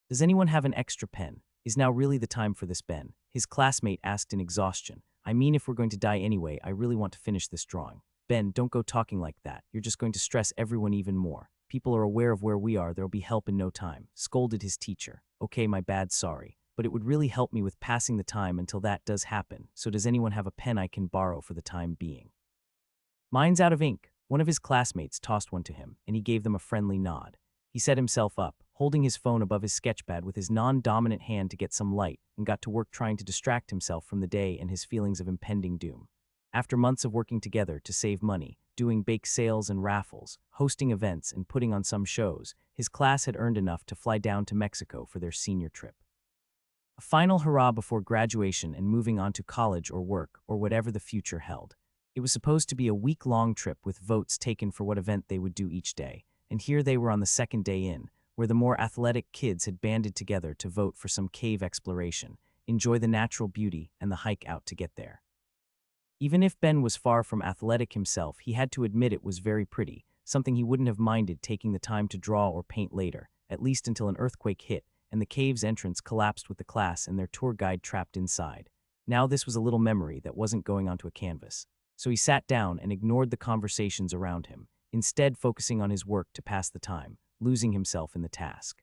Does anyone have an extra pen? Is now really the time for this, Ben? His classmate asked in exhaustion. I mean, if we're going to die anyway, I really want to finish this drawing. Ben, don't go talking like that. You're just going to stress everyone even more. People are aware of where we are. There'll be help in no time. Scolded his teacher. Okay, my bad, sorry. But it would really help me with passing the time until that does happen. So does anyone have a pen I can borrow for the time being? Mine's out of ink. One of his classmates tossed one to him, and he gave them a friendly nod. He set himself up, holding his phone above his sketchpad with his non-dominant hand to get some light, and got to work trying to distract himself from the day and his feelings of impending doom. After months of working together to save money, doing bake sales and raffles, hosting events and putting on some shows, his class had earned enough to fly down to Mexico for their senior trip. A final hurrah before graduation and moving on to college or work or whatever the future held. It was supposed to be a week-long trip with votes taken for what event they would do each day, and here they were on the second day in, where the more athletic kids had banded together to vote for some cave exploration, enjoy the natural beauty, and the hike out to get there. Even if Ben was far from athletic himself, he had to admit it was very pretty, something he wouldn't have minded taking the time to draw or paint later, at least until an earthquake hit, and the cave's entrance collapsed with the class and their tour guide trapped inside. Now this was a little memory that wasn't going onto a canvas. So he sat down and ignored the conversations around him, instead focusing on his work to pass the time, losing himself in the task.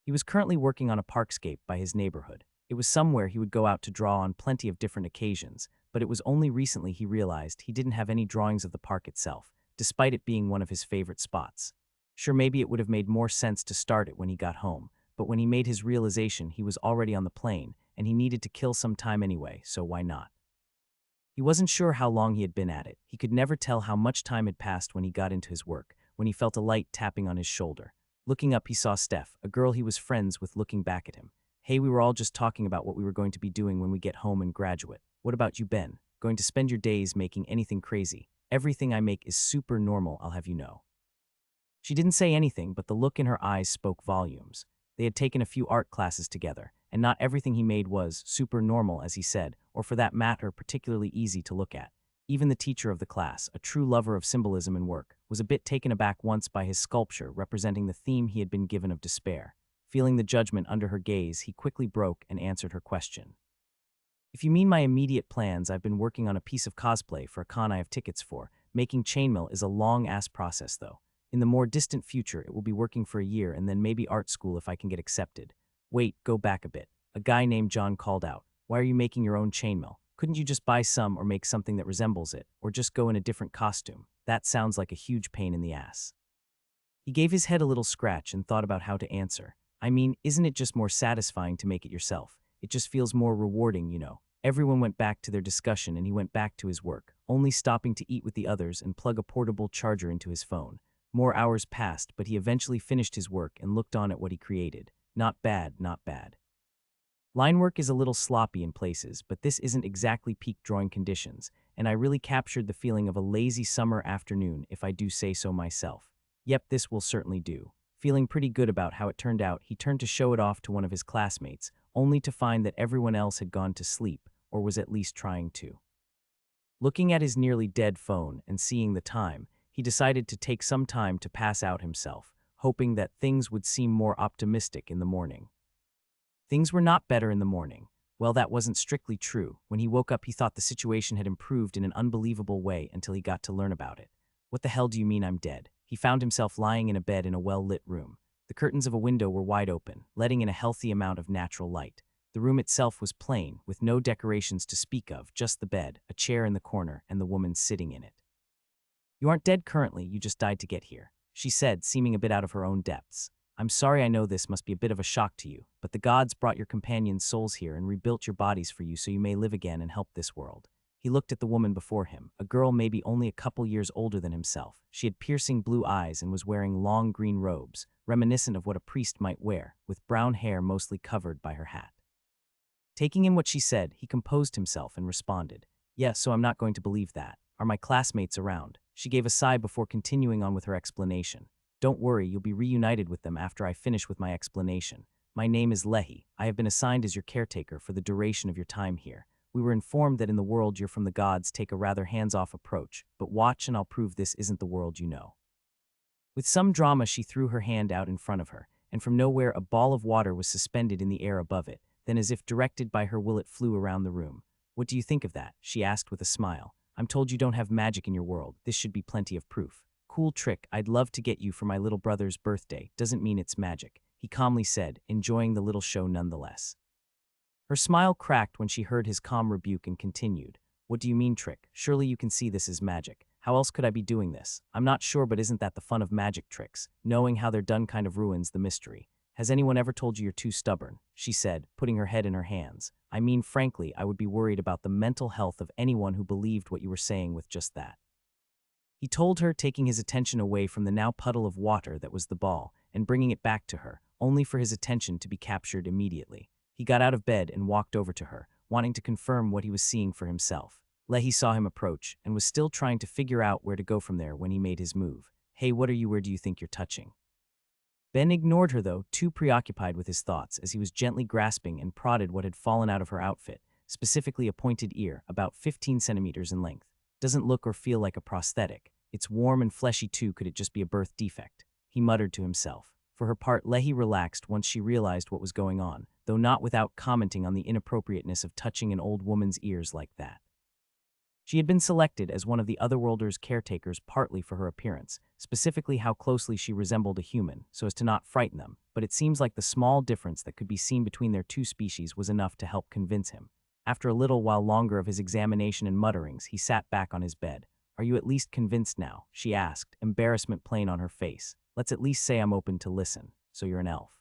He was currently working on a parkscape by his neighborhood. It was somewhere he would go out to draw on plenty of different occasions, but it was only recently he realized he didn't have any drawings of the park itself, despite it being one of his favorite spots. Sure, maybe it would have made more sense to start it when he got home, but when he made his realization, he was already on the plane, and he needed to kill some time anyway, so why not? He wasn't sure how long he had been at it. He could never tell how much time had passed when he got into his work, when he felt a light tapping on his shoulder. Looking up, he saw Steph, a girl he was friends with, looking back at him. Hey, we were all just talking about what we were going to be doing when we get home and graduate. What about you, Ben? Going to spend your days making anything crazy? Everything I make is super normal, I'll have you know. She didn't say anything, but the look in her eyes spoke volumes. They had taken a few art classes together, and not everything he made was super normal, as he said, or for that matter, particularly easy to look at. Even the teacher of the class, a true lover of symbolism and work, was a bit taken aback once by his sculpture representing the theme he had been given of despair. Feeling the judgment under her gaze, he quickly broke and answered her question. If you mean my immediate plans, I've been working on a piece of cosplay for a con I have tickets for. Making chainmail is a long-ass process, though. In the more distant future, it will be working for a year and then maybe art school if I can get accepted. Wait, go back a bit. A guy named John called out. Why are you making your own chainmail? Couldn't you just buy some or make something that resembles it, or just go in a different costume? That sounds like a huge pain in the ass. He gave his head a little scratch and thought about how to answer. I mean, isn't it just more satisfying to make it yourself? It just feels more rewarding, you know. Everyone went back to their discussion and he went back to his work, only stopping to eat with the others and plug a portable charger into his phone. More hours passed, but he eventually finished his work and looked on at what he created. Not bad, not bad. Line work is a little sloppy in places, but this isn't exactly peak drawing conditions, and I really captured the feeling of a lazy summer afternoon, if I do say so myself. Yep, this will certainly do. Feeling pretty good about how it turned out, he turned to show it off to one of his classmates, only to find that everyone else had gone to sleep, or was at least trying to. Looking at his nearly dead phone and seeing the time, he decided to take some time to pass out himself, hoping that things would seem more optimistic in the morning. Things were not better in the morning. Well, that wasn't strictly true. When he woke up, he thought the situation had improved in an unbelievable way until he got to learn about it. What the hell do you mean I'm dead? He found himself lying in a bed in a well-lit room. The curtains of a window were wide open, letting in a healthy amount of natural light. The room itself was plain, with no decorations to speak of, just the bed, a chair in the corner, and the woman sitting in it. You aren't dead currently, you just died to get here, she said, seeming a bit out of her own depths. I'm sorry, I know this must be a bit of a shock to you, but the gods brought your companions' souls here and rebuilt your bodies for you so you may live again and help this world. He looked at the woman before him, a girl maybe only a couple years older than himself. She had piercing blue eyes and was wearing long green robes, reminiscent of what a priest might wear, with brown hair mostly covered by her hat. Taking in what she said, he composed himself and responded, "Yes, so I'm not going to believe that. Are my classmates around?" She gave a sigh before continuing on with her explanation. Don't worry, you'll be reunited with them after I finish with my explanation. My name is Lehi. I have been assigned as your caretaker for the duration of your time here. We were informed that in the world you're from the gods take a rather hands-off approach, but watch and I'll prove this isn't the world you know. With some drama, she threw her hand out in front of her, and from nowhere a ball of water was suspended in the air above it. Then, as if directed by her will, it flew around the room. "What do you think of that?" she asked with a smile. "I'm told you don't have magic in your world. This should be plenty of proof." "Cool trick. I'd love to get you for my little brother's birthday. Doesn't mean it's magic," he calmly said, enjoying the little show nonetheless. Her smile cracked when she heard his calm rebuke and continued. "What do you mean, trick? Surely you can see this is magic. How else could I be doing this? I'm not sure, but isn't that the fun of magic tricks? Knowing how they're done kind of ruins the mystery. Has anyone ever told you you're too stubborn?" she said, putting her head in her hands. "I mean, frankly, I would be worried about the mental health of anyone who believed what you were saying with just that." He told her, taking his attention away from the now puddle of water that was the ball, and bringing it back to her, only for his attention to be captured immediately. He got out of bed and walked over to her, wanting to confirm what he was seeing for himself. Lehi saw him approach, and was still trying to figure out where to go from there when he made his move. "Hey, what are you? Where do you think you're touching?" Ben ignored her though, too preoccupied with his thoughts, as he was gently grasping and prodded what had fallen out of her outfit, specifically a pointed ear, about 15 centimeters in length. "Doesn't look or feel like a prosthetic. It's warm and fleshy too. Could it just be a birth defect?" he muttered to himself. For her part, Lehi relaxed once she realized what was going on, though not without commenting on the inappropriateness of touching an old woman's ears like that. She had been selected as one of the Otherworlders' caretakers partly for her appearance, specifically how closely she resembled a human, so as to not frighten them, but it seems like the small difference that could be seen between their two species was enough to help convince him. After a little while longer of his examination and mutterings, he sat back on his bed. "Are you at least convinced now?" she asked, embarrassment plain on her face. "Let's at least say I'm open to listen. So you're an elf.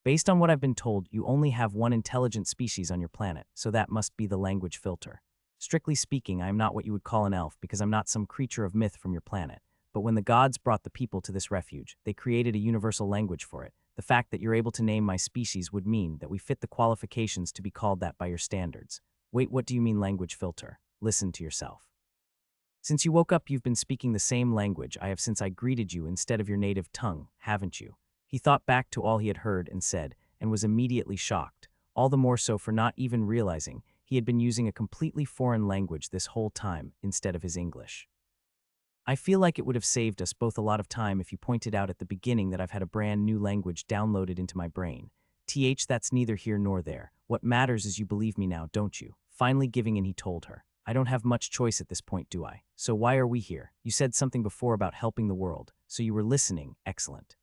Based on what I've been told, you only have one intelligent species on your planet, so that must be the language filter. Strictly speaking, I am not what you would call an elf because I'm not some creature of myth from your planet. But when the gods brought the people to this refuge, they created a universal language for it. The fact that you're able to name my species would mean that we fit the qualifications to be called that by your standards." "Wait, what do you mean language filter?" "Listen to yourself. Since you woke up, you've been speaking the same language I have since I greeted you instead of your native tongue, haven't you?" He thought back to all he had heard and said, and was immediately shocked, all the more so for not even realizing he had been using a completely foreign language this whole time instead of his English. "I feel like it would have saved us both a lot of time if you pointed out at the beginning that I've had a brand new language downloaded into my brain. That's neither here nor there. What matters is you believe me now, don't you?" Finally giving in, he told her. "I don't have much choice at this point, do I? So why are we here? You said something before about helping the world, so you were listening. Excellent.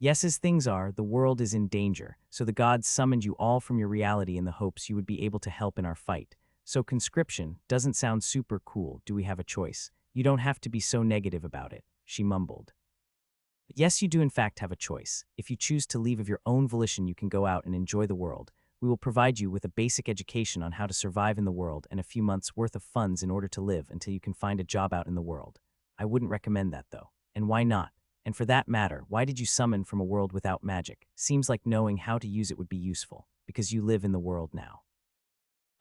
Yes, as things are, the world is in danger, so the gods summoned you all from your reality in the hopes you would be able to help in our fight. So conscription doesn't sound super cool. Do we have a choice? You don't have to be so negative about it," she mumbled. "Yes, you do in fact have a choice. If you choose to leave of your own volition, you can go out and enjoy the world. We will provide you with a basic education on how to survive in the world and a few months' worth of funds in order to live until you can find a job out in the world. I wouldn't recommend that though. And why not? And for that matter, why did you summon from a world without magic? Seems like knowing how to use it would be useful, because you live in the world now.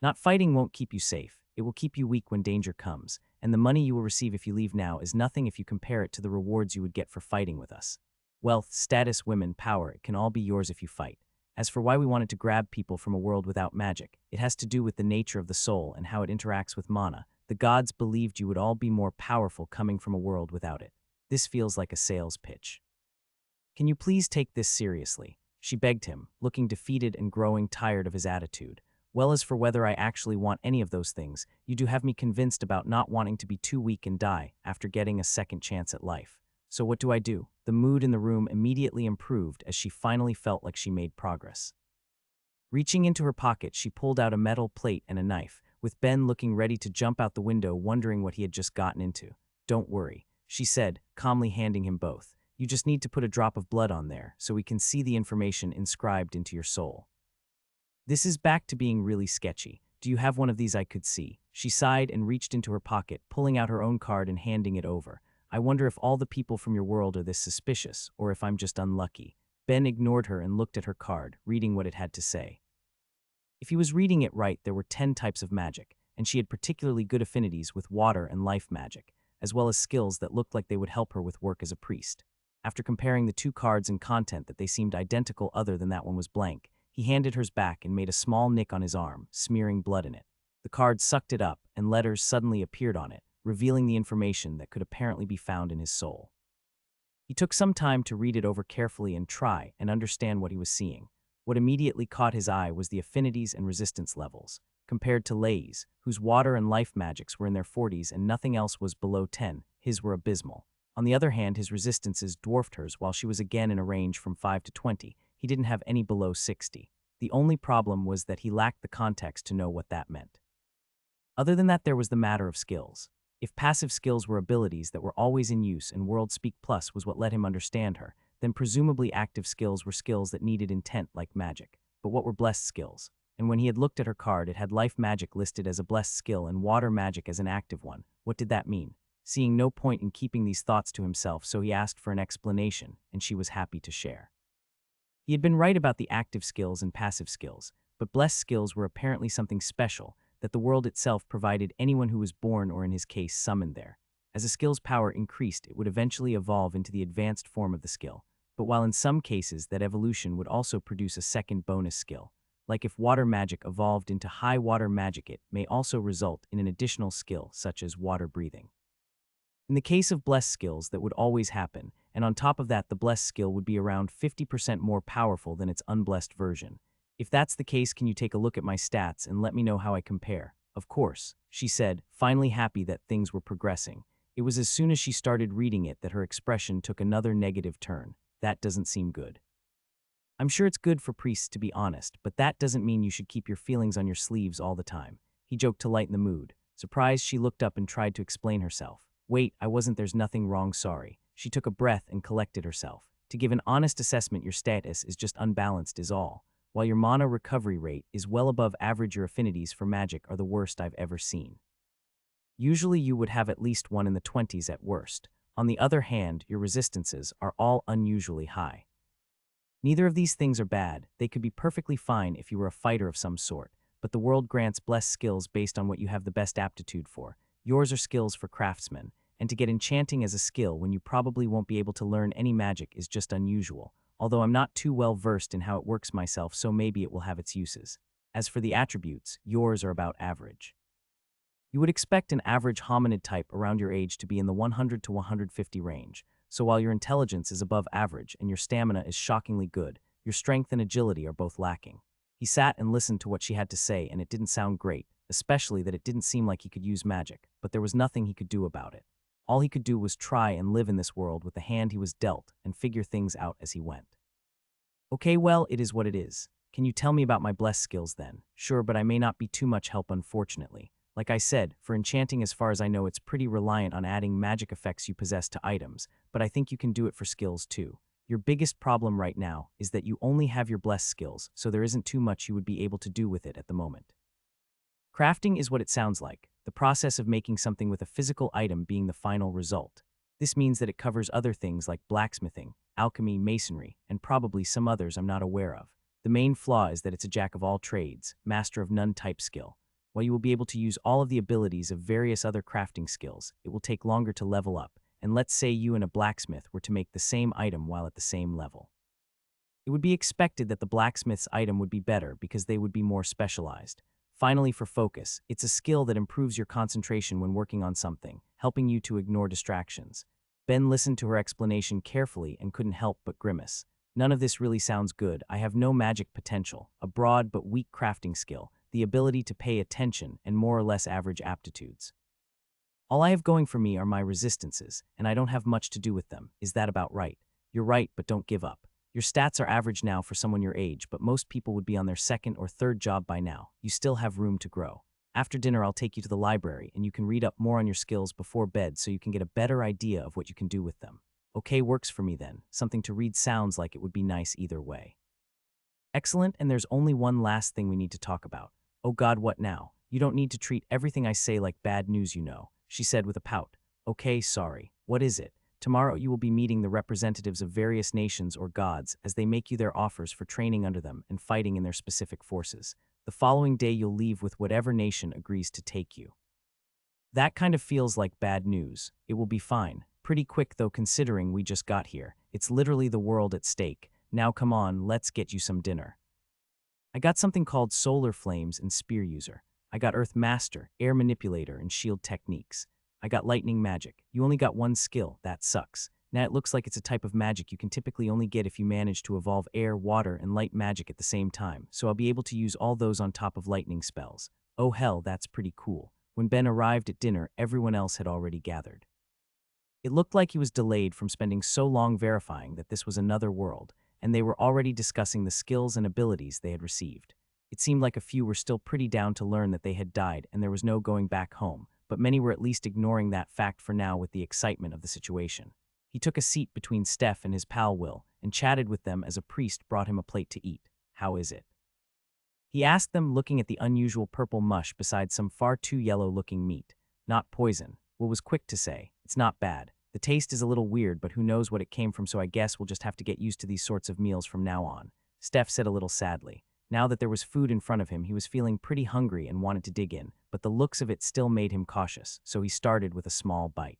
Not fighting won't keep you safe. It will keep you weak when danger comes, and the money you will receive if you leave now is nothing if you compare it to the rewards you would get for fighting with us. Wealth, status, women, power, it can all be yours if you fight. As for why we wanted to grab people from a world without magic, it has to do with the nature of the soul and how it interacts with mana. The gods believed you would all be more powerful coming from a world without it. This feels like a sales pitch. Can you please take this seriously?" she begged him, looking defeated and growing tired of his attitude. "Well, as for whether I actually want any of those things, you do have me convinced about not wanting to be too weak and die after getting a second chance at life. So what do I do?" The mood in the room immediately improved as she finally felt like she made progress. Reaching into her pocket, she pulled out a metal plate and a knife, with Ben looking ready to jump out the window, wondering what he had just gotten into. "Don't worry," she said, calmly handing him both. "You just need to put a drop of blood on there so we can see the information inscribed into your soul." "This is back to being really sketchy. Do you have one of these I could see?" She sighed and reached into her pocket, pulling out her own card and handing it over. "I wonder if all the people from your world are this suspicious, or if I'm just unlucky." Ben ignored her and looked at her card, reading what it had to say. If he was reading it right, there were 10 types of magic, and she had particularly good affinities with water and life magic, as well as skills that looked like they would help her with work as a priest. After comparing the two cards and content that they seemed identical other than that one was blank, he handed hers back and made a small nick on his arm, smearing blood in it. The card sucked it up, and letters suddenly appeared on it, revealing the information that could apparently be found in his soul. He took some time to read it over carefully and try and understand what he was seeing. What immediately caught his eye was the affinities and resistance levels. Compared to Lei's, whose water and life magics were in their 40s and nothing else was below 10, his were abysmal. On the other hand, his resistances dwarfed hers while she was again in a range from 5 to 20. He didn't have any below 60. The only problem was that he lacked the context to know what that meant. Other than that, there was the matter of skills. If passive skills were abilities that were always in use and World Speak Plus was what let him understand her, then presumably active skills were skills that needed intent like magic. But what were blessed skills? And when he had looked at her card, it had life magic listed as a blessed skill and water magic as an active one. What did that mean? Seeing no point in keeping these thoughts to himself, so he asked for an explanation, and she was happy to share. He had been right about the active skills and passive skills, but blessed skills were apparently something special that the world itself provided anyone who was born or in his case summoned there. As a skill's power increased, it would eventually evolve into the advanced form of the skill, but while in some cases that evolution would also produce a second bonus skill, like if water magic evolved into high water magic, it may also result in an additional skill such as water breathing. In the case of blessed skills, that would always happen, and on top of that the blessed skill would be around 50% more powerful than its unblessed version. If that's the case, can you take a look at my stats and let me know how I compare? Of course, she said, finally happy that things were progressing. It was as soon as she started reading it that her expression took another negative turn. That doesn't seem good. I'm sure it's good for priests to be honest, but that doesn't mean you should keep your feelings on your sleeves all the time. He joked to lighten the mood. Surprised, she looked up and tried to explain herself. Wait, I wasn't, there's nothing wrong, sorry. She took a breath and collected herself. To give an honest assessment, your status is just unbalanced is all. While your mana recovery rate is well above average, your affinities for magic are the worst I've ever seen. Usually you would have at least one in the 20s at worst. On the other hand, your resistances are all unusually high. Neither of these things are bad. They could be perfectly fine if you were a fighter of some sort, but the world grants blessed skills based on what you have the best aptitude for. Yours are skills for craftsmen, and to get enchanting as a skill when you probably won't be able to learn any magic is just unusual. Although I'm not too well versed in how it works myself, so maybe it will have its uses. As for the attributes, yours are about average. You would expect an average hominid type around your age to be in the 100 to 150 range, so while your intelligence is above average and your stamina is shockingly good, your strength and agility are both lacking. He sat and listened to what she had to say, and it didn't sound great, especially that it didn't seem like he could use magic, but there was nothing he could do about it. All he could do was try and live in this world with the hand he was dealt and figure things out as he went. Okay, well, it is what it is. Can you tell me about my blessed skills then? Sure, but I may not be too much help, unfortunately. Like I said, for enchanting, as far as I know, it's pretty reliant on adding magic effects you possess to items, but I think you can do it for skills too. Your biggest problem right now is that you only have your blessed skills, so there isn't too much you would be able to do with it at the moment. Crafting is what it sounds like, the process of making something with a physical item being the final result. This means that it covers other things like blacksmithing, alchemy, masonry, and probably some others I'm not aware of. The main flaw is that it's a jack of all trades, master of none type skill. While you will be able to use all of the abilities of various other crafting skills, it will take longer to level up, and let's say you and a blacksmith were to make the same item while at the same level. It would be expected that the blacksmith's item would be better because they would be more specialized. Finally, for focus, it's a skill that improves your concentration when working on something, helping you to ignore distractions. Ben listened to her explanation carefully and couldn't help but grimace. None of this really sounds good. I have no magic potential, a broad but weak crafting skill, the ability to pay attention, and more or less average aptitudes. All I have going for me are my resistances, and I don't have much to do with them. Is that about right? You're right, but don't give up. Your stats are average now for someone your age, but most people would be on their second or third job by now. You still have room to grow. After dinner, I'll take you to the library, and you can read up more on your skills before bed so you can get a better idea of what you can do with them. Okay, works for me then. Something to read sounds like it would be nice either way. Excellent, and there's only one last thing we need to talk about. Oh God, what now? You don't need to treat everything I say like bad news, you know, she said with a pout. Okay, sorry. What is it? Tomorrow you will be meeting the representatives of various nations or gods as they make you their offers for training under them and fighting in their specific forces. The following day you'll leave with whatever nation agrees to take you. That kind of feels like bad news. It will be fine. Pretty quick though, considering we just got here. It's literally the world at stake. Now come on, let's get you some dinner. I got something called Solar Flames and Spear User. I got Earth Master, Air Manipulator, and Shield Techniques. I got Lightning Magic. You only got one skill. That sucks. Now it looks like it's a type of magic you can typically only get if you manage to evolve air, water, and light magic at the same time, so I'll be able to use all those on top of lightning spells. Oh hell, that's pretty cool. When Ben arrived at dinner, everyone else had already gathered. It looked like he was delayed from spending so long verifying that this was another world, and they were already discussing the skills and abilities they had received. It seemed like a few were still pretty down to learn that they had died and there was no going back home, but many were at least ignoring that fact for now with the excitement of the situation. He took a seat between Steph and his pal Will and chatted with them as a priest brought him a plate to eat. How is it? He asked them, looking at the unusual purple mush beside some far too yellow-looking meat. Not poison. Will was quick to say, it's not bad. The taste is a little weird, but who knows what it came from, so I guess we'll just have to get used to these sorts of meals from now on. Steph said a little sadly. Now that there was food in front of him, he was feeling pretty hungry and wanted to dig in, but the looks of it still made him cautious, so he started with a small bite.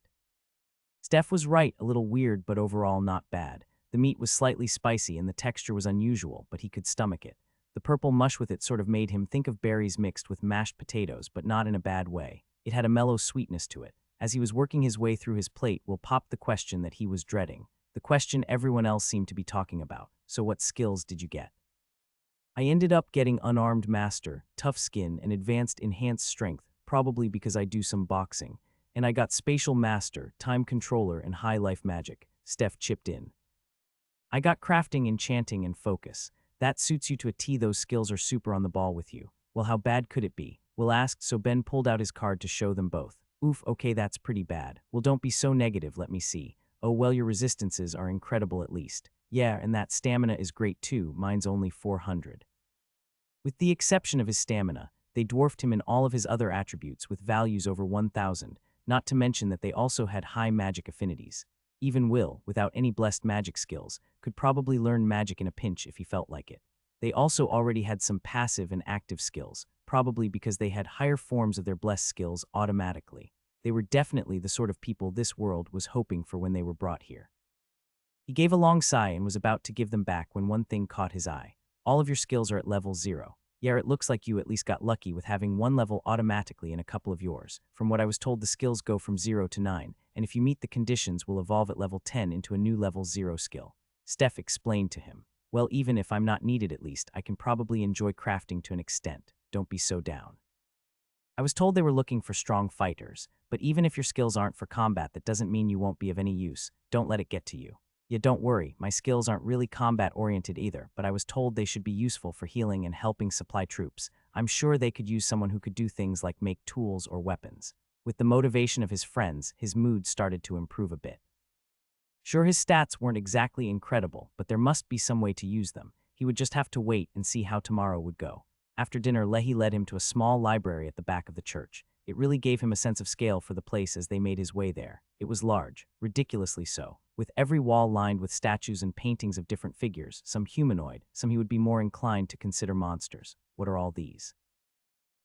Steph was right, a little weird, but overall not bad. The meat was slightly spicy and the texture was unusual, but he could stomach it. The purple mush with it sort of made him think of berries mixed with mashed potatoes, but not in a bad way. It had a mellow sweetness to it. As he was working his way through his plate, Will popped the question that he was dreading. The question everyone else seemed to be talking about. So what skills did you get? I ended up getting unarmed master, tough skin, and advanced enhanced strength, probably because I do some boxing. And I got spatial master, time controller, and high life magic. Steph chipped in. I got crafting, enchanting, and focus. That suits you to a T. Those skills are super on the ball with you. Well, how bad could it be? Will asked, so Ben pulled out his card to show them both. Oof, okay, that's pretty bad. Well, don't be so negative, let me see. Oh, well, your resistances are incredible at least. Yeah, and that stamina is great too, mine's only 400. With the exception of his stamina, they dwarfed him in all of his other attributes with values over 1,000, not to mention that they also had high magic affinities. Even Will, without any blessed magic skills, could probably learn magic in a pinch if he felt like it. They also already had some passive and active skills, probably because they had higher forms of their blessed skills automatically. They were definitely the sort of people this world was hoping for when they were brought here. He gave a long sigh and was about to give them back when one thing caught his eye. All of your skills are at level 0. Yeah, it looks like you at least got lucky with having one level automatically in a couple of yours. From what I was told, the skills go from 0 to 9, and if you meet the conditions, will evolve at level 10 into a new level 0 skill. Steph explained to him. Well, even if I'm not needed at least, I can probably enjoy crafting to an extent. Don't be so down. I was told they were looking for strong fighters, but even if your skills aren't for combat, that doesn't mean you won't be of any use. Don't let it get to you. Yeah, don't worry, my skills aren't really combat-oriented either, but I was told they should be useful for healing and helping supply troops. I'm sure they could use someone who could do things like make tools or weapons. With the motivation of his friends, his mood started to improve a bit. Sure, his stats weren't exactly incredible, but there must be some way to use them. He would just have to wait and see how tomorrow would go. After dinner, Lehi led him to a small library at the back of the church. It really gave him a sense of scale for the place as they made his way there. It was large, ridiculously so, with every wall lined with statues and paintings of different figures, some humanoid, some he would be more inclined to consider monsters. What are all these?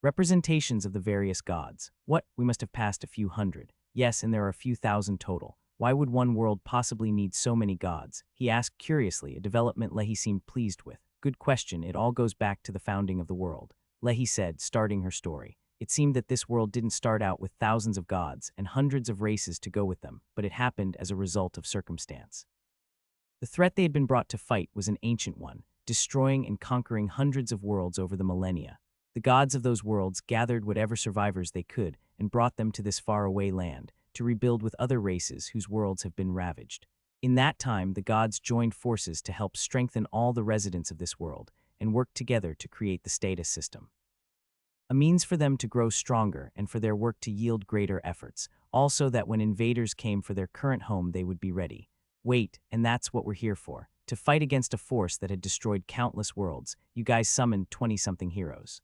Representations of the various gods. What? We must have passed a few hundred. Yes, and there are a few thousand total. Why would one world possibly need so many gods? He asked curiously, a development Lehi seemed pleased with. Good question, it all goes back to the founding of the world. Lehi said, starting her story. It seemed that this world didn't start out with thousands of gods and hundreds of races to go with them, but it happened as a result of circumstance. The threat they had been brought to fight was an ancient one, destroying and conquering hundreds of worlds over the millennia. The gods of those worlds gathered whatever survivors they could and brought them to this faraway land, to rebuild with other races whose worlds have been ravaged. In that time, the gods joined forces to help strengthen all the residents of this world and worked together to create the status system. A means for them to grow stronger and for their work to yield greater efforts, also that when invaders came for their current home they would be ready. Wait, and that's what we're here for, to fight against a force that had destroyed countless worlds. You guys summoned 20-something heroes.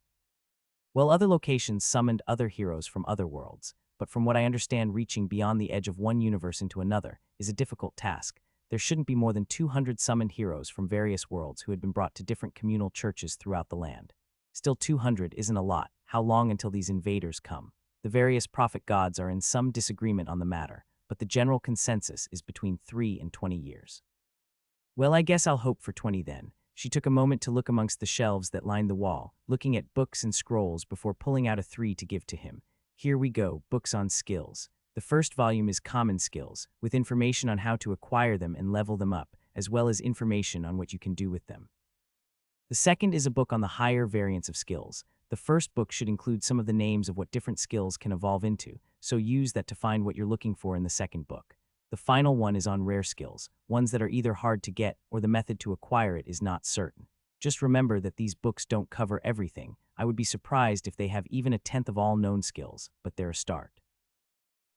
Well, other locations summoned other heroes from other worlds, but from what I understand, reaching beyond the edge of one universe into another is a difficult task. There shouldn't be more than 200 summoned heroes from various worlds who had been brought to different communal churches throughout the land. Still, 200 isn't a lot. How long until these invaders come? The various prophet gods are in some disagreement on the matter, but the general consensus is between 3 and 20 years. Well, I guess I'll hope for 20 then. She took a moment to look amongst the shelves that lined the wall, looking at books and scrolls before pulling out a 3 to give to him. Here we go, books on skills. The first volume is Common Skills, with information on how to acquire them and level them up, as well as information on what you can do with them. The second is a book on the higher variants of skills. The first book should include some of the names of what different skills can evolve into, so use that to find what you're looking for in the second book. The final one is on rare skills, ones that are either hard to get or the method to acquire it is not certain. Just remember that these books don't cover everything. I would be surprised if they have even a tenth of all known skills, but they're a start.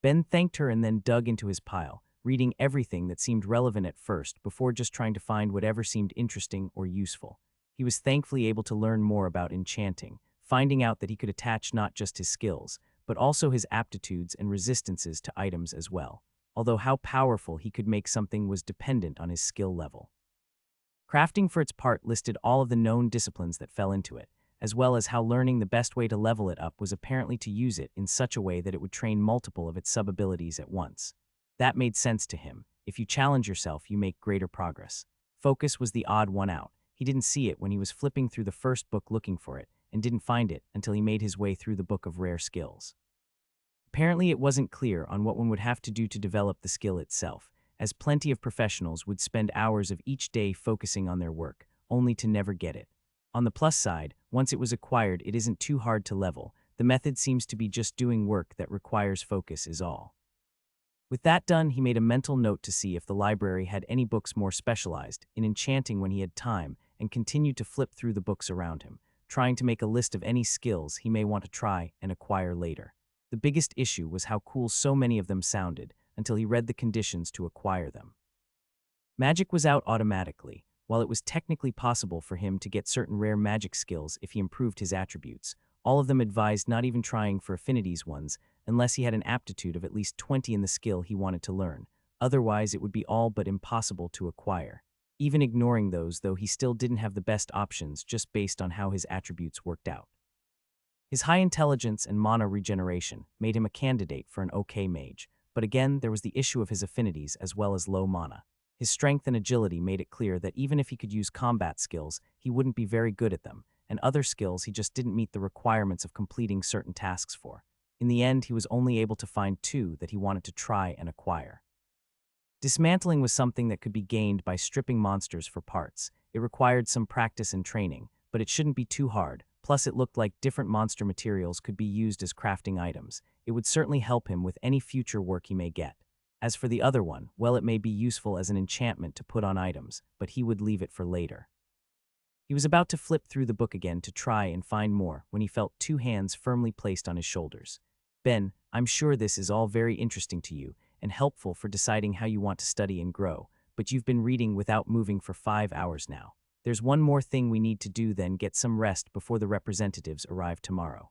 Ben thanked her and then dug into his pile, reading everything that seemed relevant at first before just trying to find whatever seemed interesting or useful. He was thankfully able to learn more about enchanting, finding out that he could attach not just his skills, but also his aptitudes and resistances to items as well, although how powerful he could make something was dependent on his skill level. Crafting, for its part, listed all of the known disciplines that fell into it, as well as how learning the best way to level it up was apparently to use it in such a way that it would train multiple of its sub-abilities at once. That made sense to him. If you challenge yourself, you make greater progress. Focus was the odd one out. He didn't see it when he was flipping through the first book looking for it, and didn't find it until he made his way through the book of rare skills. Apparently, it wasn't clear on what one would have to do to develop the skill itself, as plenty of professionals would spend hours of each day focusing on their work, only to never get it. On the plus side, once it was acquired, it isn't too hard to level. The method seems to be just doing work that requires focus is all. With that done, he made a mental note to see if the library had any books more specialized in enchanting when he had time, and continued to flip through the books around him, trying to make a list of any skills he may want to try and acquire later. The biggest issue was how cool so many of them sounded until he read the conditions to acquire them. Magic was out automatically. While it was technically possible for him to get certain rare magic skills if he improved his attributes, all of them advised not even trying for affinities ones unless he had an aptitude of at least 20 in the skill he wanted to learn. Otherwise, it would be all but impossible to acquire. Even ignoring those, though, he still didn't have the best options just based on how his attributes worked out. His high intelligence and mana regeneration made him a candidate for an okay mage, but again, there was the issue of his affinities as well as low mana. His strength and agility made it clear that even if he could use combat skills, he wouldn't be very good at them, and other skills he just didn't meet the requirements of completing certain tasks for. In the end, he was only able to find 2 that he wanted to try and acquire. Dismantling was something that could be gained by stripping monsters for parts. It required some practice and training, but it shouldn't be too hard. Plus, it looked like different monster materials could be used as crafting items. It would certainly help him with any future work he may get. As for the other one, well, it may be useful as an enchantment to put on items, but he would leave it for later. He was about to flip through the book again to try and find more when he felt 2 hands firmly placed on his shoulders. Ben, I'm sure this is all very interesting to you and helpful for deciding how you want to study and grow, but you've been reading without moving for 5 hours now. There's one more thing we need to do, then get some rest before the representatives arrive tomorrow.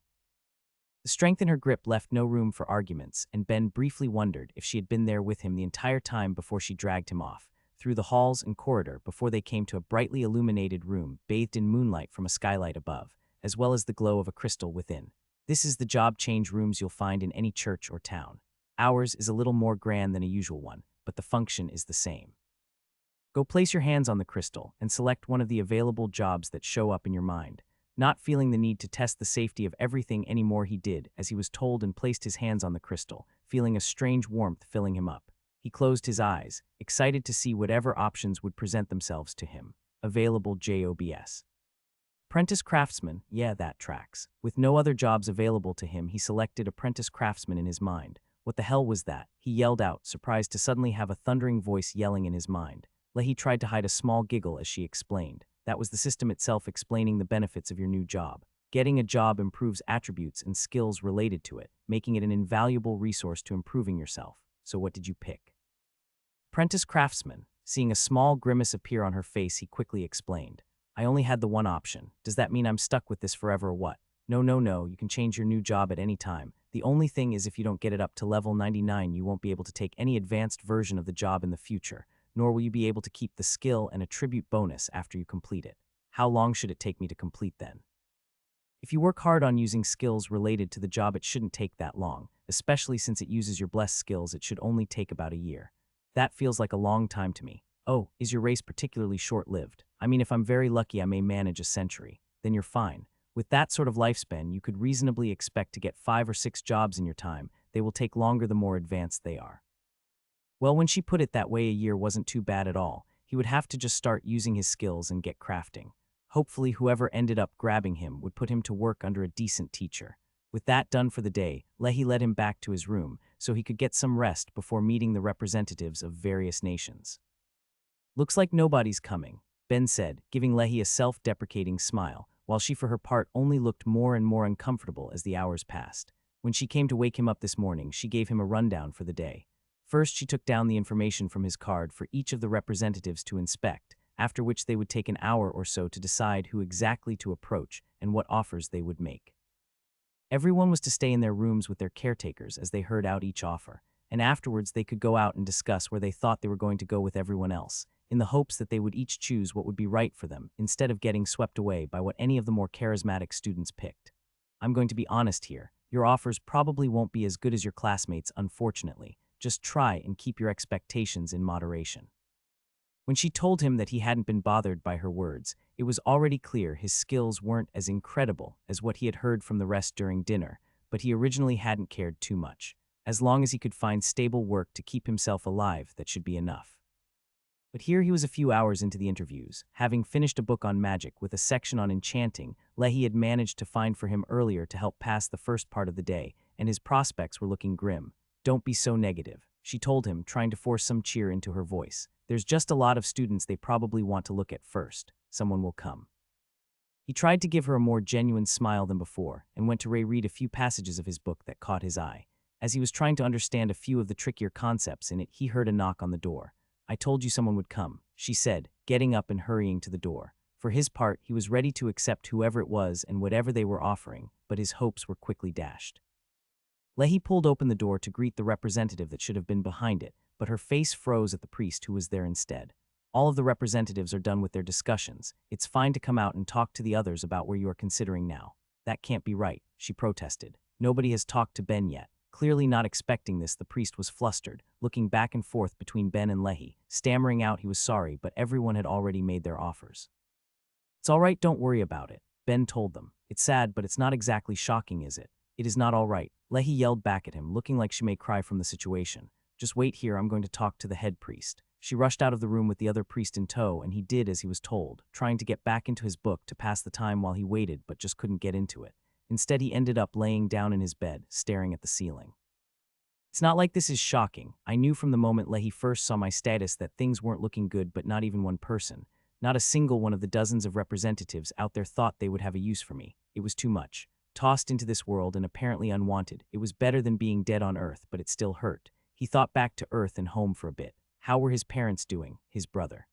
The strength in her grip left no room for arguments, and Ben briefly wondered if she had been there with him the entire time before she dragged him off, through the halls and corridor before they came to a brightly illuminated room bathed in moonlight from a skylight above, as well as the glow of a crystal within. This is the job change rooms you'll find in any church or town. Ours is a little more grand than a usual one, but the function is the same. Go place your hands on the crystal and select one of the available jobs that show up in your mind. Not feeling the need to test the safety of everything anymore, he did as he was told and placed his hands on the crystal, feeling a strange warmth filling him up. He closed his eyes, excited to see whatever options would present themselves to him. Available jobs. Apprentice Craftsman, yeah, that tracks. With no other jobs available to him, he selected Apprentice Craftsman in his mind. What the hell was that? He yelled out, surprised to suddenly have a thundering voice yelling in his mind. Leahy tried to hide a small giggle as she explained. That was the system itself explaining the benefits of your new job. Getting a job improves attributes and skills related to it, making it an invaluable resource to improving yourself. So what did you pick? Apprentice Craftsman. Seeing a small grimace appear on her face, he quickly explained. I only had the one option. Does that mean I'm stuck with this forever or what? No, you can change your new job at any time. The only thing is if you don't get it up to level 99, you won't be able to take any advanced version of the job in the future, nor will you be able to keep the skill and attribute bonus after you complete it. How long should it take me to complete then? If you work hard on using skills related to the job, it shouldn't take that long, especially since it uses your blessed skills. It should only take about a year. That feels like a long time to me. Oh, is your race particularly short-lived? I mean, if I'm very lucky, I may manage a century. Then you're fine. With that sort of lifespan, you could reasonably expect to get 5 or 6 jobs in your time. They will take longer the more advanced they are. Well, when she put it that way, a year wasn't too bad at all. He would have to just start using his skills and get crafting. Hopefully, whoever ended up grabbing him would put him to work under a decent teacher. With that done for the day, Lehi led him back to his room so he could get some rest before meeting the representatives of various nations. Looks like nobody's coming, Ben said, giving Lehi a self-deprecating smile, while she for her part only looked more and more uncomfortable as the hours passed. When she came to wake him up this morning, she gave him a rundown for the day. First, she took down the information from his card for each of the representatives to inspect, after which they would take an hour or so to decide who exactly to approach and what offers they would make. Everyone was to stay in their rooms with their caretakers as they heard out each offer, and afterwards they could go out and discuss where they thought they were going to go with everyone else, in the hopes that they would each choose what would be right for them instead of getting swept away by what any of the more charismatic students picked. I'm going to be honest here, your offers probably won't be as good as your classmates, unfortunately. Just try and keep your expectations in moderation. When she told him that he hadn't been bothered by her words, it was already clear his skills weren't as incredible as what he had heard from the rest during dinner, but he originally hadn't cared too much. As long as he could find stable work to keep himself alive, that should be enough. But here he was a few hours into the interviews, having finished a book on magic with a section on enchanting Lehi had managed to find for him earlier to help pass the first part of the day, and his prospects were looking grim. Don't be so negative, she told him, trying to force some cheer into her voice. There's just a lot of students they probably want to look at first. Someone will come. He tried to give her a more genuine smile than before and went to reread a few passages of his book that caught his eye. As he was trying to understand a few of the trickier concepts in it, he heard a knock on the door. I told you someone would come, she said, getting up and hurrying to the door. For his part, he was ready to accept whoever it was and whatever they were offering, but his hopes were quickly dashed. Lehi pulled open the door to greet the representative that should have been behind it, but her face froze at the priest who was there instead. All of the representatives are done with their discussions. It's fine to come out and talk to the others about where you are considering now. That can't be right, she protested. Nobody has talked to Ben yet. Clearly not expecting this, the priest was flustered, looking back and forth between Ben and Lehi, stammering out he was sorry, but everyone had already made their offers. It's all right, don't worry about it, Ben told them. It's sad, but it's not exactly shocking, is it? It is not all right, Lehi yelled back at him, looking like she may cry from the situation. Just wait here, I'm going to talk to the head priest. She rushed out of the room with the other priest in tow, and he did as he was told, trying to get back into his book to pass the time while he waited but just couldn't get into it. Instead, he ended up laying down in his bed, staring at the ceiling. It's not like this is shocking. I knew from the moment Lehi first saw my status that things weren't looking good, but not even one person, not a single one of the dozens of representatives out there thought they would have a use for me. It was too much. Tossed into this world and apparently unwanted, it was better than being dead on Earth, but it still hurt. He thought back to Earth and home for a bit. How were his parents doing? His brother?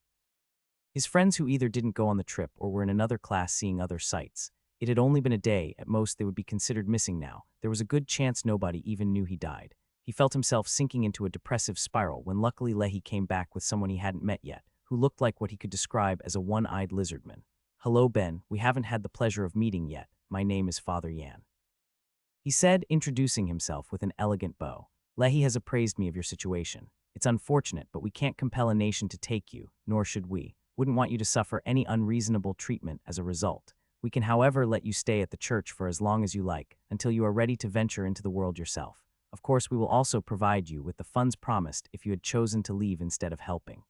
His friends who either didn't go on the trip or were in another class seeing other sights. It had only been a day, at most they would be considered missing now. There was a good chance nobody even knew he died. He felt himself sinking into a depressive spiral when luckily Lehi came back with someone he hadn't met yet, who looked like what he could describe as a one-eyed lizardman. Hello, Ben, we haven't had the pleasure of meeting yet. My name is Father Yan, he said, introducing himself with an elegant bow. Lehi has appraised me of your situation. It's unfortunate, but we can't compel a nation to take you, nor should we. Wouldn't want you to suffer any unreasonable treatment as a result. We can, however, let you stay at the church for as long as you like, until you are ready to venture into the world yourself. Of course, we will also provide you with the funds promised if you had chosen to leave instead of helping.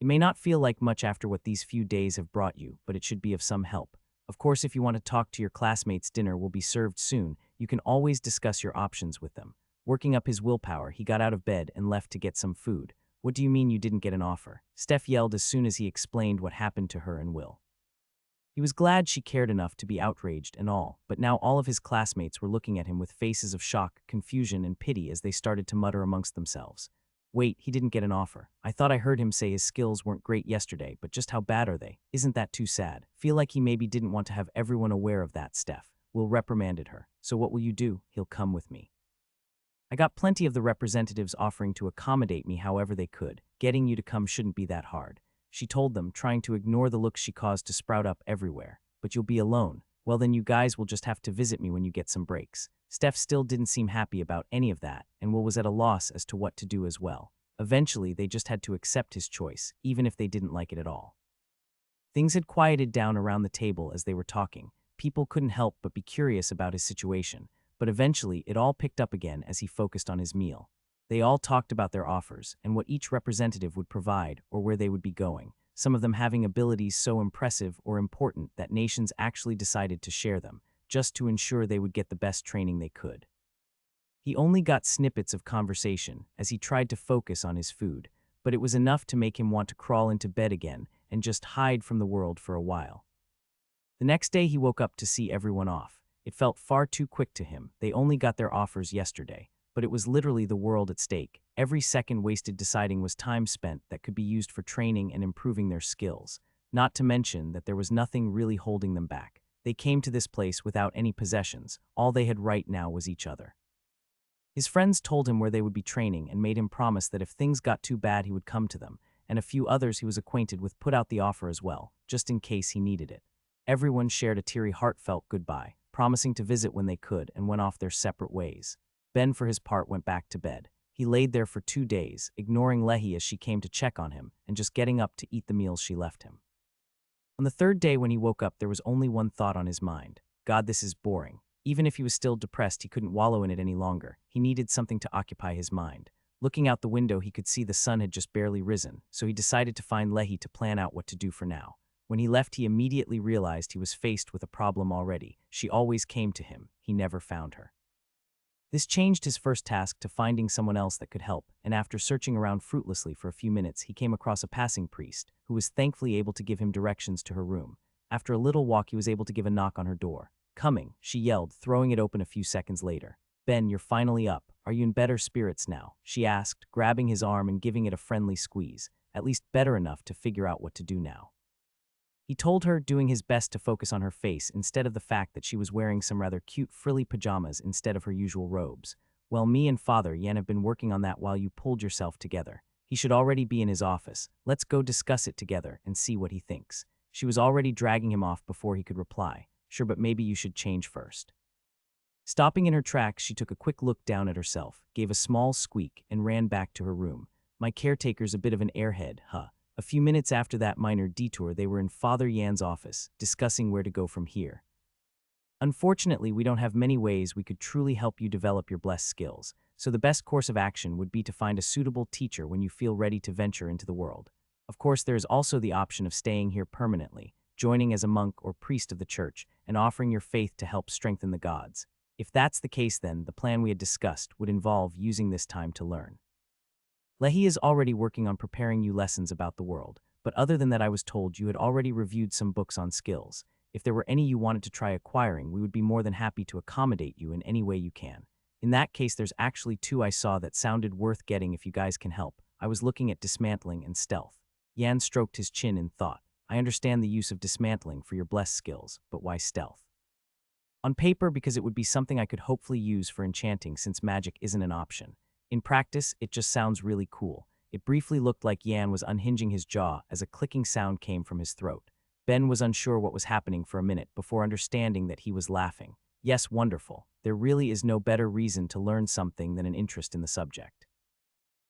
It may not feel like much after what these few days have brought you, but it should be of some help. Of course, if you want to talk to your classmates, dinner will be served soon. You can always discuss your options with them. Working up his willpower, he got out of bed and left to get some food. What do you mean you didn't get an offer? Steph yelled as soon as he explained what happened to her and Will. He was glad she cared enough to be outraged and all, but now all of his classmates were looking at him with faces of shock, confusion, and pity as they started to mutter amongst themselves. Wait, he didn't get an offer. I thought I heard him say his skills weren't great yesterday, but just how bad are they? Isn't that too sad? Feel like he maybe didn't want to have everyone aware of that, Steph. Will reprimanded her. So what will you do? He'll come with me. I got plenty of the representatives offering to accommodate me however they could. Getting you to come shouldn't be that hard, she told them, trying to ignore the looks she caused to sprout up everywhere. But you'll be alone. Well, then you guys will just have to visit me when you get some breaks. Steph still didn't seem happy about any of that, and Will was at a loss as to what to do as well. Eventually, they just had to accept his choice, even if they didn't like it at all. Things had quieted down around the table as they were talking. People couldn't help but be curious about his situation, but eventually it all picked up again as he focused on his meal. They all talked about their offers and what each representative would provide or where they would be going, some of them having abilities so impressive or important that nations actually decided to share them, just to ensure they would get the best training they could. He only got snippets of conversation as he tried to focus on his food, but it was enough to make him want to crawl into bed again and just hide from the world for a while. The next day he woke up to see everyone off. It felt far too quick to him. They only got their offers yesterday, but it was literally the world at stake. Every second wasted deciding was time spent that could be used for training and improving their skills, not to mention that there was nothing really holding them back. They came to this place without any possessions. All they had right now was each other. His friends told him where they would be training and made him promise that if things got too bad he would come to them, and a few others he was acquainted with put out the offer as well, just in case he needed it. Everyone shared a teary, heartfelt goodbye, promising to visit when they could, and went off their separate ways. Ben, for his part, went back to bed. He laid there for 2 days, ignoring Lehi as she came to check on him, and just getting up to eat the meals she left him. On the third day when he woke up, there was only one thought on his mind. God, this is boring. Even if he was still depressed, he couldn't wallow in it any longer. He needed something to occupy his mind. Looking out the window, he could see the sun had just barely risen, so he decided to find Lehi to plan out what to do for now. When he left, he immediately realized he was faced with a problem already. She always came to him. He never found her. This changed his first task to finding someone else that could help, and after searching around fruitlessly for a few minutes, he came across a passing priest, who was thankfully able to give him directions to her room. After a little walk, he was able to give a knock on her door. "Coming," she yelled, throwing it open a few seconds later. "Ben, you're finally up. Are you in better spirits now?" she asked, grabbing his arm and giving it a friendly squeeze, at least better enough to figure out what to do now. He told her, doing his best to focus on her face instead of the fact that she was wearing some rather cute frilly pajamas instead of her usual robes. "Well, me and Father Yan have been working on that while you pulled yourself together. He should already be in his office. Let's go discuss it together and see what he thinks." She was already dragging him off before he could reply. "Sure, but maybe you should change first." Stopping in her tracks, she took a quick look down at herself, gave a small squeak, and ran back to her room. "My caretaker's a bit of an airhead, huh?" A few minutes after that minor detour, they were in Father Yan's office, discussing where to go from here. "Unfortunately, we don't have many ways we could truly help you develop your blessed skills, so the best course of action would be to find a suitable teacher when you feel ready to venture into the world. Of course, there is also the option of staying here permanently, joining as a monk or priest of the church, and offering your faith to help strengthen the gods. If that's the case, then the plan we had discussed would involve using this time to learn. Lehi is already working on preparing you lessons about the world, but other than that, I was told you had already reviewed some books on skills. If there were any you wanted to try acquiring, we would be more than happy to accommodate you in any way you can. In that case, there's actually 2 I saw that sounded worth getting if you guys can help. I was looking at dismantling and stealth." Yan stroked his chin in thought. "I understand the use of dismantling for your blessed skills, but why stealth?" "On paper, because it would be something I could hopefully use for enchanting since magic isn't an option. In practice, it just sounds really cool." It briefly looked like Yan was unhinging his jaw as a clicking sound came from his throat. Ben was unsure what was happening for a minute before understanding that he was laughing. "Yes, wonderful. There really is no better reason to learn something than an interest in the subject.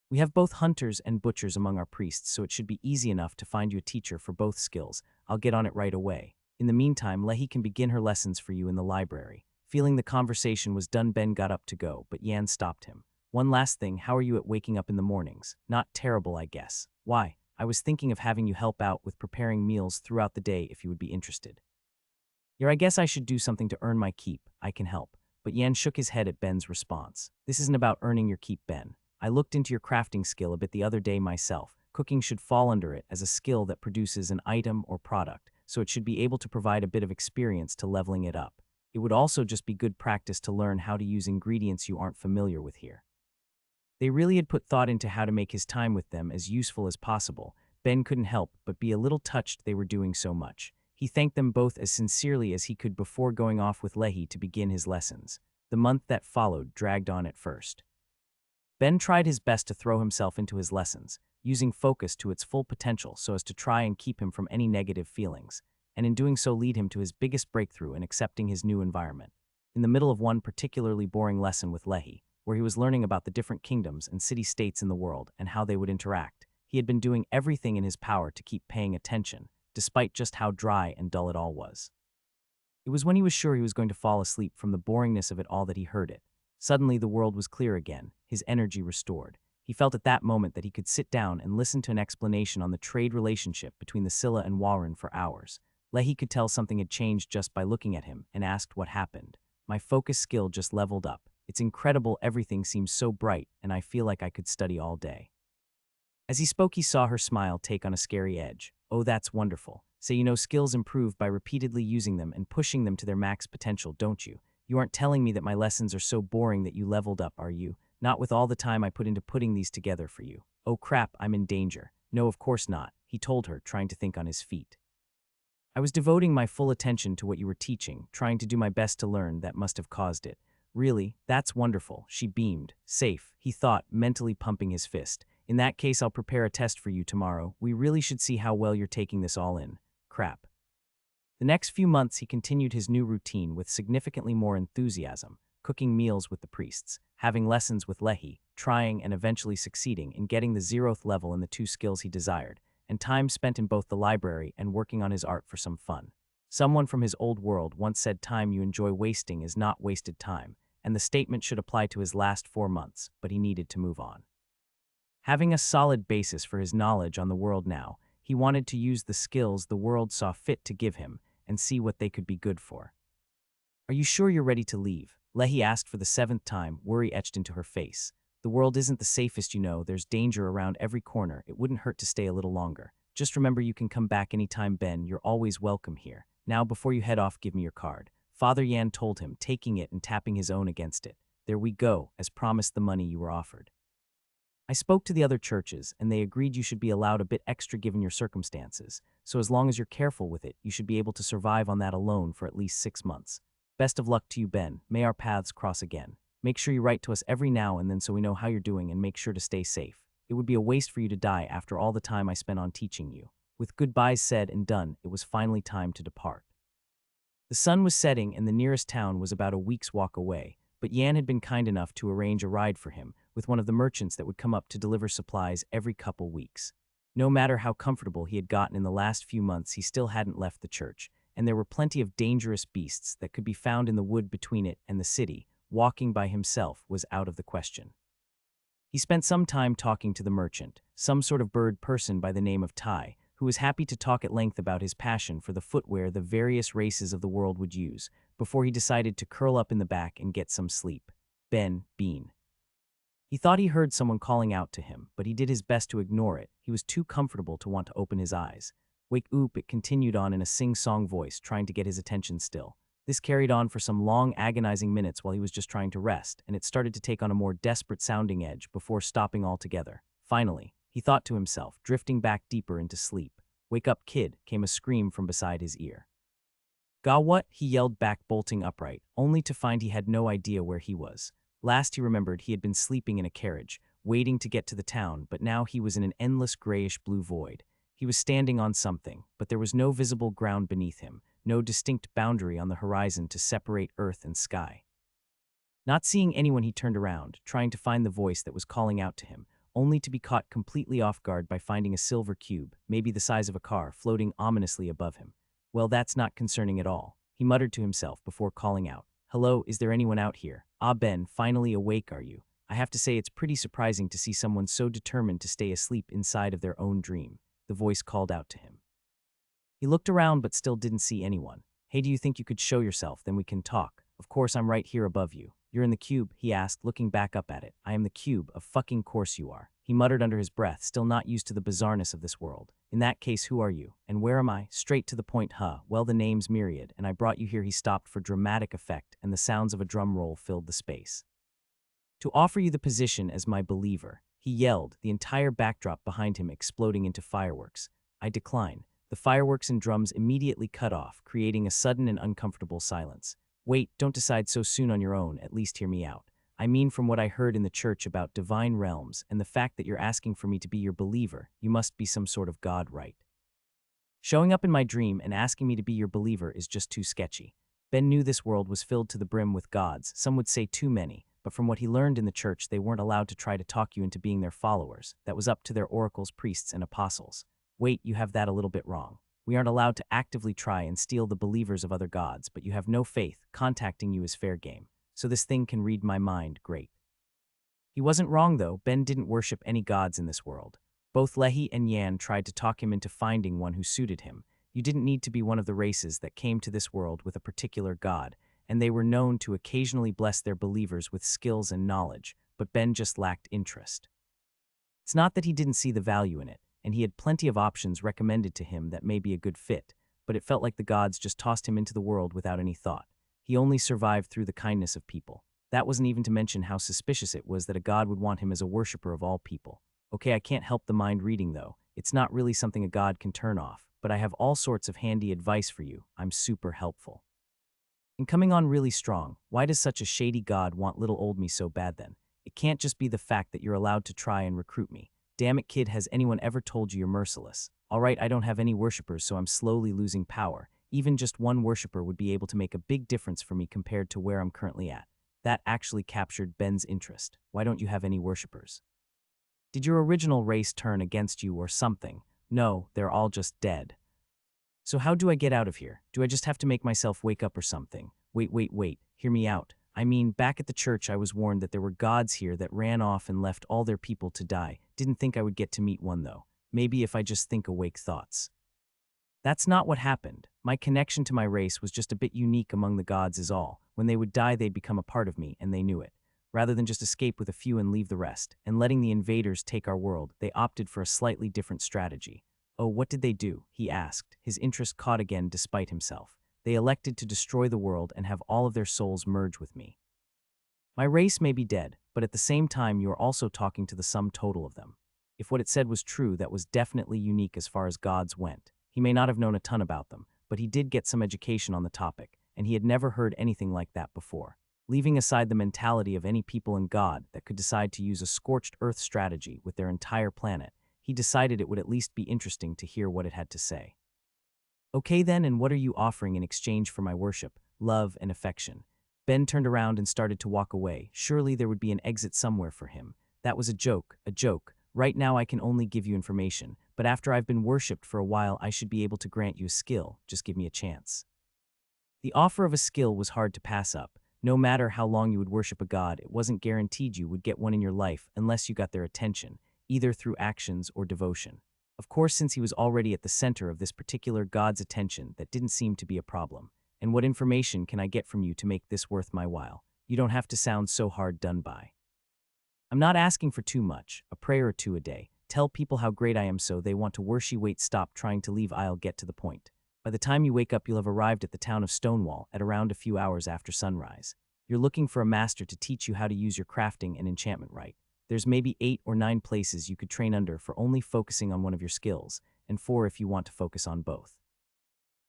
We have both hunters and butchers among our priests, so it should be easy enough to find you a teacher for both skills. I'll get on it right away. In the meantime, Lehi can begin her lessons for you in the library." Feeling the conversation was done, Ben got up to go, but Yan stopped him. "One last thing, how are you at waking up in the mornings? Not terrible, I guess." "Why? I was thinking of having you help out with preparing meals throughout the day if you would be interested." "Yeah, I guess I should do something to earn my keep. I can help." But Yan shook his head at Ben's response. "This isn't about earning your keep, Ben. I looked into your crafting skill a bit the other day myself. Cooking should fall under it as a skill that produces an item or product, so it should be able to provide a bit of experience to leveling it up. It would also just be good practice to learn how to use ingredients you aren't familiar with here." They really had put thought into how to make his time with them as useful as possible. Ben couldn't help but be a little touched they were doing so much. He thanked them both as sincerely as he could before going off with Lehi to begin his lessons. The month that followed dragged on at first. Ben tried his best to throw himself into his lessons, using focus to its full potential so as to try and keep him from any negative feelings, and in doing so lead him to his biggest breakthrough in accepting his new environment. In the middle of one particularly boring lesson with Lehi, where he was learning about the different kingdoms and city-states in the world and how they would interact, he had been doing everything in his power to keep paying attention, despite just how dry and dull it all was. It was when he was sure he was going to fall asleep from the boringness of it all that he heard it. Suddenly the world was clear again, his energy restored. He felt at that moment that he could sit down and listen to an explanation on the trade relationship between the Scylla and Warren for hours. Lehi could tell something had changed just by looking at him and asked what happened. My focus skill just leveled up. It's incredible, everything seems so bright, and I feel like I could study all day. As he spoke, he saw her smile take on a scary edge. Oh, that's wonderful. So you know skills improve by repeatedly using them and pushing them to their max potential, don't you? You aren't telling me that my lessons are so boring that you leveled up, are you? Not with all the time I put into putting these together for you. Oh crap, I'm in danger. No, of course not, he told her, trying to think on his feet. I was devoting my full attention to what you were teaching, trying to do my best to learn. That must have caused it. Really? That's wonderful, she beamed. Safe, he thought, mentally pumping his fist. In that case, I'll prepare a test for you tomorrow. We really should see how well you're taking this all in. Crap. The next few months he continued his new routine with significantly more enthusiasm, cooking meals with the priests, having lessons with Lehi, trying and eventually succeeding in getting the 0th level in the 2 skills he desired, and time spent in both the library and working on his art for some fun. Someone from his old world once said time you enjoy wasting is not wasted time, and the statement should apply to his last 4 months, but he needed to move on. Having a solid basis for his knowledge on the world now, he wanted to use the skills the world saw fit to give him and see what they could be good for. Are you sure you're ready to leave? Lehi asked for the 7th time, worry etched into her face. The world isn't the safest, you know. There's danger around every corner. It wouldn't hurt to stay a little longer. Just remember you can come back anytime, Ben. You're always welcome here. Now, before you head off, give me your card. Father Yan told him, taking it and tapping his own against it. There we go, as promised, the money you were offered. I spoke to the other churches, and they agreed you should be allowed a bit extra given your circumstances, so as long as you're careful with it, you should be able to survive on that alone for at least 6 months. Best of luck to you, Ben. May our paths cross again. Make sure you write to us every now and then so we know how you're doing, and make sure to stay safe. It would be a waste for you to die after all the time I spent on teaching you. With goodbyes said and done, it was finally time to depart. The sun was setting and the nearest town was about a week's walk away, but Yan had been kind enough to arrange a ride for him with one of the merchants that would come up to deliver supplies every couple weeks. No matter how comfortable he had gotten in the last few months, he still hadn't left the church, and there were plenty of dangerous beasts that could be found in the wood between it and the city. Walking by himself was out of the question. He spent some time talking to the merchant, some sort of bird person by the name of Tai, who was happy to talk at length about his passion for the footwear the various races of the world would use, before he decided to curl up in the back and get some sleep. Ben Bean. He thought he heard someone calling out to him, but he did his best to ignore it. He was too comfortable to want to open his eyes. Wake oop, it continued on in a sing-song voice, trying to get his attention still. This carried on for some long, agonizing minutes while he was just trying to rest, and it started to take on a more desperate-sounding edge before stopping altogether. Finally, he thought to himself, drifting back deeper into sleep. Wake up, kid, came a scream from beside his ear. Ga what? He yelled back, bolting upright, only to find he had no idea where he was. Last he remembered, he had been sleeping in a carriage, waiting to get to the town, but now he was in an endless grayish-blue void. He was standing on something, but there was no visible ground beneath him, no distinct boundary on the horizon to separate earth and sky. Not seeing anyone, he turned around, trying to find the voice that was calling out to him, only to be caught completely off guard by finding a silver cube, maybe the size of a car, floating ominously above him. Well, that's not concerning at all, he muttered to himself before calling out. Hello, is there anyone out here? Ah, Ben, finally awake are you? I have to say it's pretty surprising to see someone so determined to stay asleep inside of their own dream, the voice called out to him. He looked around but still didn't see anyone. Hey, do you think you could show yourself? Then we can talk. Of course, I'm right here above you. You're in the cube, he asked, looking back up at it. I am the cube, of fucking course you are, he muttered under his breath, still not used to the bizarreness of this world. In that case, who are you? And where am I? Straight to the point, huh? Well, the name's Myriad, and I brought you here. He stopped for dramatic effect, and the sounds of a drum roll filled the space. To offer you the position as my believer, he yelled, the entire backdrop behind him exploding into fireworks. I decline. The fireworks and drums immediately cut off, creating a sudden and uncomfortable silence. Wait, don't decide so soon on your own, at least hear me out. I mean, from what I heard in the church about divine realms and the fact that you're asking for me to be your believer, you must be some sort of god, right? Showing up in my dream and asking me to be your believer is just too sketchy. Ben knew this world was filled to the brim with gods, some would say too many, but from what he learned in the church, they weren't allowed to try to talk you into being their followers. That was up to their oracles, priests, and apostles. Wait, you have that a little bit wrong. We aren't allowed to actively try and steal the believers of other gods, but you have no faith. Contacting you is fair game. So this thing can read my mind, great. He wasn't wrong, though. Ben didn't worship any gods in this world. Both Lehi and Yan tried to talk him into finding one who suited him. You didn't need to be one of the races that came to this world with a particular god, and they were known to occasionally bless their believers with skills and knowledge, but Ben just lacked interest. It's not that he didn't see the value in it, and he had plenty of options recommended to him that may be a good fit, but it felt like the gods just tossed him into the world without any thought. He only survived through the kindness of people. That wasn't even to mention how suspicious it was that a god would want him as a worshiper of all people. Okay, I can't help the mind reading, though. It's not really something a god can turn off, but I have all sorts of handy advice for you. I'm super helpful. And coming on really strong, why does such a shady god want little old me so bad then? It can't just be the fact that you're allowed to try and recruit me. Damn it, kid, has anyone ever told you you're merciless? All right, I don't have any worshippers, so I'm slowly losing power. Even just one worshipper would be able to make a big difference for me compared to where I'm currently at. That actually captured Ben's interest. Why don't you have any worshippers? Did your original race turn against you or something? No, they're all just dead. So how do I get out of here? Do I just have to make myself wake up or something? Wait, hear me out. I mean, back at the church I was warned that there were gods here that ran off and left all their people to die. Didn't think I would get to meet one though. Maybe if I just think awake thoughts. That's not what happened. My connection to my race was just a bit unique among the gods is all. When they would die, they'd become a part of me, and they knew it. Rather than just escape with a few and leave the rest, and letting the invaders take our world, they opted for a slightly different strategy. Oh, what did they do? He asked, his interest caught again despite himself. They elected to destroy the world and have all of their souls merge with me. My race may be dead, but at the same time you are also talking to the sum total of them. If what it said was true, that was definitely unique as far as gods went. He may not have known a ton about them, but he did get some education on the topic, and he had never heard anything like that before. Leaving aside the mentality of any people in God that could decide to use a scorched earth strategy with their entire planet, he decided it would at least be interesting to hear what it had to say. Okay then, and what are you offering in exchange for my worship, love, and affection? Ben turned around and started to walk away. Surely there would be an exit somewhere for him. That was a joke. Right now I can only give you information, but after I've been worshipped for a while I should be able to grant you a skill. Just give me a chance. The offer of a skill was hard to pass up. No matter how long you would worship a god, it wasn't guaranteed you would get one in your life unless you got their attention, either through actions or devotion. Of course, since he was already at the center of this particular god's attention, that didn't seem to be a problem. And what information can I get from you to make this worth my while? You don't have to sound so hard done by. I'm not asking for too much, a prayer or two a day. Tell people how great I am so they want to worship. Wait, stop trying to leave, I'll get to the point. By the time you wake up, you'll have arrived at the town of Stonewall at around a few hours after sunrise. You're looking for a master to teach you how to use your crafting and enchantment right. There's maybe 8 or 9 places you could train under for only focusing on one of your skills, and 4 if you want to focus on both.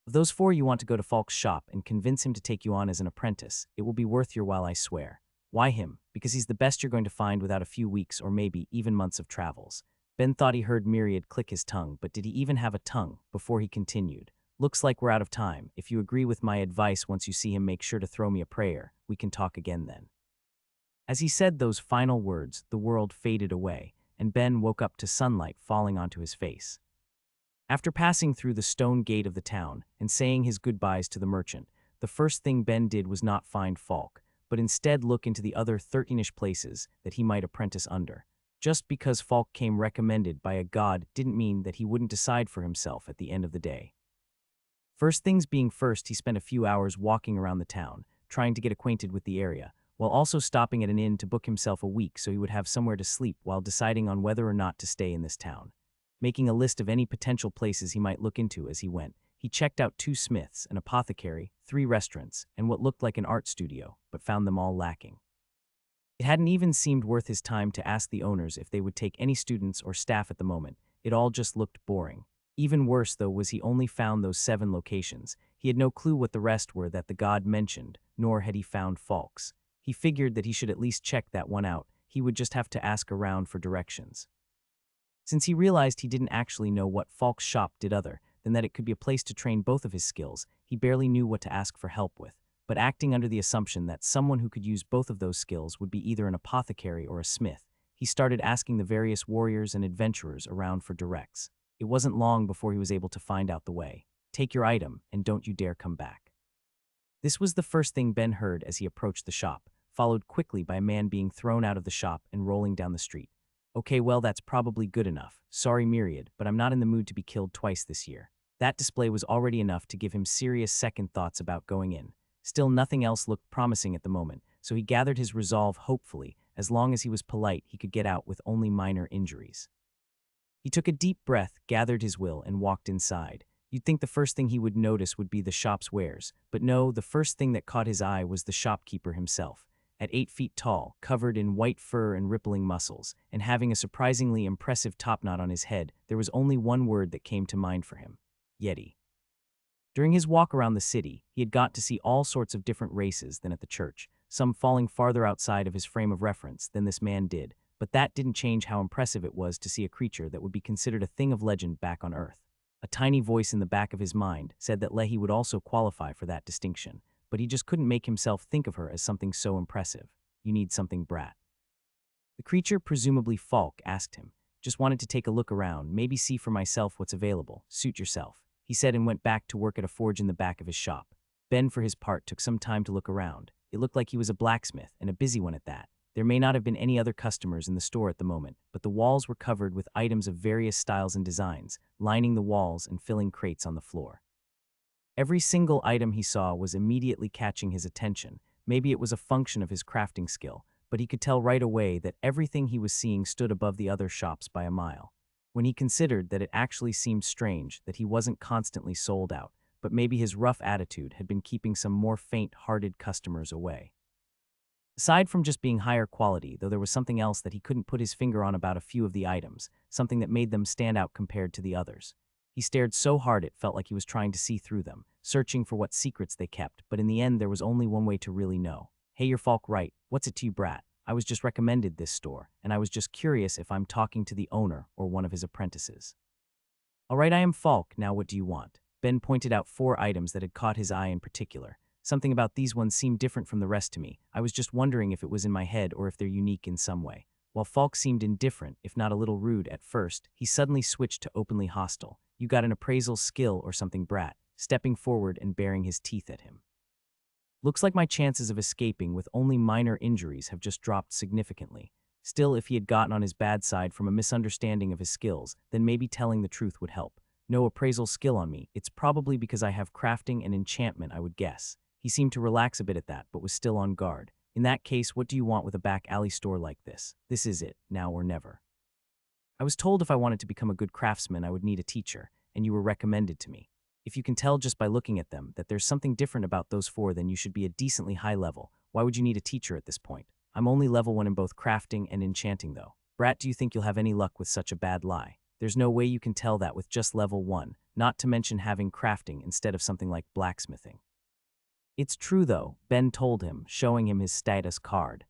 Of those 4, you want to go to Falk's shop and convince him to take you on as an apprentice. It will be worth your while, I swear. Why him? Because he's the best you're going to find without a few weeks or maybe even months of travels. Ben thought he heard Myriad click his tongue, but did he even have a tongue? Before he continued. Looks like we're out of time. If you agree with my advice, once you see him, make sure to throw me a prayer. We can talk again then. As he said those final words, the world faded away, and Ben woke up to sunlight falling onto his face. After passing through the stone gate of the town and saying his goodbyes to the merchant, the first thing Ben did was not find Falk, but instead look into the other 13-ish places that he might apprentice under. Just because Falk came recommended by a god didn't mean that he wouldn't decide for himself at the end of the day. First things being first, he spent a few hours walking around the town, trying to get acquainted with the area, while also stopping at an inn to book himself a week so he would have somewhere to sleep while deciding on whether or not to stay in this town. Making a list of any potential places he might look into as he went, he checked out 2 smiths, an apothecary, 3 restaurants, and what looked like an art studio, but found them all lacking. It hadn't even seemed worth his time to ask the owners if they would take any students or staff at the moment. It all just looked boring. Even worse, though, was he only found those 7 locations. He had no clue what the rest were that the god mentioned, nor had he found Falk's. He figured that he should at least check that one out. He would just have to ask around for directions. Since he realized he didn't actually know what Falk's shop did other than that it could be a place to train both of his skills, he barely knew what to ask for help with. But acting under the assumption that someone who could use both of those skills would be either an apothecary or a smith, he started asking the various warriors and adventurers around for directs. It wasn't long before he was able to find out the way. Take your item, and don't you dare come back. This was the first thing Ben heard as he approached the shop, followed quickly by a man being thrown out of the shop and rolling down the street. Okay, well, that's probably good enough. Sorry, Myriad, but I'm not in the mood to be killed twice this year. That display was already enough to give him serious second thoughts about going in. Still, nothing else looked promising at the moment, so he gathered his resolve hopefully. As long as he was polite, he could get out with only minor injuries. He took a deep breath, gathered his will, and walked inside. You'd think the first thing he would notice would be the shop's wares, but no, the first thing that caught his eye was the shopkeeper himself. At 8 feet tall, covered in white fur and rippling muscles, and having a surprisingly impressive topknot on his head, there was only one word that came to mind for him: Yeti. During his walk around the city, he had got to see all sorts of different races than at the church, some falling farther outside of his frame of reference than this man did, but that didn't change how impressive it was to see a creature that would be considered a thing of legend back on Earth. A tiny voice in the back of his mind said that Lehi would also qualify for that distinction, but he just couldn't make himself think of her as something so impressive. You need something, brat. The creature, presumably Falk, asked him. Just wanted to take a look around, maybe see for myself what's available. Suit yourself, he said, and went back to work at a forge in the back of his shop. Ben, for his part, took some time to look around. It looked like he was a blacksmith, and a busy one at that. There may not have been any other customers in the store at the moment, but the walls were covered with items of various styles and designs, lining the walls and filling crates on the floor. Every single item he saw was immediately catching his attention. Maybe it was a function of his crafting skill, but he could tell right away that everything he was seeing stood above the other shops by a mile. When he considered that, it actually seemed strange that he wasn't constantly sold out, but maybe his rough attitude had been keeping some more faint-hearted customers away. Aside from just being higher quality, though, there was something else that he couldn't put his finger on about a few of the items, something that made them stand out compared to the others. He stared so hard it felt like he was trying to see through them, searching for what secrets they kept, but in the end there was only one way to really know. Hey, you're Falk, right? What's it to you, brat? I was just recommended this store, and I was just curious if I'm talking to the owner or one of his apprentices. All right, I am Falk, now what do you want? Ben pointed out 4 items that had caught his eye in particular. Something about these ones seemed different from the rest to me. I was just wondering if it was in my head or if they're unique in some way. While Falk seemed indifferent, if not a little rude at first, he suddenly switched to openly hostile. You got an appraisal skill or something, brat, stepping forward and baring his teeth at him. Looks like my chances of escaping with only minor injuries have just dropped significantly. Still, if he had gotten on his bad side from a misunderstanding of his skills, then maybe telling the truth would help. No appraisal skill on me. It's probably because I have crafting and enchantment, I would guess. He seemed to relax a bit at that, but was still on guard. In that case, what do you want with a back alley store like this? This is it, now or never. I was told if I wanted to become a good craftsman, I would need a teacher, and you were recommended to me. If you can tell just by looking at them that there's something different about those 4, then you should be a decently high level. Why would you need a teacher at this point? I'm only level 1 in both crafting and enchanting, though. Brat, do you think you'll have any luck with such a bad lie? There's no way you can tell that with just level 1, not to mention having crafting instead of something like blacksmithing. It's true, though, Ben told him, showing him his status card.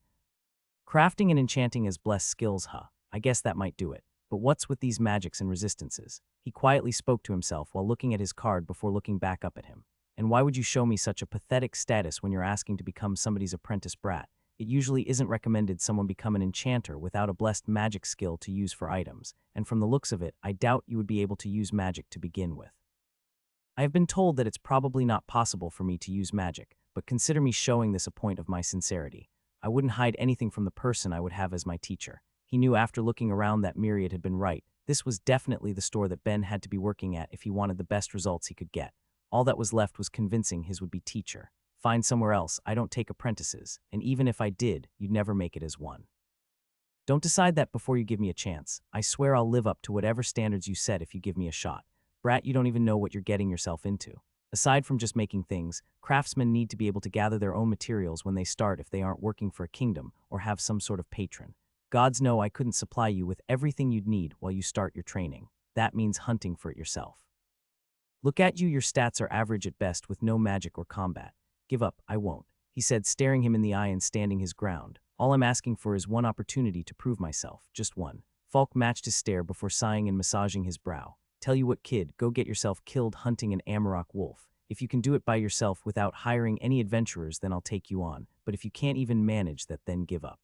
Crafting and enchanting as blessed skills, huh? I guess that might do it. But what's with these magics and resistances? He quietly spoke to himself while looking at his card before looking back up at him. And why would you show me such a pathetic status when you're asking to become somebody's apprentice, brat? It usually isn't recommended someone become an enchanter without a blessed magic skill to use for items, and from the looks of it, I doubt you would be able to use magic to begin with. I have been told that it's probably not possible for me to use magic, but consider me showing this a point of my sincerity. I wouldn't hide anything from the person I would have as my teacher. He knew after looking around that Myriad had been right. This was definitely the store that Ben had to be working at if he wanted the best results he could get. All that was left was convincing his would-be teacher. Find somewhere else, I don't take apprentices, and even if I did, you'd never make it as one. Don't decide that before you give me a chance. I swear I'll live up to whatever standards you set if you give me a shot. Brat, you don't even know what you're getting yourself into. Aside from just making things, craftsmen need to be able to gather their own materials when they start if they aren't working for a kingdom or have some sort of patron. Gods know I couldn't supply you with everything you'd need while you start your training. That means hunting for it yourself. Look at you, your stats are average at best with no magic or combat. Give up, I won't, he said, staring him in the eye and standing his ground. All I'm asking for is one opportunity to prove myself, just one. Falk matched his stare before sighing and massaging his brow. Tell you what, kid, go get yourself killed hunting an Amarok wolf. If you can do it by yourself without hiring any adventurers, then I'll take you on. But if you can't even manage that, then give up.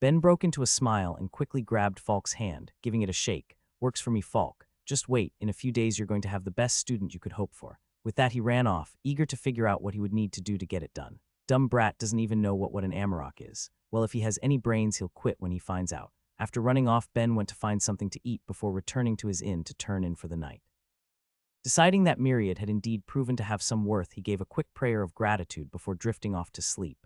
Ben broke into a smile and quickly grabbed Falk's hand, giving it a shake. Works for me, Falk. Just wait, in a few days you're going to have the best student you could hope for. With that he ran off, eager to figure out what he would need to do to get it done. Dumb brat doesn't even know what an amarok is. Well, if he has any brains, he'll quit when he finds out. After running off, Ben went to find something to eat before returning to his inn to turn in for the night. Deciding that Myriad had indeed proven to have some worth, he gave a quick prayer of gratitude before drifting off to sleep.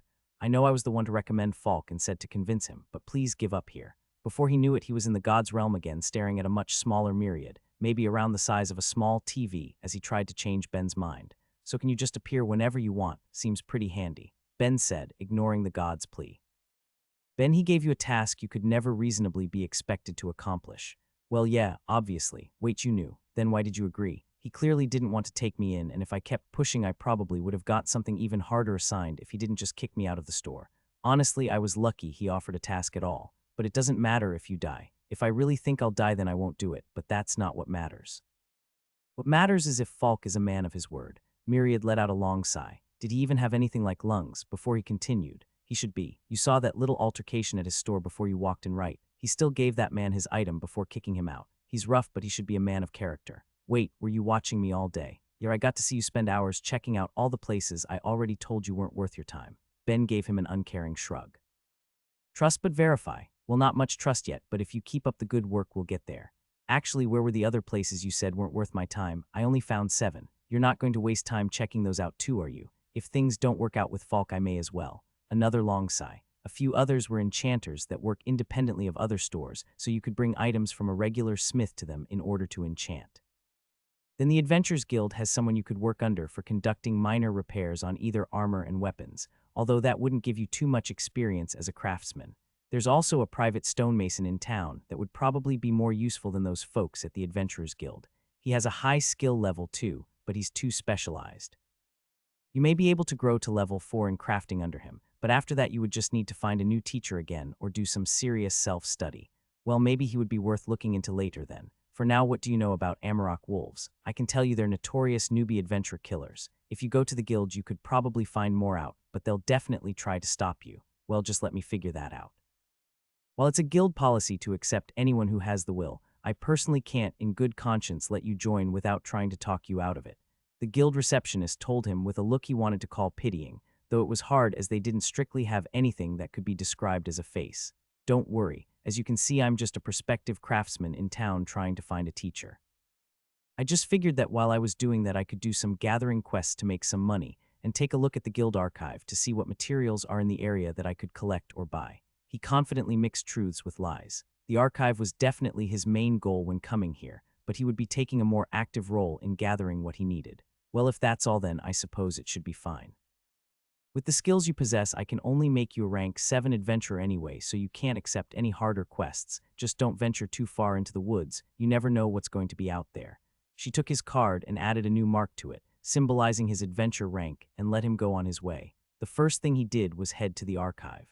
I know I was the one to recommend Falk and said to convince him, but please give up here. Before he knew it, he was in the god's realm again, staring at a much smaller Myriad, maybe around the size of a small TV, as he tried to change Ben's mind. So can you just appear whenever you want? Seems pretty handy, Ben said, ignoring the god's plea. Ben, he gave you a task you could never reasonably be expected to accomplish. Well, yeah, obviously. Wait, you knew. Then why did you agree? He clearly didn't want to take me in, and if I kept pushing, I probably would have got something even harder assigned if he didn't just kick me out of the store. Honestly, I was lucky he offered a task at all. But it doesn't matter if you die. If I really think I'll die, then I won't do it, but that's not what matters. What matters is if Falk is a man of his word. Myriad let out a long sigh. Did he even have anything like lungs? Before he continued, he should be. You saw that little altercation at his store before you walked in, right? He still gave that man his item before kicking him out. He's rough, but he should be a man of character. Wait, were you watching me all day? Yeah, I got to see you spend hours checking out all the places I already told you weren't worth your time. Ben gave him an uncaring shrug. Trust but verify. Well, not much trust yet, but if you keep up the good work, we'll get there. Actually, where were the other places you said weren't worth my time? I only found 7. You're not going to waste time checking those out too, are you? If things don't work out with Falk, I may as well. Another long sigh. A few others were enchanters that work independently of other stores, so you could bring items from a regular smith to them in order to enchant. Then the Adventurers Guild has someone you could work under for conducting minor repairs on either armor and weapons, although that wouldn't give you too much experience as a craftsman. There's also a private stonemason in town that would probably be more useful than those folks at the Adventurers Guild. He has a high skill level too, but he's too specialized. You may be able to grow to level 4 in crafting under him, but after that you would just need to find a new teacher again or do some serious self-study. Well, maybe he would be worth looking into later then. For now, what do you know about Amarok wolves? I can tell you they're notorious newbie adventure killers. If you go to the guild, you could probably find more out, but they'll definitely try to stop you. Well, just let me figure that out. While it's a guild policy to accept anyone who has the will, I personally can't, in good conscience, let you join without trying to talk you out of it. The guild receptionist told him with a look he wanted to call pitying, though it was hard as they didn't strictly have anything that could be described as a face. Don't worry, as you can see, I'm just a prospective craftsman in town trying to find a teacher. I just figured that while I was doing that I could do some gathering quests to make some money and take a look at the guild archive to see what materials are in the area that I could collect or buy. He confidently mixed truths with lies. The archive was definitely his main goal when coming here, but he would be taking a more active role in gathering what he needed. Well, if that's all, then I suppose it should be fine. With the skills you possess, I can only make you a rank 7 adventurer anyway, so you can't accept any harder quests. Just don't venture too far into the woods. You never know what's going to be out there. She took his card and added a new mark to it, symbolizing his adventure rank, and let him go on his way. The first thing he did was head to the archive.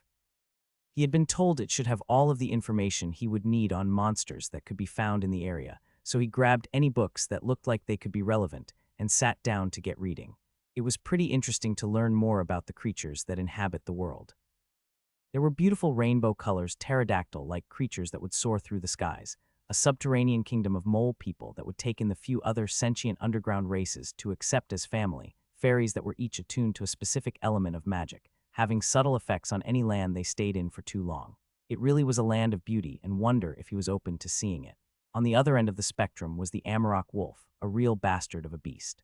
He had been told it should have all of the information he would need on monsters that could be found in the area, so he grabbed any books that looked like they could be relevant and sat down to get reading. It was pretty interesting to learn more about the creatures that inhabit the world. There were beautiful rainbow colors, pterodactyl-like creatures that would soar through the skies, a subterranean kingdom of mole people that would take in the few other sentient underground races to accept as family, fairies that were each attuned to a specific element of magic, having subtle effects on any land they stayed in for too long. It really was a land of beauty and wonder if he was open to seeing it. On the other end of the spectrum was the Amarok wolf, a real bastard of a beast.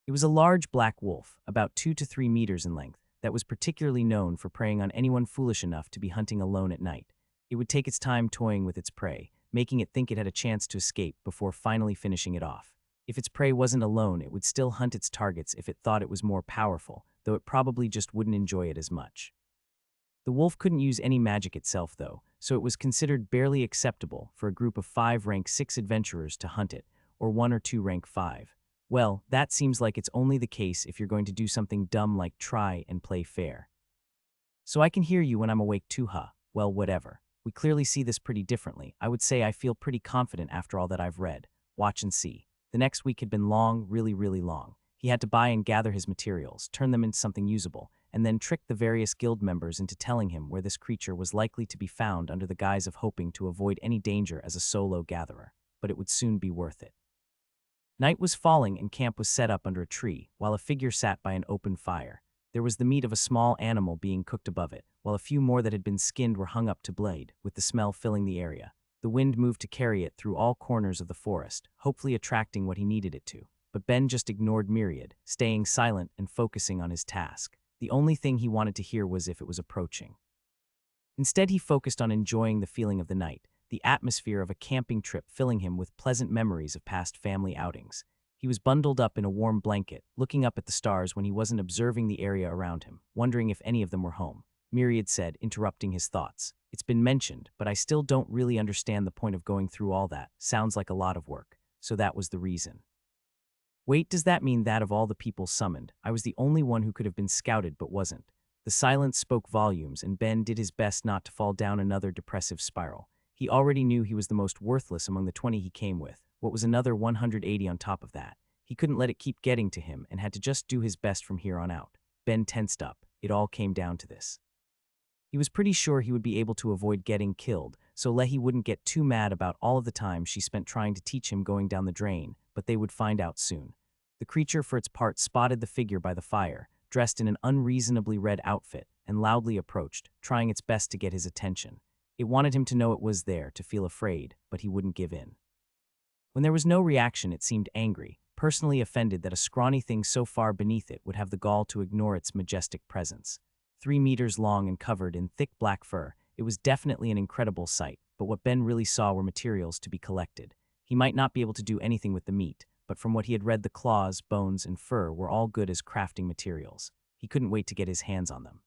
It was a large black wolf, about 2 to 3 meters in length, that was particularly known for preying on anyone foolish enough to be hunting alone at night. It would take its time toying with its prey, making it think it had a chance to escape before finally finishing it off. If its prey wasn't alone, it would still hunt its targets if it thought it was more powerful, though it probably just wouldn't enjoy it as much. The wolf couldn't use any magic itself, though, so it was considered barely acceptable for a group of 5 rank 6 adventurers to hunt it, or 1 or 2 rank 5. Well, that seems like it's only the case if you're going to do something dumb like try and play fair. So I can hear you when I'm awake too, huh? Well, whatever. We clearly see this pretty differently. I would say I feel pretty confident after all that I've read. Watch and see. The next week had been long, really, really long. He had to buy and gather his materials, turn them into something usable, and then trick the various guild members into telling him where this creature was likely to be found under the guise of hoping to avoid any danger as a solo gatherer. but it would soon be worth it. Night was falling and camp was set up under a tree, while a figure sat by an open fire. There was the meat of a small animal being cooked above it, while a few more that had been skinned were hung up to blade, with the smell filling the area. The wind moved to carry it through all corners of the forest, hopefully attracting what he needed it to. But Ben just ignored Myriad, staying silent and focusing on his task. The only thing he wanted to hear was if it was approaching. Instead, he focused on enjoying the feeling of the night, the atmosphere of a camping trip filling him with pleasant memories of past family outings. He was bundled up in a warm blanket, looking up at the stars when he wasn't observing the area around him, wondering if any of them were home. Myriad said, interrupting his thoughts. It's been mentioned, but I still don't really understand the point of going through all that. Sounds like a lot of work. So that was the reason. Wait, does that mean that of all the people summoned, I was the only one who could have been scouted but wasn't? The silence spoke volumes, and Ben did his best not to fall down another depressive spiral. He already knew he was the most worthless among the 20 he came with. What was another 180 on top of that? He couldn't let it keep getting to him and had to just do his best from here on out. Ben tensed up. It all came down to this. He was pretty sure he would be able to avoid getting killed, so Lehi wouldn't get too mad about all of the time she spent trying to teach him going down the drain, but they would find out soon. The creature, for its part, spotted the figure by the fire, dressed in an unreasonably red outfit, and loudly approached, trying its best to get his attention. It wanted him to know it was there, to feel afraid, but he wouldn't give in. When there was no reaction, it seemed angry, personally offended that a scrawny thing so far beneath it would have the gall to ignore its majestic presence. 3 meters long and covered in thick black fur, it was definitely an incredible sight, but what Ben really saw were materials to be collected. He might not be able to do anything with the meat, but from what he had read, the claws, bones, and fur were all good as crafting materials. He couldn't wait to get his hands on them.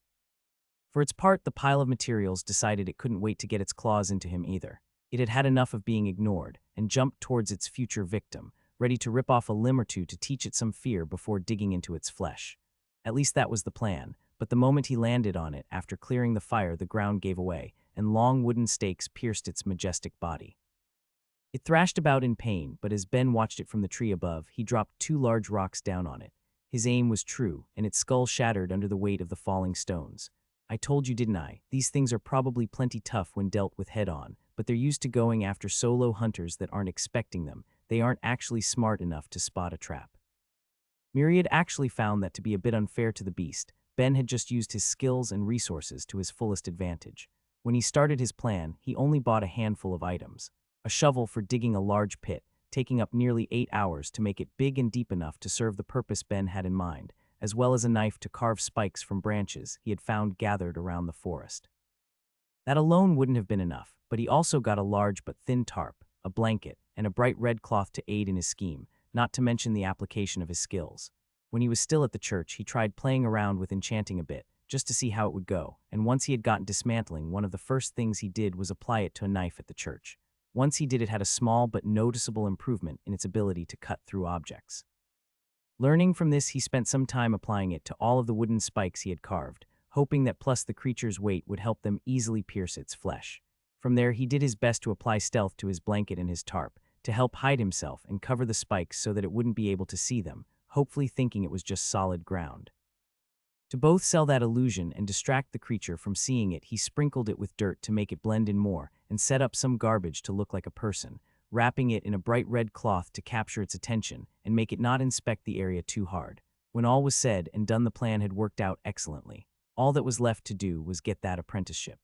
For its part, the pile of materials decided it couldn't wait to get its claws into him either. It had had enough of being ignored, and jumped towards its future victim, ready to rip off a limb or two to teach it some fear before digging into its flesh. At least that was the plan, but the moment he landed on it, after clearing the fire, the ground gave away, and long wooden stakes pierced its majestic body. It thrashed about in pain, but as Ben watched it from the tree above, he dropped 2 large rocks down on it. His aim was true, and its skull shattered under the weight of the falling stones. I told you, didn't I? These things are probably plenty tough when dealt with head-on, but they're used to going after solo hunters that aren't expecting them. They aren't actually smart enough to spot a trap. Myriad actually found that to be a bit unfair to the beast. Ben had just used his skills and resources to his fullest advantage. When he started his plan, he only bought a handful of items. A shovel for digging a large pit, taking up nearly 8 hours to make it big and deep enough to serve the purpose Ben had in mind, as well as a knife to carve spikes from branches he had found gathered around the forest. That alone wouldn't have been enough, but he also got a large but thin tarp, a blanket, and a bright red cloth to aid in his scheme, not to mention the application of his skills. When he was still at the church, he tried playing around with enchanting a bit, just to see how it would go, and once he had gotten dismantling, one of the first things he did was apply it to a knife at the church. Once he did, it had a small but noticeable improvement in its ability to cut through objects. Learning from this, he spent some time applying it to all of the wooden spikes he had carved, hoping that plus the creature's weight would help them easily pierce its flesh. From there, he did his best to apply stealth to his blanket and his tarp, to help hide himself and cover the spikes so that it wouldn't be able to see them, hopefully thinking it was just solid ground. To both sell that illusion and distract the creature from seeing it, he sprinkled it with dirt to make it blend in more, and set up some garbage to look like a person, wrapping it in a bright red cloth to capture its attention and make it not inspect the area too hard. When all was said and done, the plan had worked out excellently. All that was left to do was get that apprenticeship.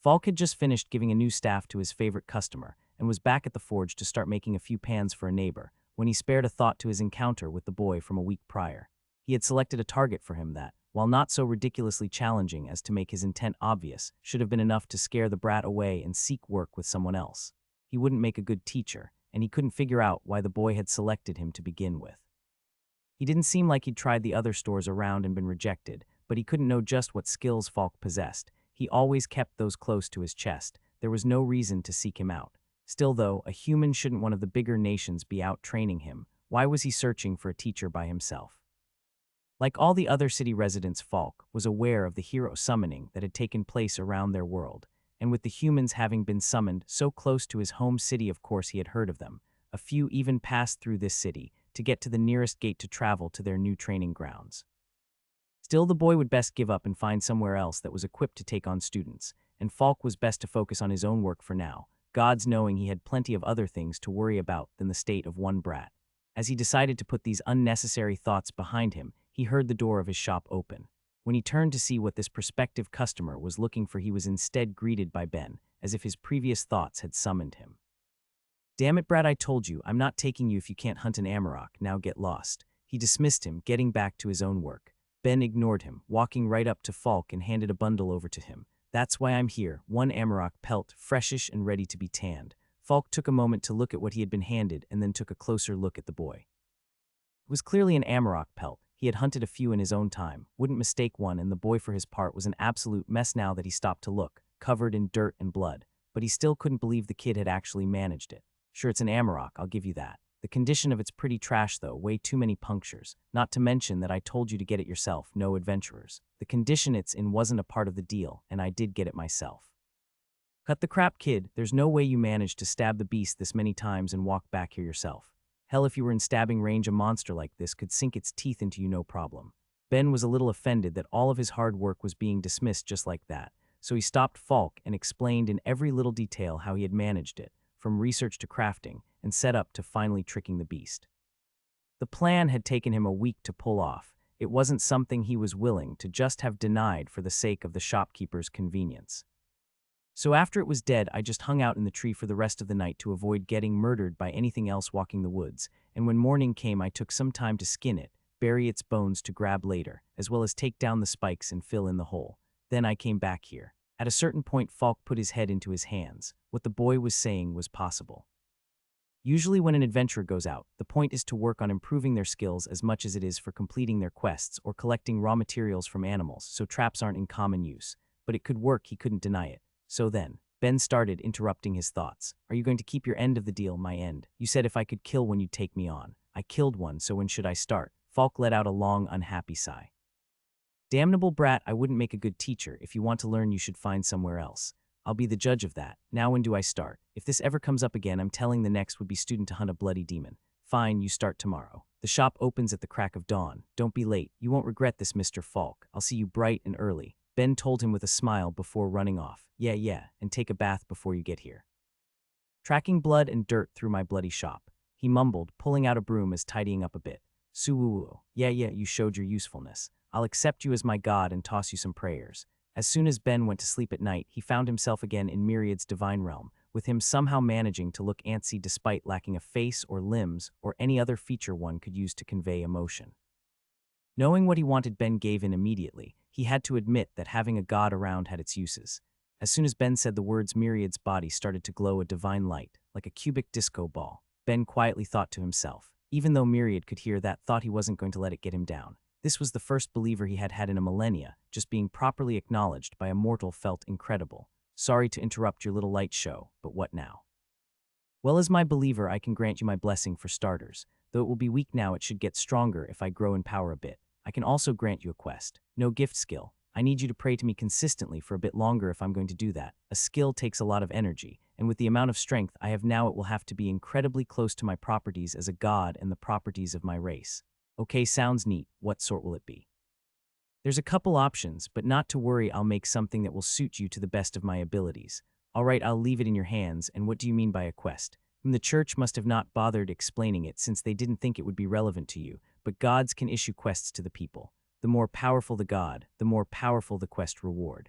Falk had just finished giving a new staff to his favorite customer and was back at the forge to start making a few pans for a neighbor, when he spared a thought to his encounter with the boy from a week prior. He had selected a target for him that, while not so ridiculously challenging as to make his intent obvious, should have been enough to scare the brat away and seek work with someone else. He wouldn't make a good teacher, and he couldn't figure out why the boy had selected him to begin with. He didn't seem like he'd tried the other stores around and been rejected, but he couldn't know just what skills Falk possessed. He always kept those close to his chest. There was no reason to seek him out. Still though, a human shouldn't one of the bigger nations be out training him. Why was he searching for a teacher by himself? Like all the other city residents, Falk was aware of the hero summoning that had taken place around their world, and with the humans having been summoned so close to his home city, of course he had heard of them. A few even passed through this city to get to the nearest gate to travel to their new training grounds. Still, the boy would best give up and find somewhere else that was equipped to take on students, and Falk was best to focus on his own work for now. God's knowing he had plenty of other things to worry about than the state of one brat. As he decided to put these unnecessary thoughts behind him, he heard the door of his shop open. When he turned to see what this prospective customer was looking for, he was instead greeted by Ben, as if his previous thoughts had summoned him. "Damn it, Brad, I told you, I'm not taking you if you can't hunt an amarok, now get lost." He dismissed him, getting back to his own work. Ben ignored him, walking right up to Falk and handed a bundle over to him. "That's why I'm here, one amarok pelt, freshish and ready to be tanned." Falk took a moment to look at what he had been handed and then took a closer look at the boy. It was clearly an amarok pelt. He had hunted a few in his own time, wouldn't mistake one, and the boy for his part was an absolute mess now that he stopped to look, covered in dirt and blood. But he still couldn't believe the kid had actually managed it. Sure, it's an amarok, I'll give you that. The condition of it's pretty trash though, way too many punctures. Not to mention that I told you to get it yourself, no adventurers. The condition it's in wasn't a part of the deal, and I did get it myself. Cut the crap, kid. There's no way you managed to stab the beast this many times and walk back here yourself. Hell, if you were in stabbing range, a monster like this could sink its teeth into you no problem. Ben was a little offended that all of his hard work was being dismissed just like that, so he stopped Falk and explained in every little detail how he had managed it, from research to crafting, and set up to finally tricking the beast. The plan had taken him a week to pull off. It wasn't something he was willing to just have denied for the sake of the shopkeeper's convenience. "So after it was dead, I just hung out in the tree for the rest of the night to avoid getting murdered by anything else walking the woods, and when morning came I took some time to skin it, bury its bones to grab later, as well as take down the spikes and fill in the hole. Then I came back here." At a certain point, Falk put his head into his hands. What the boy was saying was possible. Usually when an adventurer goes out, the point is to work on improving their skills as much as it is for completing their quests or collecting raw materials from animals, so traps aren't in common use. But it could work, he couldn't deny it. So then, Ben started interrupting his thoughts. "Are you going to keep your end of the deal, my end? You said if I could kill one, you'd take me on. I killed one, so when should I start?" Falk let out a long, unhappy sigh. "Damnable brat, I wouldn't make a good teacher. If you want to learn, you should find somewhere else. I'll be the judge of that. Now when do I start? If this ever comes up again, I'm telling the next would-be student to hunt a bloody demon." "Fine, you start tomorrow. The shop opens at the crack of dawn. Don't be late. You won't regret this, Mr. Falk. I'll see you bright and early." Ben told him with a smile before running off. Yeah, and take a bath before you get here." "Tracking blood and dirt through my bloody shop," he mumbled, pulling out a broom as tidying up a bit. "Suwoo. Yeah, you showed your usefulness. I'll accept you as my god and toss you some prayers." As soon as Ben went to sleep at night, he found himself again in Myriad's divine realm, with him somehow managing to look antsy despite lacking a face or limbs or any other feature one could use to convey emotion. Knowing what he wanted, Ben gave in immediately. He had to admit that having a god around had its uses. As soon as Ben said the words, Myriad's body started to glow a divine light, like a cubic disco ball. Ben quietly thought to himself. Even though Myriad could hear that thought, he wasn't going to let it get him down. This was the first believer he had had in a millennia. Just being properly acknowledged by a mortal felt incredible. "Sorry to interrupt your little light show, but what now?" "Well, as my believer, I can grant you my blessing for starters. Though it will be weak now, it should get stronger if I grow in power a bit. I can also grant you a quest. No gift skill. I need you to pray to me consistently for a bit longer if I'm going to do that. A skill takes a lot of energy, and with the amount of strength I have now, it will have to be incredibly close to my properties as a god and the properties of my race." "Okay, sounds neat. What sort will it be?" "There's a couple options, but not to worry, I'll make something that will suit you to the best of my abilities." "All right, I'll leave it in your hands. And what do you mean by a quest?" The church must have not bothered explaining it since they didn't think it would be relevant to you, but gods can issue quests to the people. The more powerful the god, the more powerful the quest reward.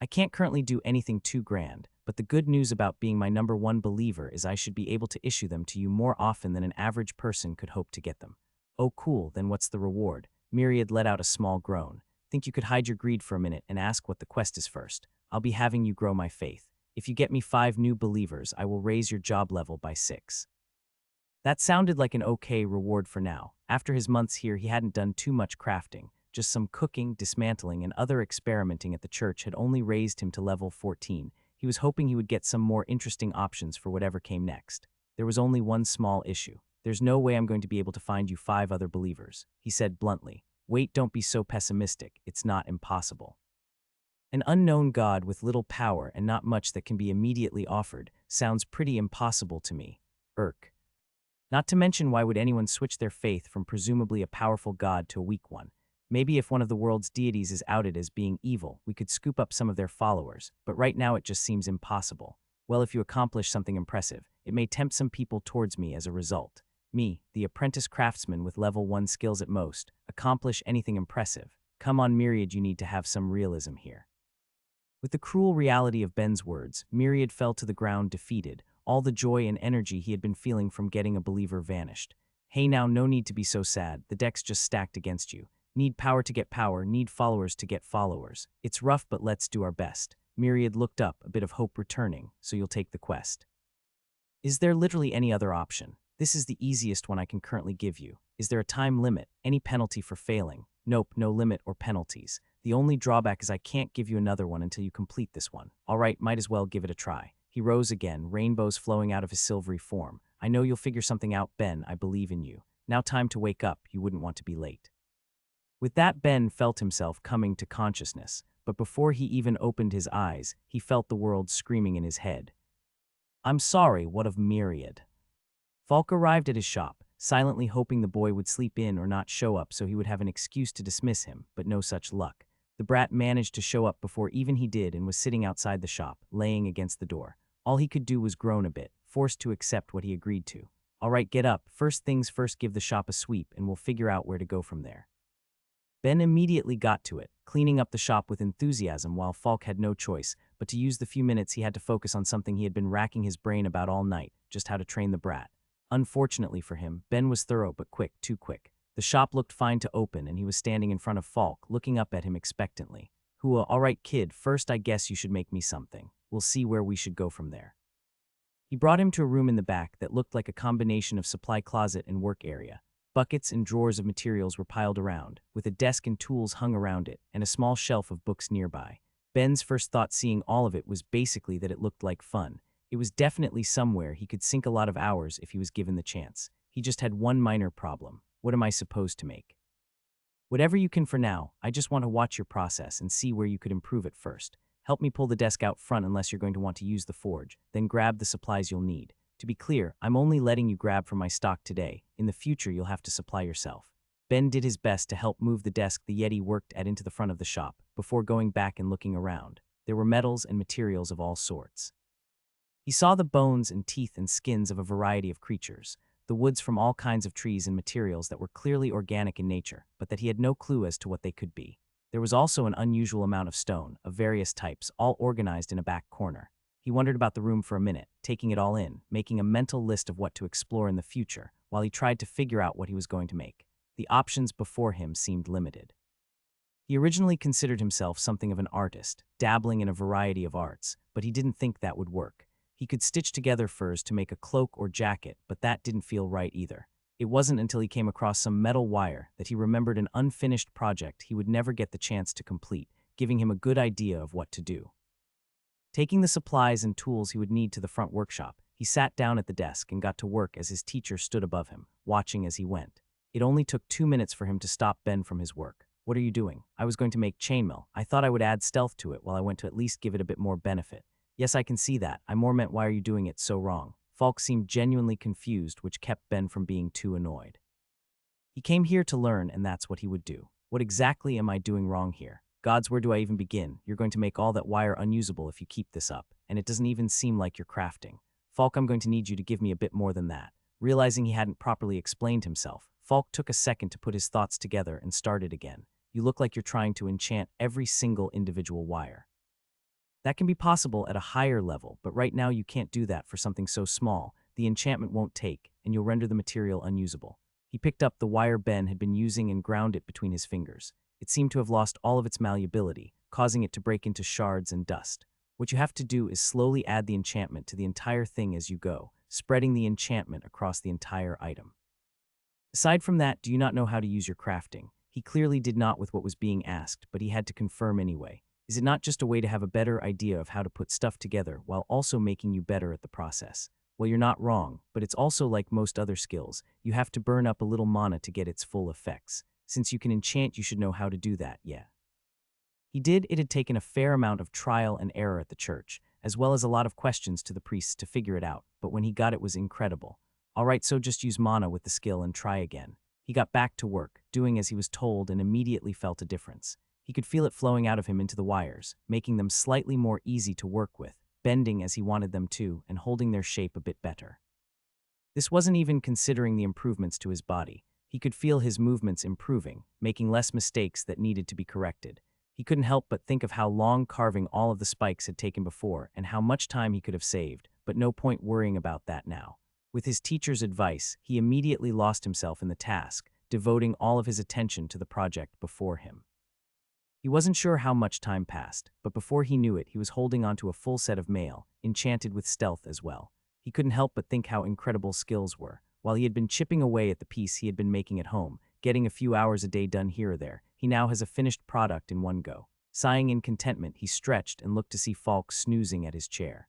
"I can't currently do anything too grand, but the good news about being my #1 believer is I should be able to issue them to you more often than an average person could hope to get them." "Oh cool, then what's the reward?" Myriad let out a small groan. "Think you could hide your greed for a minute and ask what the quest is first? I'll be having you grow my faith. If you get me 5 new believers, I will raise your job level by 6. That sounded like an okay reward for now. After his months here, he hadn't done too much crafting. Just some cooking, dismantling, and other experimenting at the church had only raised him to level 14. He was hoping he would get some more interesting options for whatever came next. There was only one small issue. "There's no way I'm going to be able to find you 5 other believers," he said bluntly. "Wait, don't be so pessimistic. It's not impossible. An unknown god with little power and not much that can be immediately offered sounds pretty impossible to me. Irk. Not to mention, why would anyone switch their faith from presumably a powerful god to a weak one? Maybe if one of the world's deities is outed as being evil, we could scoop up some of their followers, but right now it just seems impossible." Well, if you accomplish something impressive, it may tempt some people towards me as a result. Me, the apprentice craftsman with level 1 skills at most, accomplish anything impressive. Come on, Myriad, you need to have some realism here. With the cruel reality of Ben's words, Myriad fell to the ground defeated. All the joy and energy he had been feeling from getting a believer vanished. Hey now, no need to be so sad, the deck's just stacked against you. Need power to get power, need followers to get followers. It's rough, but let's do our best. Myriad looked up, a bit of hope returning, so you'll take the quest. Is there literally any other option? This is the easiest one I can currently give you. Is there a time limit? Any penalty for failing? Nope, no limit or penalties. The only drawback is I can't give you another one until you complete this one. All right, might as well give it a try. He rose again, rainbows flowing out of his silvery form. I know you'll figure something out, Ben. I believe in you. Now time to wake up. You wouldn't want to be late. With that, Ben felt himself coming to consciousness, but before he even opened his eyes, he felt the world screaming in his head. I'm sorry, what of Myriad? Falk arrived at his shop, silently hoping the boy would sleep in or not show up so he would have an excuse to dismiss him, but no such luck. The brat managed to show up before even he did and was sitting outside the shop, laying against the door. All he could do was groan a bit, forced to accept what he agreed to. All right, get up. First things first, give the shop a sweep and we'll figure out where to go from there. Ben immediately got to it, cleaning up the shop with enthusiasm while Falk had no choice but to use the few minutes he had to focus on something he had been racking his brain about all night, just how to train the brat. Unfortunately for him, Ben was thorough but quick, too quick. The shop looked fine to open and he was standing in front of Falk, looking up at him expectantly. All right kid, first I guess you should make me something. We'll see where we should go from there. He brought him to a room in the back that looked like a combination of supply closet and work area. Buckets and drawers of materials were piled around, with a desk and tools hung around it, and a small shelf of books nearby. Ben's first thought seeing all of it was basically that it looked like fun. It was definitely somewhere he could sink a lot of hours if he was given the chance. He just had one minor problem. What am I supposed to make? Whatever you can for now, I just want to watch your process and see where you could improve it first. Help me pull the desk out front unless you're going to want to use the forge, then grab the supplies you'll need. To be clear, I'm only letting you grab from my stock today. In the future, you'll have to supply yourself. Ben did his best to help move the desk the Yeti worked at into the front of the shop, before going back and looking around. There were metals and materials of all sorts. He saw the bones and teeth and skins of a variety of creatures, the woods from all kinds of trees and materials that were clearly organic in nature, but that he had no clue as to what they could be. There was also an unusual amount of stone, of various types, all organized in a back corner. He wondered about the room for a minute, taking it all in, making a mental list of what to explore in the future, while he tried to figure out what he was going to make. The options before him seemed limited. He originally considered himself something of an artist, dabbling in a variety of arts, but he didn't think that would work. He could stitch together furs to make a cloak or jacket, but that didn't feel right either. It wasn't until he came across some metal wire that he remembered an unfinished project he would never get the chance to complete, giving him a good idea of what to do. Taking the supplies and tools he would need to the front workshop, he sat down at the desk and got to work as his teacher stood above him, watching as he went. It only took 2 minutes for him to stop Ben from his work. What are you doing? I was going to make chainmail. I thought I would add stealth to it while I went to at least give it a bit more benefit. Yes, I can see that. I more meant why are you doing it so wrong? Falk seemed genuinely confused, which kept Ben from being too annoyed. He came here to learn, and that's what he would do. What exactly am I doing wrong here? Gods, where do I even begin? You're going to make all that wire unusable if you keep this up, and it doesn't even seem like you're crafting. Falk, I'm going to need you to give me a bit more than that. Realizing he hadn't properly explained himself, Falk took a second to put his thoughts together and started again. You look like you're trying to enchant every single individual wire. That can be possible at a higher level, but right now you can't do that for something so small. The enchantment won't take, and you'll render the material unusable. He picked up the wire Ben had been using and ground it between his fingers. It seemed to have lost all of its malleability, causing it to break into shards and dust. What you have to do is slowly add the enchantment to the entire thing as you go, spreading the enchantment across the entire item. Aside from that, do you not know how to use your crafting? He clearly did not with what was being asked, but he had to confirm anyway. Is it not just a way to have a better idea of how to put stuff together while also making you better at the process? Well, you're not wrong, but it's also like most other skills. You have to burn up a little mana to get its full effects. Since you can enchant, you should know how to do that, yeah. He did. It had taken a fair amount of trial and error at the church, as well as a lot of questions to the priests to figure it out, but when he got it was incredible. All right, so just use mana with the skill and try again. He got back to work, doing as he was told, and immediately felt a difference. He could feel it flowing out of him into the wires, making them slightly more easy to work with. bending as he wanted them to, and holding their shape a bit better. This wasn't even considering the improvements to his body. He could feel his movements improving, making less mistakes that needed to be corrected. He couldn't help but think of how long carving all of the spikes had taken before and how much time he could have saved, but no point worrying about that now. With his teacher's advice, he immediately lost himself in the task, devoting all of his attention to the project before him. He wasn't sure how much time passed, but before he knew it, he was holding onto a full set of mail, enchanted with stealth as well. He couldn't help but think how incredible skills were. While he had been chipping away at the piece he had been making at home, getting a few hours a day done here or there, he now has a finished product in one go. Sighing in contentment, he stretched and looked to see Falk snoozing at his chair.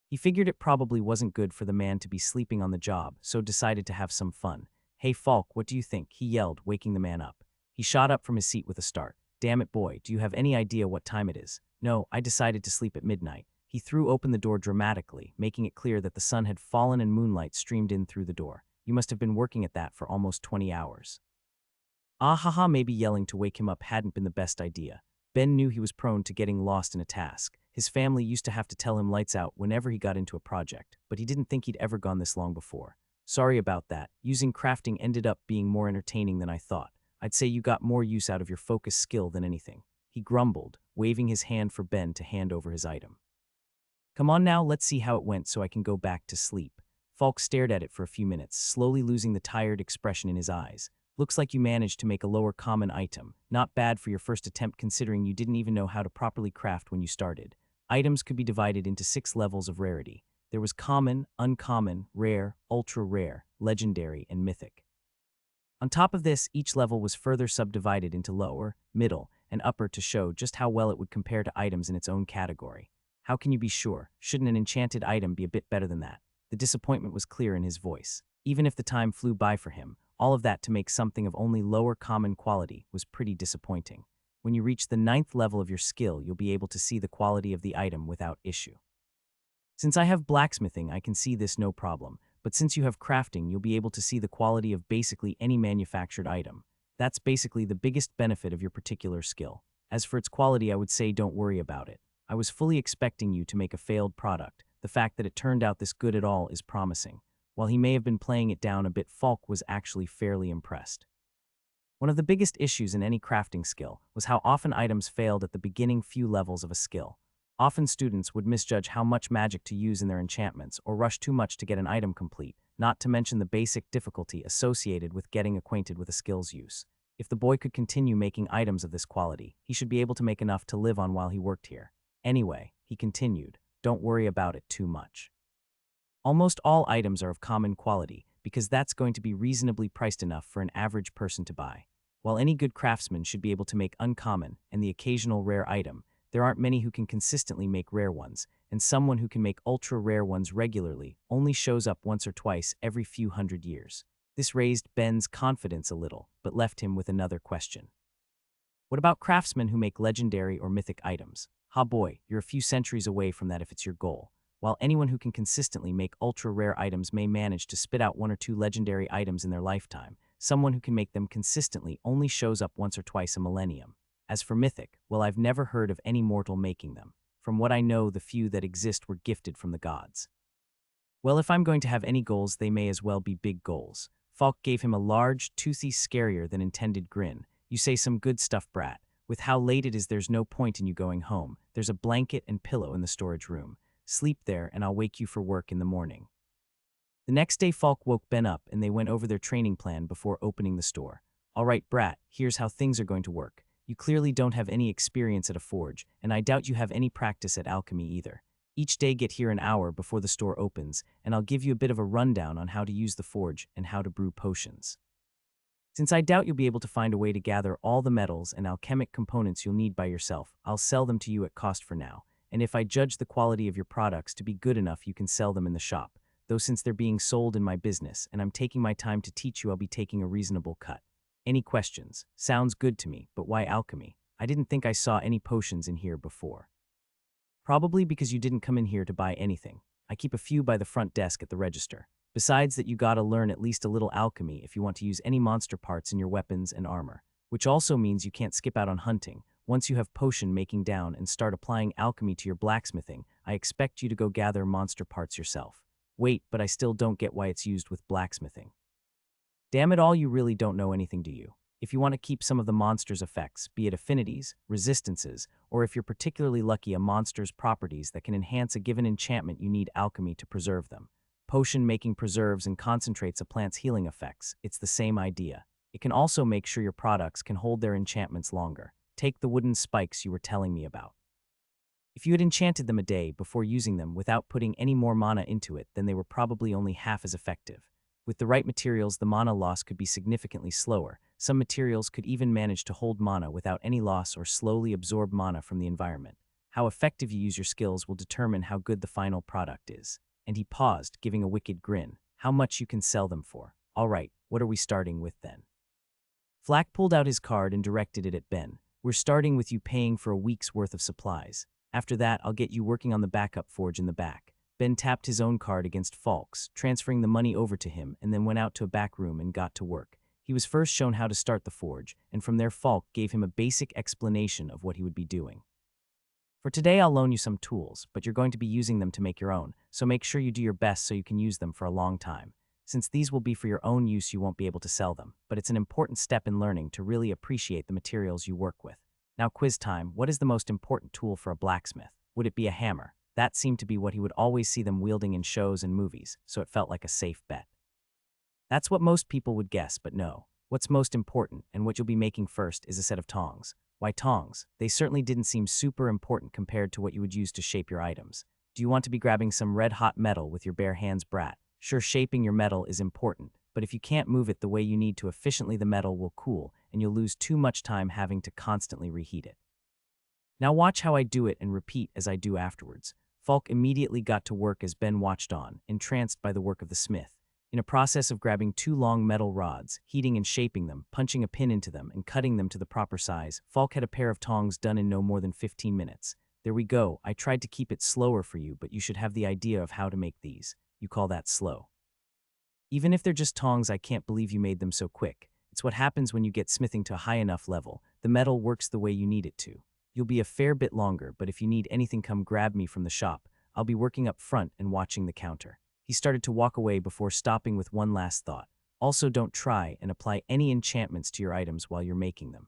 He figured it probably wasn't good for the man to be sleeping on the job, so decided to have some fun. "Hey Falk, what do you think?" he yelled, waking the man up. He shot up from his seat with a start. "Damn it, boy, do you have any idea what time it is?" "No, I decided to sleep at midnight." He threw open the door dramatically, making it clear that the sun had fallen and moonlight streamed in through the door. "You must have been working at that for almost 20 hours. Ah haha, maybe yelling to wake him up hadn't been the best idea. Ben knew he was prone to getting lost in a task. His family used to have to tell him lights out whenever he got into a project, but he didn't think he'd ever gone this long before. "Sorry about that. Using crafting ended up being more entertaining than I thought. I'd say you got more use out of your focus skill than anything," he grumbled, waving his hand for Ben to hand over his item. "Come on now, let's see how it went so I can go back to sleep." Falk stared at it for a few minutes, slowly losing the tired expression in his eyes. "Looks like you managed to make a lower common item. Not bad for your first attempt considering you didn't even know how to properly craft when you started." Items could be divided into 6 levels of rarity. There was common, uncommon, rare, ultra rare, legendary, and mythic. On top of this, each level was further subdivided into lower, middle, and upper to show just how well it would compare to items in its own category. How can you be sure? Shouldn't an enchanted item be a bit better than that? The disappointment was clear in his voice. Even if the time flew by for him, all of that to make something of only lower common quality was pretty disappointing. When you reach the 9th level of your skill, you'll be able to see the quality of the item without issue. Since I have blacksmithing, I can see this no problem, but since you have crafting, you'll be able to see the quality of basically any manufactured item. That's basically the biggest benefit of your particular skill. As for its quality, I would say don't worry about it. I was fully expecting you to make a failed product. The fact that it turned out this good at all is promising. While he may have been playing it down a bit, Falk was actually fairly impressed. One of the biggest issues in any crafting skill was how often items failed at the beginning few levels of a skill. Often students would misjudge how much magic to use in their enchantments or rush too much to get an item complete, not to mention the basic difficulty associated with getting acquainted with a skill's use. If the boy could continue making items of this quality, he should be able to make enough to live on while he worked here. Anyway, he continued, don't worry about it too much. Almost all items are of common quality, because that's going to be reasonably priced enough for an average person to buy. While any good craftsman should be able to make uncommon and the occasional rare item, there aren't many who can consistently make rare ones, and someone who can make ultra-rare ones regularly only shows up once or twice every few hundred years. This raised Ben's confidence a little, but left him with another question. What about craftsmen who make legendary or mythic items? Ha boy, you're a few centuries away from that if it's your goal. While anyone who can consistently make ultra-rare items may manage to spit out 1 or 2 legendary items in their lifetime, someone who can make them consistently only shows up once or twice a millennium. As for mythic, well, I've never heard of any mortal making them. From what I know, the few that exist were gifted from the gods. Well, if I'm going to have any goals, they may as well be big goals. Falk gave him a large, toothy, scarier than intended grin. You say some good stuff, brat. With how late it is, there's no point in you going home. There's a blanket and pillow in the storage room. Sleep there, and I'll wake you for work in the morning. The next day, Falk woke Ben up, and they went over their training plan before opening the store. All right, brat, here's how things are going to work. You clearly don't have any experience at a forge, and I doubt you have any practice at alchemy either. Each day get here an hour before the store opens, and I'll give you a bit of a rundown on how to use the forge and how to brew potions. Since I doubt you'll be able to find a way to gather all the metals and alchemic components you'll need by yourself, I'll sell them to you at cost for now, and if I judge the quality of your products to be good enough, you can sell them in the shop. Though since they're being sold in my business and I'm taking my time to teach you, I'll be taking a reasonable cut. Any questions? Sounds good to me, but why alchemy? I didn't think I saw any potions in here before. Probably because you didn't come in here to buy anything. I keep a few by the front desk at the register. Besides that, you gotta learn at least a little alchemy if you want to use any monster parts in your weapons and armor. Which also means you can't skip out on hunting. Once you have potion making down and start applying alchemy to your blacksmithing, I expect you to go gather monster parts yourself. Wait, but I still don't get why it's used with blacksmithing. Damn it all, you really don't know anything, do you? If you want to keep some of the monster's effects, be it affinities, resistances, or if you're particularly lucky, a monster's properties that can enhance a given enchantment, you need alchemy to preserve them. Potion making preserves and concentrates a plant's healing effects. It's the same idea. It can also make sure your products can hold their enchantments longer. Take the wooden spikes you were telling me about. If you had enchanted them a day before using them without putting any more mana into it, then they were probably only half as effective. With the right materials, the mana loss could be significantly slower. Some materials could even manage to hold mana without any loss or slowly absorb mana from the environment. How effective you use your skills will determine how good the final product is. And he paused, giving a wicked grin. How much you can sell them for. All right, what are we starting with then? Flack pulled out his card and directed it at Ben. We're starting with you paying for a week's worth of supplies. After that, I'll get you working on the backup forge in the back. Ben tapped his own card against Falk's, transferring the money over to him, and then went out to a back room and got to work. He was first shown how to start the forge, and from there Falk gave him a basic explanation of what he would be doing. For today, I'll loan you some tools, but you're going to be using them to make your own, so make sure you do your best so you can use them for a long time. Since these will be for your own use, you won't be able to sell them, but it's an important step in learning to really appreciate the materials you work with. Now quiz time, what is the most important tool for a blacksmith? Would it be a hammer? That seemed to be what he would always see them wielding in shows and movies, so it felt like a safe bet. That's what most people would guess, but no. What's most important, and what you'll be making first, is a set of tongs. Why tongs? They certainly didn't seem super important compared to what you would use to shape your items. Do you want to be grabbing some red-hot metal with your bare hands, brat? Sure, shaping your metal is important, but if you can't move it the way you need to efficiently, the metal will cool, and you'll lose too much time having to constantly reheat it. Now watch how I do it and repeat as I do afterwards. Falk immediately got to work as Ben watched on, entranced by the work of the smith. In a process of grabbing two long metal rods, heating and shaping them, punching a pin into them, and cutting them to the proper size, Falk had a pair of tongs done in no more than 15 minutes. There we go. I tried to keep it slower for you, but you should have the idea of how to make these. You call that slow. Even if they're just tongs, I can't believe you made them so quick. It's what happens when you get smithing to a high enough level. The metal works the way you need it to. You'll be a fair bit longer, but if you need anything, come grab me from the shop. I'll be working up front and watching the counter. He started to walk away before stopping with one last thought. Also, don't try and apply any enchantments to your items while you're making them.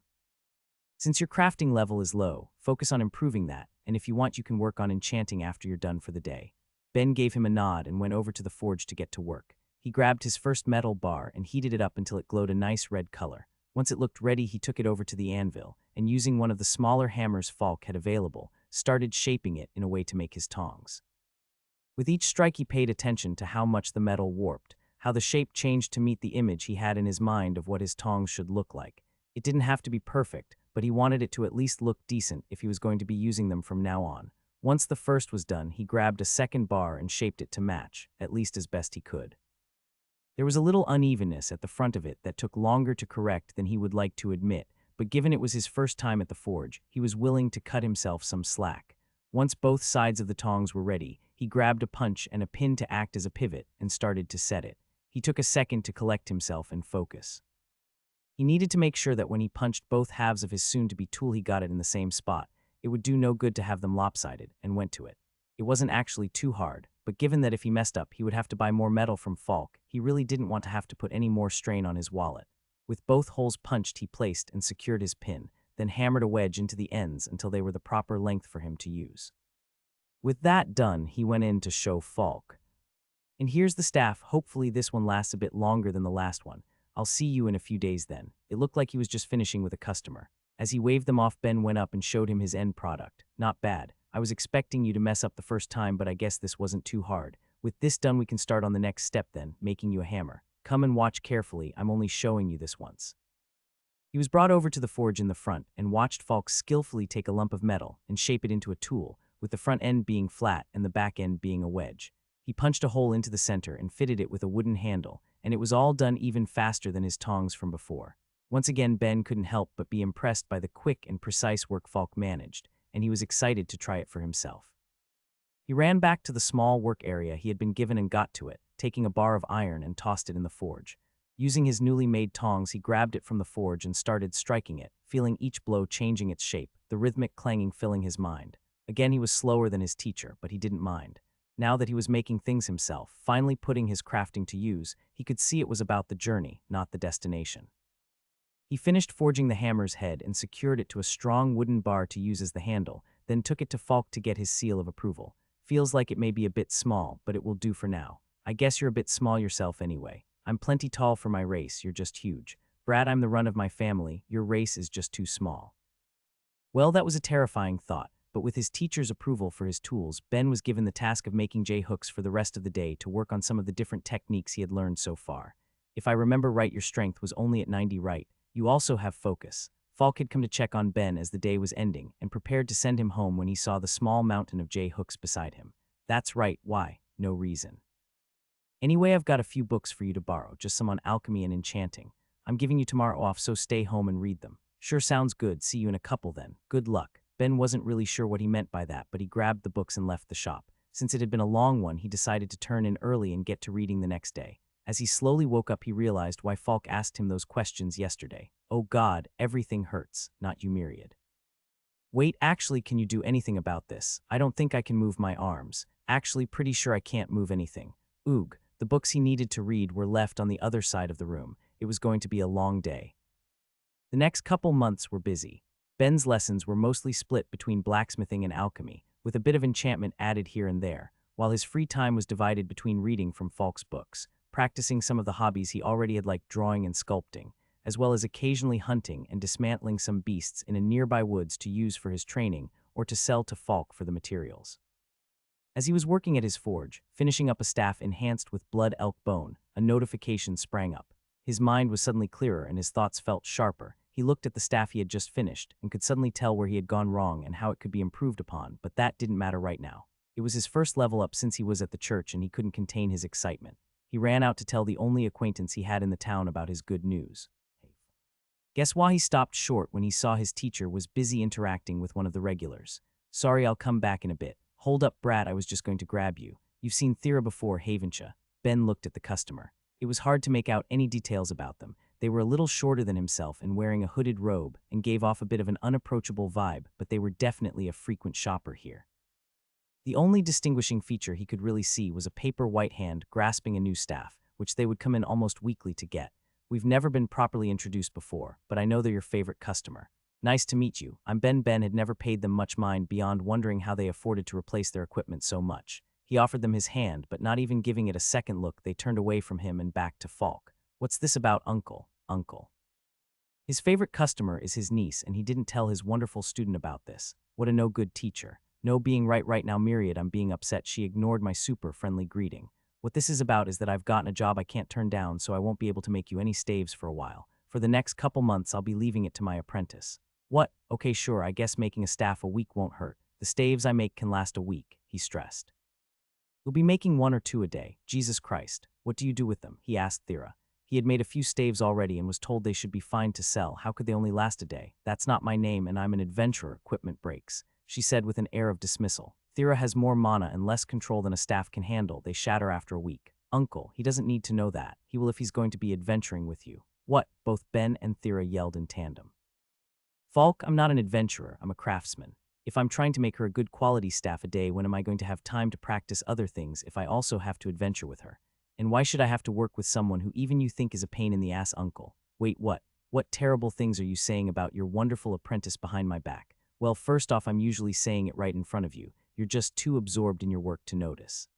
Since your crafting level is low, focus on improving that, and if you want, you can work on enchanting after you're done for the day. Ben gave him a nod and went over to the forge to get to work. He grabbed his first metal bar and heated it up until it glowed a nice red color. Once it looked ready, he took it over to the anvil, and using one of the smaller hammers Falk had available, started shaping it in a way to make his tongs. With each strike, he paid attention to how much the metal warped, how the shape changed to meet the image he had in his mind of what his tongs should look like. It didn't have to be perfect, but he wanted it to at least look decent if he was going to be using them from now on. Once the first was done, he grabbed a second bar and shaped it to match, at least as best he could. There was a little unevenness at the front of it that took longer to correct than he would like to admit, but given it was his first time at the forge, he was willing to cut himself some slack. Once both sides of the tongs were ready, he grabbed a punch and a pin to act as a pivot and started to set it. He took a second to collect himself and focus. He needed to make sure that when he punched both halves of his soon-to-be tool, he got it in the same spot. It would do no good to have them lopsided, and went to it. It wasn't actually too hard, but given that if he messed up, he would have to buy more metal from Falk, he really didn't want to have to put any more strain on his wallet. With both holes punched, he placed and secured his pin, then hammered a wedge into the ends until they were the proper length for him to use. With that done, he went in to show Falk. And here's the staff. Hopefully this one lasts a bit longer than the last one. I'll see you in a few days then. It looked like he was just finishing with a customer. As he waved them off, Ben went up and showed him his end product. Not bad. I was expecting you to mess up the first time, but I guess this wasn't too hard. With this done, we can start on the next step then, making you a hammer. Come and watch carefully. I'm only showing you this once. He was brought over to the forge in the front and watched Falk skillfully take a lump of metal and shape it into a tool, with the front end being flat and the back end being a wedge. He punched a hole into the center and fitted it with a wooden handle, and it was all done even faster than his tongs from before. Once again, Ben couldn't help but be impressed by the quick and precise work Falk managed, and he was excited to try it for himself. He ran back to the small work area he had been given and got to it, taking a bar of iron and tossed it in the forge. Using his newly made tongs, he grabbed it from the forge and started striking it, feeling each blow changing its shape, the rhythmic clanging filling his mind. Again, he was slower than his teacher, but he didn't mind. Now that he was making things himself, finally putting his crafting to use, he could see it was about the journey, not the destination. He finished forging the hammer's head and secured it to a strong wooden bar to use as the handle, then took it to Falk to get his seal of approval. Feels like it may be a bit small, but it will do for now. I guess you're a bit small yourself anyway. I'm plenty tall for my race, you're just huge. Brad, I'm the run of my family, your race is just too small. Well, that was a terrifying thought, but with his teacher's approval for his tools, Ben was given the task of making J-hooks for the rest of the day to work on some of the different techniques he had learned so far. If I remember right, your strength was only at 90, right? You also have focus. Falk had come to check on Ben as the day was ending and prepared to send him home when he saw the small mountain of J-hooks beside him. That's right, why? No reason. Anyway, I've got a few books for you to borrow, just some on alchemy and enchanting. I'm giving you tomorrow off, so stay home and read them. Sure, sounds good. See you in a couple then. Good luck. Ben wasn't really sure what he meant by that, but he grabbed the books and left the shop. Since it had been a long one, he decided to turn in early and get to reading the next day. As he slowly woke up, he realized why Falk asked him those questions yesterday. Oh God, everything hurts, not you, Myriad. Wait, actually, can you do anything about this? I don't think I can move my arms. Actually, pretty sure I can't move anything. Oog. The books he needed to read were left on the other side of the room. It was going to be a long day. The next couple months were busy. Ben's lessons were mostly split between blacksmithing and alchemy, with a bit of enchantment added here and there, while his free time was divided between reading from Falk's books, practicing some of the hobbies he already had like drawing and sculpting, as well as occasionally hunting and dismantling some beasts in a nearby woods to use for his training or to sell to Falk for the materials. As he was working at his forge, finishing up a staff enhanced with blood elk bone, a notification sprang up. His mind was suddenly clearer and his thoughts felt sharper. He looked at the staff he had just finished and could suddenly tell where he had gone wrong and how it could be improved upon, but that didn't matter right now. It was his first level up since he was at the church and he couldn't contain his excitement. He ran out to tell the only acquaintance he had in the town about his good news. Guess why he stopped short when he saw his teacher was busy interacting with one of the regulars. Sorry, I'll come back in a bit. Hold up, Brad, I was just going to grab you. You've seen Thera before, haven't Ben looked at the customer. It was hard to make out any details about them. They were a little shorter than himself and wearing a hooded robe and gave off a bit of an unapproachable vibe, but they were definitely a frequent shopper here. The only distinguishing feature he could really see was a paper white hand grasping a new staff, which they would come in almost weekly to get. We've never been properly introduced before, but I know they're your favorite customer. Nice to meet you. I'm Ben. Ben had never paid them much mind beyond wondering how they afforded to replace their equipment so much. He offered them his hand, but not even giving it a second look, they turned away from him and back to Falk. What's this about, Uncle? Uncle. His favorite customer is his niece, and he didn't tell his wonderful student about this. What a no-good teacher. No being right now, Myriad, I'm being upset. She ignored my super friendly greeting. What this is about is that I've gotten a job I can't turn down, so I won't be able to make you any staves for a while. For the next couple months, I'll be leaving it to my apprentice. What? Okay, sure, I guess making a staff a week won't hurt. The staves I make can last a week, he stressed. You'll be making 1 or 2 a day. Jesus Christ. What do you do with them? He asked Thera. He had made a few staves already and was told they should be fine to sell. How could they only last a day? That's not my name and I'm an adventurer, equipment breaks, she said with an air of dismissal. Thera has more mana and less control than a staff can handle. They shatter after a week. Uncle, he doesn't need to know that. He will if he's going to be adventuring with you. What? Both Ben and Thera yelled in tandem. Falk, I'm not an adventurer, I'm a craftsman. If I'm trying to make her a good quality staff a day, when am I going to have time to practice other things if I also have to adventure with her? And why should I have to work with someone who even you think is a pain in the ass, Uncle? Wait, what? What terrible things are you saying about your wonderful apprentice behind my back? Well, first off, I'm usually saying it right in front of you. You're just too absorbed in your work to notice.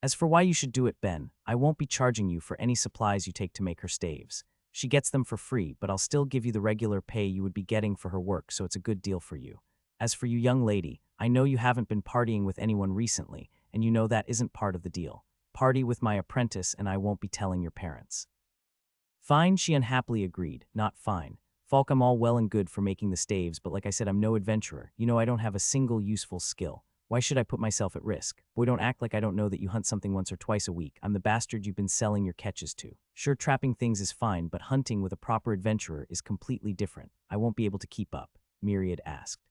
As for why you should do it, Ben, I won't be charging you for any supplies you take to make her staves. She gets them for free, but I'll still give you the regular pay you would be getting for her work, so it's a good deal for you. As for you, young lady, I know you haven't been partying with anyone recently, and you know that isn't part of the deal. Party with my apprentice, and I won't be telling your parents. Fine, she unhappily agreed. Not fine. Falk, I'm all well and good for making the staves, but like I said, I'm no adventurer. You know I don't have a single useful skill. Why should I put myself at risk? Boy, don't act like I don't know that you hunt something once or twice a week. I'm the bastard you've been selling your catches to. Sure, trapping things is fine, but hunting with a proper adventurer is completely different. I won't be able to keep up, Myriad asked.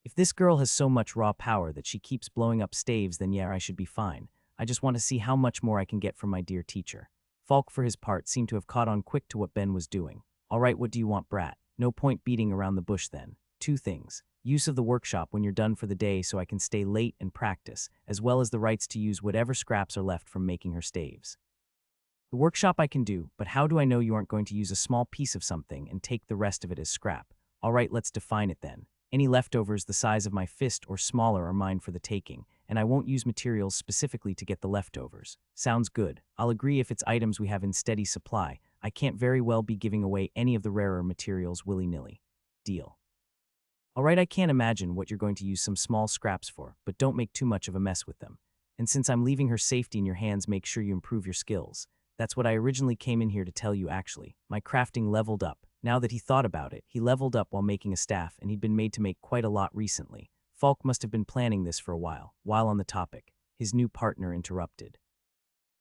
If this girl has so much raw power that she keeps blowing up staves, then yeah, I should be fine. I just want to see how much more I can get from my dear teacher. Falk, for his part, seemed to have caught on quick to what Ben was doing. All right, what do you want, brat? No point beating around the bush then. 2 things. use of the workshop when you're done for the day so I can stay late and practice, as well as the rights to use whatever scraps are left from making her staves. The workshop I can do, but how do I know you aren't going to use a small piece of something and take the rest of it as scrap? All right, let's define it then. Any leftovers the size of my fist or smaller are mine for the taking, and I won't use materials specifically to get the leftovers. Sounds good. I'll agree if it's items we have in steady supply. I can't very well be giving away any of the rarer materials willy-nilly. Deal. All right, I can't imagine what you're going to use some small scraps for, but don't make too much of a mess with them. And since I'm leaving her safety in your hands, make sure you improve your skills. That's what I originally came in here to tell you actually. My crafting leveled up. Now that he thought about it, he leveled up while making a staff, and he'd been made to make quite a lot recently. Falk must have been planning this for a while. While on the topic, his new partner interrupted.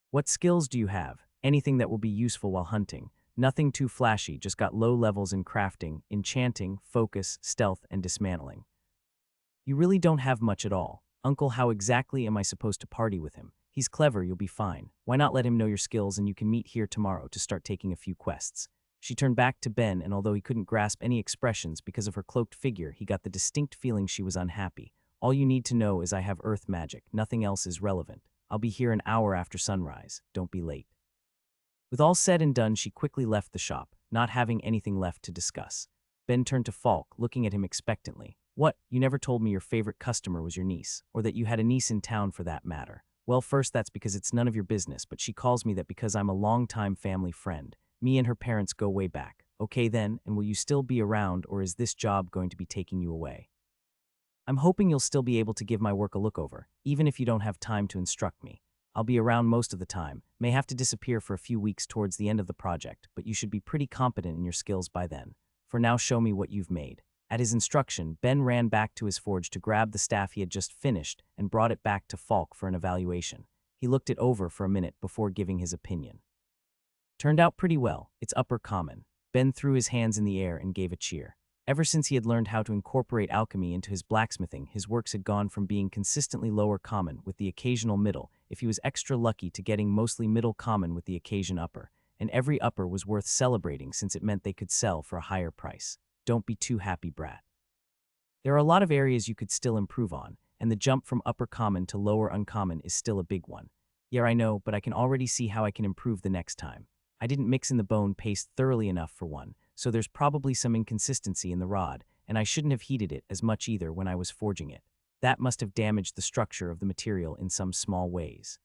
What skills do you have? Anything that will be useful while hunting. Nothing too flashy, just got low levels in crafting, enchanting, focus, stealth, and dismantling. You really don't have much at all. Uncle, how exactly am I supposed to party with him? He's clever, you'll be fine. Why not let him know your skills and you can meet here tomorrow to start taking a few quests? She turned back to Ben, and although he couldn't grasp any expressions because of her cloaked figure, he got the distinct feeling she was unhappy. All you need to know is I have earth magic. Nothing else is relevant. I'll be here an hour after sunrise. Don't be late. With all said and done, she quickly left the shop, not having anything left to discuss. Ben turned to Falk, looking at him expectantly. What? You never told me your favorite customer was your niece, or that you had a niece in town for that matter. Well, first, that's because it's none of your business, but she calls me that because I'm a long-time family friend. Me and her parents go way back. Okay then, and will you still be around, or is this job going to be taking you away? I'm hoping you'll still be able to give my work a look over, even if you don't have time to instruct me. I'll be around most of the time, may have to disappear for a few weeks towards the end of the project, but you should be pretty competent in your skills by then. For now, show me what you've made. At his instruction, Ben ran back to his forge to grab the staff he had just finished and brought it back to Falk for an evaluation. He looked it over for a minute before giving his opinion. Turned out pretty well. It's upper common. Ben threw his hands in the air and gave a cheer. Ever since he had learned how to incorporate alchemy into his blacksmithing, his works had gone from being consistently lower common with the occasional middle, if he was extra lucky, to getting mostly middle common with the occasion upper, and every upper was worth celebrating since it meant they could sell for a higher price. Don't be too happy, brat. There are a lot of areas you could still improve on, and the jump from upper common to lower uncommon is still a big one. Yeah, I know, but I can already see how I can improve the next time. I didn't mix in the bone paste thoroughly enough for one, so there's probably some inconsistency in the rod, and I shouldn't have heated it as much either when I was forging it. That must have damaged the structure of the material in some small ways.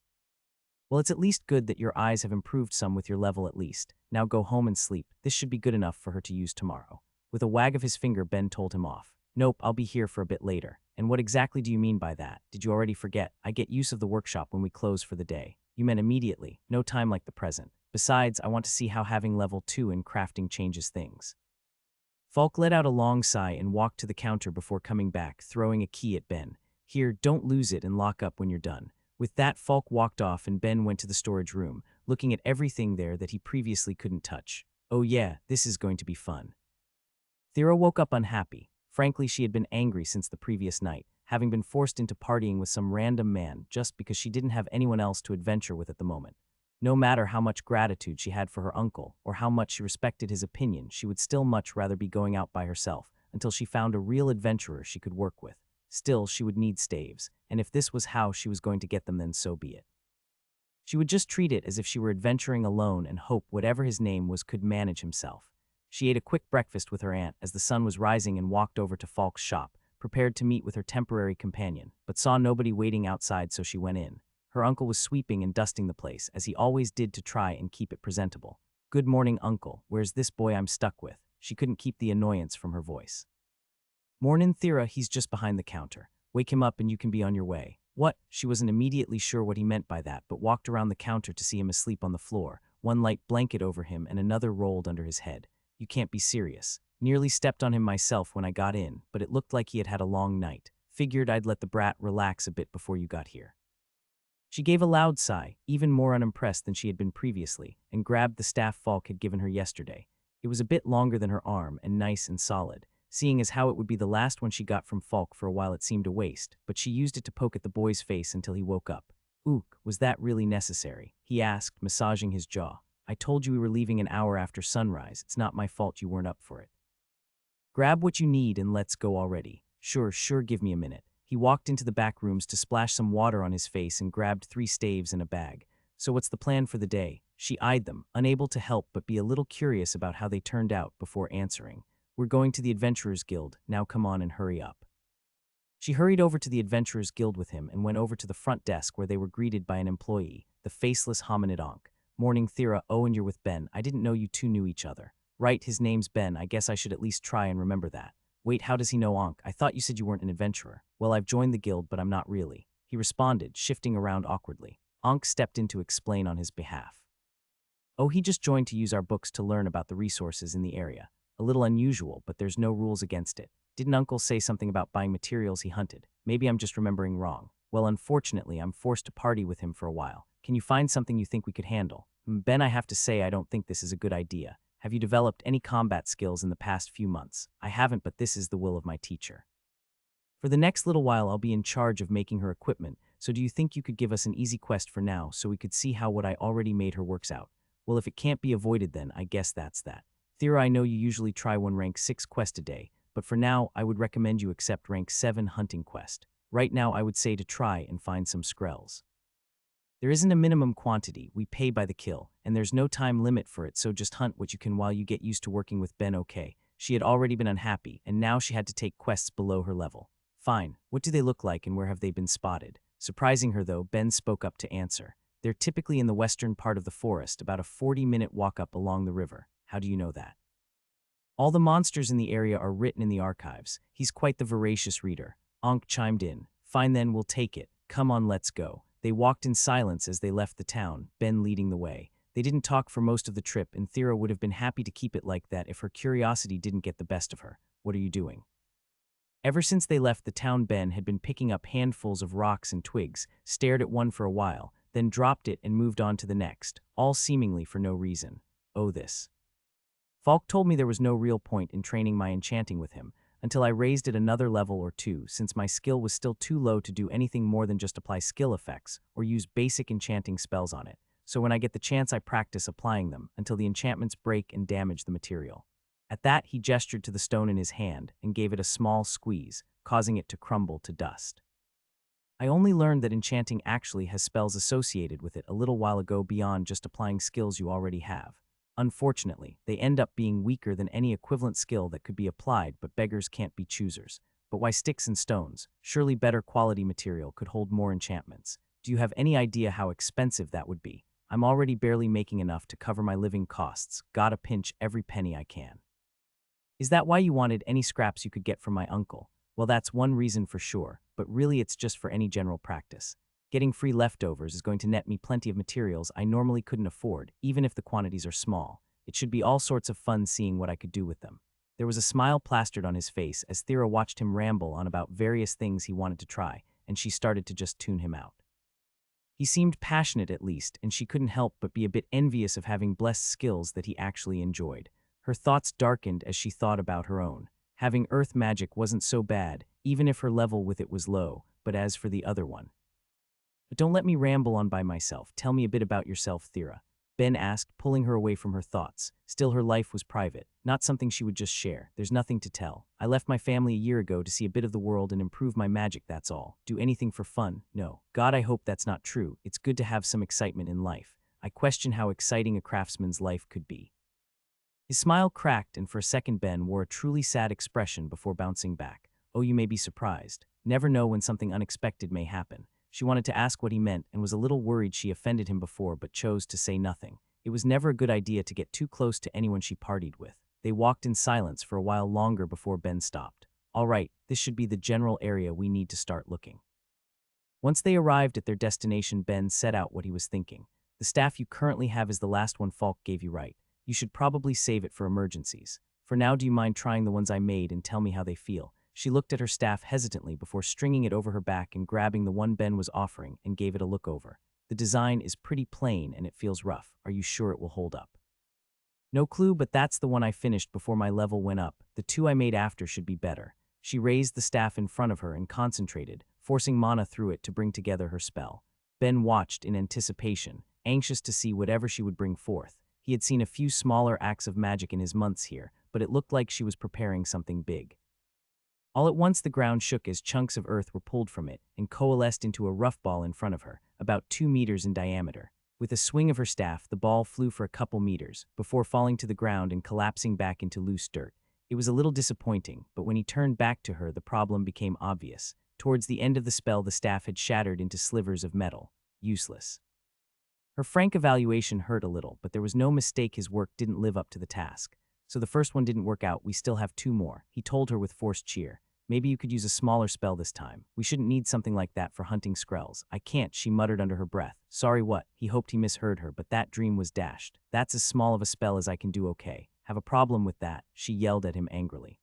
Well, it's at least good that your eyes have improved some with your level at least. Now go home and sleep. This should be good enough for her to use tomorrow. With a wag of his finger, Ben told him off. Nope, I'll be here for a bit later. And what exactly do you mean by that? Did you already forget? I get use of the workshop when we close for the day. You meant immediately. No time like the present. Besides, I want to see how having level 2 in crafting changes things. Falk let out a long sigh and walked to the counter before coming back, throwing a key at Ben. Here, don't lose it and lock up when you're done. With that, Falk walked off and Ben went to the storage room, looking at everything there that he previously couldn't touch. Oh yeah, this is going to be fun. Thera woke up unhappy. Frankly, she had been angry since the previous night, having been forced into partying with some random man just because she didn't have anyone else to adventure with at the moment. No matter how much gratitude she had for her uncle, or how much she respected his opinion, she would still much rather be going out by herself, until she found a real adventurer she could work with. Still, she would need staves, and if this was how she was going to get them, then so be it. She would just treat it as if she were adventuring alone and hope whatever his name was could manage himself. She ate a quick breakfast with her aunt as the sun was rising and walked over to Falk's shop, prepared to meet with her temporary companion, but saw nobody waiting outside, so she went in. Her uncle was sweeping and dusting the place, as he always did, to try and keep it presentable. Good morning, uncle. Where's this boy I'm stuck with? She couldn't keep the annoyance from her voice. Mornin', Thera, he's just behind the counter. Wake him up and you can be on your way. What? She wasn't immediately sure what he meant by that, but walked around the counter to see him asleep on the floor, one light blanket over him and another rolled under his head. You can't be serious. Nearly stepped on him myself when I got in, but it looked like he had had a long night. Figured I'd let the brat relax a bit before you got here. She gave a loud sigh, even more unimpressed than she had been previously, and grabbed the staff Falk had given her yesterday. It was a bit longer than her arm and nice and solid. Seeing as how it would be the last one she got from Falk for a while, it seemed a waste, but she used it to poke at the boy's face until he woke up. Ook, was that really necessary? He asked, massaging his jaw. I told you we were leaving an hour after sunrise. It's not my fault you weren't up for it. Grab what you need and let's go already. Sure, give me a minute. He walked into the back rooms to splash some water on his face and grabbed 3 staves and a bag. So what's the plan for the day? She eyed them, unable to help but be a little curious about how they turned out before answering. We're going to the Adventurers Guild, now come on and hurry up. She hurried over to the Adventurers Guild with him and went over to the front desk where they were greeted by an employee, the faceless hominid Ankh. Morning, Thera. Oh, and you're with Ben. I didn't know you two knew each other. Right, his name's Ben. I guess I should at least try and remember that. Wait, how does he know Ankh? I thought you said you weren't an adventurer. Well, I've joined the guild, but I'm not really. He responded, shifting around awkwardly. Ankh stepped in to explain on his behalf. Oh, he just joined to use our books to learn about the resources in the area. A little unusual, but there's no rules against it. Didn't Uncle say something about buying materials he hunted? Maybe I'm just remembering wrong. Well, unfortunately, I'm forced to party with him for a while. Can you find something you think we could handle? Ben, I have to say I don't think this is a good idea. Have you developed any combat skills in the past few months? I haven't, but this is the will of my teacher. For the next little while, I'll be in charge of making her equipment, so do you think you could give us an easy quest for now so we could see how what I already made her works out? Well, if it can't be avoided then, I guess that's that. Thera, I know you usually try one rank 6 quest a day, but for now, I would recommend you accept rank 7 hunting quest. Right now, I would say to try and find some skrells. There isn't a minimum quantity, we pay by the kill, and there's no time limit for it, so just hunt what you can while you get used to working with Ben. Okay. She had already been unhappy, and now she had to take quests below her level. Fine, what do they look like and where have they been spotted? Surprising her though, Ben spoke up to answer. They're typically in the western part of the forest, about a 40-minute walk up along the river. How do you know that? All the monsters in the area are written in the archives. He's quite the voracious reader. Ankh chimed in. Fine then, we'll take it. Come on, let's go. They walked in silence as they left the town, Ben leading the way. They didn't talk for most of the trip, and Thera would have been happy to keep it like that if her curiosity didn't get the best of her. What are you doing? Ever since they left the town, Ben had been picking up handfuls of rocks and twigs, stared at one for a while, then dropped it and moved on to the next, all seemingly for no reason. Oh, this. Falk told me there was no real point in training my enchanting with him, until I raised it another level or two, since my skill was still too low to do anything more than just apply skill effects or use basic enchanting spells on it. So when I get the chance, I practice applying them until the enchantments break and damage the material. At that, he gestured to the stone in his hand and gave it a small squeeze, causing it to crumble to dust. I only learned that enchanting actually has spells associated with it a little while ago beyond just applying skills you already have. Unfortunately, they end up being weaker than any equivalent skill that could be applied, but beggars can't be choosers. But why sticks and stones? Surely better quality material could hold more enchantments. Do you have any idea how expensive that would be? I'm already barely making enough to cover my living costs. Gotta pinch every penny I can. Is that why you wanted any scraps you could get from my uncle? Well, that's one reason for sure, but really it's just for any general practice. Getting free leftovers is going to net me plenty of materials I normally couldn't afford, even if the quantities are small. It should be all sorts of fun seeing what I could do with them. There was a smile plastered on his face as Thera watched him ramble on about various things he wanted to try, and she started to just tune him out. He seemed passionate at least, and she couldn't help but be a bit envious of having blessed skills that he actually enjoyed. Her thoughts darkened as she thought about her own. Having earth magic wasn't so bad, even if her level with it was low, but as for the other one. But don't let me ramble on by myself. Tell me a bit about yourself, Thera. Ben asked, pulling her away from her thoughts. Still, her life was private, not something she would just share. There's nothing to tell. I left my family a year ago to see a bit of the world and improve my magic, that's all. Do anything for fun? No. God, I hope that's not true. It's good to have some excitement in life. I question how exciting a craftsman's life could be. His smile cracked, and for a second Ben wore a truly sad expression before bouncing back. Oh, you may be surprised. Never know when something unexpected may happen. She wanted to ask what he meant and was a little worried she offended him before, but chose to say nothing. It was never a good idea to get too close to anyone she partied with. They walked in silence for a while longer before Ben stopped. All right, this should be the general area we need to start looking. Once they arrived at their destination, Ben set out what he was thinking. The staff you currently have is the last one Falk gave you, right? You should probably save it for emergencies. For now, do you mind trying the ones I made and tell me how they feel? She looked at her staff hesitantly before stringing it over her back and grabbing the one Ben was offering and gave it a look over. The design is pretty plain and it feels rough. Are you sure it will hold up? No clue, but that's the one I finished before my level went up. The two I made after should be better. She raised the staff in front of her and concentrated, forcing mana through it to bring together her spell. Ben watched in anticipation, anxious to see whatever she would bring forth. He had seen a few smaller acts of magic in his months here, but it looked like she was preparing something big. All at once the ground shook as chunks of earth were pulled from it and coalesced into a rough ball in front of her, about 2 meters in diameter. With a swing of her staff, the ball flew for a couple meters, before falling to the ground and collapsing back into loose dirt. It was a little disappointing, but when he turned back to her, the problem became obvious. Towards the end of the spell, the staff had shattered into slivers of metal. Useless. Her frank evaluation hurt a little, but there was no mistake his work didn't live up to the task. So the first one didn't work out, we still have 2 more, he told her with forced cheer. Maybe you could use a smaller spell this time. We shouldn't need something like that for hunting skrells. I can't, she muttered under her breath. Sorry what? He hoped he misheard her, but that dream was dashed. That's as small of a spell as I can do, okay. Have a problem with that? She yelled at him angrily.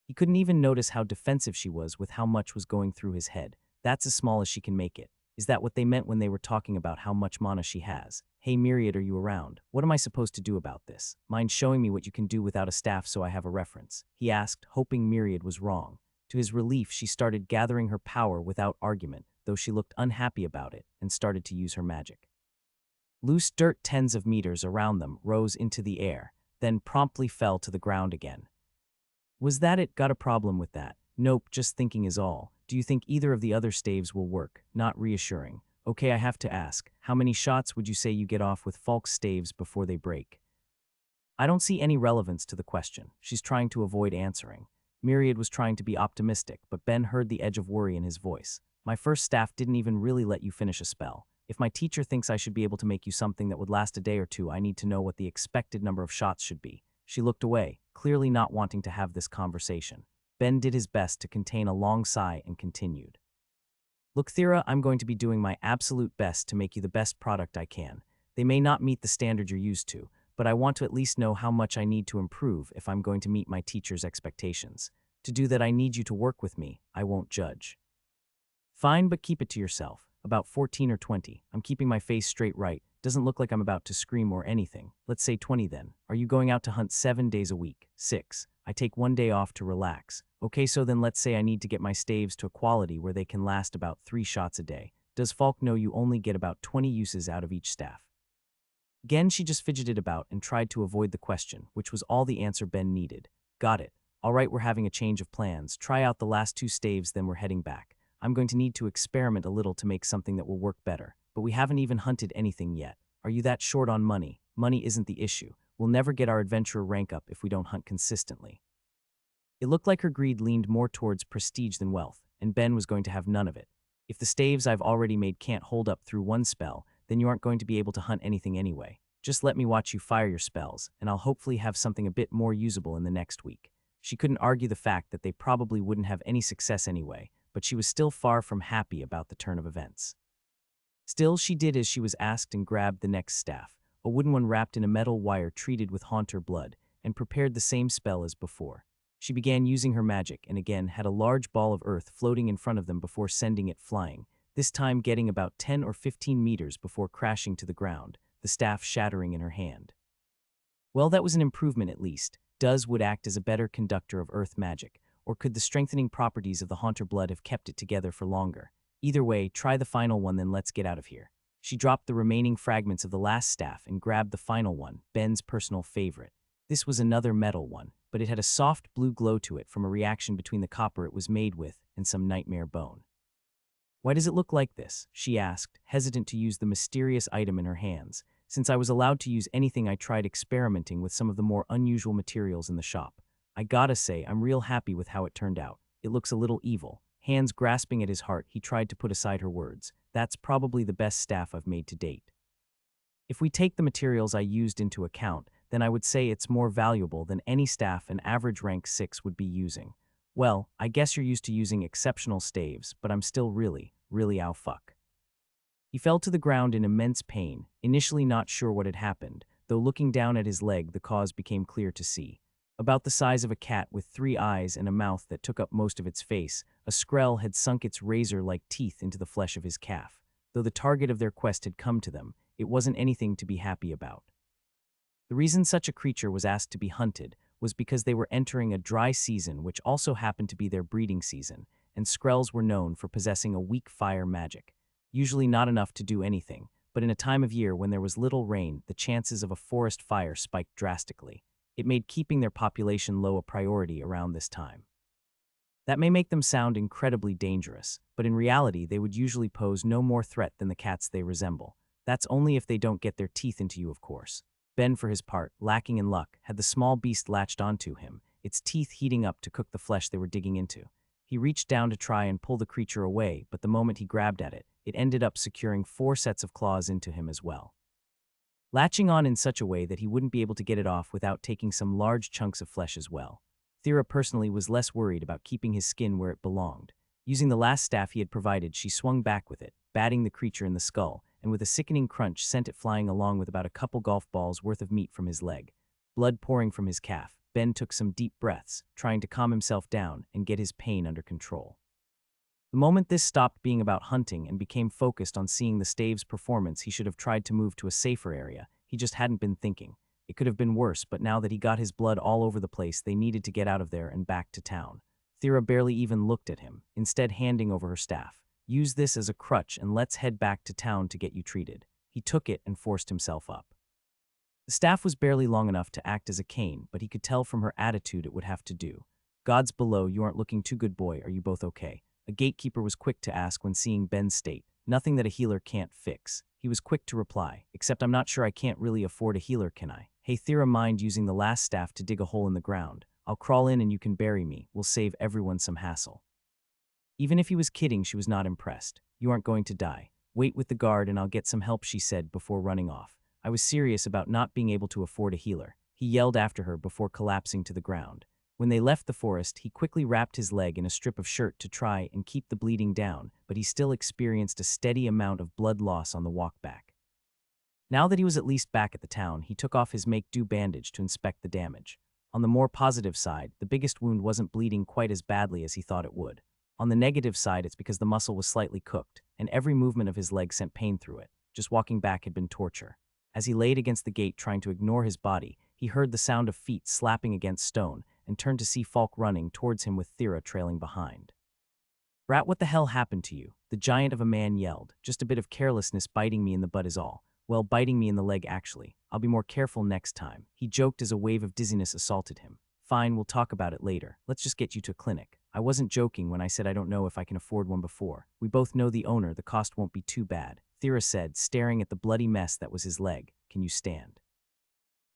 He couldn't even notice how defensive she was with how much was going through his head. That's as small as she can make it. Is that what they meant when they were talking about how much mana she has? Hey Myriad, are you around? What am I supposed to do about this? Mind showing me what you can do without a staff so I have a reference? He asked, hoping Myriad was wrong. To his relief, she started gathering her power without argument, though she looked unhappy about it, and started to use her magic. Loose dirt tens of meters around them rose into the air, then promptly fell to the ground again. Was that it? Got a problem with that? Nope, just thinking is all. Do you think either of the other staves will work? Not reassuring. Okay, I have to ask, how many shots would you say you get off with Falk's staves before they break? I don't see any relevance to the question. She's trying to avoid answering. Myriad was trying to be optimistic, but Ben heard the edge of worry in his voice. My first staff didn't even really let you finish a spell. If my teacher thinks I should be able to make you something that would last a day or two, I need to know what the expected number of shots should be. She looked away, clearly not wanting to have this conversation. Ben did his best to contain a long sigh and continued. Look, Thera, I'm going to be doing my absolute best to make you the best product I can. They may not meet the standard you're used to, but I want to at least know how much I need to improve if I'm going to meet my teacher's expectations. To do that, I need you to work with me. I won't judge. Fine, but keep it to yourself. About 14 or 20. I'm keeping my face straight right. Doesn't look like I'm about to scream or anything. Let's say 20 then. Are you going out to hunt 7 days a week? 6. I take 1 day off to relax. Okay, so then let's say I need to get my staves to a quality where they can last about 3 shots a day. Does Falk know you only get about 20 uses out of each staff? Again, she just fidgeted about and tried to avoid the question, which was all the answer Ben needed. Got it. All right, we're having a change of plans. Try out the last 2 staves, then we're heading back. I'm going to need to experiment a little to make something that will work better. But we haven't even hunted anything yet. Are you that short on money? Money isn't the issue. We'll never get our adventurer rank up if we don't hunt consistently. It looked like her greed leaned more towards prestige than wealth, and Ben was going to have none of it. If the staves I've already made can't hold up through 1 spell, then you aren't going to be able to hunt anything anyway. Just let me watch you fire your spells, and I'll hopefully have something a bit more usable in the next week. She couldn't argue the fact that they probably wouldn't have any success anyway, but she was still far from happy about the turn of events. Still, she did as she was asked and grabbed the next staff, a wooden one wrapped in a metal wire treated with haunter blood, and prepared the same spell as before. She began using her magic and again had a large ball of earth floating in front of them before sending it flying, this time getting about 10 or 15 meters before crashing to the ground, the staff shattering in her hand. Well, that was an improvement at least. Would act as a better conductor of earth magic, or could the strengthening properties of the haunter blood have kept it together for longer? Either way, try the final one, then let's get out of here. She dropped the remaining fragments of the last staff and grabbed the final one, Ben's personal favorite. This was another metal one, but it had a soft blue glow to it from a reaction between the copper it was made with and some nightmare bone. Why does it look like this? She asked, hesitant to use the mysterious item in her hands. Since I was allowed to use anything, I tried experimenting with some of the more unusual materials in the shop. I gotta say, I'm real happy with how it turned out. It looks a little evil. Hands grasping at his heart, he tried to put aside her words. That's probably the best staff I've made to date. If we take the materials I used into account, then I would say it's more valuable than any staff an average rank 6 would be using. Well, I guess you're used to using exceptional staves, but I'm still really ow fuck. He fell to the ground in immense pain, initially not sure what had happened, though looking down at his leg the cause became clear to see. About the size of a cat with 3 eyes and a mouth that took up most of its face, a skrell had sunk its razor-like teeth into the flesh of his calf. Though the target of their quest had come to them, it wasn't anything to be happy about. The reason such a creature was asked to be hunted was because they were entering a dry season which also happened to be their breeding season, and skrells were known for possessing a weak fire magic. Usually not enough to do anything, but in a time of year when there was little rain, the chances of a forest fire spiked drastically. It made keeping their population low a priority around this time. That may make them sound incredibly dangerous, but in reality they would usually pose no more threat than the cats they resemble. That's only if they don't get their teeth into you, of course. Ben, for his part, lacking in luck, had the small beast latched onto him, its teeth heating up to cook the flesh they were digging into. He reached down to try and pull the creature away, but the moment he grabbed at it, it ended up securing 4 sets of claws into him as well, latching on in such a way that he wouldn't be able to get it off without taking some large chunks of flesh as well. Thera personally was less worried about keeping his skin where it belonged. Using the last staff he had provided, she swung back with it, batting the creature in the skull, and with a sickening crunch sent it flying along with about a couple golf balls worth of meat from his leg. Blood pouring from his calf, Ben took some deep breaths, trying to calm himself down and get his pain under control. The moment this stopped being about hunting and became focused on seeing the stave's performance, he should have tried to move to a safer area. He just hadn't been thinking. It could have been worse, but now that he got his blood all over the place, they needed to get out of there and back to town. Thera barely even looked at him, instead handing over her staff. Use this as a crutch and let's head back to town to get you treated. He took it and forced himself up. The staff was barely long enough to act as a cane, but he could tell from her attitude it would have to do. Gods below, you aren't looking too good, boy. Are you both okay? A gatekeeper was quick to ask when seeing Ben's state. Nothing that a healer can't fix. He was quick to reply, except I'm not sure I can't really afford a healer, can I? Hey, Thera, mind using the last staff to dig a hole in the ground? I'll crawl in and you can bury me. We'll save everyone some hassle. Even if he was kidding, she was not impressed. You aren't going to die. Wait with the guard and I'll get some help, she said before running off. I was serious about not being able to afford a healer. He yelled after her before collapsing to the ground. When they left the forest, he quickly wrapped his leg in a strip of shirt to try and keep the bleeding down, but he still experienced a steady amount of blood loss on the walk back. Now that he was at least back at the town, he took off his make-do bandage to inspect the damage. On the more positive side, the biggest wound wasn't bleeding quite as badly as he thought it would. On the negative side, it's because the muscle was slightly cooked, and every movement of his leg sent pain through it. Just walking back had been torture. As he laid against the gate trying to ignore his body, he heard the sound of feet slapping against stone and turned to see Falk running towards him with Thera trailing behind. Brat, what the hell happened to you? The giant of a man yelled. Just a bit of carelessness, biting me in the butt is all. Well, biting me in the leg actually. I'll be more careful next time. He joked as a wave of dizziness assaulted him. Fine, we'll talk about it later. Let's just get you to a clinic. I wasn't joking when I said I don't know if I can afford one before. We both know the owner, the cost won't be too bad. Thera said, staring at the bloody mess that was his leg. Can you stand?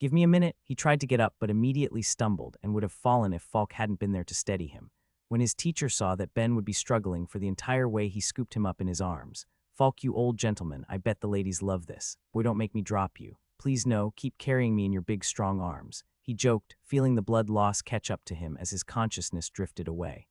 Give me a minute. He tried to get up but immediately stumbled and would have fallen if Falk hadn't been there to steady him. When his teacher saw that Ben would be struggling for the entire way, he scooped him up in his arms. Falk, you old gentleman, I bet the ladies love this. Boy, don't make me drop you. Please no, keep carrying me in your big strong arms. He joked, feeling the blood loss catch up to him as his consciousness drifted away.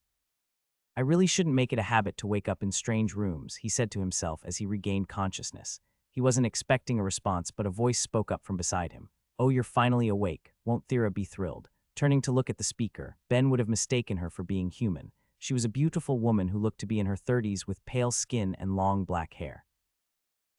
I really shouldn't make it a habit to wake up in strange rooms, he said to himself as he regained consciousness. He wasn't expecting a response, but a voice spoke up from beside him. Oh, you're finally awake. Won't Thera be thrilled? Turning to look at the speaker, Ben would have mistaken her for being human. She was a beautiful woman who looked to be in her 30s with pale skin and long black hair.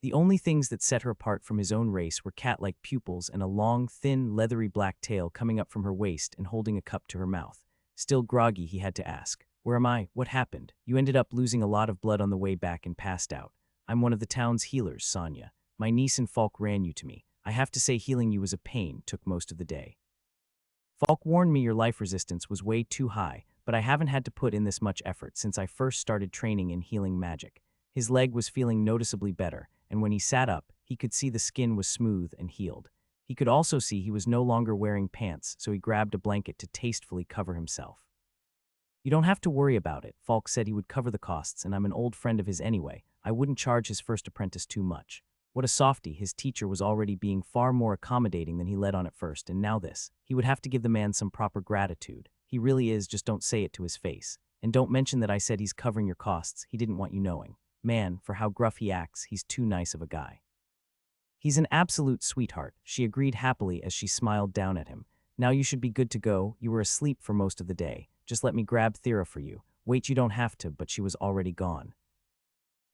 The only things that set her apart from his own race were cat-like pupils and a long, thin, leathery black tail coming up from her waist and holding a cup to her mouth. Still groggy, he had to ask, "Where am I? What happened? You ended up losing a lot of blood on the way back and passed out. I'm one of the town's healers, Sonia. My niece and Falk ran you to me. I have to say healing you was a pain, took most of the day. Falk warned me your life resistance was way too high, but I haven't had to put in this much effort since I first started training in healing magic." His leg was feeling noticeably better, and when he sat up, he could see the skin was smooth and healed. He could also see he was no longer wearing pants, so he grabbed a blanket to tastefully cover himself. You don't have to worry about it. Falk said he would cover the costs, and I'm an old friend of his anyway. I wouldn't charge his first apprentice too much. What a softy, his teacher was already being far more accommodating than he let on at first, and now this. He would have to give the man some proper gratitude. He really is, just don't say it to his face. And don't mention that I said he's covering your costs, he didn't want you knowing. Man, for how gruff he acts, he's too nice of a guy. He's an absolute sweetheart, she agreed happily as she smiled down at him. Now you should be good to go, you were asleep for most of the day. Just let me grab Thera for you. Wait, you don't have to, but she was already gone.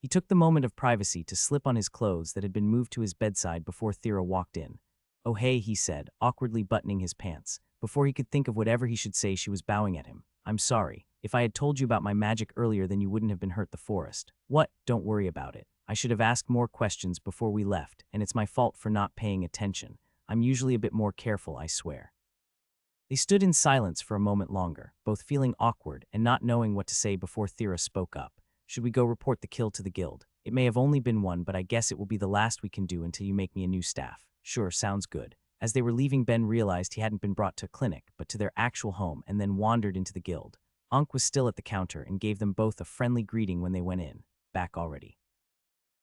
He took the moment of privacy to slip on his clothes that had been moved to his bedside before Thera walked in. Oh hey, he said, awkwardly buttoning his pants. Before he could think of whatever he should say, she was bowing at him. I'm sorry. If I had told you about my magic earlier, then you wouldn't have been hurt the forest. What? Don't worry about it. I should have asked more questions before we left, and it's my fault for not paying attention. I'm usually a bit more careful, I swear. They stood in silence for a moment longer, both feeling awkward and not knowing what to say before Thera spoke up. Should we go report the kill to the guild? It may have only been one, but I guess it will be the last we can do until you make me a new staff. Sure, sounds good. As they were leaving, Ben realized he hadn't been brought to a clinic, but to their actual home, and then wandered into the guild. Ankh was still at the counter and gave them both a friendly greeting when they went in. Back already.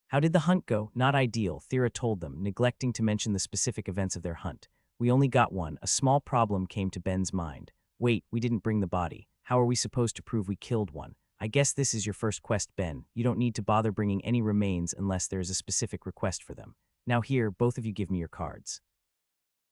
How did the hunt go? Not ideal, Thera told them, neglecting to mention the specific events of their hunt. We only got one. A small problem came to Ben's mind. Wait, we didn't bring the body. How are we supposed to prove we killed one? I guess this is your first quest, Ben. You don't need to bother bringing any remains unless there is a specific request for them. Now here, both of you give me your cards.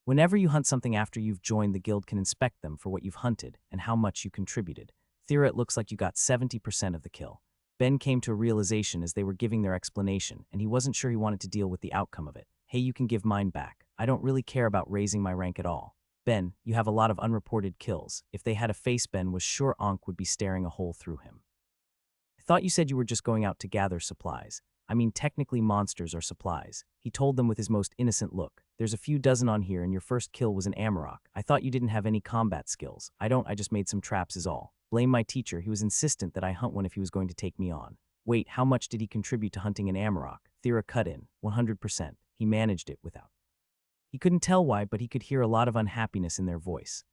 Whenever you hunt something after you've joined, the guild can inspect them for what you've hunted and how much you contributed. Thera, it looks like you got 70% of the kill. Ben came to a realization as they were giving their explanation, and he wasn't sure he wanted to deal with the outcome of it. Hey, you can give mine back. I don't really care about raising my rank at all. Ben, you have a lot of unreported kills. If they had a face, Ben was sure Ankh would be staring a hole through him. I thought you said you were just going out to gather supplies. I mean, technically monsters are supplies. He told them with his most innocent look. There's a few dozen on here and your first kill was an Amarok. I thought you didn't have any combat skills. I just made some traps is all. Blame my teacher, he was insistent that I hunt one if he was going to take me on. Wait, how much did he contribute to hunting an Amarok? Thera cut in, 100%. He managed it without. He couldn't tell why, but he could hear a lot of unhappiness in their voice.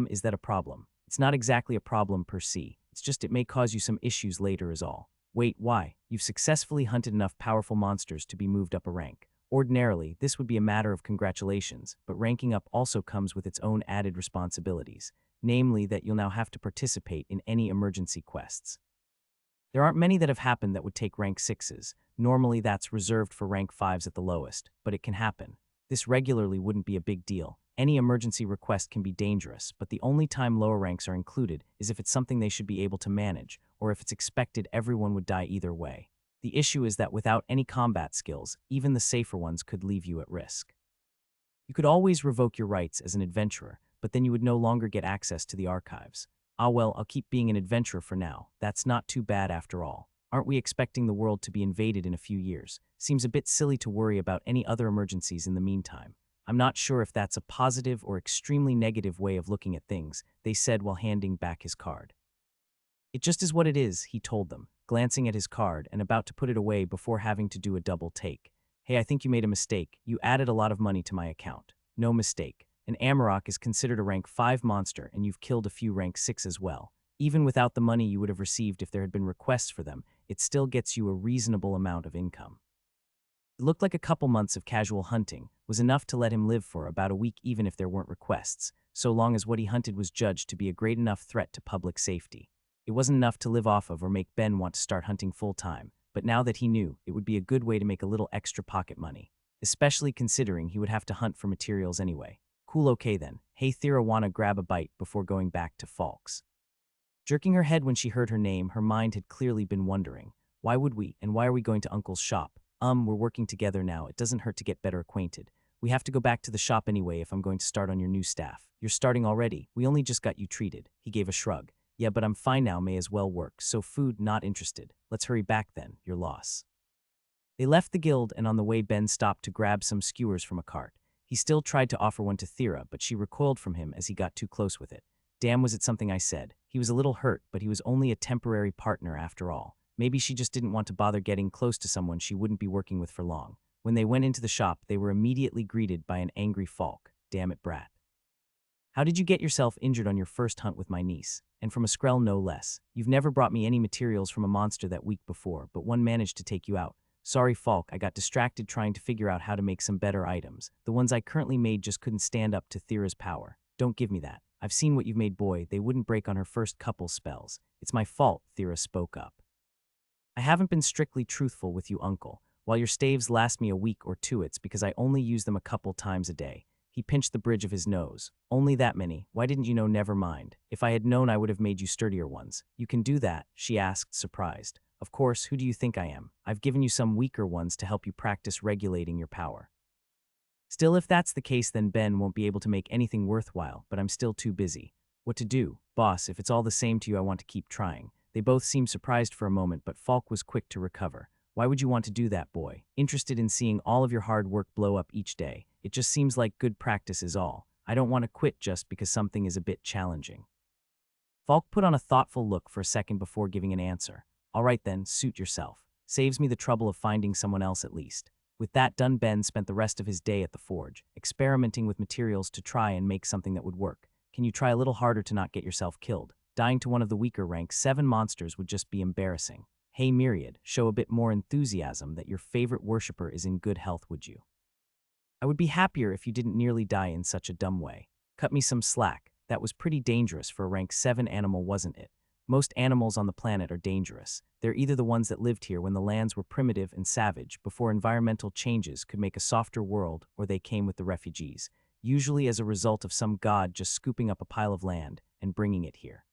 Is that a problem? It's not exactly a problem per se. It's just it may cause you some issues later is all. Wait, why? You've successfully hunted enough powerful monsters to be moved up a rank. Ordinarily, this would be a matter of congratulations, but ranking up also comes with its own added responsibilities, namely that you'll now have to participate in any emergency quests. There aren't many that have happened that would take rank 6s. Normally that's reserved for rank 5s at the lowest, but it can happen. This regularly wouldn't be a big deal. Any emergency request can be dangerous, but the only time lower ranks are included is if it's something they should be able to manage, or if it's expected everyone would die either way. The issue is that without any combat skills, even the safer ones could leave you at risk. You could always revoke your rights as an adventurer, but then you would no longer get access to the archives. Ah well, I'll keep being an adventurer for now. That's not too bad after all. Aren't we expecting the world to be invaded in a few years? Seems a bit silly to worry about any other emergencies in the meantime. I'm not sure if that's a positive or extremely negative way of looking at things, they said while handing back his card. It just is what it is, he told them, glancing at his card and about to put it away before having to do a double take. Hey, I think you made a mistake. You added a lot of money to my account. No mistake. An Amarok is considered a rank 5 monster and you've killed a few rank 6 as well. Even without the money you would have received if there had been requests for them, it still gets you a reasonable amount of income. It looked like a couple months of casual hunting was enough to let him live for about a week even if there weren't requests, so long as what he hunted was judged to be a great enough threat to public safety. It wasn't enough to live off of or make Ben want to start hunting full-time, but now that he knew, it would be a good way to make a little extra pocket money, especially considering he would have to hunt for materials anyway. Cool, okay then. Hey, Thera, wanna grab a bite before going back to Falk's? Jerking her head when she heard her name, her mind had clearly been wondering. Why would we, and why are we going to Uncle's shop? We're working together now. It doesn't hurt to get better acquainted. We have to go back to the shop anyway if I'm going to start on your new staff. You're starting already. We only just got you treated. He gave a shrug. Yeah, but I'm fine now, may as well work. So food, not interested. Let's hurry back then, your loss. They left the guild and on the way Ben stopped to grab some skewers from a cart. He still tried to offer one to Thera, but she recoiled from him as he got too close with it. Damn, was it something I said? He was a little hurt, but he was only a temporary partner after all. Maybe she just didn't want to bother getting close to someone she wouldn't be working with for long. When they went into the shop, they were immediately greeted by an angry Falk. Damn it, brat. How did you get yourself injured on your first hunt with my niece? And from a Skrell no less. You've never brought me any materials from a monster that week before, but one managed to take you out. Sorry, Falk, I got distracted trying to figure out how to make some better items. The ones I currently made just couldn't stand up to Thera's power. Don't give me that. I've seen what you've made, boy. They wouldn't break on her first couple spells. It's my fault, Thera spoke up. I haven't been strictly truthful with you, Uncle. While your staves last me a week or two, it's because I only use them a couple times a day. He pinched the bridge of his nose. Only that many? Why didn't you know? Never mind. If I had known, I would have made you sturdier ones. You can do that, she asked, surprised. Of course, who do you think I am? I've given you some weaker ones to help you practice regulating your power. Still, if that's the case, then Ben won't be able to make anything worthwhile, but I'm still too busy. What to do? Boss, if it's all the same to you, I want to keep trying. They both seemed surprised for a moment, but Falk was quick to recover. Why would you want to do that, boy? Interested in seeing all of your hard work blow up each day. It just seems like good practice is all. I don't want to quit just because something is a bit challenging. Falk put on a thoughtful look for a second before giving an answer. All right then, suit yourself. Saves me the trouble of finding someone else at least. With that done, Ben spent the rest of his day at the forge, experimenting with materials to try and make something that would work. Can you try a little harder to not get yourself killed? Dying to one of the weaker rank 7 monsters would just be embarrassing. Hey Myriad, show a bit more enthusiasm that your favorite worshipper is in good health, would you? I would be happier if you didn't nearly die in such a dumb way. Cut me some slack. That was pretty dangerous for a rank 7 animal, wasn't it? Most animals on the planet are dangerous. They're either the ones that lived here when the lands were primitive and savage before environmental changes could make a softer world, or they came with the refugees, usually as a result of some god just scooping up a pile of land and bringing it here.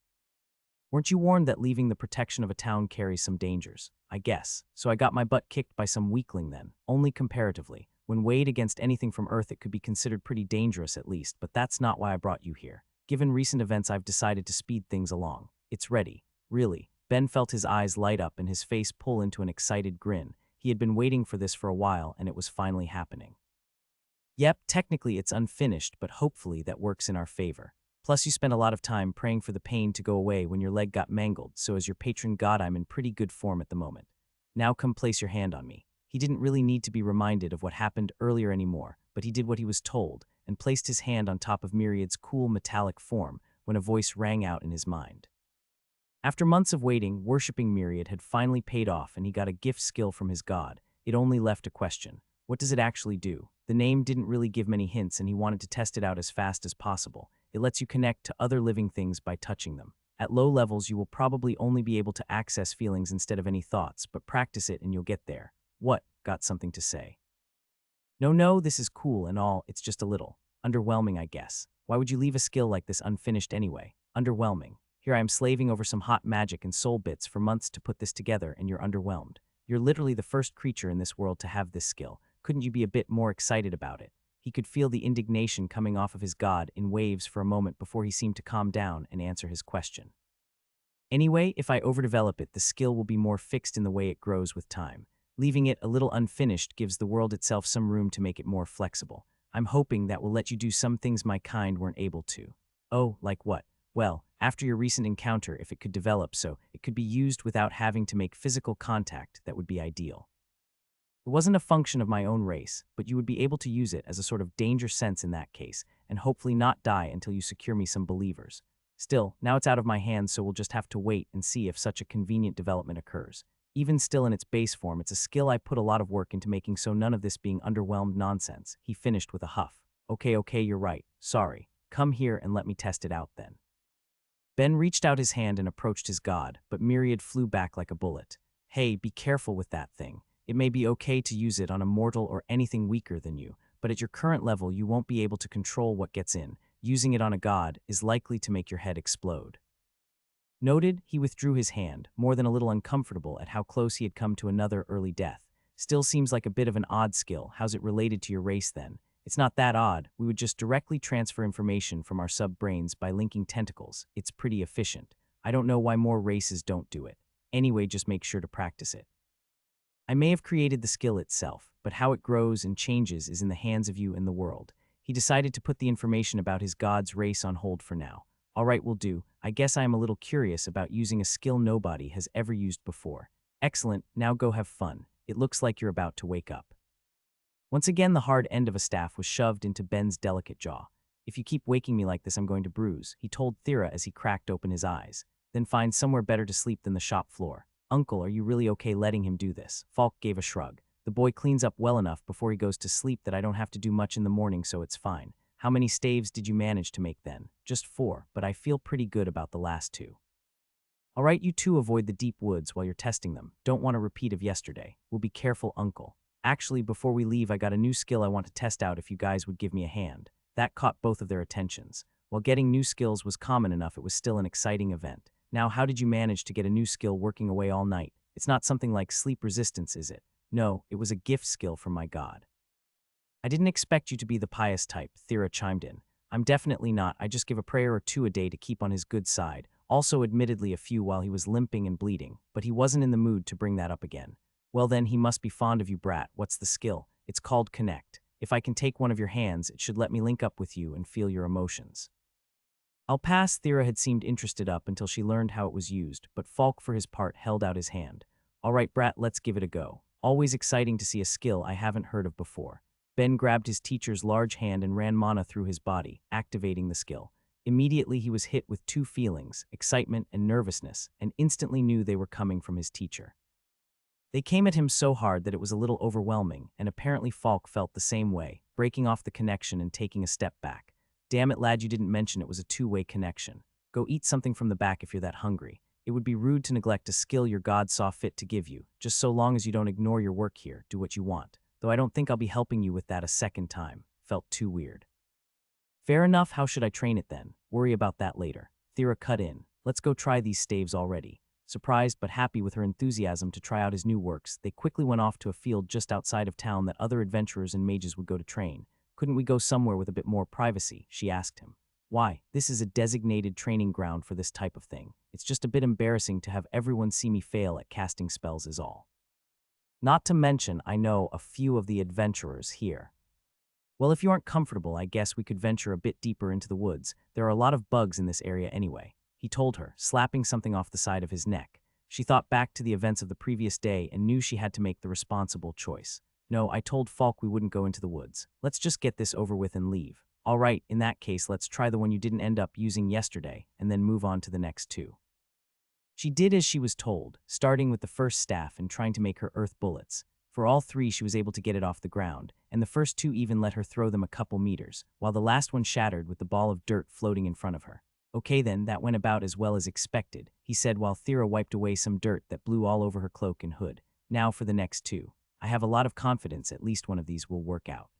Weren't you warned that leaving the protection of a town carries some dangers? I guess. So I got my butt kicked by some weakling then, only comparatively. When weighed against anything from Earth, it could be considered pretty dangerous at least, but that's not why I brought you here. Given recent events, I've decided to speed things along. It's ready. Really. Ben felt his eyes light up and his face pull into an excited grin. He had been waiting for this for a while, and it was finally happening. Yep, technically it's unfinished, but hopefully that works in our favor. Plus, you spent a lot of time praying for the pain to go away when your leg got mangled, so as your patron god, I'm in pretty good form at the moment. Now come place your hand on me. He didn't really need to be reminded of what happened earlier anymore, but he did what he was told, and placed his hand on top of Myriad's cool metallic form when a voice rang out in his mind. After months of waiting, worshipping Myriad had finally paid off, and he got a gift skill from his god. It only left a question. What does it actually do? The name didn't really give many hints, and he wanted to test it out as fast as possible. It lets you connect to other living things by touching them. At low levels, you will probably only be able to access feelings instead of any thoughts, but practice it and you'll get there. What? Got something to say? No, this is cool and all, it's just a little underwhelming, I guess. Why would you leave a skill like this unfinished anyway? Underwhelming. Here I am slaving over some hot magic and soul bits for months to put this together, and you're underwhelmed. You're literally the first creature in this world to have this skill. Couldn't you be a bit more excited about it? He could feel the indignation coming off of his god in waves for a moment before he seemed to calm down and answer his question. Anyway, if I overdevelop it, the skill will be more fixed in the way it grows with time. Leaving it a little unfinished gives the world itself some room to make it more flexible. I'm hoping that will let you do some things my kind weren't able to. Oh, like what? Well, after your recent encounter, if it could develop so it could be used without having to make physical contact, that would be ideal. It wasn't a function of my own race, but you would be able to use it as a sort of danger sense in that case, and hopefully not die until you secure me some believers. Still, now it's out of my hands, so we'll just have to wait and see if such a convenient development occurs. Even still in its base form, it's a skill I put a lot of work into making, so none of this being underwhelmed nonsense. He finished with a huff. Okay, you're right. Sorry. Come here and let me test it out then. Ben reached out his hand and approached his god, but Myriad flew back like a bullet. Hey, be careful with that thing. It may be okay to use it on a mortal or anything weaker than you, but at your current level you won't be able to control what gets in. Using it on a god is likely to make your head explode. Noted, he withdrew his hand, more than a little uncomfortable at how close he had come to another early death. Still seems like a bit of an odd skill. How's it related to your race then? It's not that odd. We would just directly transfer information from our sub-brains by linking tentacles. It's pretty efficient. I don't know why more races don't do it. Anyway, just make sure to practice it. I may have created the skill itself, but how it grows and changes is in the hands of you and the world. He decided to put the information about his god's race on hold for now. All right, will do. I guess I am a little curious about using a skill nobody has ever used before. Excellent, now go have fun. It looks like you're about to wake up. Once again, the hard end of a staff was shoved into Ben's delicate jaw. If you keep waking me like this, I'm going to bruise, he told Thera as he cracked open his eyes. Then find somewhere better to sleep than the shop floor. Uncle, are you really okay letting him do this? Falk gave a shrug. The boy cleans up well enough before he goes to sleep that I don't have to do much in the morning, so it's fine. How many staves did you manage to make then? Just 4, but I feel pretty good about the last 2. All right, you two avoid the deep woods while you're testing them. Don't want a repeat of yesterday. We'll be careful, Uncle. Actually, before we leave, I got a new skill I want to test out if you guys would give me a hand. That caught both of their attentions. While getting new skills was common enough, it was still an exciting event. Now, how did you manage to get a new skill working away all night? It's not something like sleep resistance, is it? No, it was a gift skill from my god. I didn't expect you to be the pious type, Thera chimed in. I'm definitely not. I just give a prayer or 2 a day to keep on his good side. Also, admittedly, a few while he was limping and bleeding, but he wasn't in the mood to bring that up again. Well then, he must be fond of you, brat. What's the skill? It's called Connect. If I can take one of your hands, it should let me link up with you and feel your emotions. I'll pass. Thera had seemed interested up until she learned how it was used, but Falk for his part held out his hand. All right, brat, let's give it a go. Always exciting to see a skill I haven't heard of before. Ben grabbed his teacher's large hand and ran mana through his body, activating the skill. Immediately he was hit with two feelings, excitement and nervousness, and instantly knew they were coming from his teacher. They came at him so hard that it was a little overwhelming, and apparently Falk felt the same way, breaking off the connection and taking a step back. Damn it, lad, you didn't mention it was a two-way connection. Go eat something from the back if you're that hungry. It would be rude to neglect a skill your god saw fit to give you. Just so long as you don't ignore your work here, do what you want. Though I don't think I'll be helping you with that a second time. Felt too weird. Fair enough, how should I train it then? Worry about that later. Thera cut in. Let's go try these staves already. Surprised but happy with her enthusiasm to try out his new works, they quickly went off to a field just outside of town that other adventurers and mages would go to train. Couldn't we go somewhere with a bit more privacy? She asked him. Why? This is a designated training ground for this type of thing. It's just a bit embarrassing to have everyone see me fail at casting spells is all. Not to mention, I know a few of the adventurers here. Well, if you aren't comfortable, I guess we could venture a bit deeper into the woods. There are a lot of bugs in this area anyway, he told her, slapping something off the side of his neck. She thought back to the events of the previous day and knew she had to make the responsible choice. No, I told Falk we wouldn't go into the woods. Let's just get this over with and leave. All right, in that case, let's try the one you didn't end up using yesterday, and then move on to the next two. She did as she was told, starting with the first staff and trying to make her earth bullets. For all three, she was able to get it off the ground, and the first two even let her throw them a couple meters, while the last one shattered with the ball of dirt floating in front of her. Okay then, that went about as well as expected, he said while Thera wiped away some dirt that blew all over her cloak and hood. Now for the next two. I have a lot of confidence at least one of these will work out.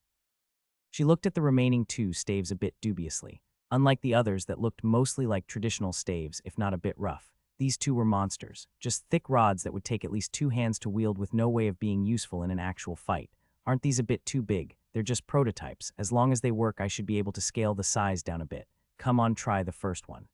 She looked at the remaining two staves a bit dubiously. Unlike the others that looked mostly like traditional staves, if not a bit rough, these two were monsters, just thick rods that would take at least two hands to wield with no way of being useful in an actual fight. Aren't these a bit too big? They're just prototypes. As long as they work, I should be able to scale the size down a bit. Come on, try the first one.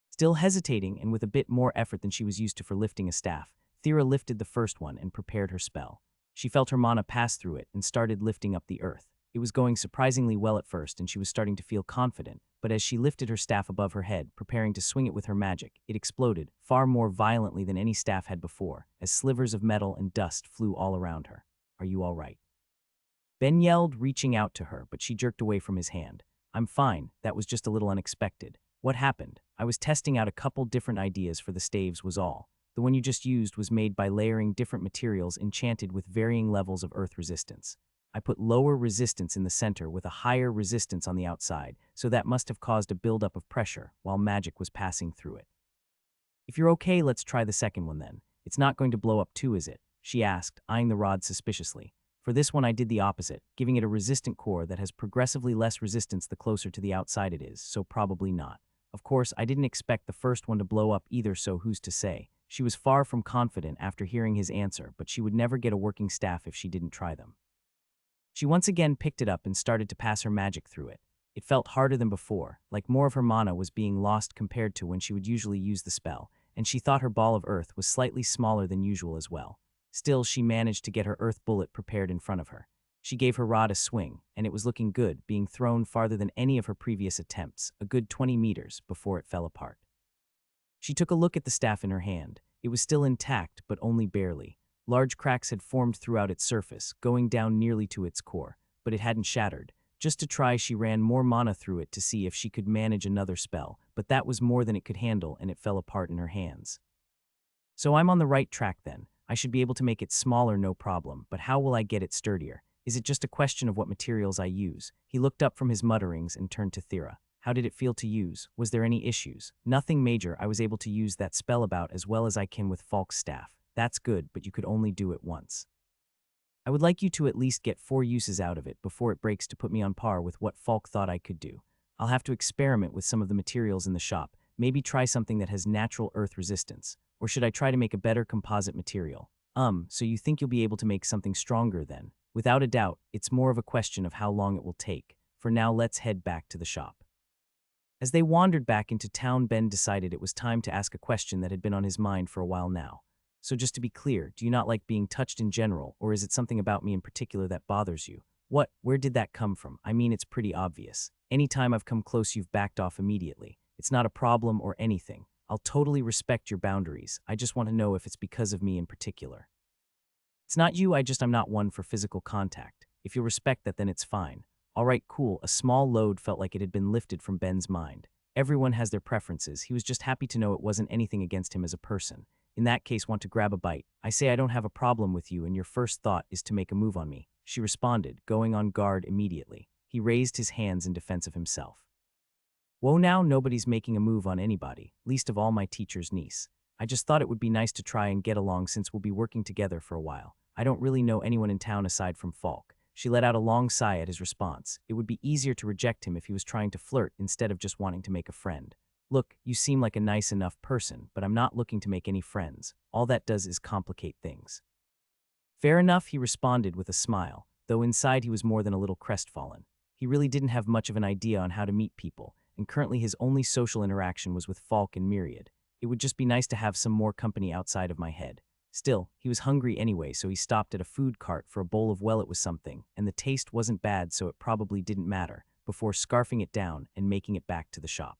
Still hesitating and with a bit more effort than she was used to for lifting a staff, Thera lifted the first one and prepared her spell. She felt her mana pass through it and started lifting up the earth. It was going surprisingly well at first and she was starting to feel confident, but as she lifted her staff above her head, preparing to swing it with her magic, it exploded, far more violently than any staff had before, as slivers of metal and dust flew all around her. Are you all right? Ben yelled, reaching out to her, but she jerked away from his hand. I'm fine, that was just a little unexpected. What happened? I was testing out a couple different ideas for the staves was all. The one you just used was made by layering different materials enchanted with varying levels of earth resistance. I put lower resistance in the center with a higher resistance on the outside, so that must have caused a buildup of pressure while magic was passing through it. If you're okay, let's try the second one then. It's not going to blow up too, is it? She asked, eyeing the rod suspiciously. For this one I did the opposite, giving it a resistant core that has progressively less resistance the closer to the outside it is, so probably not. Of course, I didn't expect the first one to blow up either, so who's to say? She was far from confident after hearing his answer, but she would never get a working staff if she didn't try them. She once again picked it up and started to pass her magic through it. It felt harder than before, like more of her mana was being lost compared to when she would usually use the spell, and she thought her ball of earth was slightly smaller than usual as well. Still, she managed to get her earth bullet prepared in front of her. She gave her rod a swing, and it was looking good, being thrown farther than any of her previous attempts, a good 20 meters, before it fell apart. She took a look at the staff in her hand. It was still intact, but only barely. Large cracks had formed throughout its surface, going down nearly to its core, but it hadn't shattered. Just to try, she ran more mana through it to see if she could manage another spell, but that was more than it could handle and it fell apart in her hands. So I'm on the right track then. I should be able to make it smaller, no problem, but how will I get it sturdier? Is it just a question of what materials I use? He looked up from his mutterings and turned to Thera. How did it feel to use? Was there any issues? Nothing major. I was able to use that spell about as well as I can with Falk's staff. That's good, but you could only do it once. I would like you to at least get 4 uses out of it before it breaks to put me on par with what Falk thought I could do. I'll have to experiment with some of the materials in the shop, maybe try something that has natural earth resistance. Or should I try to make a better composite material? So you think you'll be able to make something stronger then? Without a doubt, it's more of a question of how long it will take. For now, let's head back to the shop. As they wandered back into town, Ben decided it was time to ask a question that had been on his mind for a while now. So just to be clear, do you not like being touched in general, or is it something about me in particular that bothers you? What? Where did that come from? I mean, it's pretty obvious. Anytime I've come close, you've backed off immediately. It's not a problem or anything. I'll totally respect your boundaries. I just want to know if it's because of me in particular. It's not you, I'm not one for physical contact. If you'll respect that, then it's fine. All right, cool. A small load felt like it had been lifted from Ben's mind. Everyone has their preferences. He was just happy to know it wasn't anything against him as a person. In that case, want to grab a bite. I say I don't have a problem with you and your first thought is to make a move on me. She responded, going on guard immediately. He raised his hands in defense of himself. Whoa, now nobody's making a move on anybody, least of all my teacher's niece. I just thought it would be nice to try and get along since we'll be working together for a while. I don't really know anyone in town aside from Falk. She let out a long sigh at his response. It would be easier to reject him if he was trying to flirt instead of just wanting to make a friend. Look, you seem like a nice enough person, but I'm not looking to make any friends. All that does is complicate things. Fair enough, he responded with a smile, though inside he was more than a little crestfallen. He really didn't have much of an idea on how to meet people, and currently his only social interaction was with Falk and Myriad. It would just be nice to have some more company outside of my head. Still, he was hungry anyway, so he stopped at a food cart for a bowl of, well, it was something, and the taste wasn't bad, so it probably didn't matter, before scarfing it down and making it back to the shop.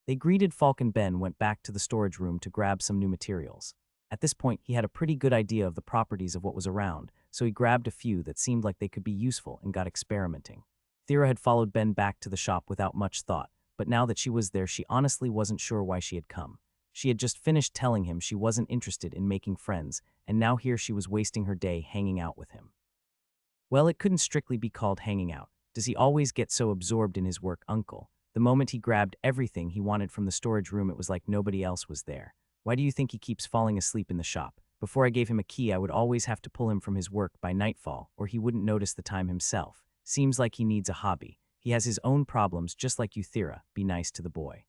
They greeted Falk and Ben went back to the storage room to grab some new materials. At this point, he had a pretty good idea of the properties of what was around, so he grabbed a few that seemed like they could be useful and got experimenting. Thera had followed Ben back to the shop without much thought, but now that she was there, she honestly wasn't sure why she had come. She had just finished telling him she wasn't interested in making friends, and now here she was wasting her day hanging out with him. Well, it couldn't strictly be called hanging out. Does he always get so absorbed in his work, uncle? The moment he grabbed everything he wanted from the storage room, it was like nobody else was there. Why do you think he keeps falling asleep in the shop? Before I gave him a key, I would always have to pull him from his work by nightfall, or he wouldn't notice the time himself. Seems like he needs a hobby. He has his own problems, just like you, Thera. Be nice to the boy.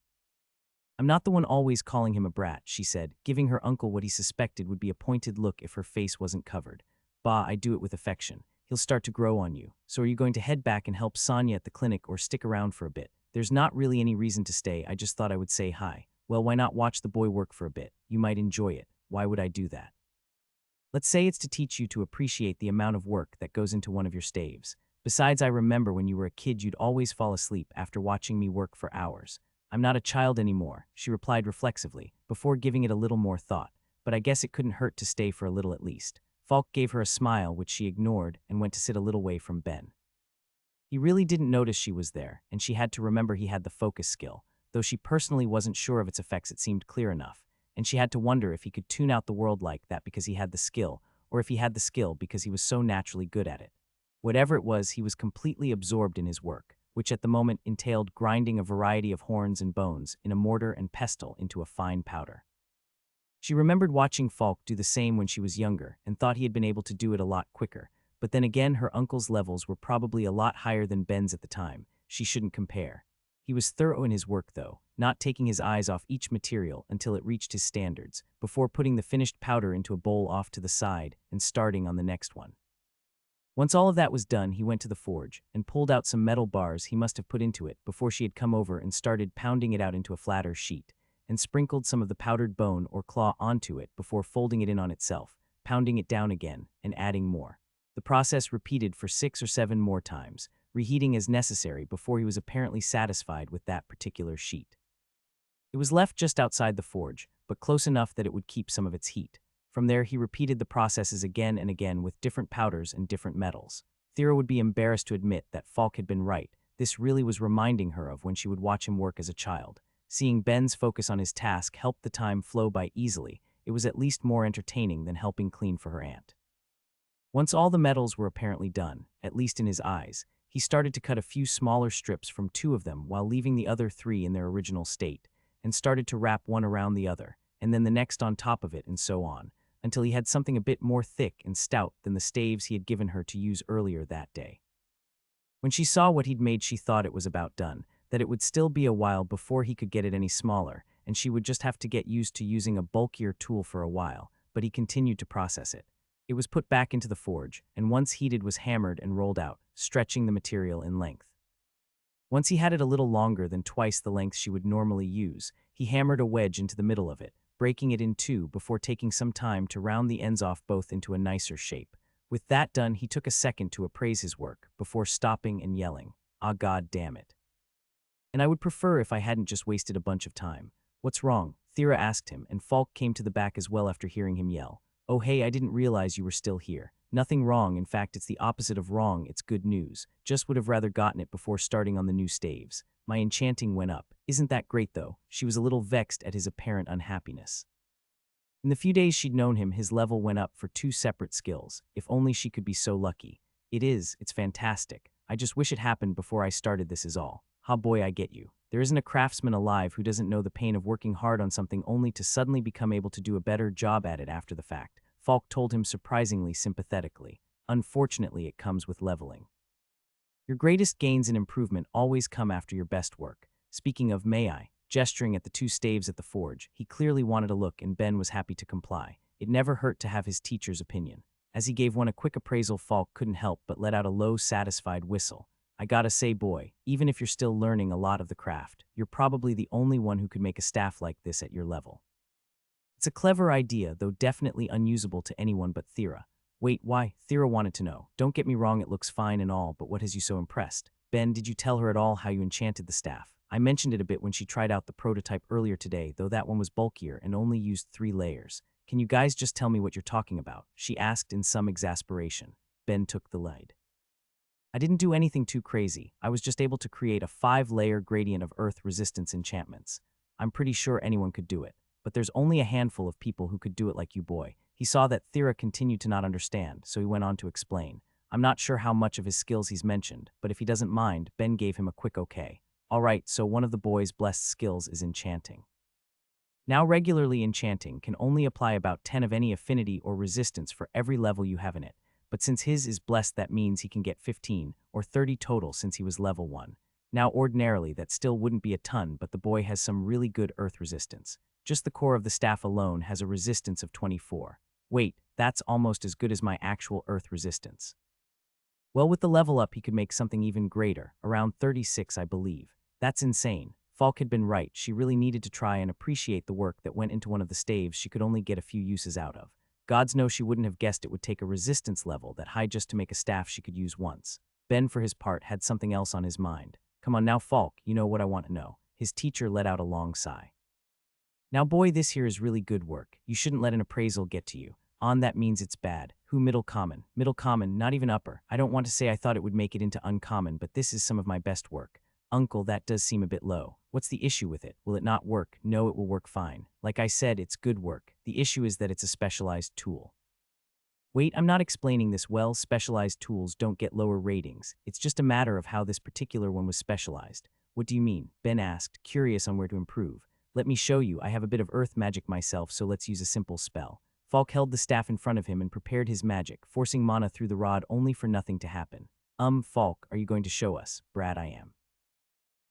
I'm not the one always calling him a brat, she said, giving her uncle what he suspected would be a pointed look if her face wasn't covered. Bah, I do it with affection. He'll start to grow on you. So are you going to head back and help Sonia at the clinic or stick around for a bit? There's not really any reason to stay, I just thought I would say hi. Well, why not watch the boy work for a bit? You might enjoy it. Why would I do that? Let's say it's to teach you to appreciate the amount of work that goes into one of your staves. Besides, I remember when you were a kid you'd always fall asleep after watching me work for hours. I'm not a child anymore, she replied reflexively, before giving it a little more thought, but I guess it couldn't hurt to stay for a little at least. Falk gave her a smile which she ignored and went to sit a little way from Ben. He really didn't notice she was there, and she had to remember he had the focus skill. Though she personally wasn't sure of its effects, it seemed clear enough, and she had to wonder if he could tune out the world like that because he had the skill, or if he had the skill because he was so naturally good at it. Whatever it was, he was completely absorbed in his work, which at the moment entailed grinding a variety of horns and bones in a mortar and pestle into a fine powder. She remembered watching Falk do the same when she was younger and thought he had been able to do it a lot quicker, but then again her uncle's levels were probably a lot higher than Ben's at the time. She shouldn't compare. He was thorough in his work though, not taking his eyes off each material until it reached his standards, before putting the finished powder into a bowl off to the side and starting on the next one. Once all of that was done, he went to the forge and pulled out some metal bars he must have put into it before she had come over and started pounding it out into a flatter sheet, and sprinkled some of the powdered bone or claw onto it before folding it in on itself, pounding it down again, and adding more. The process repeated for 6 or 7 more times, reheating as necessary before he was apparently satisfied with that particular sheet. It was left just outside the forge, but close enough that it would keep some of its heat. From there, he repeated the processes again and again with different powders and different metals. Thera would be embarrassed to admit that Falk had been right. This really was reminding her of when she would watch him work as a child. Seeing Ben's focus on his task helped the time flow by easily. It was at least more entertaining than helping clean for her aunt. Once all the metals were apparently done, at least in his eyes, he started to cut a few smaller strips from 2 of them while leaving the other 3 in their original state, and started to wrap one around the other, and then the next on top of it, and so on, until he had something a bit more thick and stout than the staves he had given her to use earlier that day. When she saw what he'd made, she thought it was about done, that it would still be a while before he could get it any smaller, and she would just have to get used to using a bulkier tool for a while, but he continued to process it. It was put back into the forge, and once heated was hammered and rolled out, stretching the material in length. Once he had it a little longer than twice the length she would normally use, he hammered a wedge into the middle of it, breaking it in 2 before taking some time to round the ends off both into a nicer shape. With that done, he took a second to appraise his work, before stopping and yelling, "Ah, god damn it. And I would prefer if I hadn't just wasted a bunch of time." "What's wrong?" Thera asked him, and Falk came to the back as well after hearing him yell. "Oh hey, I didn't realize you were still here." "Nothing wrong, in fact it's the opposite of wrong, it's good news. Just would have rather gotten it before starting on the new staves. My enchanting went up. Isn't that great though?" She was a little vexed at his apparent unhappiness. In the few days she'd known him, his level went up for 2 separate skills. If only she could be so lucky. It's fantastic. I just wish it happened before I started, this is all." "Ha boy, I get you. There isn't a craftsman alive who doesn't know the pain of working hard on something only to suddenly become able to do a better job at it after the fact," Falk told him surprisingly sympathetically. "Unfortunately, it comes with leveling. Your greatest gains and improvement always come after your best work. Speaking of, may I?" Gesturing at the 2 staves at the forge, he clearly wanted a look and Ben was happy to comply. It never hurt to have his teacher's opinion. As he gave one a quick appraisal, Falk couldn't help but let out a low, satisfied whistle. "I gotta say, boy, even if you're still learning a lot of the craft, you're probably the only one who could make a staff like this at your level. It's a clever idea, though definitely unusable to anyone but Thera." "Wait, why?" Thera wanted to know. "Don't get me wrong, it looks fine and all, but what has you so impressed?" "Ben, did you tell her at all how you enchanted the staff?" "I mentioned it a bit when she tried out the prototype earlier today, though that one was bulkier and only used 3 layers. Can you guys just tell me what you're talking about?" she asked in some exasperation. Ben took the lead. "I didn't do anything too crazy. I was just able to create a 5-layer gradient of earth resistance enchantments. I'm pretty sure anyone could do it, but there's only a handful of people who could do it like you, boy." He saw that Thera continued to not understand, so he went on to explain. "I'm not sure how much of his skills he's mentioned, but if he doesn't mind," Ben gave him a quick okay. "All right, so one of the boy's blessed skills is enchanting. Now, regularly enchanting can only apply about 10 of any affinity or resistance for every level you have in it, but since his is blessed, that means he can get 15 or 30 total since he was level 1. Now, ordinarily, that still wouldn't be a ton, but the boy has some really good earth resistance. Just the core of the staff alone has a resistance of 24. Wait, that's almost as good as my actual earth resistance. Well, with the level up, he could make something even greater, around 36, I believe. That's insane." Falk had been right. She really needed to try and appreciate the work that went into one of the staves she could only get a few uses out of. Gods know she wouldn't have guessed it would take a resistance level that high just to make a staff she could use once. Ben, for his part, had something else on his mind. "Come on now, Falk, you know what I want to know." His teacher let out a long sigh. "Now, boy, this here is really good work. You shouldn't let an appraisal get to you. On that means it's bad. Who middle common? Middle common, not even upper. I don't want to say I thought it would make it into uncommon, but this is some of my best work." "Uncle, that does seem a bit low. What's the issue with it? Will it not work?" "No, it will work fine. Like I said, it's good work. The issue is that it's a specialized tool." "Wait, I'm not explaining this well. Specialized tools don't get lower ratings. It's just a matter of how this particular one was specialized." "What do you mean?" Ben asked, curious on where to improve. "Let me show you. I have a bit of earth magic myself, so let's use a simple spell." Falk held the staff in front of him and prepared his magic, forcing mana through the rod only for nothing to happen. Falk, are you going to show us?" "Brad, I am."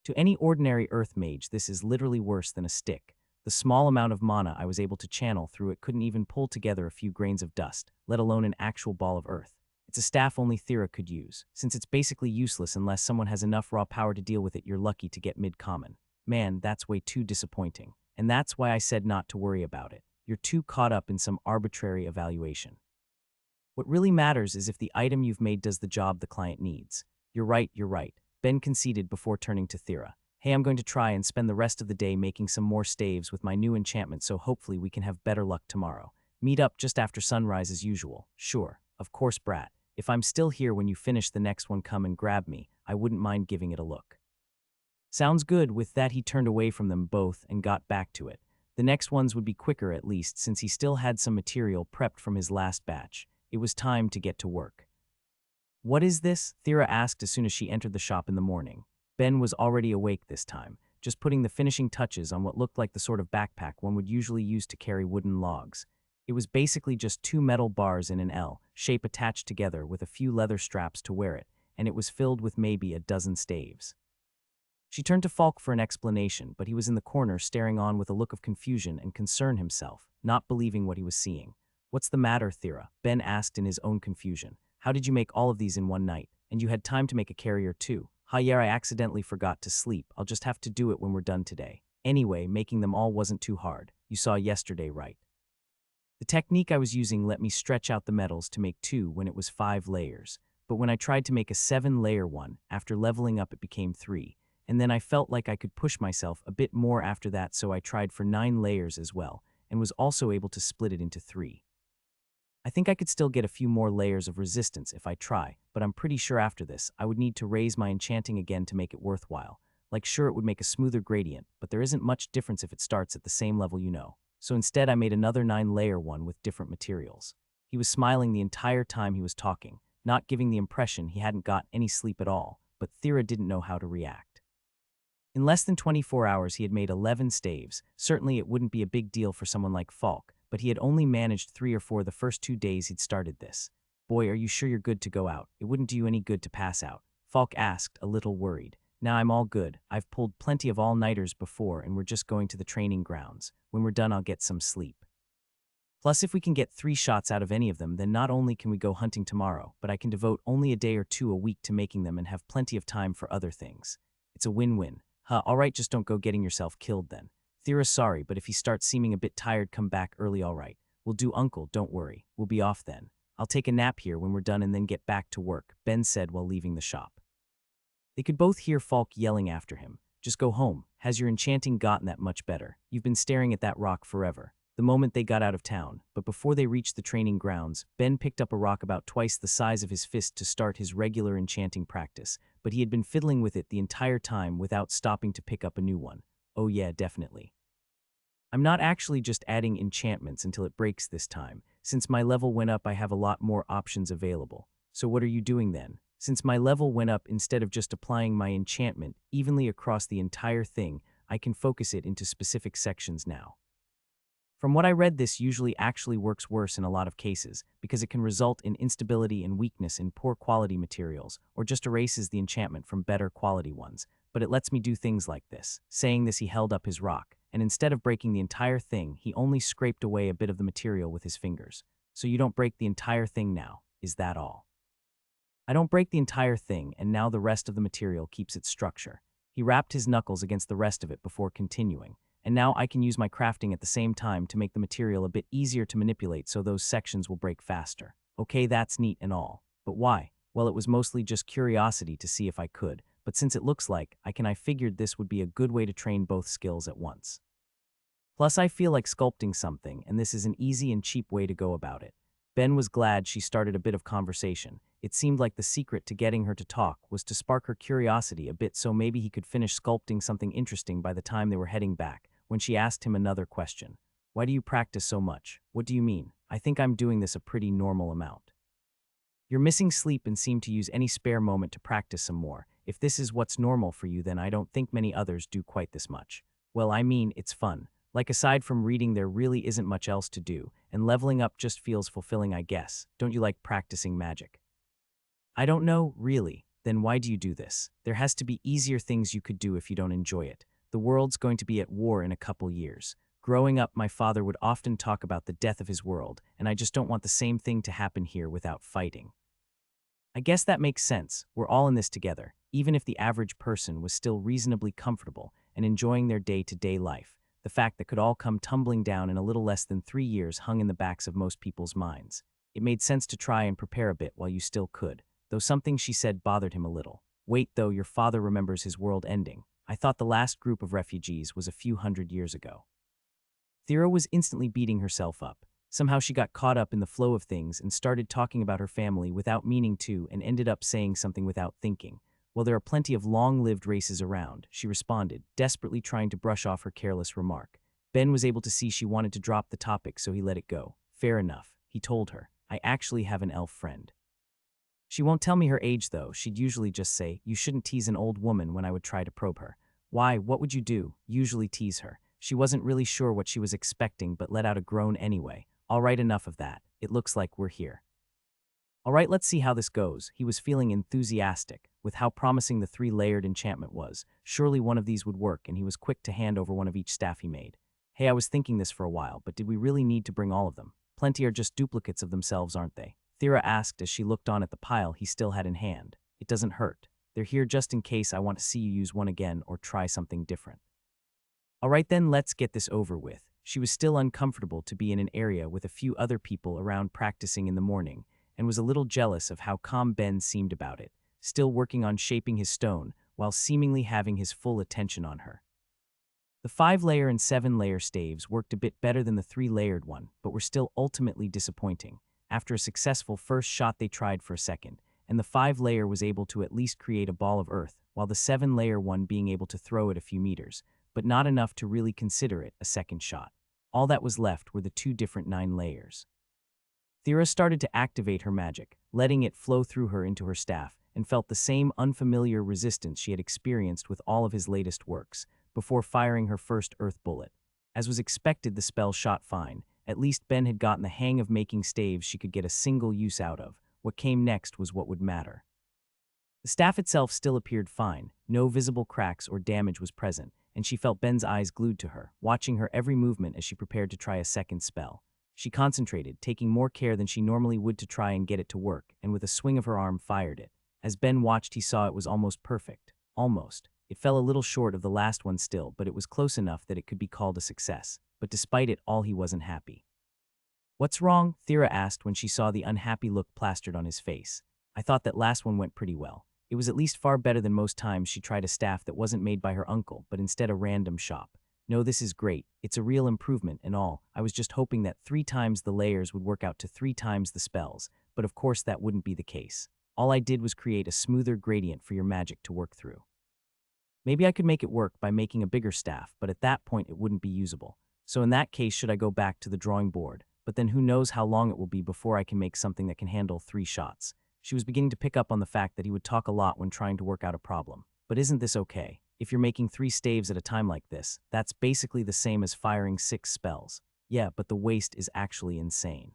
To any ordinary earth mage, this is literally worse than a stick. The small amount of mana I was able to channel through it couldn't even pull together a few grains of dust, let alone an actual ball of earth. It's a staff only Thera could use. Since it's basically useless unless someone has enough raw power to deal with it, you're lucky to get mid-common. Man, that's way too disappointing. And that's why I said not to worry about it. You're too caught up in some arbitrary evaluation. What really matters is if the item you've made does the job the client needs. You're right. Ben conceded before turning to Thera. "Hey, I'm going to try and spend the rest of the day making some more staves with my new enchantment, so hopefully we can have better luck tomorrow. Meet up just after sunrise as usual." "Sure. Of course, Brat. If I'm still here when you finish the next one, come and grab me. I wouldn't mind giving it a look." "Sounds good." With that, he turned away from them both and got back to it. The next ones would be quicker at least, since he still had some material prepped from his last batch. It was time to get to work. "What is this?" Thera asked as soon as she entered the shop in the morning. Ben was already awake this time, just putting the finishing touches on what looked like the sort of backpack one would usually use to carry wooden logs. It was basically just 2 metal bars in an L shape attached together with a few leather straps to wear it, and it was filled with maybe a dozen staves. She turned to Falk for an explanation, but he was in the corner staring on with a look of confusion and concern himself, not believing what he was seeing. "What's the matter, Thera?" Ben asked in his own confusion. "How did you make all of these in one night? And you had time to make a carrier too." "Ha yeah, I accidentally forgot to sleep. I'll just have to do it when we're done today. Anyway, making them all wasn't too hard. You saw yesterday, right?" The technique I was using let me stretch out the metals to make 2 when it was 5 layers, but when I tried to make a 7-layer one, after leveling up it became 3, and then I felt like I could push myself a bit more after that, so I tried for 9 layers as well, and was also able to split it into 3. I think I could still get a few more layers of resistance if I try, but I'm pretty sure after this, I would need to raise my enchanting again to make it worthwhile. Like sure, it would make a smoother gradient, but there isn't much difference if it starts at the same level, you know. So instead I made another 9-layer one with different materials. He was smiling the entire time he was talking, not giving the impression he hadn't got any sleep at all, but Thera didn't know how to react. In less than 24 hours he had made 11 staves. Certainly it wouldn't be a big deal for someone like Falk, but he had only managed 3 or 4 the first 2 days he'd started this. Boy, are you sure you're good to go out? It wouldn't do you any good to pass out, Falk asked, a little worried. Now I'm all good. I've pulled plenty of all-nighters before and we're just going to the training grounds. When we're done I'll get some sleep. Plus if we can get 3 shots out of any of them, then not only can we go hunting tomorrow, but I can devote only a day or 2 a week to making them and have plenty of time for other things. It's a win-win. Huh, alright, just don't go getting yourself killed then. Thera's sorry, but if he starts seeming a bit tired, come back early, alright. We'll do, uncle, don't worry. We'll be off then. I'll take a nap here when we're done and then get back to work, Ben said while leaving the shop. They could both hear Falk yelling after him. Just go home. Has your enchanting gotten that much better? You've been staring at that rock forever. The moment they got out of town, but before they reached the training grounds, Ben picked up a rock about twice the size of his fist to start his regular enchanting practice, but he had been fiddling with it the entire time without stopping to pick up a new one. Oh yeah, definitely. I'm not actually just adding enchantments until it breaks this time. Since my level went up, I have a lot more options available. So what are you doing then? Since my level went up, instead of just applying my enchantment evenly across the entire thing, I can focus it into specific sections now. From what I read, this usually actually works worse in a lot of cases, because it can result in instability and weakness in poor quality materials, or just erases the enchantment from better quality ones, but it lets me do things like this. Saying this, he held up his rock, and instead of breaking the entire thing, he only scraped away a bit of the material with his fingers. So you don't break the entire thing now, is that all? I don't break the entire thing, and now the rest of the material keeps its structure. He rapped his knuckles against the rest of it before continuing. And now I can use my crafting at the same time to make the material a bit easier to manipulate so those sections will break faster. Okay, that's neat and all. But why? Well, it was mostly just curiosity to see if I could, but since it looks like I figured this would be a good way to train both skills at once. Plus, I feel like sculpting something, and this is an easy and cheap way to go about it. Ben was glad she started a bit of conversation. It seemed like the secret to getting her to talk was to spark her curiosity a bit so maybe he could finish sculpting something interesting by the time they were heading back. When she asked him another question. Why do you practice so much? What do you mean? I think I'm doing this a pretty normal amount. You're missing sleep and seem to use any spare moment to practice some more. If this is what's normal for you, then I don't think many others do quite this much. Well, I mean, it's fun. Like aside from reading, there really isn't much else to do, and leveling up just feels fulfilling, I guess. Don't you like practicing magic? I don't know, really. Then why do you do this? There has to be easier things you could do if you don't enjoy it. The world's going to be at war in a couple years. Growing up, my father would often talk about the death of his world, and I just don't want the same thing to happen here without fighting. I guess that makes sense. We're all in this together, even if the average person was still reasonably comfortable and enjoying their day-to-day life. The fact that could all come tumbling down in a little less than 3 years hung in the backs of most people's minds. It made sense to try and prepare a bit while you still could, though something she said bothered him a little. Wait, though, your father remembers his world ending. I thought the last group of refugees was a few hundred years ago. Thera was instantly beating herself up. Somehow she got caught up in the flow of things and started talking about her family without meaning to and ended up saying something without thinking. Well, there are plenty of long-lived races around, she responded, desperately trying to brush off her careless remark. Ben was able to see she wanted to drop the topic, so he let it go. Fair enough, he told her. I actually have an elf friend. She won't tell me her age, though. She'd usually just say, you shouldn't tease an old woman when I would try to probe her. Why, what would you do? Usually tease her. She wasn't really sure what she was expecting, but let out a groan anyway. All right, enough of that. It looks like we're here. All right, let's see how this goes. He was feeling enthusiastic with how promising the 3-layered enchantment was. Surely one of these would work, and he was quick to hand over one of each staff he made. Hey, I was thinking this for a while, but did we really need to bring all of them? Plenty are just duplicates of themselves, aren't they? Thera asked as she looked on at the pile he still had in hand. It doesn't hurt. They're here just in case I want to see you use one again or try something different. All right then, let's get this over with. She was still uncomfortable to be in an area with a few other people around practicing in the morning, and was a little jealous of how calm Ben seemed about it, still working on shaping his stone while seemingly having his full attention on her. The 5-layer and 7-layer staves worked a bit better than the 3-layered one, but were still ultimately disappointing. After a successful first shot, they tried for a second, and the 5-layer was able to at least create a ball of earth, while the 7-layer one being able to throw it a few meters, but not enough to really consider it a second shot. All that was left were the 2 different 9 layers. Thera started to activate her magic, letting it flow through her into her staff, and felt the same unfamiliar resistance she had experienced with all of his latest works, before firing her first earth bullet. As was expected, the spell shot fine. At least Ben had gotten the hang of making staves she could get a single use out of. What came next was what would matter. The staff itself still appeared fine. No visible cracks or damage was present, and she felt Ben's eyes glued to her, watching her every movement as she prepared to try a second spell. She concentrated, taking more care than she normally would to try and get it to work, and with a swing of her arm fired it. As Ben watched, he saw it was almost perfect. Almost. It fell a little short of the last one still, but it was close enough that it could be called a success. But despite it all, he wasn't happy. "What's wrong?" Thera asked when she saw the unhappy look plastered on his face. "I thought that last one went pretty well. It was at least far better than most times she tried a staff that wasn't made by her uncle, but instead a random shop. No, this is great. It's a real improvement and all. I was just hoping that 3 times the layers would work out to 3 times the spells, but of course that wouldn't be the case. All I did was create a smoother gradient for your magic to work through. Maybe I could make it work by making a bigger staff, but at that point it wouldn't be usable. So in that case, should I go back to the drawing board? But then who knows how long it will be before I can make something that can handle 3 shots." She was beginning to pick up on the fact that he would talk a lot when trying to work out a problem. But isn't this okay? If you're making 3 staves at a time like this, that's basically the same as firing 6 spells. Yeah, but the waste is actually insane.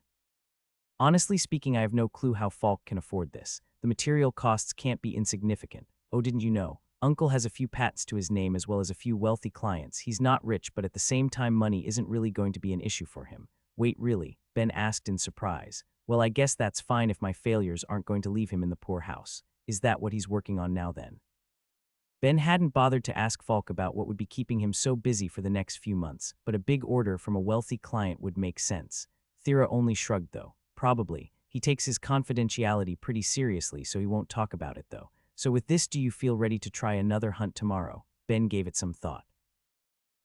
Honestly speaking, I have no clue how Falk can afford this. The material costs can't be insignificant. Oh, didn't you know? Uncle has a few patents to his name as well as a few wealthy clients. He's not rich, but at the same time money isn't really going to be an issue for him. Wait, really? Ben asked in surprise. Well, I guess that's fine if my failures aren't going to leave him in the poorhouse. Is that what he's working on now then? Ben hadn't bothered to ask Falk about what would be keeping him so busy for the next few months, but a big order from a wealthy client would make sense. Thera only shrugged though. Probably. He takes his confidentiality pretty seriously, so he won't talk about it though. So with this, do you feel ready to try another hunt tomorrow? Ben gave it some thought.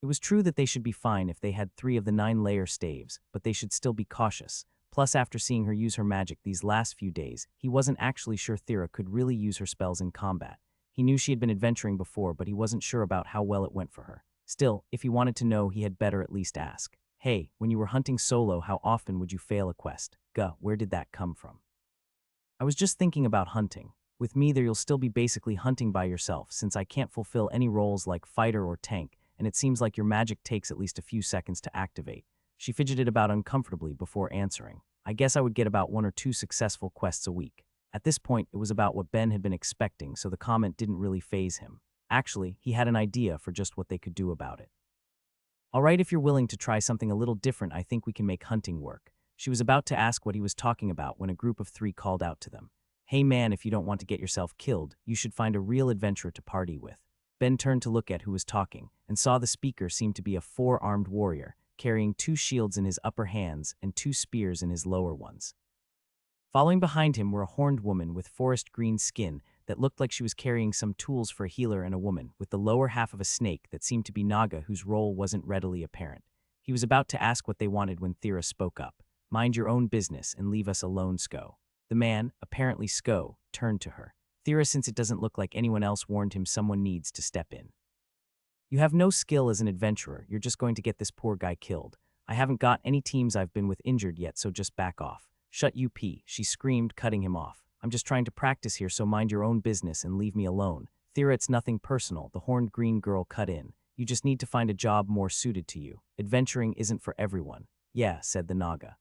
It was true that they should be fine if they had 3 of the 9-layer staves, but they should still be cautious. Plus, after seeing her use her magic these last few days, he wasn't actually sure Thera could really use her spells in combat. He knew she had been adventuring before, but he wasn't sure about how well it went for her. Still, if he wanted to know, he had better at least ask. Hey, when you were hunting solo, how often would you fail a quest? Where did that come from? I was just thinking about hunting. With me there, you'll still be basically hunting by yourself, since I can't fulfill any roles like fighter or tank, and it seems like your magic takes at least a few seconds to activate. She fidgeted about uncomfortably before answering. I guess I would get about 1 or 2 successful quests a week. At this point, it was about what Ben had been expecting, so the comment didn't really faze him. Actually, he had an idea for just what they could do about it. All right, if you're willing to try something a little different, I think we can make hunting work. She was about to ask what he was talking about when a group of 3 called out to them. Hey man, if you don't want to get yourself killed, you should find a real adventurer to party with. Ben turned to look at who was talking, and saw the speaker seemed to be a 4-armed warrior, carrying 2 shields in his upper hands and 2 spears in his lower ones. Following behind him were a horned woman with forest green skin that looked like she was carrying some tools for a healer, and a woman with the lower half of a snake that seemed to be Naga, whose role wasn't readily apparent. He was about to ask what they wanted when Thera spoke up. Mind your own business and leave us alone, Sko. The man, apparently Sko, turned to her. Thera, since it doesn't look like anyone else warned him, someone needs to step in. You have no skill as an adventurer, you're just going to get this poor guy killed. I haven't got any teams I've been with injured yet, so just back off. Shut you P, she screamed, cutting him off. I'm just trying to practice here, so mind your own business and leave me alone. Thera, it's nothing personal, the horned green girl cut in. You just need to find a job more suited to you. Adventuring isn't for everyone. Yeah, said the Naga.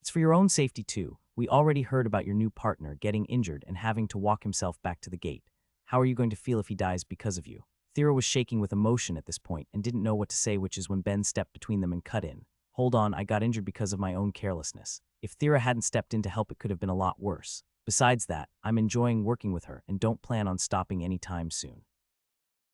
It's for your own safety too. We already heard about your new partner getting injured and having to walk himself back to the gate. How are you going to feel if he dies because of you? Thera was shaking with emotion at this point and didn't know what to say, which is when Ben stepped between them and cut in. Hold on, I got injured because of my own carelessness. If Thera hadn't stepped in to help, it could have been a lot worse. Besides that, I'm enjoying working with her and don't plan on stopping anytime soon.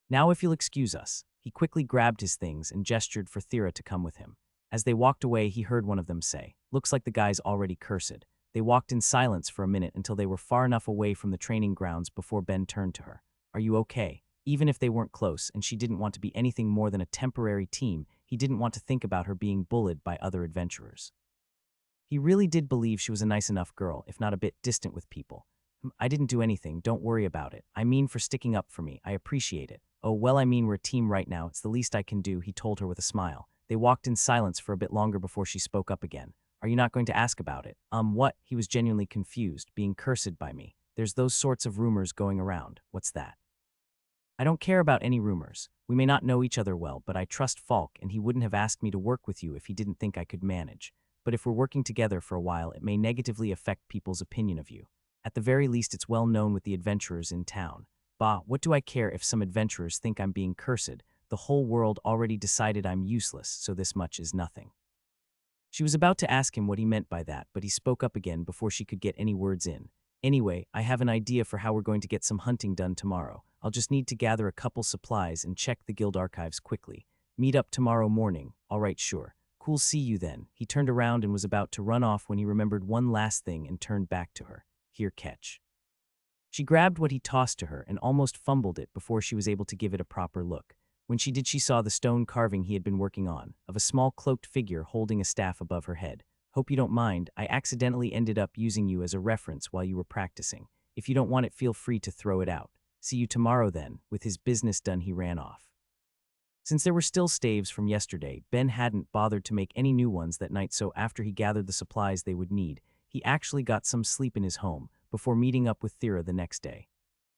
Now if you'll excuse us. He quickly grabbed his things and gestured for Thera to come with him. As they walked away, he heard one of them say, "Looks like the guy's already cursed." They walked in silence for a minute until they were far enough away from the training grounds before Ben turned to her. "Are you okay?" Even if they weren't close and she didn't want to be anything more than a temporary team, he didn't want to think about her being bullied by other adventurers. He really did believe she was a nice enough girl, if not a bit distant with people. "I didn't do anything, don't worry about it. I mean for sticking up for me, I appreciate it." "Oh, well, I mean we're a team right now, it's the least I can do," he told her with a smile. They walked in silence for a bit longer before she spoke up again. "Are you not going to ask about it?" What?" He was genuinely confused. "Being cursed by me. There's those sorts of rumors going around. What's that?" "I don't care about any rumors. We may not know each other well, but I trust Falk, and he wouldn't have asked me to work with you if he didn't think I could manage. But if we're working together for a while, it may negatively affect people's opinion of you. At the very least, it's well known with the adventurers in town. Bah, what do I care if some adventurers think I'm being cursed? The whole world already decided I'm useless, so this much is nothing." She was about to ask him what he meant by that, but he spoke up again before she could get any words in. "Anyway, I have an idea for how we're going to get some hunting done tomorrow. I'll just need to gather a couple supplies and check the guild archives quickly. Meet up tomorrow morning." "All right, sure. Cool, see you then." He turned around and was about to run off when he remembered one last thing and turned back to her. "Here, catch." She grabbed what he tossed to her and almost fumbled it before she was able to give it a proper look. When she did, she saw the stone carving he had been working on, of a small cloaked figure holding a staff above her head. "Hope you don't mind, I accidentally ended up using you as a reference while you were practicing. If you don't want it, feel free to throw it out. See you tomorrow then." With his business done, he ran off. Since there were still staves from yesterday, Ben hadn't bothered to make any new ones that night, so after he gathered the supplies they would need, he actually got some sleep in his home, before meeting up with Thera the next day.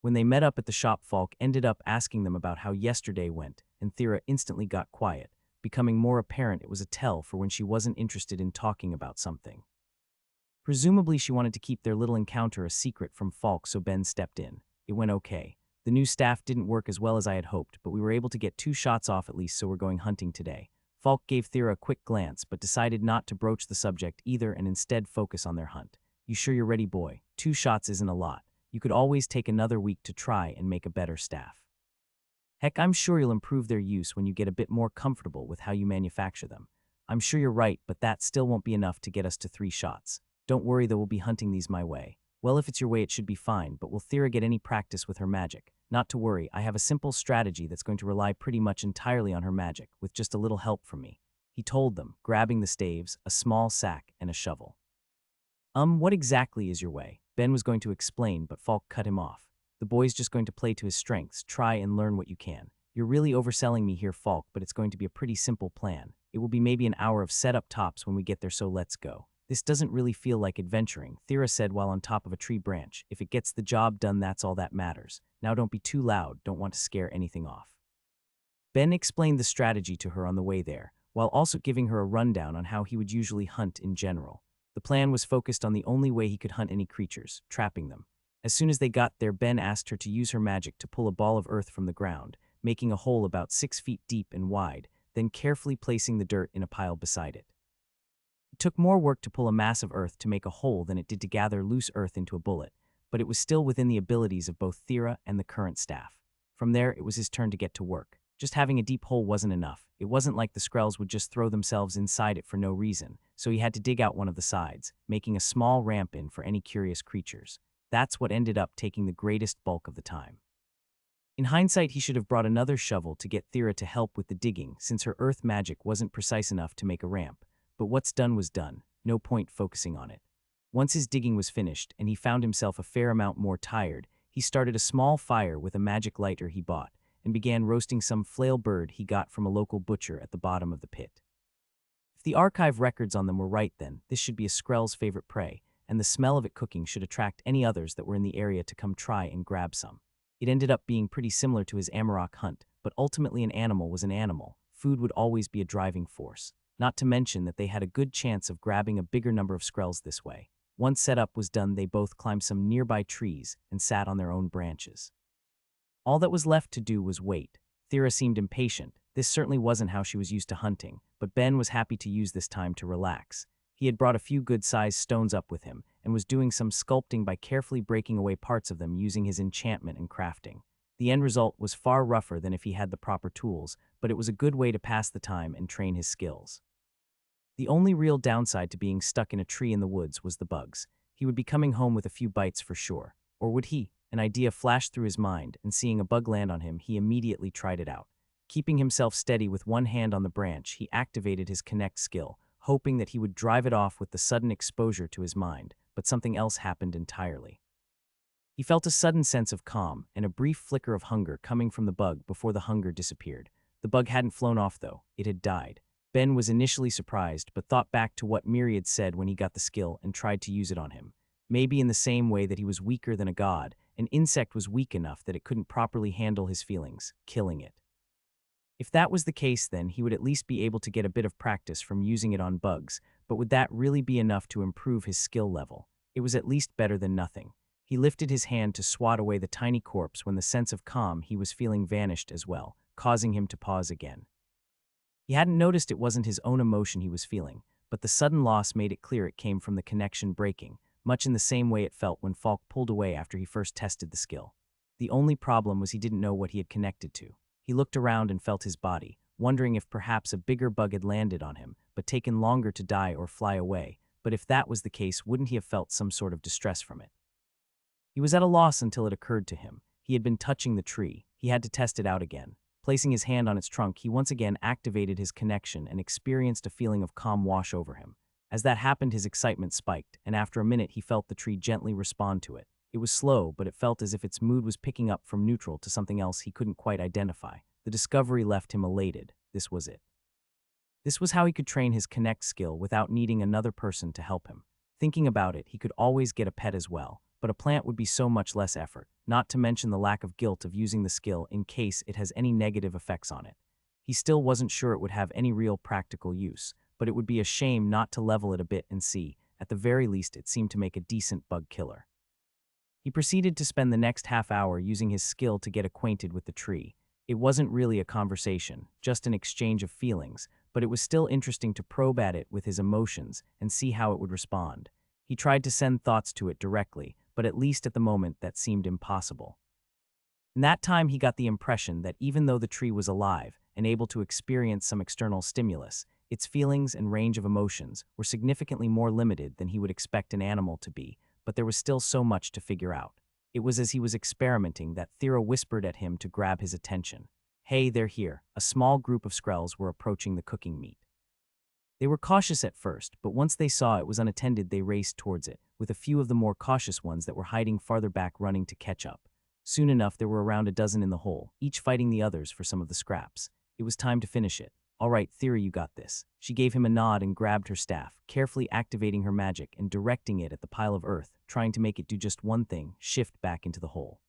When they met up at the shop, Falk ended up asking them about how yesterday went, and Thera instantly got quiet, becoming more apparent it was a tell for when she wasn't interested in talking about something. Presumably she wanted to keep their little encounter a secret from Falk, so Ben stepped in. "It went okay. The new staff didn't work as well as I had hoped, but we were able to get 2 shots off at least, so we're going hunting today." Falk gave Thera a quick glance, but decided not to broach the subject either and instead focus on their hunt. "You sure you're ready, boy? 2 shots isn't a lot. You could always take another week to try and make a better staff. Heck, I'm sure you'll improve their use when you get a bit more comfortable with how you manufacture them. I'm sure you're right, but that still won't be enough to get us to 3 shots. Don't worry though, we'll be hunting these my way." "Well, if it's your way, it should be fine, but will Thera get any practice with her magic?" "Not to worry, I have a simple strategy that's going to rely pretty much entirely on her magic, with just a little help from me," he told them, grabbing the staves, a small sack, and a shovel. What exactly is your way?" Ben was going to explain, but Falk cut him off. "The boy's just going to play to his strengths. Try and learn what you can." "You're really overselling me here, Falk, but it's going to be a pretty simple plan. It will be maybe an hour of setup tops when we get there, so let's go." "This doesn't really feel like adventuring," Thera said while on top of a tree branch. "If it gets the job done, that's all that matters. Now don't be too loud, don't want to scare anything off." Ben explained the strategy to her on the way there, while also giving her a rundown on how he would usually hunt in general. The plan was focused on the only way he could hunt any creatures, trapping them. As soon as they got there, Ben asked her to use her magic to pull a ball of earth from the ground, making a hole about 6 feet deep and wide, then carefully placing the dirt in a pile beside it. It took more work to pull a mass of earth to make a hole than it did to gather loose earth into a bullet, but it was still within the abilities of both Thera and the current staff. From there, it was his turn to get to work. Just having a deep hole wasn't enough. It wasn't like the Skrells would just throw themselves inside it for no reason, so he had to dig out one of the sides, making a small ramp in for any curious creatures. That's what ended up taking the greatest bulk of the time. In hindsight, he should have brought another shovel to get Thera to help with the digging, since her earth magic wasn't precise enough to make a ramp. But what's done was done. No point focusing on it. Once his digging was finished, and he found himself a fair amount more tired, he started a small fire with a magic lighter he bought, and began roasting some flail bird he got from a local butcher at the bottom of the pit. If the archive records on them were right, then this should be a Skrell's favorite prey, and the smell of it cooking should attract any others that were in the area to come try and grab some. It ended up being pretty similar to his Amarok hunt, but ultimately an animal was an animal. Food would always be a driving force, not to mention that they had a good chance of grabbing a bigger number of Skrells this way. Once setup was done, they both climbed some nearby trees and sat on their own branches. All that was left to do was wait. Thera seemed impatient. This certainly wasn't how she was used to hunting, but Ben was happy to use this time to relax. He had brought a few good-sized stones up with him, and was doing some sculpting by carefully breaking away parts of them using his enchantment and crafting. The end result was far rougher than if he had the proper tools, but it was a good way to pass the time and train his skills. The only real downside to being stuck in a tree in the woods was the bugs. He would be coming home with a few bites for sure. Or would he? An idea flashed through his mind, and seeing a bug land on him, he immediately tried it out. Keeping himself steady with one hand on the branch, he activated his connect skill, hoping that he would drive it off with the sudden exposure to his mind, but something else happened entirely. He felt a sudden sense of calm and a brief flicker of hunger coming from the bug before the hunger disappeared. The bug hadn't flown off though, it had died. Ben was initially surprised, but thought back to what Myriad said when he got the skill and tried to use it on him. Maybe in the same way that he was weaker than a god, an insect was weak enough that it couldn't properly handle his feelings, killing it. If that was the case, then he would at least be able to get a bit of practice from using it on bugs, but would that really be enough to improve his skill level? It was at least better than nothing. He lifted his hand to swat away the tiny corpse when the sense of calm he was feeling vanished as well, causing him to pause again. He hadn't noticed it wasn't his own emotion he was feeling, but the sudden loss made it clear it came from the connection breaking, much in the same way it felt when Falk pulled away after he first tested the skill. The only problem was he didn't know what he had connected to. He looked around and felt his body, wondering if perhaps a bigger bug had landed on him, but taken longer to die or fly away. But if that was the case, wouldn't he have felt some sort of distress from it? He was at a loss until it occurred to him. He had been touching the tree. He had to test it out again. Placing his hand on its trunk, he once again activated his connection and experienced a feeling of calm wash over him. As that happened, his excitement spiked, and after a minute he felt the tree gently respond to it. It was slow, but it felt as if its mood was picking up from neutral to something else he couldn't quite identify. The discovery left him elated. This was it. This was how he could train his connect skill without needing another person to help him. Thinking about it, he could always get a pet as well, but a plant would be so much less effort, not to mention the lack of guilt of using the skill in case it has any negative effects on it. He still wasn't sure it would have any real practical use, but it would be a shame not to level it a bit and see. At the very least, it seemed to make a decent bug killer. He proceeded to spend the next half hour using his skill to get acquainted with the tree. It wasn't really a conversation, just an exchange of feelings, but it was still interesting to probe at it with his emotions and see how it would respond. He tried to send thoughts to it directly, but at least at the moment that seemed impossible. In that time, he got the impression that even though the tree was alive and able to experience some external stimulus, its feelings and range of emotions were significantly more limited than he would expect an animal to be, but there was still so much to figure out. It was as he was experimenting that Thera whispered at him to grab his attention. "Hey, they're here." A small group of Skrells were approaching the cooking meat. They were cautious at first, but once they saw it was unattended, they raced towards it, with a few of the more cautious ones that were hiding farther back running to catch up. Soon enough, there were around a dozen in the hole, each fighting the others for some of the scraps. It was time to finish it. "All right, Thera, you got this." She gave him a nod and grabbed her staff, carefully activating her magic and directing it at the pile of earth, trying to make it do just one thing: shift back into the hole.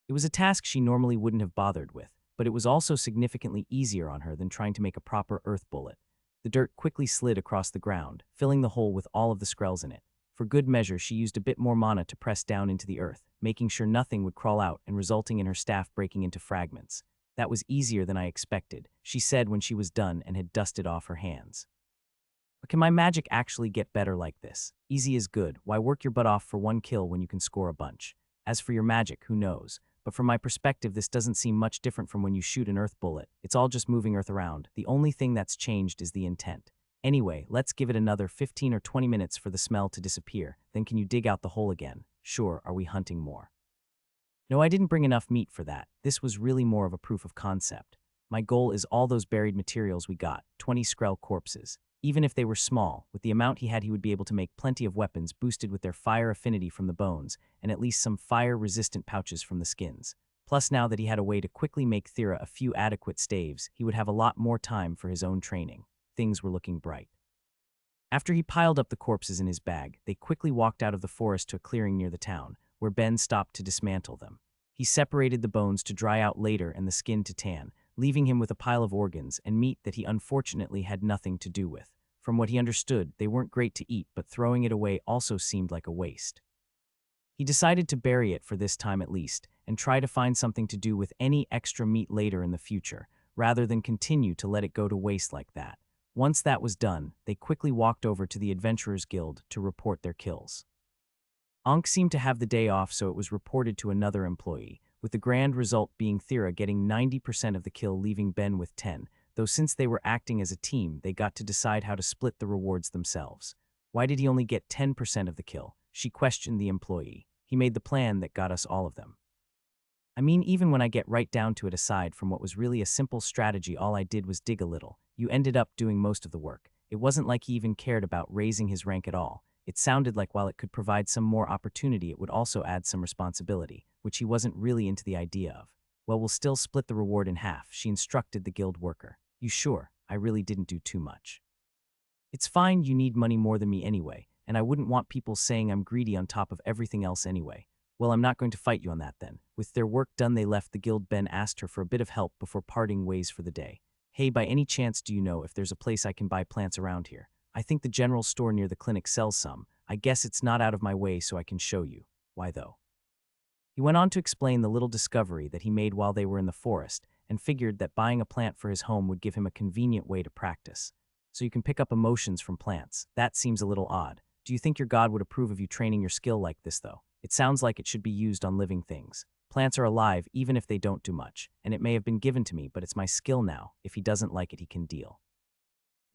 It was a task she normally wouldn't have bothered with, but it was also significantly easier on her than trying to make a proper earth bullet. The dirt quickly slid across the ground, filling the hole with all of the Skrells in it. For good measure, she used a bit more mana to press down into the earth, making sure nothing would crawl out and resulting in her staff breaking into fragments. "That was easier than I expected," she said when she was done and had dusted off her hands. "But can my magic actually get better like this? Easy is good. Why work your butt off for one kill when you can score a bunch? As for your magic, who knows? But from my perspective, this doesn't seem much different from when you shoot an earth bullet. It's all just moving earth around. The only thing that's changed is the intent. Anyway, let's give it another 15 or 20 minutes for the smell to disappear. Then can you dig out the hole again? Sure, are we hunting more?" "No, I didn't bring enough meat for that. This was really more of a proof of concept. My goal is all those buried materials we got, 20 Skrell corpses. Even if they were small, with the amount he had, he would be able to make plenty of weapons boosted with their fire affinity from the bones, and at least some fire-resistant pouches from the skins. Plus, now that he had a way to quickly make Thera a few adequate staves, he would have a lot more time for his own training." Things were looking bright. After he piled up the corpses in his bag, they quickly walked out of the forest to a clearing near the town, where Ben stopped to dismantle them. He separated the bones to dry out later and the skin to tan, leaving him with a pile of organs and meat that he unfortunately had nothing to do with. From what he understood, they weren't great to eat, but throwing it away also seemed like a waste. He decided to bury it for this time at least, and try to find something to do with any extra meat later in the future, rather than continue to let it go to waste like that. Once that was done, they quickly walked over to the Adventurers Guild to report their kills. Ankh seemed to have the day off, so it was reported to another employee. with the grand result being Thera getting 90% of the kill, leaving Ben with 10, though since they were acting as a team, they got to decide how to split the rewards themselves. Why did he only get 10% of the kill? She questioned the employee. He made the plan that got us all of them. I mean, even when I get right down to it, aside from what was really a simple strategy, all I did was dig a little. You ended up doing most of the work. It wasn't like he even cared about raising his rank at all. It sounded like while it could provide some more opportunity, it would also add some responsibility, which he wasn't really into the idea of. Well, we'll still split the reward in half, she instructed the guild worker. You sure? I really didn't do too much. It's fine, you need money more than me anyway, and I wouldn't want people saying I'm greedy on top of everything else anyway. Well, I'm not going to fight you on that then. With their work done, they left the guild. Ben asked her for a bit of help before parting ways for the day. Hey, by any chance do you know if there's a place I can buy plants around here? I think the general store near the clinic sells some. I guess it's not out of my way so I can show you. Why though? He went on to explain the little discovery that he made while they were in the forest, and figured that buying a plant for his home would give him a convenient way to practice. So you can pick up emotions from plants. That seems a little odd. Do you think your god would approve of you training your skill like this though? It sounds like it should be used on living things. Plants are alive even if they don't do much, and it may have been given to me, but it's my skill now. If he doesn't like it, he can deal.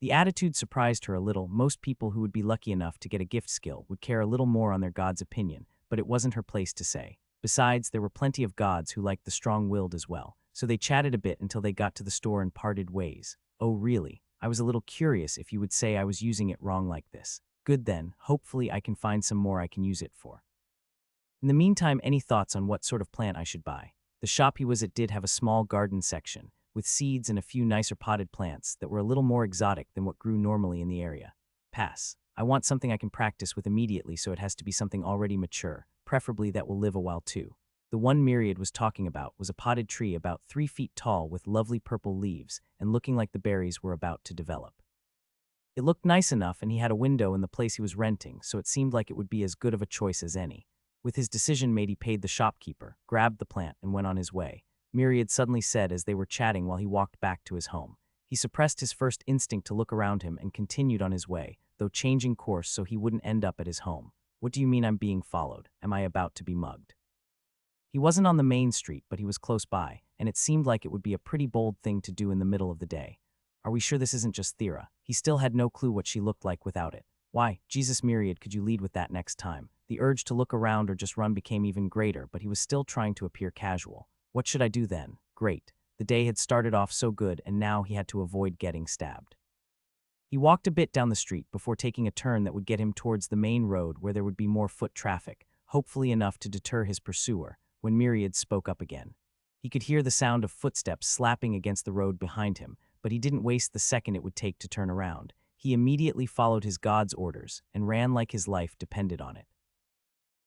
The attitude surprised her a little. Most people who would be lucky enough to get a gift skill would care a little more on their god's opinion, but it wasn't her place to say. Besides, there were plenty of gods who liked the strong-willed as well, so they chatted a bit until they got to the store and parted ways. Oh really? I was a little curious if you would say I was using it wrong like this. Good then, hopefully I can find some more I can use it for. In the meantime, any thoughts on what sort of plant I should buy? The shop he was at did have a small garden section, with seeds and a few nicer potted plants that were a little more exotic than what grew normally in the area. Pass. I want something I can practice with immediately, so it has to be something already mature, preferably that will live a while too. The one Myriad was talking about was a potted tree about 3 feet tall with lovely purple leaves and looking like the berries were about to develop. It looked nice enough, and he had a window in the place he was renting, so it seemed like it would be as good of a choice as any. With his decision made, he paid the shopkeeper, grabbed the plant, and went on his way. Myriad suddenly said as they were chatting while he walked back to his home. He suppressed his first instinct to look around him and continued on his way, though changing course so he wouldn't end up at his home. What do you mean I'm being followed? Am I about to be mugged? He wasn't on the main street, but he was close by, and it seemed like it would be a pretty bold thing to do in the middle of the day. Are we sure this isn't just Thera? He still had no clue what she looked like without it. Why, Jesus Myriad, could you lead with that next time? The urge to look around or just run became even greater, but he was still trying to appear casual. What should I do then? Great. The day had started off so good, and now he had to avoid getting stabbed. He walked a bit down the street before taking a turn that would get him towards the main road where there would be more foot traffic, hopefully enough to deter his pursuer, when Myriad spoke up again. He could hear the sound of footsteps slapping against the road behind him, but he didn't waste the second it would take to turn around. He immediately followed his god's orders and ran like his life depended on it.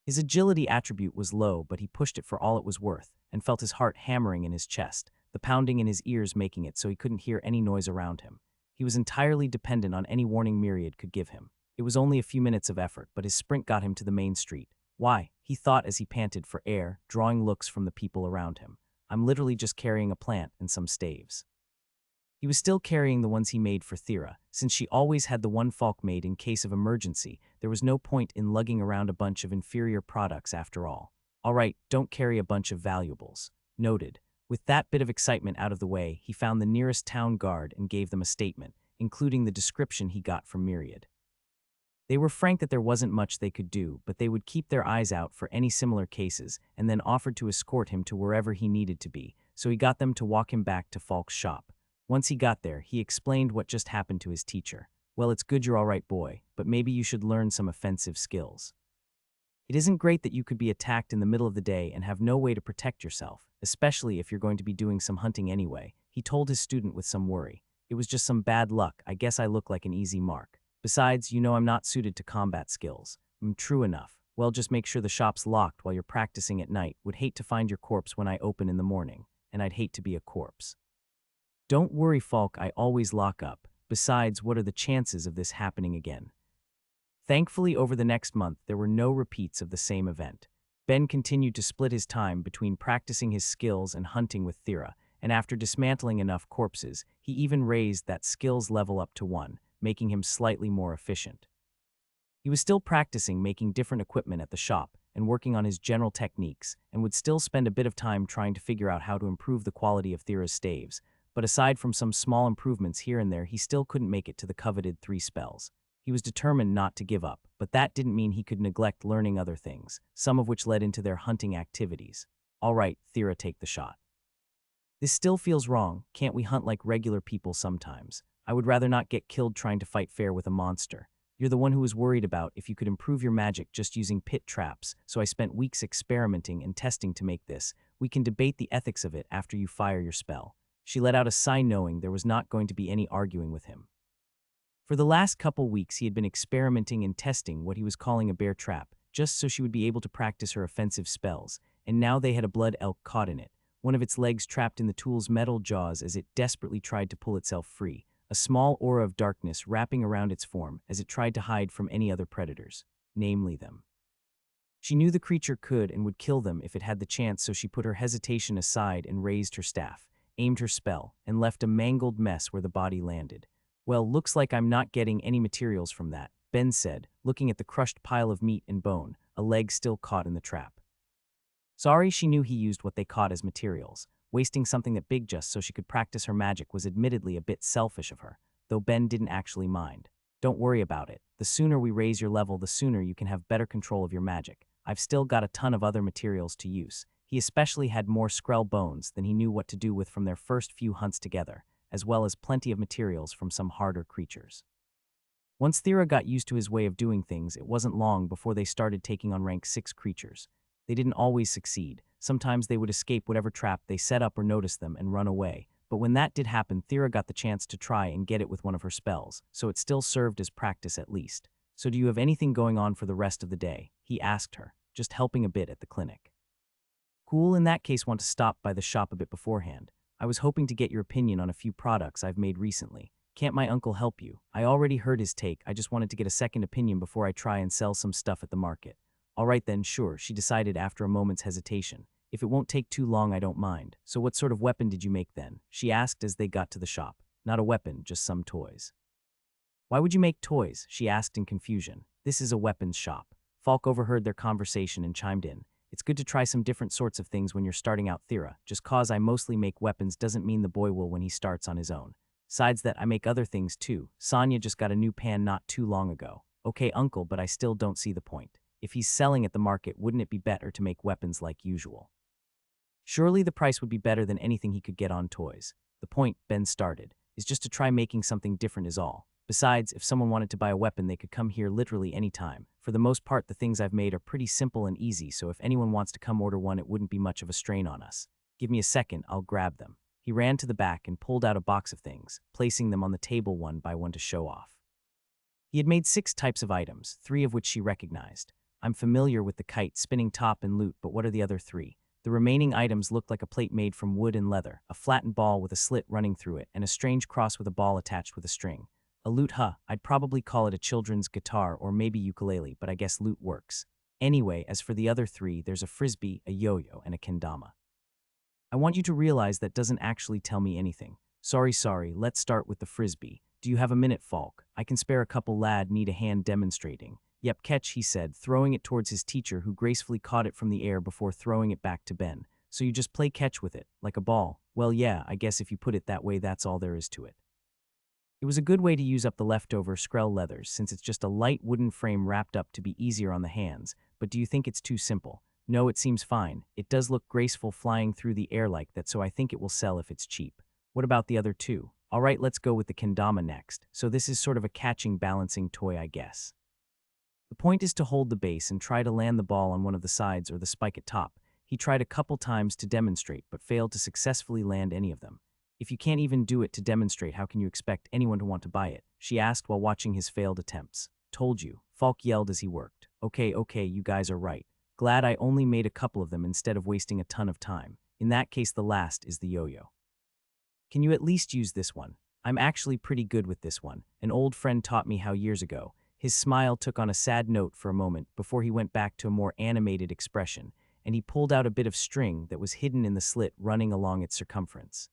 His agility attribute was low, but he pushed it for all it was worth, and felt his heart hammering in his chest, the pounding in his ears making it so he couldn't hear any noise around him. He was entirely dependent on any warning Myriad could give him. It was only a few minutes of effort, but his sprint got him to the main street. Why? He thought as he panted for air, drawing looks from the people around him. I'm literally just carrying a plant and some staves. He was still carrying the ones he made for Thera. Since she always had the one Falk made in case of emergency, there was no point in lugging around a bunch of inferior products after all. All right, don't carry a bunch of valuables. Noted. With that bit of excitement out of the way, he found the nearest town guard and gave them a statement, including the description he got from Myriad. They were frank that there wasn't much they could do, but they would keep their eyes out for any similar cases and then offered to escort him to wherever he needed to be, so he got them to walk him back to Falk's shop. Once he got there, he explained what just happened to his teacher. Well, it's good you're all right, boy, but maybe you should learn some offensive skills. It isn't great that you could be attacked in the middle of the day and have no way to protect yourself, especially if you're going to be doing some hunting anyway, he told his student with some worry. It was just some bad luck. I guess I look like an easy mark. Besides, you know I'm not suited to combat skills. True enough. Well, just make sure the shop's locked while you're practicing at night. Would hate to find your corpse when I open in the morning, and I'd hate to be a corpse. Don't worry, Falk, I always lock up. Besides, what are the chances of this happening again? Thankfully, over the next month, there were no repeats of the same event. Ben continued to split his time between practicing his skills and hunting with Thera, and after dismantling enough corpses, he even raised that skills level up to 1, making him slightly more efficient. He was still practicing making different equipment at the shop, and working on his general techniques, and would still spend a bit of time trying to figure out how to improve the quality of Thera's staves. But aside from some small improvements here and there, he still couldn't make it to the coveted 3 spells. He was determined not to give up, but that didn't mean he could neglect learning other things, some of which led into their hunting activities. All right, Thera, take the shot. This still feels wrong. Can't we hunt like regular people sometimes? I would rather not get killed trying to fight fair with a monster. You're the one who was worried about if you could improve your magic just using pit traps, so I spent weeks experimenting and testing to make this. We can debate the ethics of it after you fire your spell. She let out a sigh knowing there was not going to be any arguing with him. For the last couple weeks, he had been experimenting and testing what he was calling a bear trap, just so she would be able to practice her offensive spells, and now they had a blood elk caught in it, one of its legs trapped in the tool's metal jaws as it desperately tried to pull itself free, a small aura of darkness wrapping around its form as it tried to hide from any other predators, namely them. She knew the creature could and would kill them if it had the chance, so she put her hesitation aside and raised her staff, aimed her spell, and left a mangled mess where the body landed. Well, looks like I'm not getting any materials from that, Ben said, looking at the crushed pile of meat and bone, a leg still caught in the trap. Sorry, she knew he used what they caught as materials. Wasting something that big just so she could practice her magic was admittedly a bit selfish of her, though Ben didn't actually mind. Don't worry about it. The sooner we raise your level, the sooner you can have better control of your magic. I've still got a ton of other materials to use. He especially had more Skrell bones than he knew what to do with from their first few hunts together, as well as plenty of materials from some harder creatures. Once Thera got used to his way of doing things, it wasn't long before they started taking on rank 6 creatures. They didn't always succeed. Sometimes they would escape whatever trap they set up or noticed them and run away. But when that did happen, Thera got the chance to try and get it with one of her spells, so it still served as practice at least. So do you have anything going on for the rest of the day? He asked her, just helping a bit at the clinic. Cool, in that case want to stop by the shop a bit beforehand. I was hoping to get your opinion on a few products I've made recently. Can't my uncle help you? I already heard his take, I just wanted to get a second opinion before I try and sell some stuff at the market. All right then, sure, she decided after a moment's hesitation. If it won't take too long, I don't mind. So what sort of weapon did you make then? She asked as they got to the shop. Not a weapon, just some toys. Why would you make toys? She asked in confusion. This is a weapons shop. Falk overheard their conversation and chimed in. It's good to try some different sorts of things when you're starting out, Thera. Just cause I mostly make weapons doesn't mean the boy will when he starts on his own. Besides that, I make other things too. Sonya just got a new pan not too long ago. Okay, uncle, but I still don't see the point. If he's selling at the market, wouldn't it be better to make weapons like usual? Surely the price would be better than anything he could get on toys. The point, Ben started, is just to try making something different is all. Besides, if someone wanted to buy a weapon, they could come here literally any time. For the most part, the things I've made are pretty simple and easy, so if anyone wants to come order one, it wouldn't be much of a strain on us. Give me a second, I'll grab them. He ran to the back and pulled out a box of things, placing them on the table one by one to show off. He had made 6 types of items, 3 of which she recognized. I'm familiar with the kite, spinning top, and loot, but what are the other 3? The remaining items looked like a plate made from wood and leather, a flattened ball with a slit running through it, and a strange cross with a ball attached with a string. A lute, huh? I'd probably call it a children's guitar or maybe ukulele, but I guess lute works. Anyway, as for the other 3, there's a frisbee, a yo-yo, and a kendama. I want you to realize that doesn't actually tell me anything. Sorry, let's start with the frisbee. Do you have a minute, Falk? I can spare a couple, lad, need a hand demonstrating. Yep, catch, he said, throwing it towards his teacher, who gracefully caught it from the air before throwing it back to Ben. So you just play catch with it, like a ball? Well, yeah, I guess if you put it that way, that's all there is to it. It was a good way to use up the leftover Skrell leathers, since it's just a light wooden frame wrapped up to be easier on the hands. But do you think it's too simple? No, it seems fine. It does look graceful flying through the air like that, so I think it will sell if it's cheap. What about the other 2? All right, let's go with the kendama next. So this is sort of a catching, balancing toy, I guess. The point is to hold the base and try to land the ball on one of the sides or the spike at top. He tried a couple times to demonstrate, but failed to successfully land any of them. If you can't even do it to demonstrate, how can you expect anyone to want to buy it? She asked while watching his failed attempts. Told you, Falk yelled as he worked. Okay, you guys are right. Glad I only made a couple of them instead of wasting a ton of time. In that case, the last is the yo-yo. Can you at least use this one? I'm actually pretty good with this one. An old friend taught me how years ago. His smile took on a sad note for a moment before he went back to a more animated expression, and he pulled out a bit of string that was hidden in the slit running along its circumference.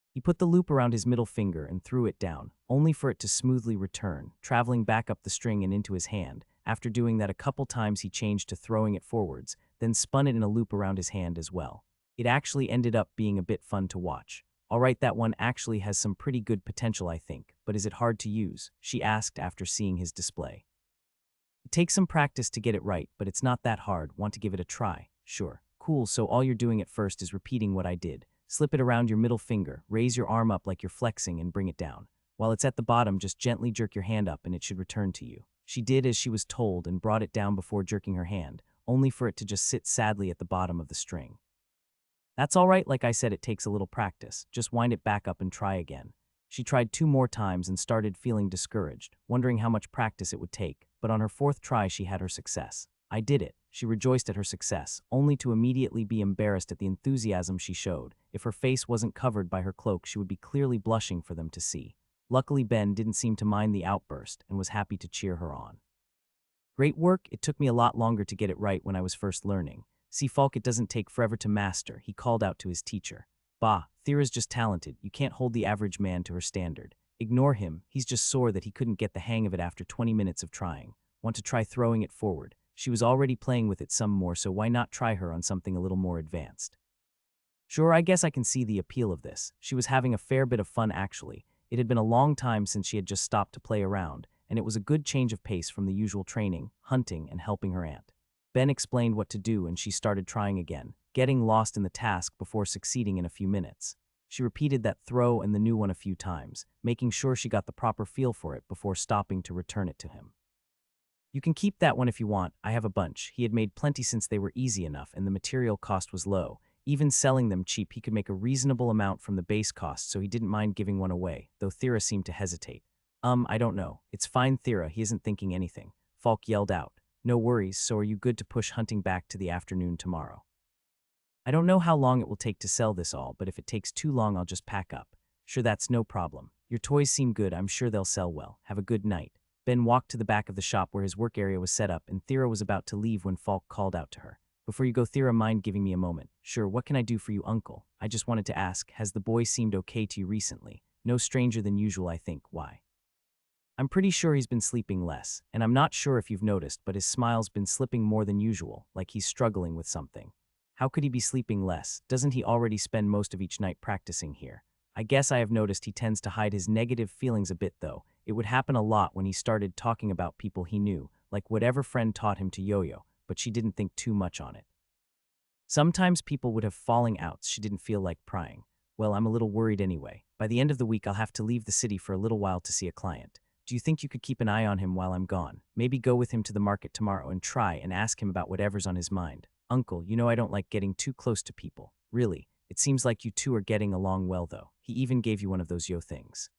He put the loop around his middle finger and threw it down, only for it to smoothly return, traveling back up the string and into his hand, After doing that a couple times, he changed to throwing it forwards, then spun it in a loop around his hand as well. It actually ended up being a bit fun to watch. All right, that one actually has some pretty good potential, I think, but is it hard to use? She asked after seeing his display. It takes some practice to get it right, but it's not that hard. Want to give it a try? Sure. Cool, so all you're doing at first is repeating what I did. Slip it around your middle finger, raise your arm up like you're flexing and bring it down. While it's at the bottom, just gently jerk your hand up and it should return to you. She did as she was told and brought it down before jerking her hand, only for it to just sit sadly at the bottom of the string. That's all right, like I said, it takes a little practice. Just wind it back up and try again. She tried 2 more times and started feeling discouraged, wondering how much practice it would take, but on her 4th try she had her success. I did it. She rejoiced at her success, only to immediately be embarrassed at the enthusiasm she showed. If her face wasn't covered by her cloak, she would be clearly blushing for them to see. Luckily, Ben didn't seem to mind the outburst and was happy to cheer her on. Great work. It took me a lot longer to get it right when I was first learning. See, Falk, it doesn't take forever to master, he called out to his teacher. Bah, Thera's just talented. You can't hold the average man to her standard. Ignore him. He's just sore that he couldn't get the hang of it after 20 minutes of trying. Want to try throwing it forward? She was already playing with it some more, so why not try her on something a little more advanced? Sure, I guess I can see the appeal of this. She was having a fair bit of fun, actually. It had been a long time since she had just stopped to play around, and it was a good change of pace from the usual training, hunting, and helping her aunt. Ben explained what to do and she started trying again, getting lost in the task before succeeding in a few minutes. She repeated that throw and the new one a few times, making sure she got the proper feel for it before stopping to return it to him. You can keep that one if you want. I have a bunch. He had made plenty since they were easy enough and the material cost was low. Even selling them cheap, he could make a reasonable amount from the base cost, so he didn't mind giving one away, though Thera seemed to hesitate. I don't know. It's fine, Thera. He isn't thinking anything. Falk yelled out. No worries, so are you good to push hunting back to the afternoon tomorrow? I don't know how long it will take to sell this all, but if it takes too long, I'll just pack up. Sure, that's no problem. Your toys seem good. I'm sure they'll sell well. Have a good night. Ben walked to the back of the shop where his work area was set up, and Thera was about to leave when Falk called out to her. Before you go, Thera, mind giving me a moment? Sure, what can I do for you, uncle? I just wanted to ask, has the boy seemed okay to you recently? No stranger than usual, I think. Why? I'm pretty sure he's been sleeping less, and I'm not sure if you've noticed, but his smile's been slipping more than usual, like he's struggling with something. How could he be sleeping less? Doesn't he already spend most of each night practicing here? I guess I have noticed he tends to hide his negative feelings a bit, though. It would happen a lot when he started talking about people he knew, like whatever friend taught him to yo-yo, but she didn't think too much on it. Sometimes people would have falling outs. She didn't feel like prying. Well, I'm a little worried anyway. By the end of the week, I'll have to leave the city for a little while to see a client. Do you think you could keep an eye on him while I'm gone? Maybe go with him to the market tomorrow and try and ask him about whatever's on his mind. Uncle, you know I don't like getting too close to people. Really, it seems like you two are getting along well, though. He even gave you one of those yo things.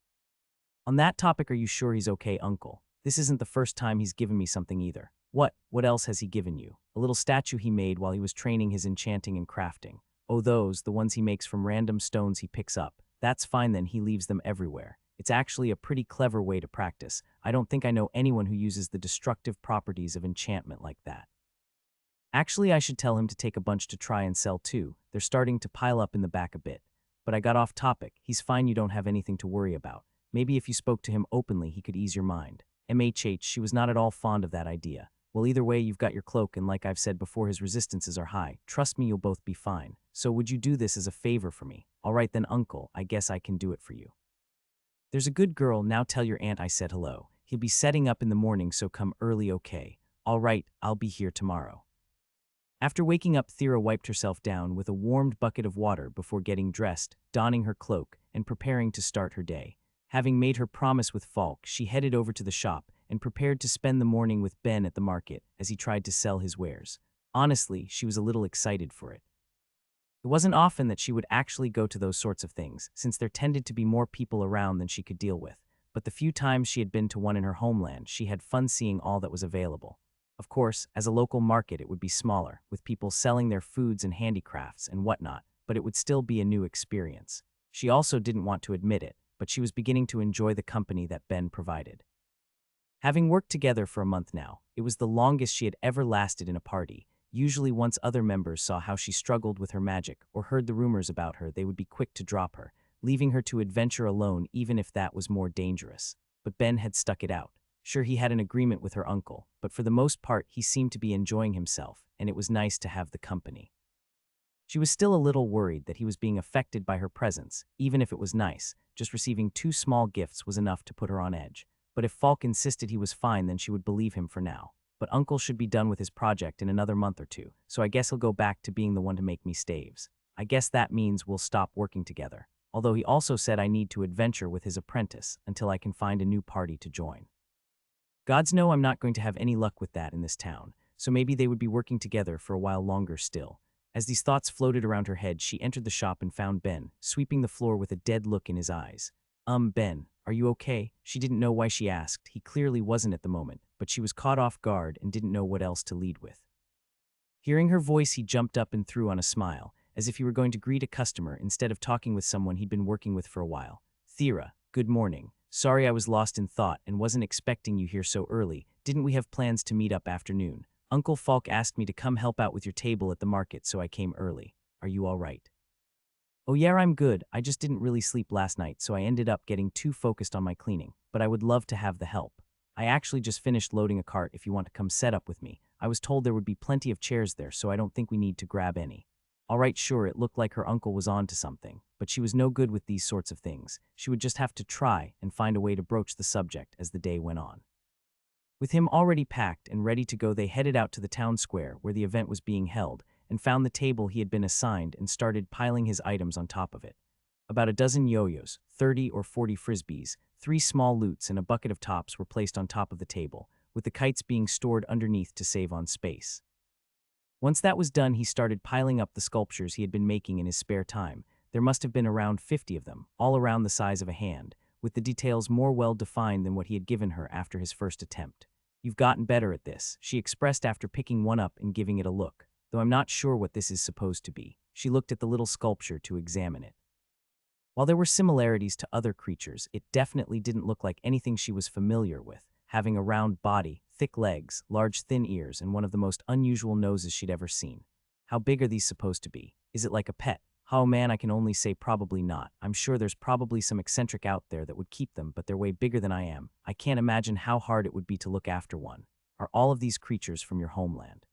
On that topic, are you sure he's okay, Uncle? This isn't the first time he's given me something either. What else has he given you? A little statue he made while he was training his enchanting and crafting. Oh, those, the ones he makes from random stones he picks up. That's fine then, he leaves them everywhere. It's actually a pretty clever way to practice. I don't think I know anyone who uses the destructive properties of enchantment like that. Actually, I should tell him to take a bunch to try and sell too. They're starting to pile up in the back a bit. But I got off topic. He's fine, you don't have anything to worry about. Maybe if you spoke to him openly, he could ease your mind. She was not at all fond of that idea. Well, either way, you've got your cloak, and like I've said before, his resistances are high. Trust me, you'll both be fine. So would you do this as a favor for me? All right then, Uncle, I guess I can do it for you. There's a good girl. Now tell your aunt I said hello. He'll be setting up in the morning, so come early, okay? All right, I'll be here tomorrow. After waking up, Thera wiped herself down with a warmed bucket of water before getting dressed, donning her cloak, and preparing to start her day. Having made her promise with Falk, she headed over to the shop and prepared to spend the morning with Ben at the market as he tried to sell his wares. Honestly, she was a little excited for it. It wasn't often that she would actually go to those sorts of things, since there tended to be more people around than she could deal with. But the few times she had been to one in her homeland, she had fun seeing all that was available. Of course, as a local market, it would be smaller, with people selling their foods and handicrafts and whatnot, but it would still be a new experience. She also didn't want to admit it, but she was beginning to enjoy the company that Ben provided. Having worked together for a month now, it was the longest she had ever lasted in a party. Usually once other members saw how she struggled with her magic or heard the rumors about her, they would be quick to drop her, leaving her to adventure alone even if that was more dangerous. But Ben had stuck it out. Sure, he had an agreement with her uncle, but for the most part he seemed to be enjoying himself, and it was nice to have the company. She was still a little worried that he was being affected by her presence, even if it was nice. Just receiving 2 small gifts was enough to put her on edge. But if Falk insisted he was fine, then she would believe him for now. But Uncle should be done with his project in another month or two, so I guess he'll go back to being the one to make me staves. I guess that means we'll stop working together. Although he also said I need to adventure with his apprentice until I can find a new party to join. Gods know I'm not going to have any luck with that in this town, so maybe they would be working together for a while longer still. As these thoughts floated around her head, she entered the shop and found Ben, sweeping the floor with a dead look in his eyes. Ben, are you okay?" She didn't know why she asked. He clearly wasn't at the moment, but she was caught off guard and didn't know what else to lead with. Hearing her voice, he jumped up and threw on a smile, as if he were going to greet a customer instead of talking with someone he'd been working with for a while. "Thera, good morning. Sorry I was lost in thought and wasn't expecting you here so early. Didn't we have plans to meet up afternoon? Uncle Falk asked me to come help out with your table at the market, so I came early. Are you all right?" "Oh yeah, I'm good. I just didn't really sleep last night, so I ended up getting too focused on my cleaning, but I would love to have the help. I actually just finished loading a cart if you want to come set up with me. I was told there would be plenty of chairs there, so I don't think we need to grab any." All right, sure, it looked like her uncle was on to something, but she was no good with these sorts of things. She would just have to try and find a way to broach the subject as the day went on. With him already packed and ready to go, they headed out to the town square where the event was being held and found the table he had been assigned and started piling his items on top of it. About a dozen yo-yos, 30 or 40 frisbees, 3 small lutes, and a bucket of tops were placed on top of the table, with the kites being stored underneath to save on space. Once that was done, he started piling up the sculptures he had been making in his spare time. There must have been around 50 of them, all around the size of a hand, with the details more well-defined than what he had given her after his first attempt. "You've gotten better at this," she expressed after picking one up and giving it a look, "though I'm not sure what this is supposed to be." She looked at the little sculpture to examine it. While there were similarities to other creatures, it definitely didn't look like anything she was familiar with, having a round body, thick legs, large thin ears, and one of the most unusual noses she'd ever seen. How big are these supposed to be? Is it like a pet? Oh man, I can only say probably not. I'm sure there's probably some eccentric out there that would keep them, but they're way bigger than I am. I can't imagine how hard it would be to look after one. Are all of these creatures from your homeland?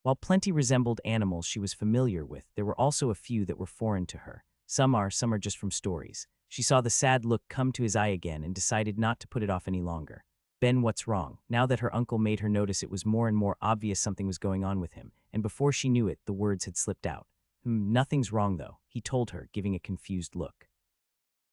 While plenty resembled animals she was familiar with, there were also a few that were foreign to her. Some are just from stories. She saw the sad look come to his eye again and decided not to put it off any longer. "Ben, what's wrong?" Now that her uncle made her notice, it was more and more obvious something was going on with him, and before she knew it, the words had slipped out. Nothing's wrong though," he told her, giving a confused look.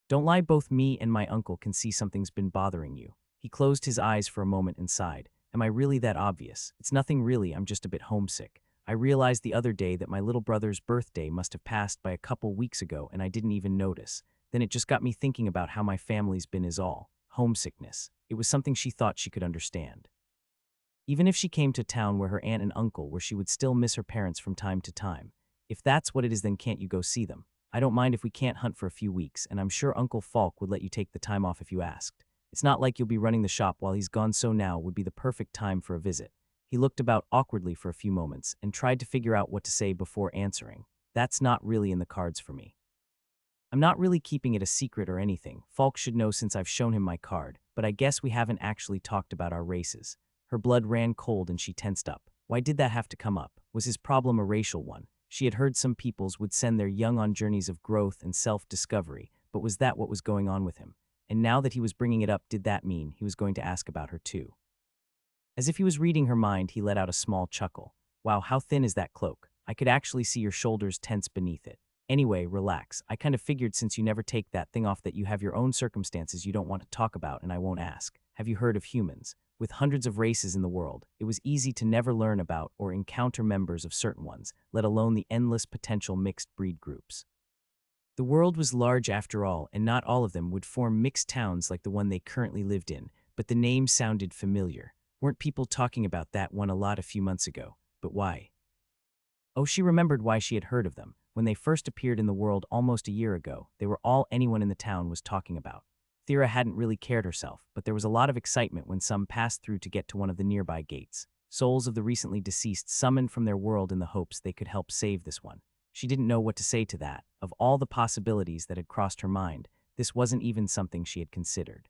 "Don't lie, both me and my uncle can see something's been bothering you." He closed his eyes for a moment and sighed. "Am I really that obvious?" "It's nothing really, I'm just a bit homesick. I realized the other day that my little brother's birthday must have passed by a couple weeks ago and I didn't even notice. Then it just got me thinking about how my family's been is all. Homesickness. It was something she thought she could understand. Even if she came to town where her aunt and uncle were, she would still miss her parents from time to time. If that's what it is, then can't you go see them? I don't mind if we can't hunt for a few weeks, and I'm sure Uncle Falk would let you take the time off if you asked. It's not like you'll be running the shop while he's gone, so now would be the perfect time for a visit." He looked about awkwardly for a few moments and tried to figure out what to say before answering. "That's not really in the cards for me. I'm not really keeping it a secret or anything. Falk should know since I've shown him my card, but I guess we haven't actually talked about our races." Her blood ran cold and she tensed up. Why did that have to come up? Was his problem a racial one? She had heard some peoples would send their young on journeys of growth and self-discovery, but was that what was going on with him? And now that he was bringing it up, did that mean he was going to ask about her too? As if he was reading her mind, he let out a small chuckle. "Wow, how thin is that cloak? I could actually see your shoulders tense beneath it. Anyway, relax. I kind of figured since you never take that thing off that you have your own circumstances you don't want to talk about, and I won't ask. Have you heard of humans? With hundreds of races in the world, it was easy to never learn about or encounter members of certain ones, let alone the endless potential mixed breed groups. The world was large after all, and not all of them would form mixed towns like the one they currently lived in, but the name sounded familiar. Weren't people talking about that one a lot a few months ago? But why? Oh, she remembered why she had heard of them. When they first appeared in the world almost a year ago, they were all anyone in the town was talking about. Thera hadn't really cared herself, but there was a lot of excitement when some passed through to get to one of the nearby gates. Souls of the recently deceased summoned from their world in the hopes they could help save this one. She didn't know what to say to that. Of all the possibilities that had crossed her mind, this wasn't even something she had considered.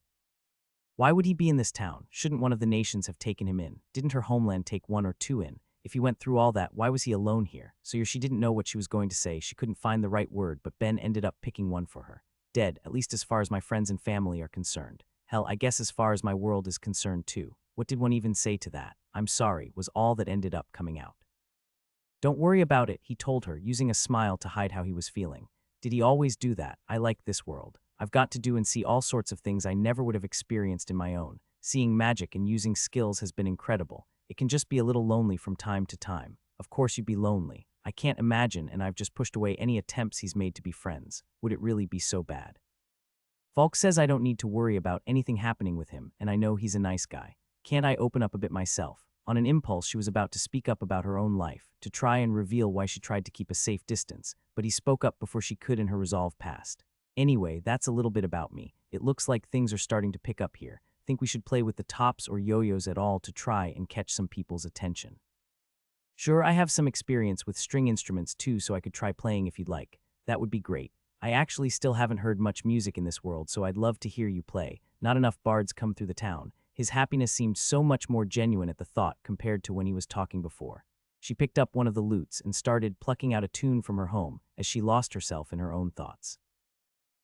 Why would he be in this town? Shouldn't one of the nations have taken him in? Didn't her homeland take one or two in? If he went through all that, why was he alone here? So she didn't know what she was going to say. She couldn't find the right word, but Ben ended up picking one for her. Dead, at least as far as my friends and family are concerned. Hell, I guess as far as my world is concerned too. What did one even say to that? I'm sorry, was all that ended up coming out. Don't worry about it, he told her, using a smile to hide how he was feeling. Did he always do that? I like this world. I've got to do and see all sorts of things I never would have experienced in my own. Seeing magic and using skills has been incredible. It can just be a little lonely from time to time. Of course you'd be lonely. I can't imagine, and I've just pushed away any attempts he's made to be friends. Would it really be so bad? Falk says I don't need to worry about anything happening with him, and I know he's a nice guy. Can't I open up a bit myself? On an impulse, she was about to speak up about her own life, to try and reveal why she tried to keep a safe distance, but he spoke up before she could and her resolve passed. Anyway, that's a little bit about me. It looks like things are starting to pick up here. Think we should play with the tops or yo-yos at all to try and catch some people's attention. Sure, I have some experience with string instruments too, so I could try playing if you'd like. That would be great. I actually still haven't heard much music in this world, so I'd love to hear you play. Not enough bards come through the town. His happiness seemed so much more genuine at the thought compared to when he was talking before. She picked up one of the lutes and started plucking out a tune from her home as she lost herself in her own thoughts.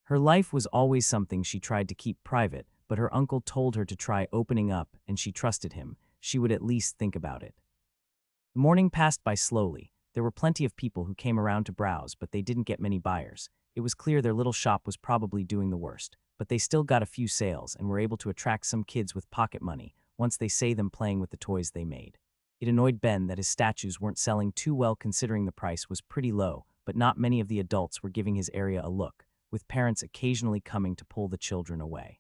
Her life was always something she tried to keep private, but her uncle told her to try opening up, and she trusted him. She would at least think about it. The morning passed by slowly. There were plenty of people who came around to browse, but they didn't get many buyers. It was clear their little shop was probably doing the worst, but they still got a few sales and were able to attract some kids with pocket money once they saw them playing with the toys they made. It annoyed Ben that his statues weren't selling too well considering the price was pretty low, but not many of the adults were giving his area a look, with parents occasionally coming to pull the children away.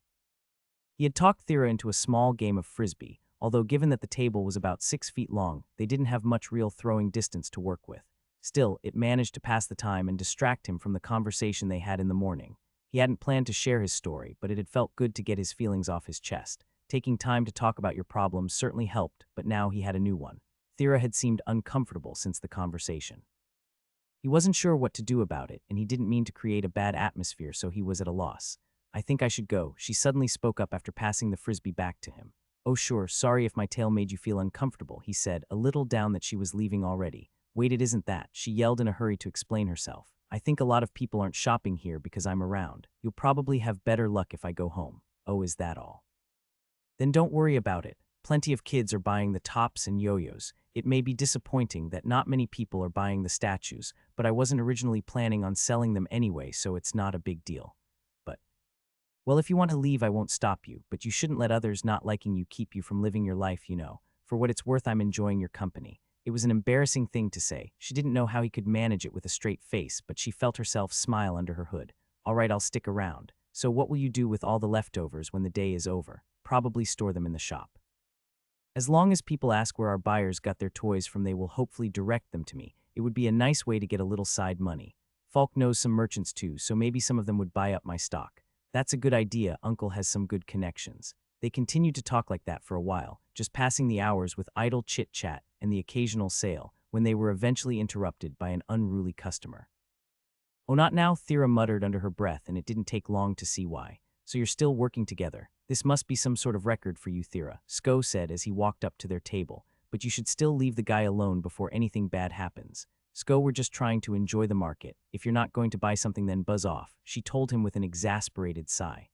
He had talked Thera into a small game of frisbee, although given that the table was about 6 feet long, they didn't have much real throwing distance to work with. Still, it managed to pass the time and distract him from the conversation they had in the morning. He hadn't planned to share his story, but it had felt good to get his feelings off his chest. Taking time to talk about your problems certainly helped, but now he had a new one. Thera had seemed uncomfortable since the conversation. He wasn't sure what to do about it, and he didn't mean to create a bad atmosphere, so he was at a loss. I think I should go, she suddenly spoke up after passing the frisbee back to him. Oh sure, sorry if my tale made you feel uncomfortable, he said, a little down that she was leaving already. Wait, it isn't that, she yelled in a hurry to explain herself. I think a lot of people aren't shopping here because I'm around. You'll probably have better luck if I go home. Oh, is that all? Then don't worry about it. Plenty of kids are buying the tops and yo-yos. It may be disappointing that not many people are buying the statues, but I wasn't originally planning on selling them anyway, so it's not a big deal. Well, if you want to leave, I won't stop you, but you shouldn't let others not liking you keep you from living your life, you know. For what it's worth, I'm enjoying your company. It was an embarrassing thing to say. She didn't know how he could manage it with a straight face, but she felt herself smile under her hood. All right, I'll stick around. So what will you do with all the leftovers when the day is over? Probably store them in the shop. As long as people ask where our buyers got their toys from, they will hopefully direct them to me. It would be a nice way to get a little side money. Falk knows some merchants too, so maybe some of them would buy up my stock. That's a good idea, Uncle has some good connections. They continued to talk like that for a while, just passing the hours with idle chit-chat and the occasional sale, when they were eventually interrupted by an unruly customer. Oh, not now, Thera muttered under her breath, and it didn't take long to see why. So you're still working together. This must be some sort of record for you, Thera, Sko said as he walked up to their table, but you should still leave the guy alone before anything bad happens. Sko, we're just trying to enjoy the market. If you're not going to buy something, then buzz off, she told him with an exasperated sigh.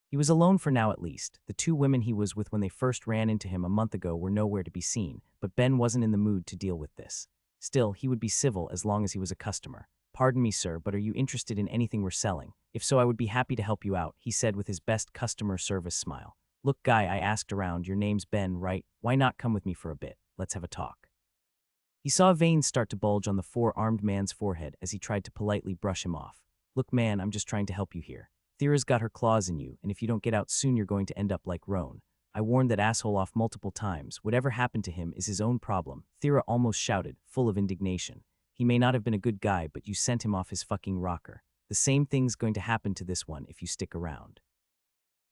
He was alone for now at least. The two women he was with when they first ran into him a month ago were nowhere to be seen, but Ben wasn't in the mood to deal with this. Still, he would be civil as long as he was a customer. Pardon me, sir, but are you interested in anything we're selling? If so, I would be happy to help you out, he said with his best customer service smile. Look, guy, I asked around, your name's Ben, right? Why not come with me for a bit? Let's have a talk. He saw veins start to bulge on the four-armed man's forehead as he tried to politely brush him off. Look, man, I'm just trying to help you here. Thera's got her claws in you, and if you don't get out soon, you're going to end up like Roan. I warned that asshole off multiple times. Whatever happened to him is his own problem, Thera almost shouted, full of indignation. He may not have been a good guy, but you sent him off his fucking rocker. The same thing's going to happen to this one if you stick around.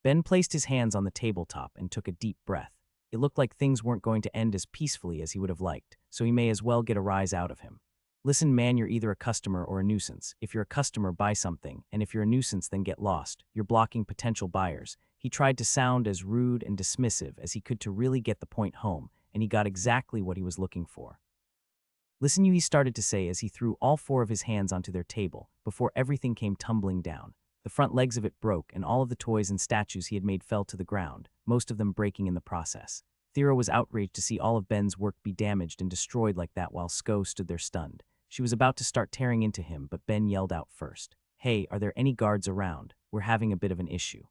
Ben placed his hands on the tabletop and took a deep breath. It looked like things weren't going to end as peacefully as he would have liked, so he may as well get a rise out of him. Listen, man, you're either a customer or a nuisance. If you're a customer, buy something, and if you're a nuisance, then get lost. You're blocking potential buyers. He tried to sound as rude and dismissive as he could to really get the point home, and he got exactly what he was looking for. Listen, you, he started to say as he threw all four of his hands onto their table, before everything came tumbling down. The front legs of it broke, and all of the toys and statues he had made fell to the ground, most of them breaking in the process. Thera was outraged to see all of Ben's work be damaged and destroyed like that while Sko stood there stunned. She was about to start tearing into him, but Ben yelled out first. "Hey, are there any guards around? We're having a bit of an issue."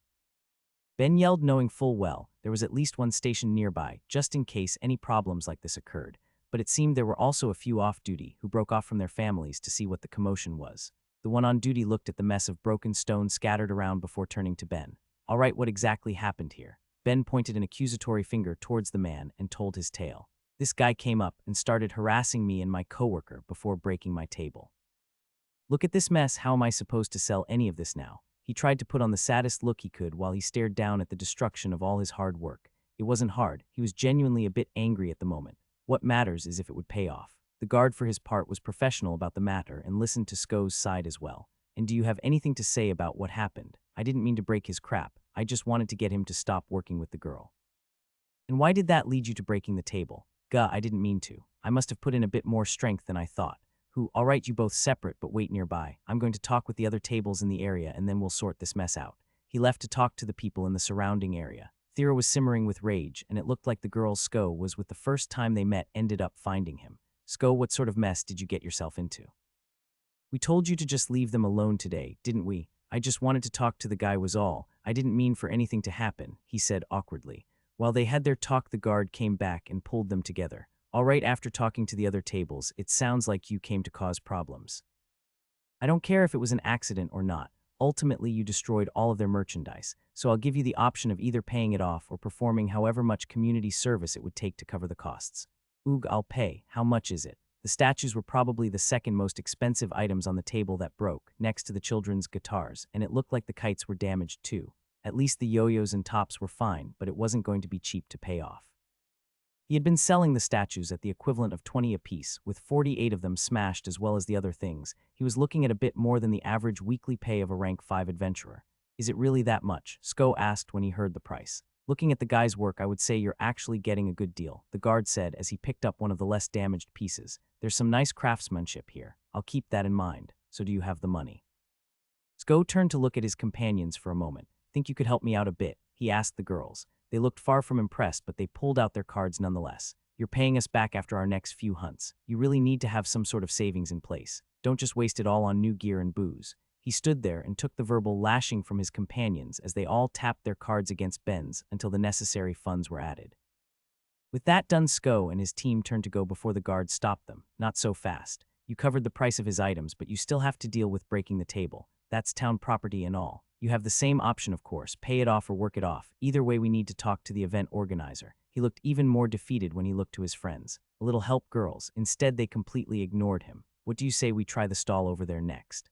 Ben yelled, knowing full well there was at least one stationed nearby, just in case any problems like this occurred. But it seemed there were also a few off-duty who broke off from their families to see what the commotion was. The one on duty looked at the mess of broken stone scattered around before turning to Ben. "All right, what exactly happened here?" Ben pointed an accusatory finger towards the man and told his tale. "This guy came up and started harassing me and my coworker before breaking my table. Look at this mess, how am I supposed to sell any of this now?" He tried to put on the saddest look he could while he stared down at the destruction of all his hard work. It wasn't hard, he was genuinely a bit angry at the moment. What matters is if it would pay off. The guard for his part was professional about the matter and listened to Sko's side as well. "And do you have anything to say about what happened? I didn't mean to break his crap, I just wanted to get him to stop working with the girl." "And why did that lead you to breaking the table?" "Gah, I didn't mean to. I must have put in a bit more strength than I thought." "Who, all right, you both separate but wait nearby. I'm going to talk with the other tables in the area and then we'll sort this mess out." He left to talk to the people in the surrounding area. Thera was simmering with rage, and it looked like the girl Sko was with the first time they met ended up finding him. "Sko, what sort of mess did you get yourself into?" "We told you to just leave them alone today, didn't we? I just wanted to talk to the guy was all. I didn't mean for anything to happen," he said awkwardly. While they had their talk, the guard came back and pulled them together. "All right, after talking to the other tables, it sounds like you came to cause problems. I don't care if it was an accident or not. Ultimately, you destroyed all of their merchandise, so I'll give you the option of either paying it off or performing however much community service it would take to cover the costs." "Oog, I'll pay. How much is it?" The statues were probably the second most expensive items on the table that broke, next to the children's guitars, and it looked like the kites were damaged too. At least the yo-yos and tops were fine, but it wasn't going to be cheap to pay off. He had been selling the statues at the equivalent of 20 apiece, with 48 of them smashed as well as the other things. He was looking at a bit more than the average weekly pay of a rank 5 adventurer. "Is it really that much?" Sko asked when he heard the price. "Looking at the guy's work, I would say you're actually getting a good deal," the guard said as he picked up one of the less damaged pieces. "There's some nice craftsmanship here. I'll keep that in mind. So do you have the money?" Sko turned to look at his companions for a moment. "Think you could help me out a bit?" he asked the girls. They looked far from impressed, but they pulled out their cards nonetheless. "You're paying us back after our next few hunts. You really need to have some sort of savings in place. Don't just waste it all on new gear and booze." He stood there and took the verbal lashing from his companions as they all tapped their cards against Ben's until the necessary funds were added. With that done, Sko and his team turned to go before the guards stopped them. "Not so fast. You covered the price of his items, but you still have to deal with breaking the table. That's town property and all. You have the same option, of course, pay it off or work it off. Either way, we need to talk to the event organizer." He looked even more defeated when he looked to his friends. "A little help, girls." Instead, they completely ignored him. "What do you say we try the stall over there next?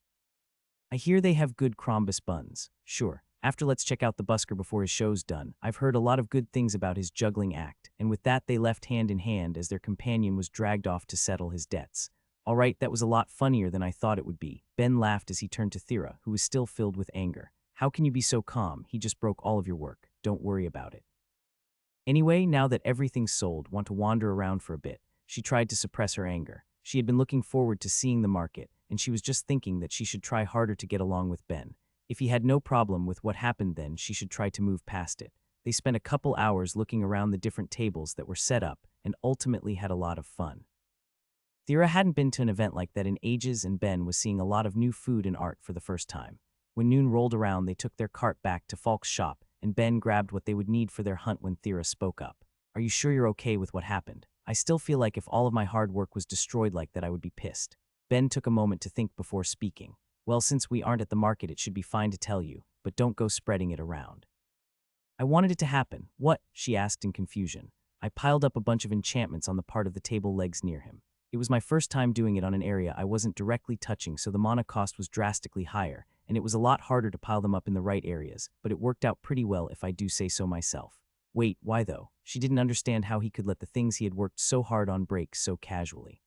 I hear they have good Crombus buns." "Sure. After let's check out the busker before his show's done. I've heard a lot of good things about his juggling act." And with that, they left hand in hand as their companion was dragged off to settle his debts. "All right, that was a lot funnier than I thought it would be." Ben laughed as he turned to Thera, who was still filled with anger. "How can you be so calm? He just broke all of your work. Don't worry about it. Anyway, now that everything's sold, want to wander around for a bit." She tried to suppress her anger. She had been looking forward to seeing the market, and she was just thinking that she should try harder to get along with Ben. If he had no problem with what happened, then she should try to move past it. They spent a couple hours looking around the different tables that were set up and ultimately had a lot of fun. Thera hadn't been to an event like that in ages, and Ben was seeing a lot of new food and art for the first time. When noon rolled around, they took their cart back to Falk's shop, and Ben grabbed what they would need for their hunt when Thera spoke up. "Are you sure you're okay with what happened? I still feel like if all of my hard work was destroyed like that, I would be pissed." Ben took a moment to think before speaking. "Well, since we aren't at the market, it should be fine to tell you, but don't go spreading it around." "I wanted it to happen." "What?" she asked in confusion. "I piled up a bunch of enchantments on the part of the table legs near him. It was my first time doing it on an area I wasn't directly touching, so the mana cost was drastically higher, and it was a lot harder to pile them up in the right areas, but it worked out pretty well if I do say so myself." "Wait, why though?" She didn't understand how he could let the things he had worked so hard on break so casually.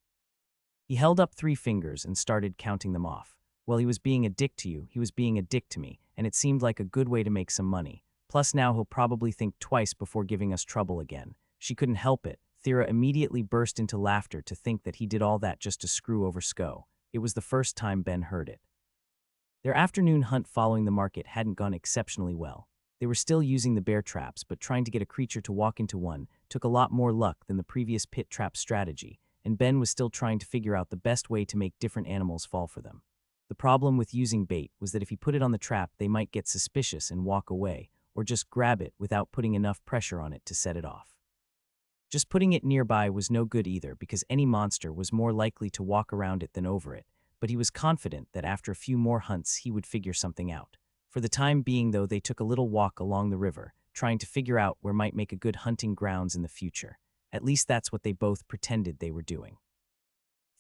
He held up 3 fingers and started counting them off. Well, he was being a dick to you, he was being a dick to me, and it seemed like a good way to make some money. Plus now he'll probably think twice before giving us trouble again. She couldn't help it. Thera immediately burst into laughter to think that he did all that just to screw over Sko. It was the first time Ben heard it. Their afternoon hunt following the market hadn't gone exceptionally well. They were still using the bear traps, but trying to get a creature to walk into one took a lot more luck than the previous pit trap strategy, and Ben was still trying to figure out the best way to make different animals fall for them. The problem with using bait was that if he put it on the trap, they might get suspicious and walk away, or just grab it without putting enough pressure on it to set it off. Just putting it nearby was no good either, because any monster was more likely to walk around it than over it, but he was confident that after a few more hunts he would figure something out. For the time being, though, they took a little walk along the river, trying to figure out where might make a good hunting grounds in the future. At least that's what they both pretended they were doing.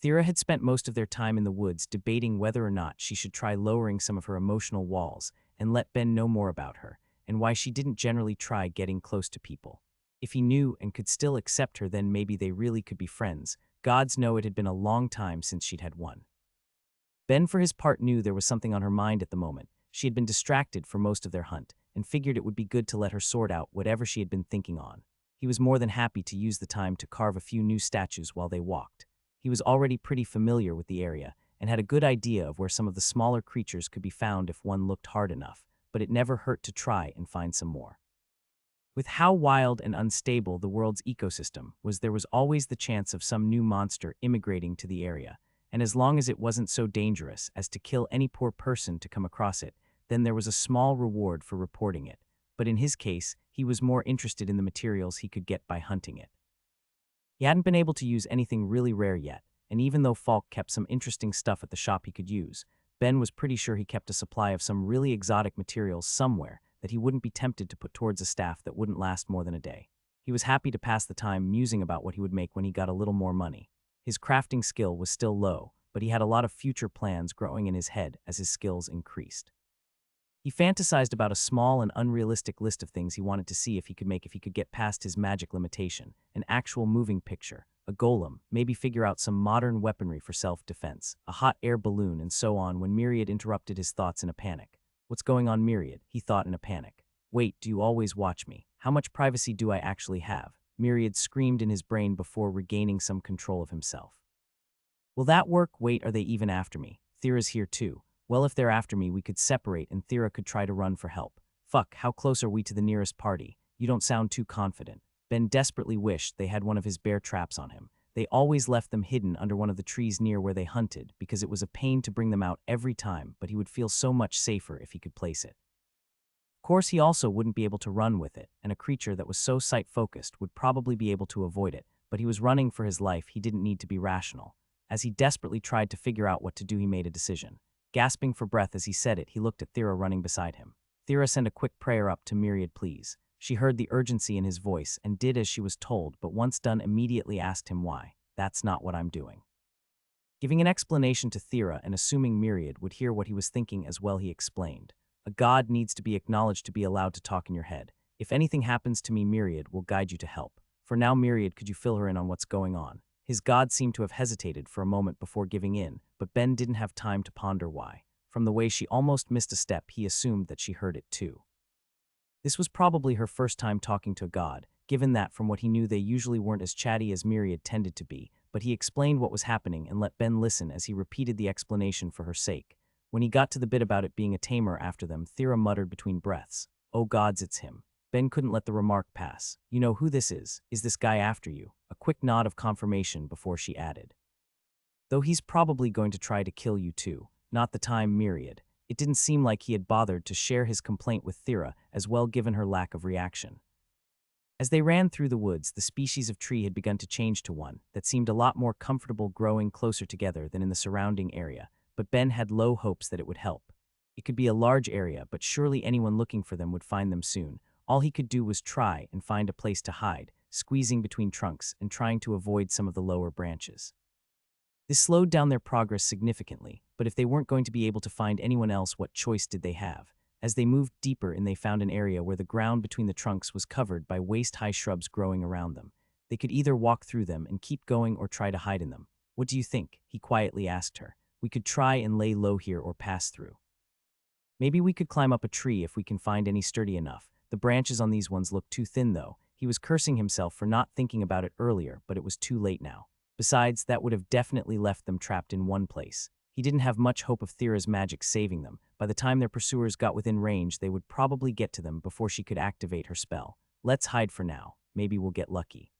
Thera had spent most of their time in the woods debating whether or not she should try lowering some of her emotional walls and let Ben know more about her, and why she didn't generally try getting close to people. If he knew and could still accept her, then maybe they really could be friends. Gods know it had been a long time since she'd had one. Ben, for his part, knew there was something on her mind at the moment. She had been distracted for most of their hunt, and figured it would be good to let her sort out whatever she had been thinking on. He was more than happy to use the time to carve a few new statues while they walked. He was already pretty familiar with the area, and had a good idea of where some of the smaller creatures could be found if one looked hard enough, but it never hurt to try and find some more. With how wild and unstable the world's ecosystem was, there was always the chance of some new monster immigrating to the area, and as long as it wasn't so dangerous as to kill any poor person to come across it, then there was a small reward for reporting it. But in his case, he was more interested in the materials he could get by hunting it. He hadn't been able to use anything really rare yet, and even though Falk kept some interesting stuff at the shop he could use, Ben was pretty sure he kept a supply of some really exotic materials somewhere that he wouldn't be tempted to put towards a staff that wouldn't last more than a day. He was happy to pass the time musing about what he would make when he got a little more money. His crafting skill was still low, but he had a lot of future plans growing in his head as his skills increased. He fantasized about a small and unrealistic list of things he wanted to see if he could get past his magic limitation: an actual moving picture, a golem, maybe figure out some modern weaponry for self-defense, a hot air balloon, and so on, when Myriad interrupted his thoughts in a panic. What's going on, Myriad? He thought in a panic. Wait, do you always watch me? How much privacy do I actually have? Myriad screamed in his brain before regaining some control of himself. Will that work? Wait, are they even after me? Thera's here too. Well, if they're after me, we could separate and Thera could try to run for help. Fuck, how close are we to the nearest party? You don't sound too confident. Ben desperately wished they had one of his bear traps on him. They always left them hidden under one of the trees near where they hunted, because it was a pain to bring them out every time, but he would feel so much safer if he could place it. Of course, he also wouldn't be able to run with it, and a creature that was so sight-focused would probably be able to avoid it, but he was running for his life. He didn't need to be rational. As he desperately tried to figure out what to do, he made a decision. Gasping for breath as he said it, he looked at Thera running beside him. Thera sent a quick prayer up to Myriad, please. She heard the urgency in his voice and did as she was told, but once done immediately asked him why. That's not what I'm doing. Giving an explanation to Thera and assuming Myriad would hear what he was thinking as well, he explained. A god needs to be acknowledged to be allowed to talk in your head. If anything happens to me, Myriad will guide you to help. For now, Myriad, could you fill her in on what's going on? His god seemed to have hesitated for a moment before giving in, but Ben didn't have time to ponder why. From the way she almost missed a step, he assumed that she heard it too. This was probably her first time talking to a god, given that from what he knew they usually weren't as chatty as Myriad tended to be, but he explained what was happening and let Ben listen as he repeated the explanation for her sake. When he got to the bit about it being a tamer after them, Thera muttered between breaths, "Oh gods, it's him." Ben couldn't let the remark pass. "You know who this is? Is this guy after you?" A quick nod of confirmation before she added, "Though he's probably going to try to kill you too. Not the time, Myriad." It didn't seem like he had bothered to share his complaint with Thera as well, given her lack of reaction. As they ran through the woods, the species of tree had begun to change to one that seemed a lot more comfortable growing closer together than in the surrounding area, but Ben had low hopes that it would help. It could be a large area, but surely anyone looking for them would find them soon. All he could do was try and find a place to hide, squeezing between trunks and trying to avoid some of the lower branches. This slowed down their progress significantly, but if they weren't going to be able to find anyone else, what choice did they have? As they moved deeper in, they found an area where the ground between the trunks was covered by waist-high shrubs growing around them. They could either walk through them and keep going or try to hide in them. "What do you think?" he quietly asked her. "We could try and lay low here or pass through. Maybe we could climb up a tree if we can find any sturdy enough. The branches on these ones look too thin, though." He was cursing himself for not thinking about it earlier, but it was too late now. Besides, that would have definitely left them trapped in one place. He didn't have much hope of Thera's magic saving them. By the time their pursuers got within range, they would probably get to them before she could activate her spell. "Let's hide for now. Maybe we'll get lucky."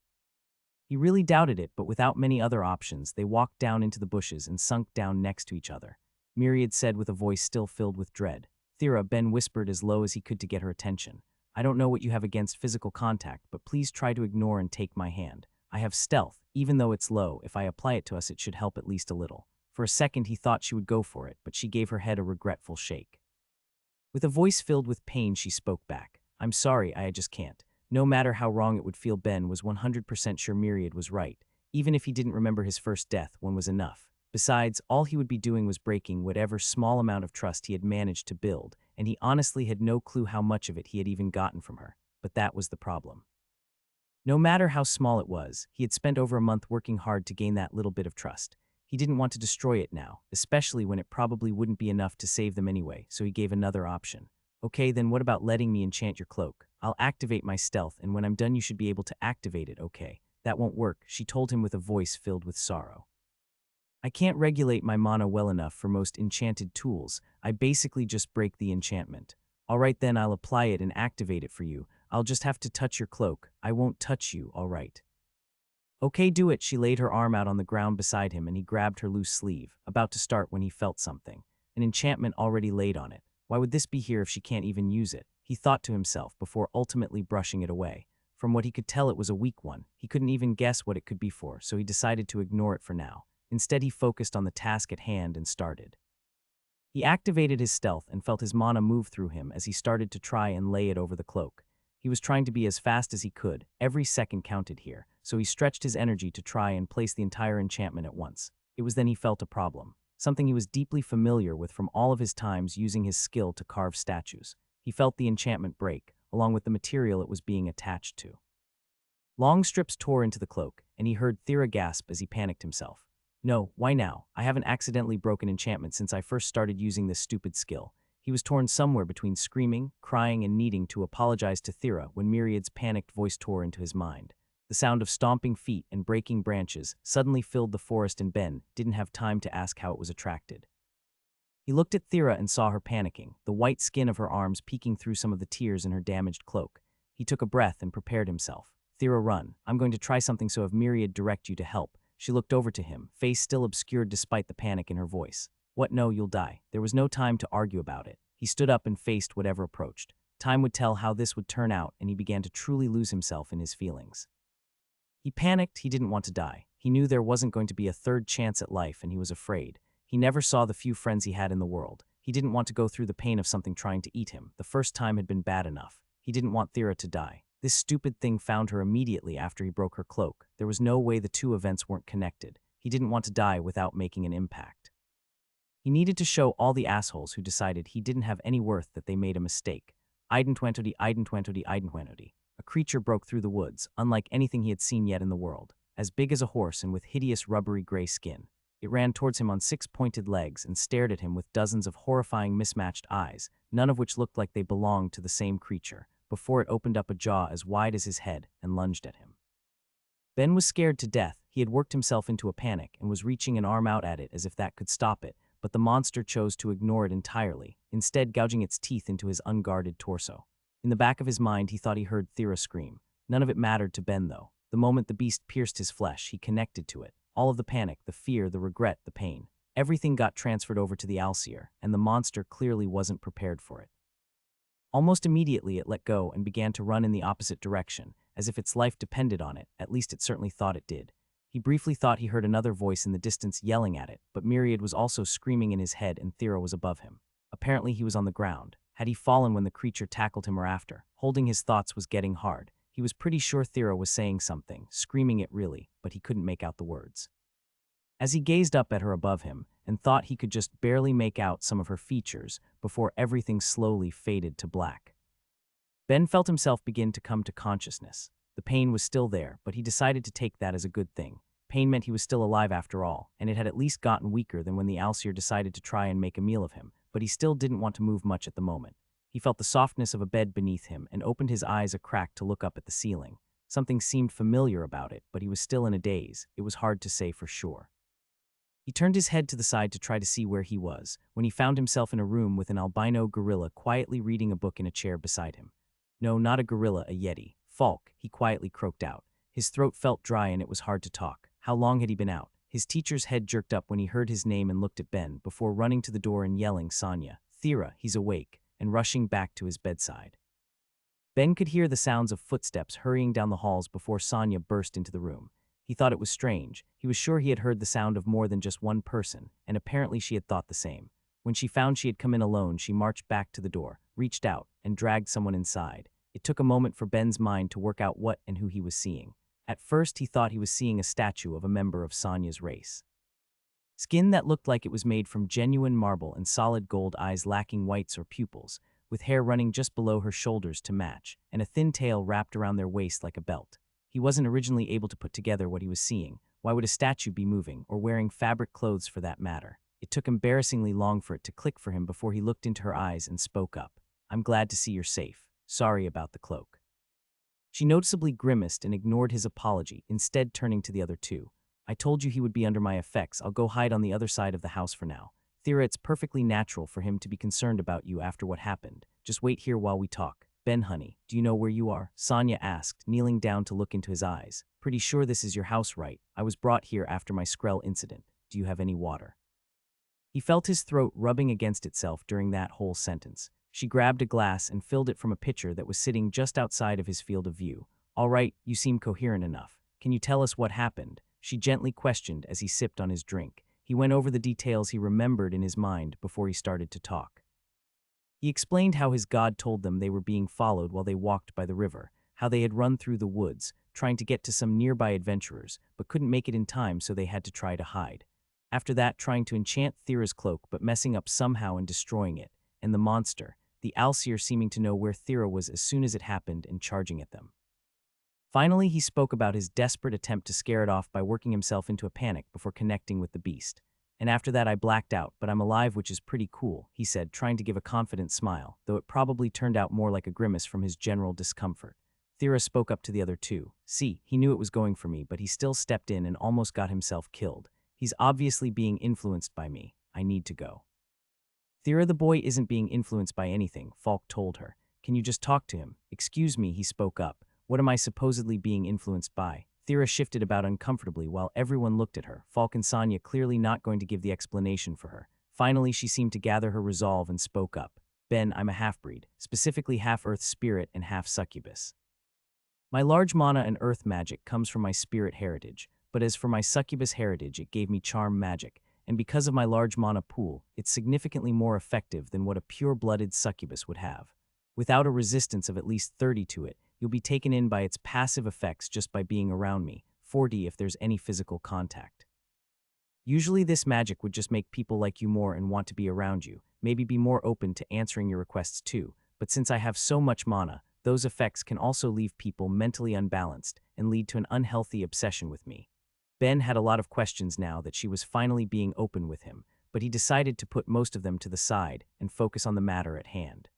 He really doubted it, but without many other options, they walked down into the bushes and sunk down next to each other. Myriad said with a voice still filled with dread. "Thera," Ben whispered as low as he could to get her attention. "I don't know what you have against physical contact, but please try to ignore and take my hand. I have stealth, even though it's low. If I apply it to us, it should help at least a little." For a second, he thought she would go for it, but she gave her head a regretful shake. With a voice filled with pain, she spoke back. "I'm sorry, I just can't." No matter how wrong it would feel, Ben was 100% sure Myriad was right. Even if he didn't remember his first death, one was enough. Besides, all he would be doing was breaking whatever small amount of trust he had managed to build, and he honestly had no clue how much of it he had even gotten from her. But that was the problem. No matter how small it was, he had spent over a month working hard to gain that little bit of trust. He didn't want to destroy it now, especially when it probably wouldn't be enough to save them anyway, so he gave another option. "Okay, then what about letting me enchant your cloak? I'll activate my stealth, and when I'm done you should be able to activate it, okay?" "That won't work," she told him with a voice filled with sorrow. "I can't regulate my mana well enough for most enchanted tools. I basically just break the enchantment." "All right then, I'll apply it and activate it for you. I'll just have to touch your cloak. I won't touch you, all right?" "Okay, do it." She laid her arm out on the ground beside him and he grabbed her loose sleeve, about to start when he felt something. An enchantment already laid on it. Why would this be here if she can't even use it? He thought to himself before ultimately brushing it away. From what he could tell, it was a weak one. He couldn't even guess what it could be for, so he decided to ignore it for now. Instead, he focused on the task at hand and started. He activated his stealth and felt his mana move through him as he started to try and lay it over the cloak. He was trying to be as fast as he could. Every second counted here, so he stretched his energy to try and place the entire enchantment at once. It was then he felt a problem, something he was deeply familiar with from all of his times using his skill to carve statues. He felt the enchantment break, along with the material it was being attached to. Long strips tore into the cloak, and he heard Thera gasp as he panicked himself. "No, why now? I haven't accidentally broken enchantment since I first started using this stupid skill." He was torn somewhere between screaming, crying, and needing to apologize to Thera when Myriad's panicked voice tore into his mind. The sound of stomping feet and breaking branches suddenly filled the forest, and Ben didn't have time to ask how it was attracted. He looked at Thera and saw her panicking, the white skin of her arms peeking through some of the tears in her damaged cloak. He took a breath and prepared himself. "Thera, run. I'm going to try something, so have Myriad direct you to help." She looked over to him, face still obscured despite the panic in her voice. "What? No, you'll die." There was no time to argue about it. He stood up and faced whatever approached. Time would tell how this would turn out, and he began to truly lose himself in his feelings. He panicked. He didn't want to die. He knew there wasn't going to be a third chance at life, and he was afraid. He never saw the few friends he had in the world. He didn't want to go through the pain of something trying to eat him. The first time had been bad enough. He didn't want Thera to die. This stupid thing found her immediately after he broke her cloak. There was no way the two events weren't connected. He didn't want to die without making an impact. He needed to show all the assholes who decided he didn't have any worth that they made a mistake. Identitwenty. A creature broke through the woods, unlike anything he had seen yet in the world. As big as a horse and with hideous rubbery gray skin. It ran towards him on 6 pointed legs and stared at him with dozens of horrifying mismatched eyes, none of which looked like they belonged to the same creature, before it opened up a jaw as wide as his head and lunged at him. Ben was scared to death. He had worked himself into a panic and was reaching an arm out at it as if that could stop it, but the monster chose to ignore it entirely, instead gouging its teeth into his unguarded torso. In the back of his mind, he thought he heard Thera scream. None of it mattered to Ben, though. The moment the beast pierced his flesh, he connected to it. All of the panic, the fear, the regret, the pain. Everything got transferred over to the Alseer, and the monster clearly wasn't prepared for it. Almost immediately, it let go and began to run in the opposite direction, as if its life depended on it. At least it certainly thought it did. He briefly thought he heard another voice in the distance yelling at it, but Myriad was also screaming in his head and Thera was above him. Apparently he was on the ground. Had he fallen when the creature tackled him or after? Holding his thoughts was getting hard. He was pretty sure Thera was saying something, screaming it really, but he couldn't make out the words. As he gazed up at her above him and thought he could just barely make out some of her features before everything slowly faded to black. Ben felt himself begin to come to consciousness. The pain was still there, but he decided to take that as a good thing. Pain meant he was still alive after all, and it had at least gotten weaker than when the Alseer decided to try and make a meal of him, but he still didn't want to move much at the moment. He felt the softness of a bed beneath him and opened his eyes a crack to look up at the ceiling. Something seemed familiar about it, but he was still in a daze. It was hard to say for sure. He turned his head to the side to try to see where he was, when he found himself in a room with an albino gorilla quietly reading a book in a chair beside him. No, not a gorilla, a yeti. Falk, he quietly croaked out. His throat felt dry and it was hard to talk. How long had he been out? His teacher's head jerked up when he heard his name and looked at Ben, before running to the door and yelling, "Sonia, Thera, he's awake," and rushing back to his bedside. Ben could hear the sounds of footsteps hurrying down the halls before Sonia burst into the room. He thought it was strange. He was sure he had heard the sound of more than just one person, and apparently she had thought the same. When she found she had come in alone, she marched back to the door, reached out, and dragged someone inside. It took a moment for Ben's mind to work out what and who he was seeing. At first, he thought he was seeing a statue of a member of Sonia's race. Skin that looked like it was made from genuine marble and solid gold eyes lacking whites or pupils, with hair running just below her shoulders to match, and a thin tail wrapped around their waist like a belt. He wasn't originally able to put together what he was seeing. Why would a statue be moving, or wearing fabric clothes for that matter? It took embarrassingly long for it to click for him before he looked into her eyes and spoke up. "I'm glad to see you're safe. Sorry about the cloak." She noticeably grimaced and ignored his apology, instead turning to the other two. "I told you he would be under my effects. I'll go hide on the other side of the house for now. Thera, it's perfectly natural for him to be concerned about you after what happened. Just wait here while we talk. Ben, honey, do you know where you are?" Sonia asked, kneeling down to look into his eyes. "Pretty sure this is your house, right? I was brought here after my Skrell incident. Do you have any water?" He felt his throat rubbing against itself during that whole sentence. She grabbed a glass and filled it from a pitcher that was sitting just outside of his field of view. "All right, you seem coherent enough. Can you tell us what happened?" she gently questioned as he sipped on his drink. He went over the details he remembered in his mind before he started to talk. He explained how his god told them they were being followed while they walked by the river, how they had run through the woods, trying to get to some nearby adventurers, but couldn't make it in time so they had to try to hide. After that, trying to enchant Thera's cloak but messing up somehow and destroying it, and the monster, the Alseer seeming to know where Thera was as soon as it happened and charging at them. Finally, he spoke about his desperate attempt to scare it off by working himself into a panic before connecting with the beast. "And after that I blacked out, but I'm alive, which is pretty cool," he said, trying to give a confident smile, though it probably turned out more like a grimace from his general discomfort. Thera spoke up to the other two. "See, he knew it was going for me, but he still stepped in and almost got himself killed. He's obviously being influenced by me. I need to go." "Thera, the boy isn't being influenced by anything," Falk told her. "Can you just talk to him?" "Excuse me," he spoke up. "What am I supposedly being influenced by?" Thera shifted about uncomfortably while everyone looked at her, Falk and Sonia clearly not going to give the explanation for her. Finally, she seemed to gather her resolve and spoke up. "Ben, I'm a half-breed, specifically half-earth spirit and half-succubus. My large mana and earth magic comes from my spirit heritage, but as for my succubus heritage, it gave me charm magic, and because of my large mana pool, it's significantly more effective than what a pure-blooded succubus would have. Without a resistance of at least 30 to it, you'll be taken in by its passive effects just by being around me, 40 if there's any physical contact. Usually this magic would just make people like you more and want to be around you, maybe be more open to answering your requests too, but since I have so much mana, those effects can also leave people mentally unbalanced and lead to an unhealthy obsession with me." Ben had a lot of questions now that she was finally being open with him, but he decided to put most of them to the side and focus on the matter at hand.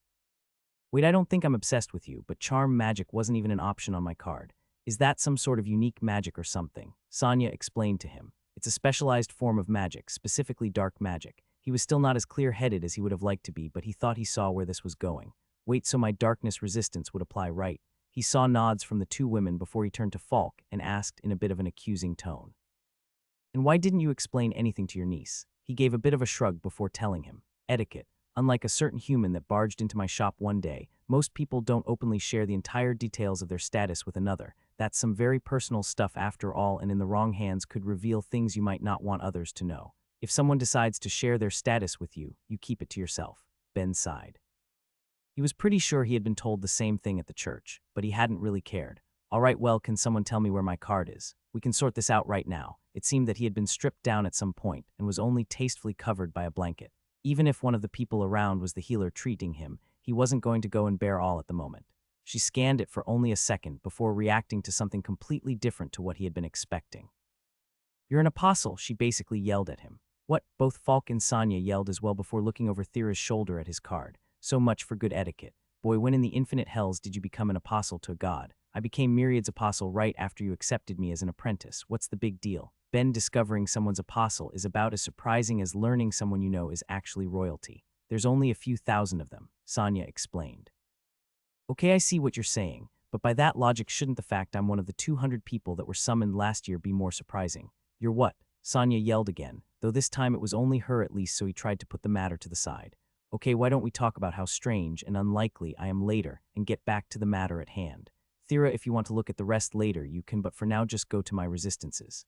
"Wait, I don't think I'm obsessed with you, but charm magic wasn't even an option on my card. Is that some sort of unique magic or something?" Sonia explained to him. "It's a specialized form of magic, specifically dark magic." He was still not as clear-headed as he would have liked to be, but he thought he saw where this was going. "Wait, so my darkness resistance would apply, right?" He saw nods from the two women before he turned to Falk and asked in a bit of an accusing tone. "And why didn't you explain anything to your niece?" He gave a bit of a shrug before telling him. "Etiquette. Unlike a certain human that barged into my shop one day, most people don't openly share the entire details of their status with another. That's some very personal stuff after all, and in the wrong hands could reveal things you might not want others to know. If someone decides to share their status with you, you keep it to yourself." Ben sighed. He was pretty sure he had been told the same thing at the church, but he hadn't really cared. "All right, well, can someone tell me where my card is? We can sort this out right now." It seemed that he had been stripped down at some point and was only tastefully covered by a blanket. Even if one of the people around was the healer treating him, he wasn't going to go and bear all at the moment. She scanned it for only a second before reacting to something completely different to what he had been expecting. "You're an apostle," she basically yelled at him. What? Both Falk and Sonya yelled as well before looking over Thera's shoulder at his card. So much for good etiquette. Boy, when in the infinite hells did you become an apostle to a god? I became Myriad's apostle right after you accepted me as an apprentice. What's the big deal? Ben, discovering someone's apostle is about as surprising as learning someone you know is actually royalty. There's only a few thousand of them, Sonya explained. Okay, I see what you're saying, but by that logic, shouldn't the fact I'm one of the 200 people that were summoned last year be more surprising? You're what? Sonya yelled again, though this time it was only her at least, so he tried to put the matter to the side. Okay, why don't we talk about how strange and unlikely I am later and get back to the matter at hand? Thera, if you want to look at the rest later, you can, but for now just go to my resistances.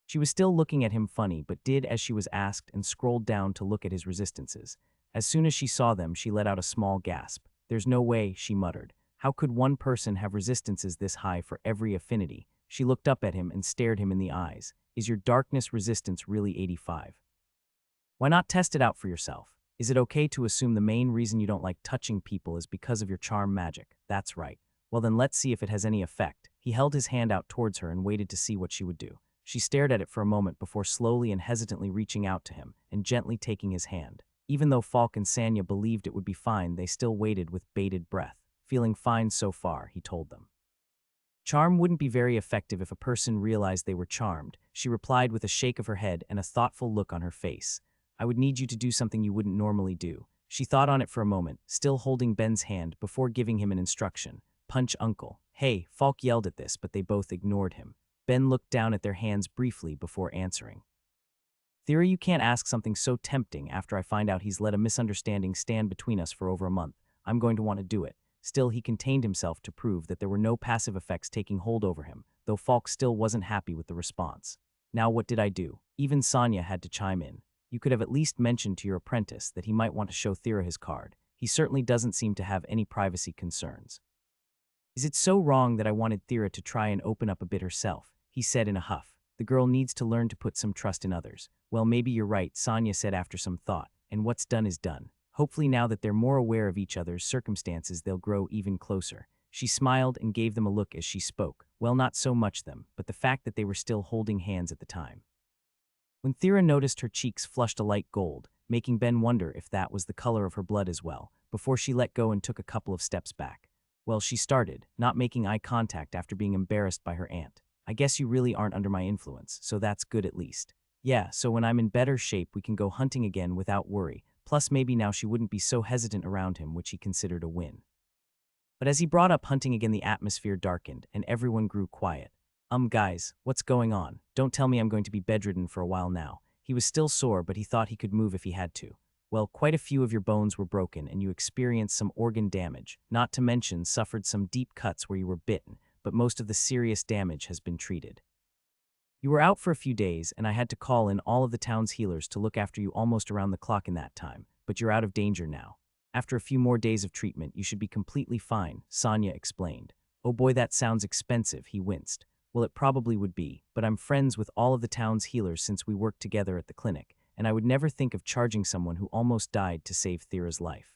She was still looking at him funny, but did as she was asked and scrolled down to look at his resistances. As soon as she saw them, she let out a small gasp. There's no way, she muttered. How could one person have resistances this high for every affinity? She looked up at him and stared him in the eyes. Is your darkness resistance really 85? Why not test it out for yourself? Is it okay to assume the main reason you don't like touching people is because of your charm magic? That's right. Well then let's see if it has any effect. He held his hand out towards her and waited to see what she would do. She stared at it for a moment before slowly and hesitantly reaching out to him and gently taking his hand. Even though Falk and Sanya believed it would be fine, they still waited with bated breath. Feeling fine so far, he told them. Charm wouldn't be very effective if a person realized they were charmed, she replied with a shake of her head and a thoughtful look on her face. I would need you to do something you wouldn't normally do. She thought on it for a moment, still holding Ben's hand before giving him an instruction. Punch Uncle. Hey, Falk yelled at this, but they both ignored him. Ben looked down at their hands briefly before answering. Thera, you can't ask something so tempting after I find out he's let a misunderstanding stand between us for over a month. I'm going to want to do it. Still, he contained himself to prove that there were no passive effects taking hold over him, though Falk still wasn't happy with the response. Now what did I do? Even Sonya had to chime in. You could have at least mentioned to your apprentice that he might want to show Thera his card. He certainly doesn't seem to have any privacy concerns. Is it so wrong that I wanted Thera to try and open up a bit herself? He said in a huff. The girl needs to learn to put some trust in others. Well, maybe you're right, Sonya said after some thought, and what's done is done. Hopefully now that they're more aware of each other's circumstances, they'll grow even closer. She smiled and gave them a look as she spoke. Well, not so much them, but the fact that they were still holding hands at the time. When Thera noticed her cheeks flushed a light gold, making Ben wonder if that was the color of her blood as well, before she let go and took a couple of steps back. Well, she started, not making eye contact after being embarrassed by her aunt. I guess you really aren't under my influence, so that's good at least. Yeah, so when I'm in better shape we can go hunting again without worry, plus maybe now she wouldn't be so hesitant around him, which he considered a win. But as he brought up hunting again, the atmosphere darkened and everyone grew quiet. Guys, what's going on? Don't tell me I'm going to be bedridden for a while now. He was still sore, but he thought he could move if he had to. Well, quite a few of your bones were broken and you experienced some organ damage, not to mention suffered some deep cuts where you were bitten, but most of the serious damage has been treated. You were out for a few days, and I had to call in all of the town's healers to look after you almost around the clock in that time, but you're out of danger now. After a few more days of treatment, you should be completely fine, Sonya explained. Oh boy, that sounds expensive, he winced. Well, it probably would be, but I'm friends with all of the town's healers since we worked together at the clinic, and I would never think of charging someone who almost died to save Thera's life.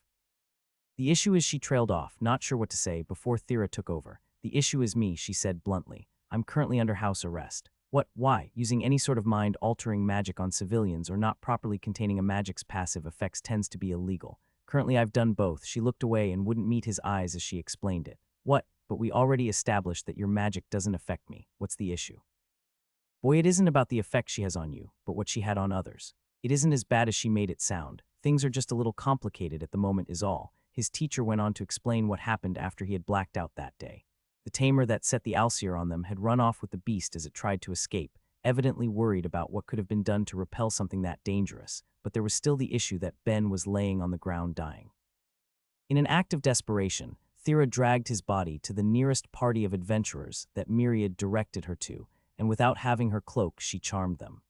The issue is, she trailed off, not sure what to say, before Thera took over. The issue is me, she said bluntly. I'm currently under house arrest. What? Why? Using any sort of mind-altering magic on civilians or not properly containing a magic's passive effects tends to be illegal. Currently I've done both. She looked away and wouldn't meet his eyes as she explained it. What? But we already established that your magic doesn't affect me. What's the issue? Boy, it isn't about the effect she has on you, but what she had on others. It isn't as bad as she made it sound. Things are just a little complicated at the moment is all. His teacher went on to explain what happened after he had blacked out that day. The tamer that set the Alseer on them had run off with the beast as it tried to escape, evidently worried about what could have been done to repel something that dangerous, but there was still the issue that Ben was laying on the ground dying. In an act of desperation, Thera dragged his body to the nearest party of adventurers that Myriad directed her to, and without having her cloak, she charmed them.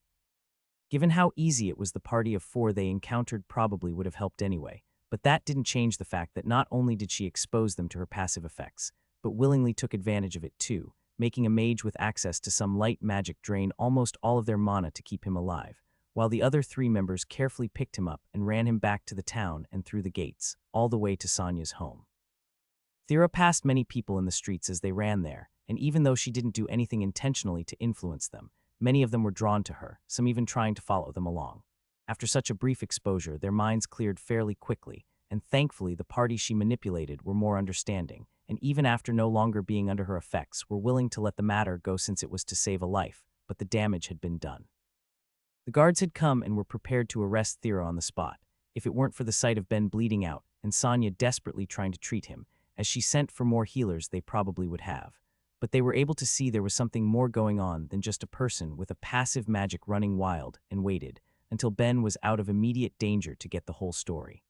Given how easy it was, the party of 4 they encountered probably would have helped anyway, but that didn't change the fact that not only did she expose them to her passive effects, but willingly took advantage of it too, making a mage with access to some light magic drain almost all of their mana to keep him alive, while the other 3 members carefully picked him up and ran him back to the town and through the gates, all the way to Sonya's home. Thera passed many people in the streets as they ran there, and even though she didn't do anything intentionally to influence them, Many of them were drawn to her, some even trying to follow them along. After such a brief exposure, their minds cleared fairly quickly, and thankfully the parties she manipulated were more understanding, and even after no longer being under her effects, were willing to let the matter go since it was to save a life, but the damage had been done. The guards had come and were prepared to arrest Thera on the spot, if it weren't for the sight of Ben bleeding out and Sonia desperately trying to treat him. As she sent for more healers, they probably would have. But they were able to see there was something more going on than just a person with a passive magic running wild, and waited until Ben was out of immediate danger to get the whole story.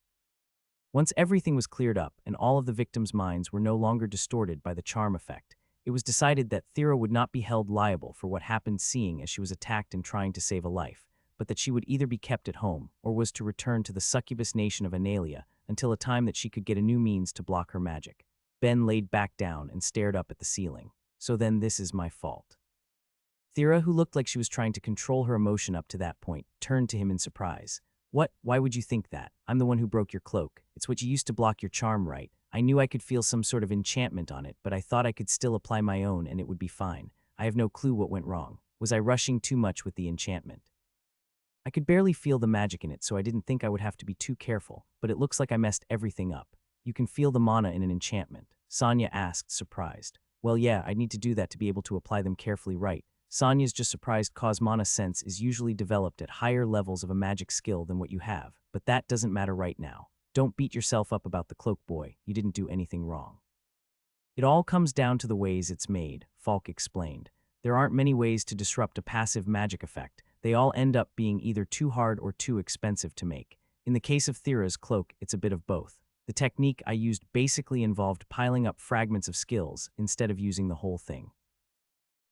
Once everything was cleared up and all of the victims' minds were no longer distorted by the charm effect, it was decided that Thera would not be held liable for what happened seeing as she was attacked and trying to save a life, but that she would either be kept at home or was to return to the succubus nation of Analia until a time that she could get a new means to block her magic. Ben laid back down and stared up at the ceiling. So then this is my fault. Thera, who looked like she was trying to control her emotion up to that point, turned to him in surprise. What? Why would you think that? I'm the one who broke your cloak. It's what you used to block your charm, right? I knew I could feel some sort of enchantment on it, but I thought I could still apply my own and it would be fine. I have no clue what went wrong. Was I rushing too much with the enchantment? I could barely feel the magic in it, so I didn't think I would have to be too careful, but it looks like I messed everything up. You can feel the mana in an enchantment? Sonia asked, surprised. Well, yeah, I'd need to do that to be able to apply them carefully right. Sonia's just surprised cause mana sense is usually developed at higher levels of a magic skill than what you have, but that doesn't matter right now. Don't beat yourself up about the cloak, boy. You didn't do anything wrong. It all comes down to the ways it's made, Falk explained. There aren't many ways to disrupt a passive magic effect. They all end up being either too hard or too expensive to make. In the case of Thera's cloak, it's a bit of both. The technique I used basically involved piling up fragments of skills instead of using the whole thing.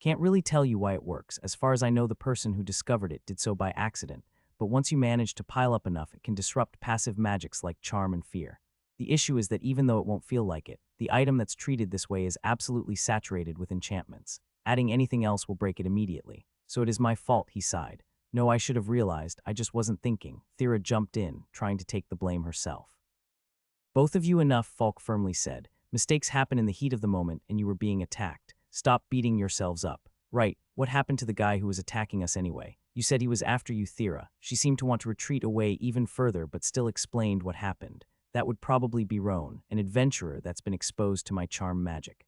Can't really tell you why it works. As far as I know, the person who discovered it did so by accident, but once you manage to pile up enough, it can disrupt passive magics like charm and fear. The issue is that even though it won't feel like it, the item that's treated this way is absolutely saturated with enchantments. Adding anything else will break it immediately. So it is my fault, he sighed. No, I should have realized, I just wasn't thinking. Thera jumped in, trying to take the blame herself. Both of you enough, Falk firmly said. Mistakes happen in the heat of the moment and you were being attacked. Stop beating yourselves up. Right, what happened to the guy who was attacking us anyway? You said he was after you, Thera. She seemed to want to retreat away even further but still explained what happened. That would probably be Roan, an adventurer that's been exposed to my charm magic.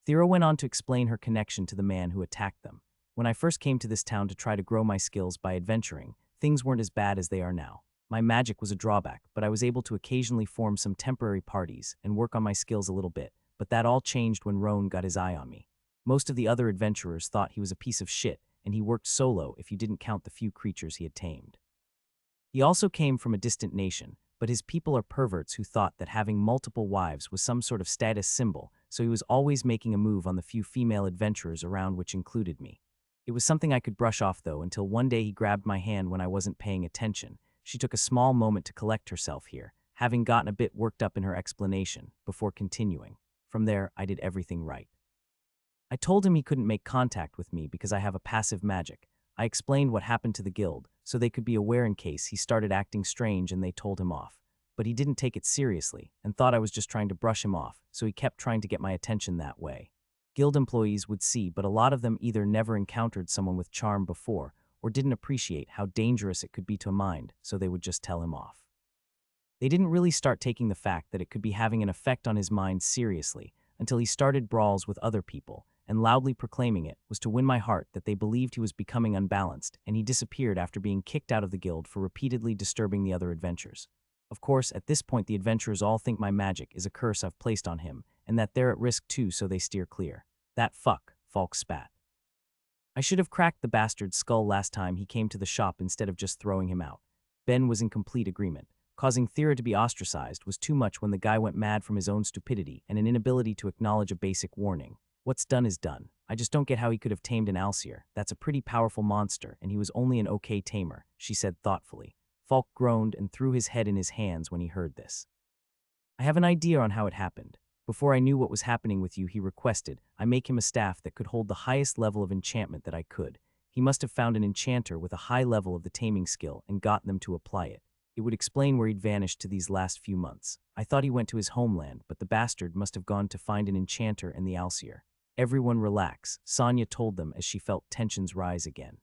Thera went on to explain her connection to the man who attacked them. When I first came to this town to try to grow my skills by adventuring, things weren't as bad as they are now. My magic was a drawback, but I was able to occasionally form some temporary parties and work on my skills a little bit, but that all changed when Roan got his eye on me. Most of the other adventurers thought he was a piece of shit, and he worked solo if you didn't count the few creatures he had tamed. He also came from a distant nation, but his people are perverts who thought that having multiple wives was some sort of status symbol, so he was always making a move on the few female adventurers around, which included me. It was something I could brush off though, until one day he grabbed my hand when I wasn't paying attention. She took a small moment to collect herself here, having gotten a bit worked up in her explanation, before continuing. From there, I did everything right. I told him he couldn't make contact with me because I have a passive magic. I explained what happened to the guild, so they could be aware in case he started acting strange and they told him off. But he didn't take it seriously, and thought I was just trying to brush him off, so he kept trying to get my attention that way. Guild employees would see, but a lot of them either never encountered someone with charm before, or didn't appreciate how dangerous it could be to a mind, so they would just tell him off. They didn't really start taking the fact that it could be having an effect on his mind seriously, until he started brawls with other people, and loudly proclaiming it was to win my heart that they believed he was becoming unbalanced, and he disappeared after being kicked out of the guild for repeatedly disturbing the other adventurers. Of course, at this point the adventurers all think my magic is a curse I've placed on him, and that they're at risk too, so they steer clear. That fuck, Falk spat. I should have cracked the bastard's skull last time he came to the shop instead of just throwing him out. Ben was in complete agreement. Causing Thera to be ostracized was too much when the guy went mad from his own stupidity and an inability to acknowledge a basic warning. What's done is done. I just don't get how he could have tamed an Alcir. That's a pretty powerful monster, and he was only an okay tamer, she said thoughtfully. Falk groaned and threw his head in his hands when he heard this. I have an idea on how it happened. Before I knew what was happening with you, he requested I make him a staff that could hold the highest level of enchantment that I could. He must have found an enchanter with a high level of the taming skill and got them to apply it. It would explain where he'd vanished to these last few months. I thought he went to his homeland, but the bastard must have gone to find an enchanter and the Alcir. Everyone relax, Sonia told them as she felt tensions rise again.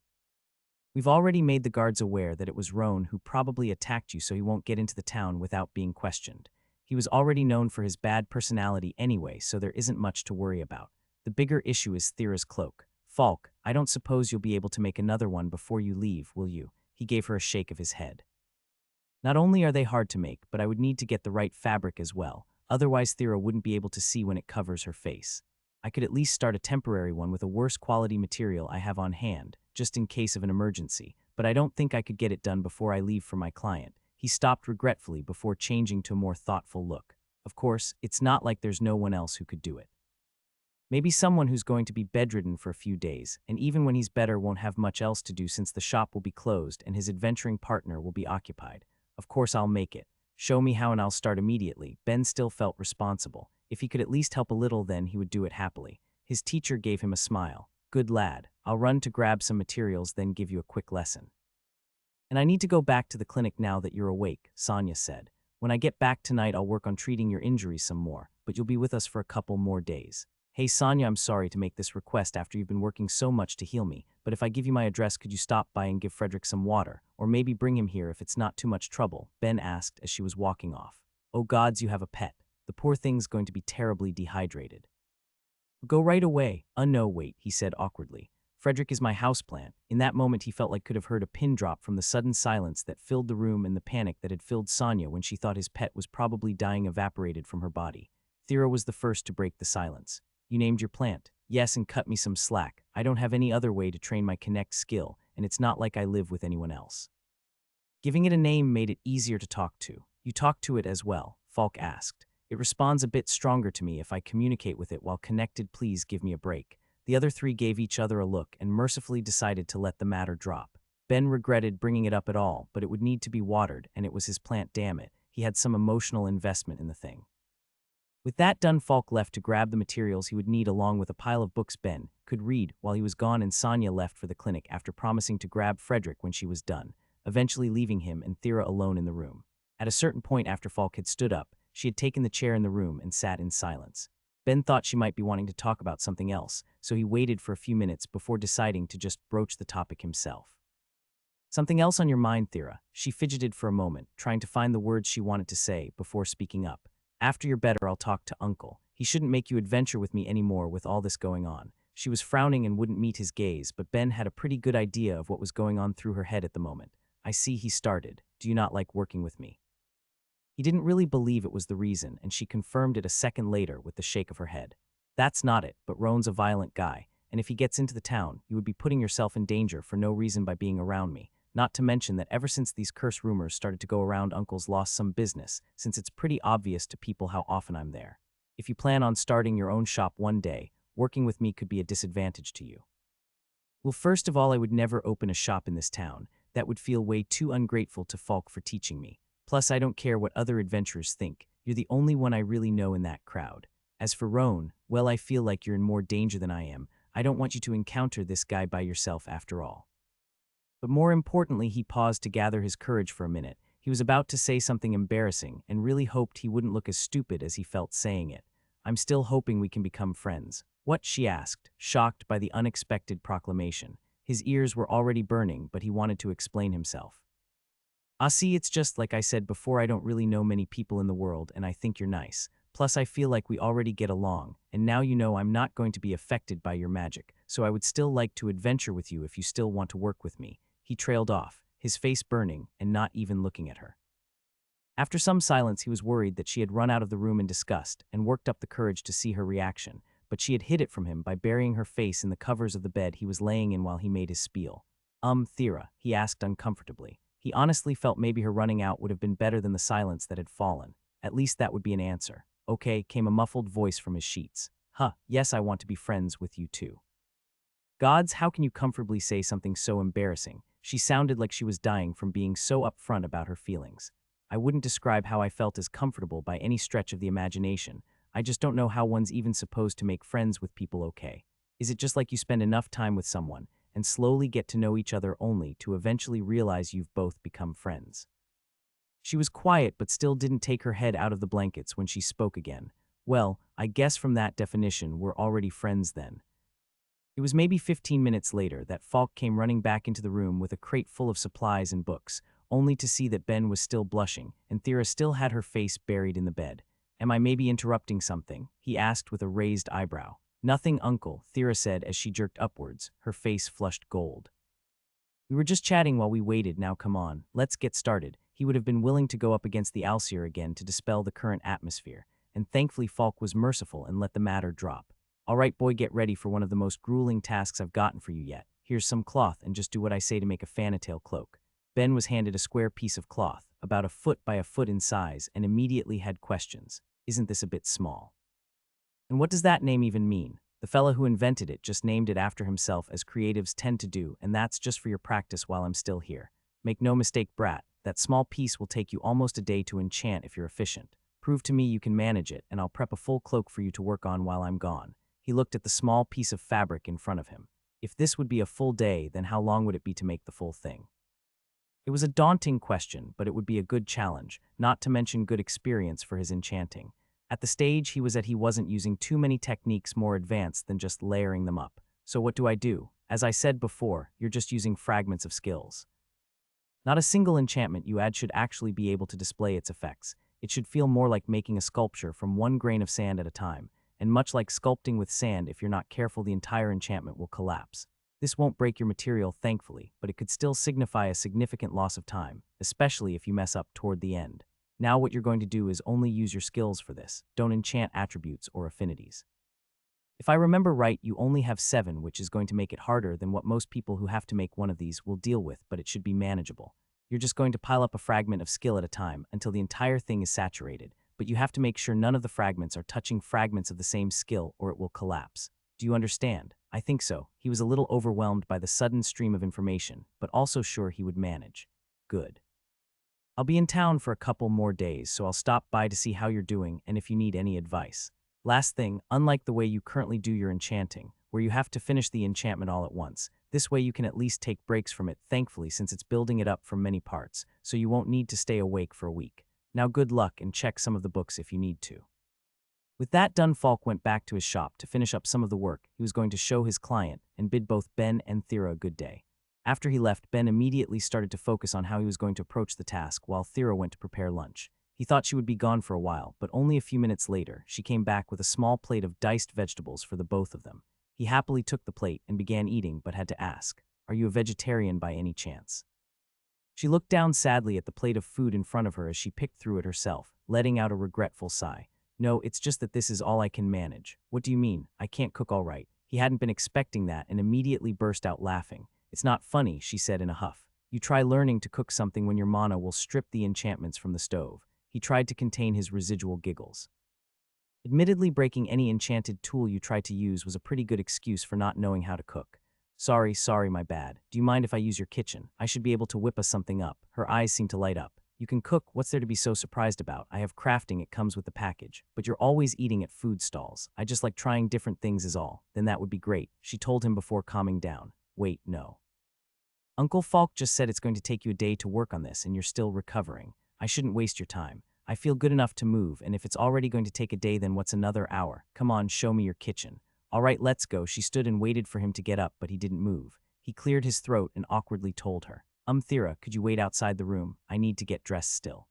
We've already made the guards aware that it was Roan who probably attacked you so he won't get into the town without being questioned. He was already known for his bad personality anyway, so there isn't much to worry about. The bigger issue is Thera's cloak. Falk, I don't suppose you'll be able to make another one before you leave, will you? He gave her a shake of his head. Not only are they hard to make, but I would need to get the right fabric as well. Otherwise Thera wouldn't be able to see when it covers her face. I could at least start a temporary one with a worse quality material I have on hand, just in case of an emergency, but I don't think I could get it done before I leave for my client. He stopped regretfully before changing to a more thoughtful look. Of course, it's not like there's no one else who could do it. Maybe someone who's going to be bedridden for a few days, and even when he's better won't have much else to do since the shop will be closed and his adventuring partner will be occupied. Of course I'll make it. Show me how and I'll start immediately. Ben still felt responsible. If he could at least help a little, then he would do it happily. His teacher gave him a smile. Good lad. I'll run to grab some materials, then give you a quick lesson. And I need to go back to the clinic now that you're awake, Sonia said. When I get back tonight, I'll work on treating your injuries some more, but you'll be with us for a couple more days. Hey Sonia, I'm sorry to make this request after you've been working so much to heal me, but if I give you my address, could you stop by and give Frederick some water, or maybe bring him here if it's not too much trouble, Ben asked as she was walking off. Oh gods, you have a pet. The poor thing's going to be terribly dehydrated. Go right away. No, wait, he said awkwardly. Frederick is my houseplant. In that moment he felt like could have heard a pin drop from the sudden silence that filled the room and the panic that had filled Sonia when she thought his pet was probably dying evaporated from her body. Thera was the first to break the silence. You named your plant. Yes, and cut me some slack. I don't have any other way to train my connect skill, and it's not like I live with anyone else. Giving it a name made it easier to talk to. You talk to it as well, Falk asked. It responds a bit stronger to me if I communicate with it while connected. Please give me a break. The other three gave each other a look and mercifully decided to let the matter drop. Ben regretted bringing it up at all, but it would need to be watered, and it was his plant, damn it. He had some emotional investment in the thing. With that done, Falk left to grab the materials he would need along with a pile of books Ben could read while he was gone, and Sonia left for the clinic after promising to grab Frederick when she was done, eventually leaving him and Thera alone in the room. At a certain point after Falk had stood up, she had taken the chair in the room and sat in silence. Ben thought she might be wanting to talk about something else, so he waited for a few minutes before deciding to just broach the topic himself. Something else on your mind, Thera? She fidgeted for a moment, trying to find the words she wanted to say before speaking up. After you're better, I'll talk to Uncle. He shouldn't make you adventure with me anymore with all this going on. She was frowning and wouldn't meet his gaze, but Ben had a pretty good idea of what was going on through her head at the moment. I see, he started. Do you not like working with me? He didn't really believe it was the reason, and she confirmed it a second later with the shake of her head. That's not it, but Roan's a violent guy, and if he gets into the town, you would be putting yourself in danger for no reason by being around me. Not to mention that ever since these curse rumors started to go around, Uncle's lost some business, since it's pretty obvious to people how often I'm there. If you plan on starting your own shop one day, working with me could be a disadvantage to you. Well, first of all, I would never open a shop in this town. That would feel way too ungrateful to Falk for teaching me. Plus, I don't care what other adventurers think. You're the only one I really know in that crowd. As for Roan, well, I feel like you're in more danger than I am. I don't want you to encounter this guy by yourself after all. But more importantly, he paused to gather his courage for a minute. He was about to say something embarrassing and really hoped he wouldn't look as stupid as he felt saying it. I'm still hoping we can become friends. What? She asked, shocked by the unexpected proclamation. His ears were already burning, but he wanted to explain himself. See, it's just like I said before, I don't really know many people in the world, and I think you're nice. Plus, I feel like we already get along, and now you know I'm not going to be affected by your magic, so I would still like to adventure with you if you still want to work with me. He trailed off, his face burning and not even looking at her. After some silence, he was worried that she had run out of the room in disgust and worked up the courage to see her reaction, but she had hid it from him by burying her face in the covers of the bed he was laying in while he made his spiel. Thera, he asked uncomfortably. He honestly felt maybe her running out would have been better than the silence that had fallen. At least that would be an answer. Okay, came a muffled voice from his sheets. Yes, I want to be friends with you too. Gods, how can you comfortably say something so embarrassing? She sounded like she was dying from being so upfront about her feelings. I wouldn't describe how I felt as comfortable by any stretch of the imagination. I just don't know how one's even supposed to make friends with people, okay? Is it just like you spend enough time with someone and slowly get to know each other only to eventually realize you've both become friends? She was quiet but still didn't take her head out of the blankets when she spoke again. Well, I guess from that definition, we're already friends then. It was maybe 15 minutes later that Falk came running back into the room with a crate full of supplies and books, only to see that Ben was still blushing and Thera still had her face buried in the bed. Am I maybe interrupting something? He asked with a raised eyebrow. Nothing, uncle, Thera said as she jerked upwards, her face flushed gold. We were just chatting while we waited, now come on, let's get started. He would have been willing to go up against the Alcir again to dispel the current atmosphere, and thankfully Falk was merciful and let the matter drop. All right, boy, get ready for one of the most grueling tasks I've gotten for you yet. Here's some cloth and just do what I say to make a fantail cloak. Ben was handed a square piece of cloth, about a foot by a foot in size, and immediately had questions. Isn't this a bit small? And what does that name even mean? The fella who invented it just named it after himself, as creatives tend to do, and that's just for your practice while I'm still here. Make no mistake, brat, that small piece will take you almost a day to enchant if you're efficient. Prove to me you can manage it, and I'll prep a full cloak for you to work on while I'm gone. He looked at the small piece of fabric in front of him. If this would be a full day, then how long would it be to make the full thing? It was a daunting question, but it would be a good challenge, not to mention good experience for his enchanting. At the stage he was at, he wasn't using too many techniques more advanced than just layering them up. So what do I do? As I said before, you're just using fragments of skills. Not a single enchantment you add should actually be able to display its effects. It should feel more like making a sculpture from one grain of sand at a time, and much like sculpting with sand, if you're not careful, the entire enchantment will collapse. This won't break your material, thankfully, but it could still signify a significant loss of time, especially if you mess up toward the end. Now what you're going to do is only use your skills for this. Don't enchant attributes or affinities. If I remember right, you only have 7, which is going to make it harder than what most people who have to make one of these will deal with, but it should be manageable. You're just going to pile up a fragment of skill at a time until the entire thing is saturated, but you have to make sure none of the fragments are touching fragments of the same skill or it will collapse. Do you understand? I think so. He was a little overwhelmed by the sudden stream of information, but also sure he would manage. Good. I'll be in town for a couple more days, so I'll stop by to see how you're doing and if you need any advice. Last thing, unlike the way you currently do your enchanting, where you have to finish the enchantment all at once, this way you can at least take breaks from it, thankfully, since it's building it up from many parts, so you won't need to stay awake for a week. Now good luck and check some of the books if you need to. With that done, Falk went back to his shop to finish up some of the work he was going to show his client and bid both Ben and Thera a good day. After he left, Ben immediately started to focus on how he was going to approach the task while Thera went to prepare lunch. He thought she would be gone for a while, but only a few minutes later, she came back with a small plate of diced vegetables for the both of them. He happily took the plate and began eating, but had to ask, "Are you a vegetarian by any chance?" She looked down sadly at the plate of food in front of her as she picked through it herself, letting out a regretful sigh. "No, it's just that this is all I can manage." "What do you mean? I can't cook all right." He hadn't been expecting that and immediately burst out laughing. "It's not funny," she said in a huff. "You try learning to cook something when your mana will strip the enchantments from the stove." He tried to contain his residual giggles. Admittedly, breaking any enchanted tool you tried to use was a pretty good excuse for not knowing how to cook. Sorry, my bad. Do you mind if I use your kitchen? I should be able to whip us something up." Her eyes seemed to light up. "You can cook, what's there to be so surprised about? I have crafting, it comes with the package. But you're always eating at food stalls. I just like trying different things is all." "Then that would be great," she told him before calming down. "Wait, no. Uncle Falk just said it's going to take you a day to work on this and you're still recovering. I shouldn't waste your time. I feel good enough to move, and if it's already going to take a day, then what's another hour? Come on, show me your kitchen." "All right, let's go." She stood and waited for him to get up, but he didn't move. He cleared his throat and awkwardly told her, Thera, could you wait outside the room? I need to get dressed still."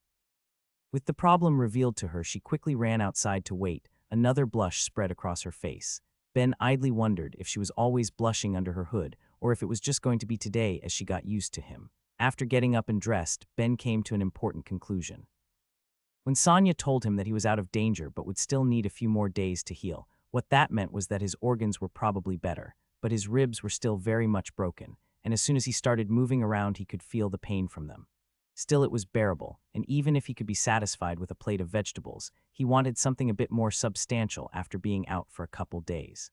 With the problem revealed to her, she quickly ran outside to wait. Another blush spread across her face. Ben idly wondered if she was always blushing under her hood, or if it was just going to be today as she got used to him. After getting up and dressed, Ben came to an important conclusion. When Sonia told him that he was out of danger but would still need a few more days to heal, what that meant was that his organs were probably better, but his ribs were still very much broken, and as soon as he started moving around he could feel the pain from them. Still, it was bearable, and even if he could be satisfied with a plate of vegetables, he wanted something a bit more substantial after being out for a couple days.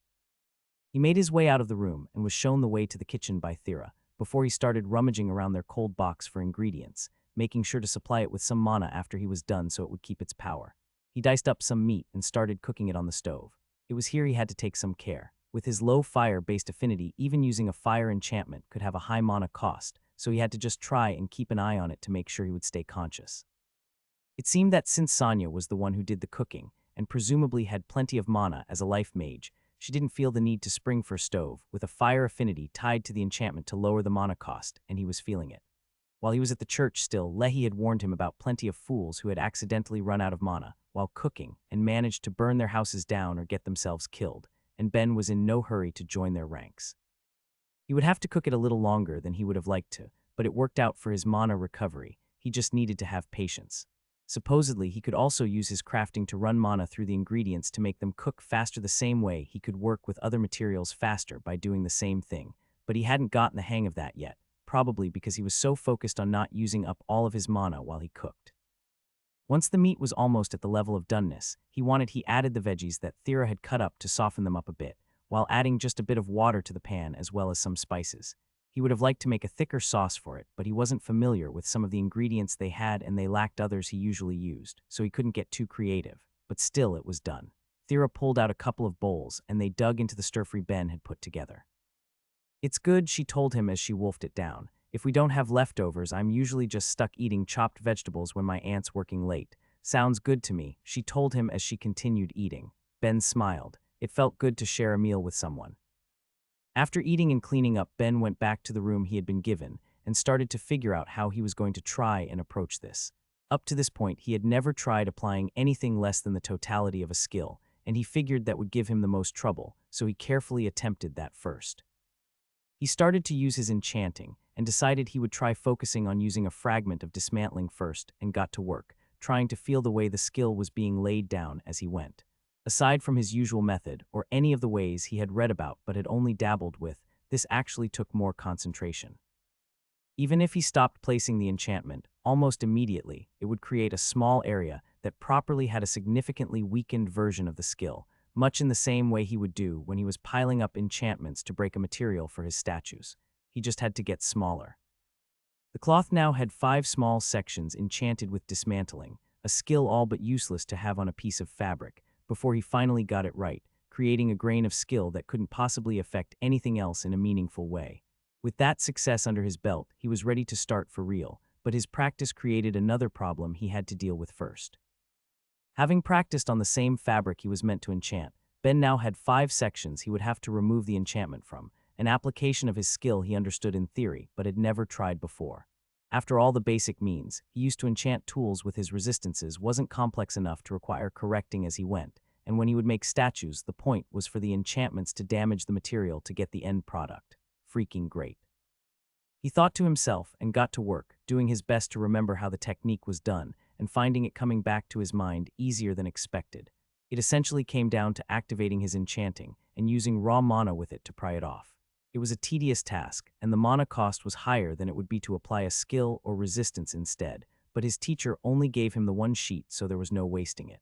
He made his way out of the room and was shown the way to the kitchen by Thera, before he started rummaging around their cold box for ingredients, making sure to supply it with some mana after he was done so it would keep its power. He diced up some meat and started cooking it on the stove. It was here he had to take some care. With his low fire-based affinity, even using a fire enchantment could have a high mana cost, so he had to just try and keep an eye on it to make sure he would stay conscious. It seemed that since Sonia was the one who did the cooking, and presumably had plenty of mana as a life mage. She didn't feel the need to spring for a stove, with a fire affinity tied to the enchantment to lower the mana cost, and he was feeling it. While he was at the church still, Lehi had warned him about plenty of fools who had accidentally run out of mana while cooking and managed to burn their houses down or get themselves killed, and Ben was in no hurry to join their ranks. He would have to cook it a little longer than he would have liked to, but it worked out for his mana recovery. He just needed to have patience. Supposedly, he could also use his crafting to run mana through the ingredients to make them cook faster the same way he could work with other materials faster by doing the same thing, but he hadn't gotten the hang of that yet, probably because he was so focused on not using up all of his mana while he cooked. Once the meat was almost at the level of doneness, he added the veggies that Thera had cut up to soften them up a bit, while adding just a bit of water to the pan as well as some spices. He would have liked to make a thicker sauce for it, but he wasn't familiar with some of the ingredients they had and they lacked others he usually used, so he couldn't get too creative. But still, it was done. Thera pulled out a couple of bowls, and they dug into the stir-fry Ben had put together. "It's good," she told him as she wolfed it down. "If we don't have leftovers, I'm usually just stuck eating chopped vegetables when my aunt's working late. Sounds good to me," she told him as she continued eating. Ben smiled. It felt good to share a meal with someone. After eating and cleaning up, Ben went back to the room he had been given and started to figure out how he was going to try and approach this. Up to this point, he had never tried applying anything less than the totality of a skill, and he figured that would give him the most trouble, so he carefully attempted that first. He started to use his enchanting and decided he would try focusing on using a fragment of dismantling first and got to work, trying to feel the way the skill was being laid down as he went. Aside from his usual method, or any of the ways he had read about but had only dabbled with, this actually took more concentration. Even if he stopped placing the enchantment, almost immediately, it would create a small area that properly had a significantly weakened version of the skill, much in the same way he would do when he was piling up enchantments to break a material for his statues. He just had to get smaller. The cloth now had 5 small sections enchanted with dismantling, a skill all but useless to have on a piece of fabric, before he finally got it right, creating a grain of skill that couldn't possibly affect anything else in a meaningful way. With that success under his belt, he was ready to start for real, but his practice created another problem he had to deal with first. Having practiced on the same fabric he was meant to enchant, Ben now had 5 sections he would have to remove the enchantment from, an application of his skill he understood in theory but had never tried before. After all the basic means he used to enchant tools with his resistances wasn't complex enough to require correcting as he went, and when he would make statues, the point was for the enchantments to damage the material to get the end product. Freaking great. He thought to himself and got to work, doing his best to remember how the technique was done, and finding it coming back to his mind easier than expected. It essentially came down to activating his enchanting and using raw mana with it to pry it off. It was a tedious task, and the mana cost was higher than it would be to apply a skill or resistance instead, but his teacher only gave him the one sheet, so there was no wasting it.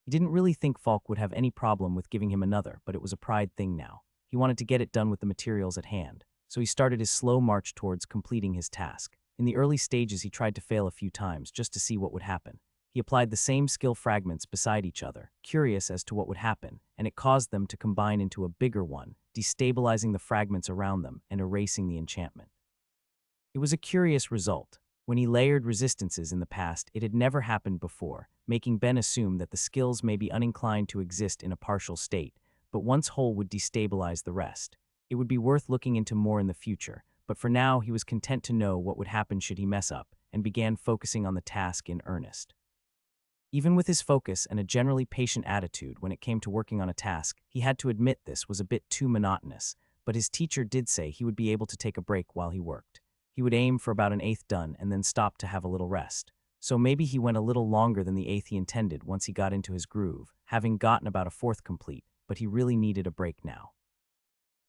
He didn't really think Falk would have any problem with giving him another, but it was a pride thing now. He wanted to get it done with the materials at hand, so he started his slow march towards completing his task. In the early stages, he tried to fail a few times just to see what would happen. He applied the same skill fragments beside each other, curious as to what would happen, and it caused them to combine into a bigger one, destabilizing the fragments around them and erasing the enchantment. It was a curious result. When he layered resistances in the past, it had never happened before, making Ben assume that the skills may be uninclined to exist in a partial state, but once whole would destabilize the rest. It would be worth looking into more in the future, but for now he was content to know what would happen should he mess up, and began focusing on the task in earnest. Even with his focus and a generally patient attitude when it came to working on a task, he had to admit this was a bit too monotonous, but his teacher did say he would be able to take a break while he worked. He would aim for about an 1/8 done and then stop to have a little rest. So maybe he went a little longer than the 1/8 he intended once he got into his groove, having gotten about a 1/4 complete, but he really needed a break now.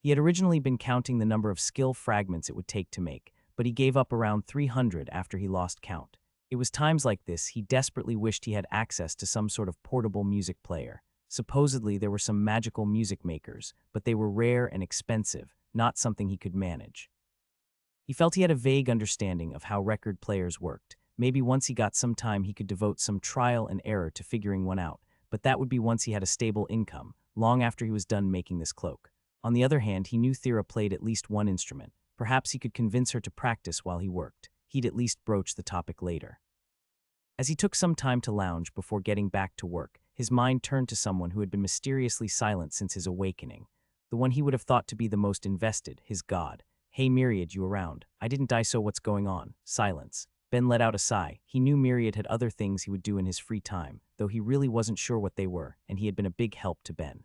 He had originally been counting the number of skill fragments it would take to make, but he gave up around 300 after he lost count. It was times like this he desperately wished he had access to some sort of portable music player. Supposedly there were some magical music makers, but they were rare and expensive, not something he could manage. He felt he had a vague understanding of how record players worked. Maybe once he got some time he could devote some trial and error to figuring one out, but that would be once he had a stable income, long after he was done making this cloak. On the other hand, he knew Thera played at least one instrument. Perhaps he could convince her to practice while he worked. He'd at least broach the topic later. As he took some time to lounge before getting back to work, His mind turned to someone who had been mysteriously silent since his awakening. The one he would have thought to be the most invested, his god. "Hey Myriad, you around? I didn't die, so what's going on?" Silence. Ben let out a sigh. He knew Myriad had other things he would do in his free time, though he really wasn't sure what they were, and he had been a big help to Ben.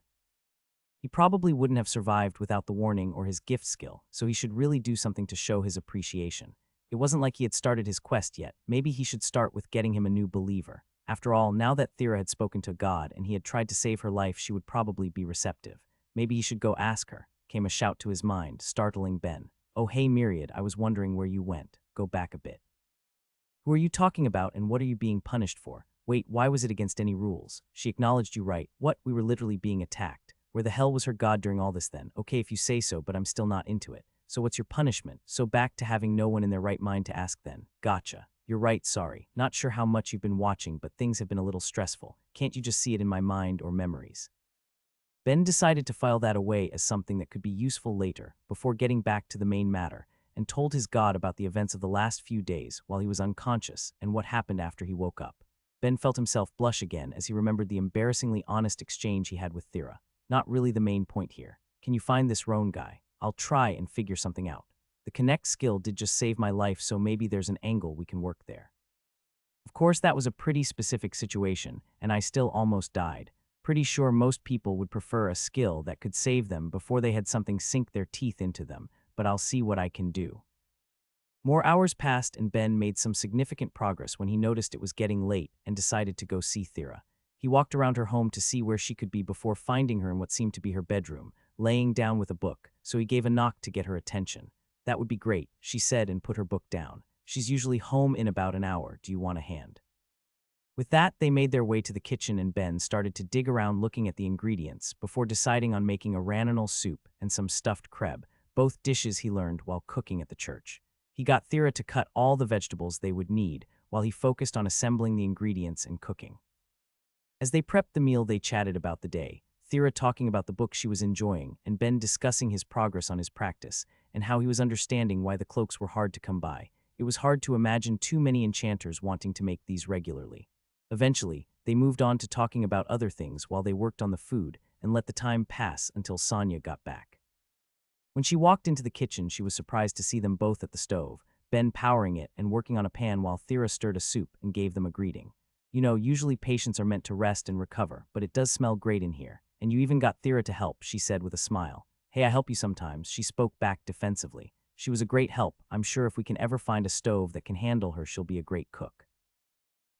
He probably wouldn't have survived without the warning or his gift skill, so he should really do something to show his appreciation. It wasn't like he had started his quest yet. Maybe he should start with getting him a new believer. After all, now that Thera had spoken to God and he had tried to save her life, she would probably be receptive. Maybe he should go ask her, came a shout to his mind, startling Ben. "Oh hey Myriad, I was wondering where you went. Go back a bit. Who are you talking about and what are you being punished for? Wait, why was it against any rules? She acknowledged you right. What? We were literally being attacked. Where the hell was her god during all this then? Okay, if you say so, but I'm still not into it. So what's your punishment? So back to having no one in their right mind to ask then. Gotcha. You're right, sorry. Not sure how much you've been watching, but things have been a little stressful. Can't you just see it in my mind or memories?" Ben decided to file that away as something that could be useful later, before getting back to the main matter, and told his god about the events of the last few days while he was unconscious and what happened after he woke up. Ben felt himself blush again as he remembered the embarrassingly honest exchange he had with Thera. Not really the main point here. Can you find this Roan guy? I'll try and figure something out. The connect skill did just save my life, so maybe there's an angle we can work there. Of course, that was a pretty specific situation, and I still almost died. Pretty sure most people would prefer a skill that could save them before they had something sink their teeth into them, but I'll see what I can do. More hours passed and Ben made some significant progress when he noticed it was getting late and decided to go see Thera. He walked around her home to see where she could be before finding her in what seemed to be her bedroom, laying down with a book, so he gave a knock to get her attention. "That would be great," she said and put her book down. "She's usually home in about an hour. Do you want a hand?" With that, they made their way to the kitchen and Ben started to dig around looking at the ingredients before deciding on making a ranunul soup and some stuffed crab, both dishes he learned while cooking at the church. He got Thera to cut all the vegetables they would need while he focused on assembling the ingredients and cooking. As they prepped the meal, they chatted about the day, Thera talking about the book she was enjoying and Ben discussing his progress on his practice and how he was understanding why the cloaks were hard to come by. It was hard to imagine too many enchanters wanting to make these regularly. Eventually, they moved on to talking about other things while they worked on the food and let the time pass until Sonia got back. When she walked into the kitchen, she was surprised to see them both at the stove, Ben powering it and working on a pan while Thera stirred a soup and gave them a greeting. "You know, usually patients are meant to rest and recover, but it does smell great in here. And you even got Thera to help," she said with a smile. "Hey, I help you sometimes," she spoke back defensively. "She was a great help. I'm sure if we can ever find a stove that can handle her, she'll be a great cook.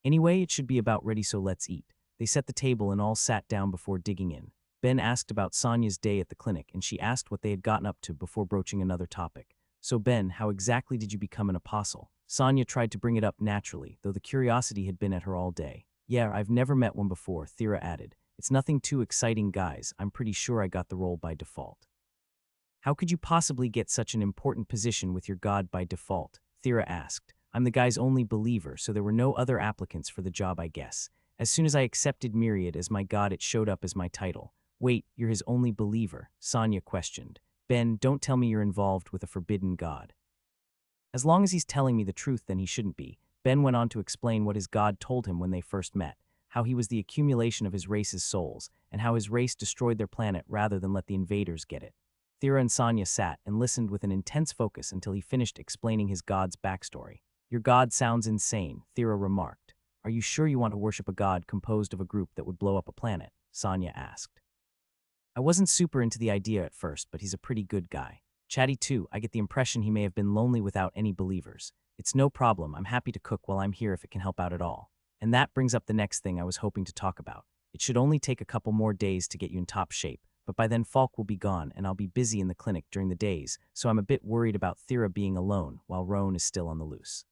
Anyway, it should be about ready, so let's eat." They set the table and all sat down before digging in. Ben asked about Sonia's day at the clinic, and she asked what they had gotten up to before broaching another topic. "So Ben, how exactly did you become an apostle?" Sonia tried to bring it up naturally, though the curiosity had been at her all day. "Yeah, I've never met one before," Thera added. "It's nothing too exciting, guys. I'm pretty sure I got the role by default." "How could you possibly get such an important position with your god by default?" Thera asked. "I'm the guy's only believer, so there were no other applicants for the job, I guess. As soon as I accepted Myriad as my god, it showed up as my title." "Wait, you're his only believer?" Sonia questioned. "Ben, don't tell me you're involved with a forbidden god." "As long as he's telling me the truth, then he shouldn't be." Ben went on to explain what his god told him when they first met, how he was the accumulation of his race's souls, and how his race destroyed their planet rather than let the invaders get it. Thera and Sonia sat and listened with an intense focus until he finished explaining his god's backstory. "Your god sounds insane," Thera remarked. "Are you sure you want to worship a god composed of a group that would blow up a planet?" Sonia asked. "I wasn't super into the idea at first, but he's a pretty good guy. Chatty too. I get the impression he may have been lonely without any believers. It's no problem. I'm happy to cook while I'm here if it can help out at all." And that brings up the next thing I was hoping to talk about. It should only take a couple more days to get you in top shape, but by then Falk will be gone and I'll be busy in the clinic during the days, so I'm a bit worried about Thera being alone while Roan is still on the loose.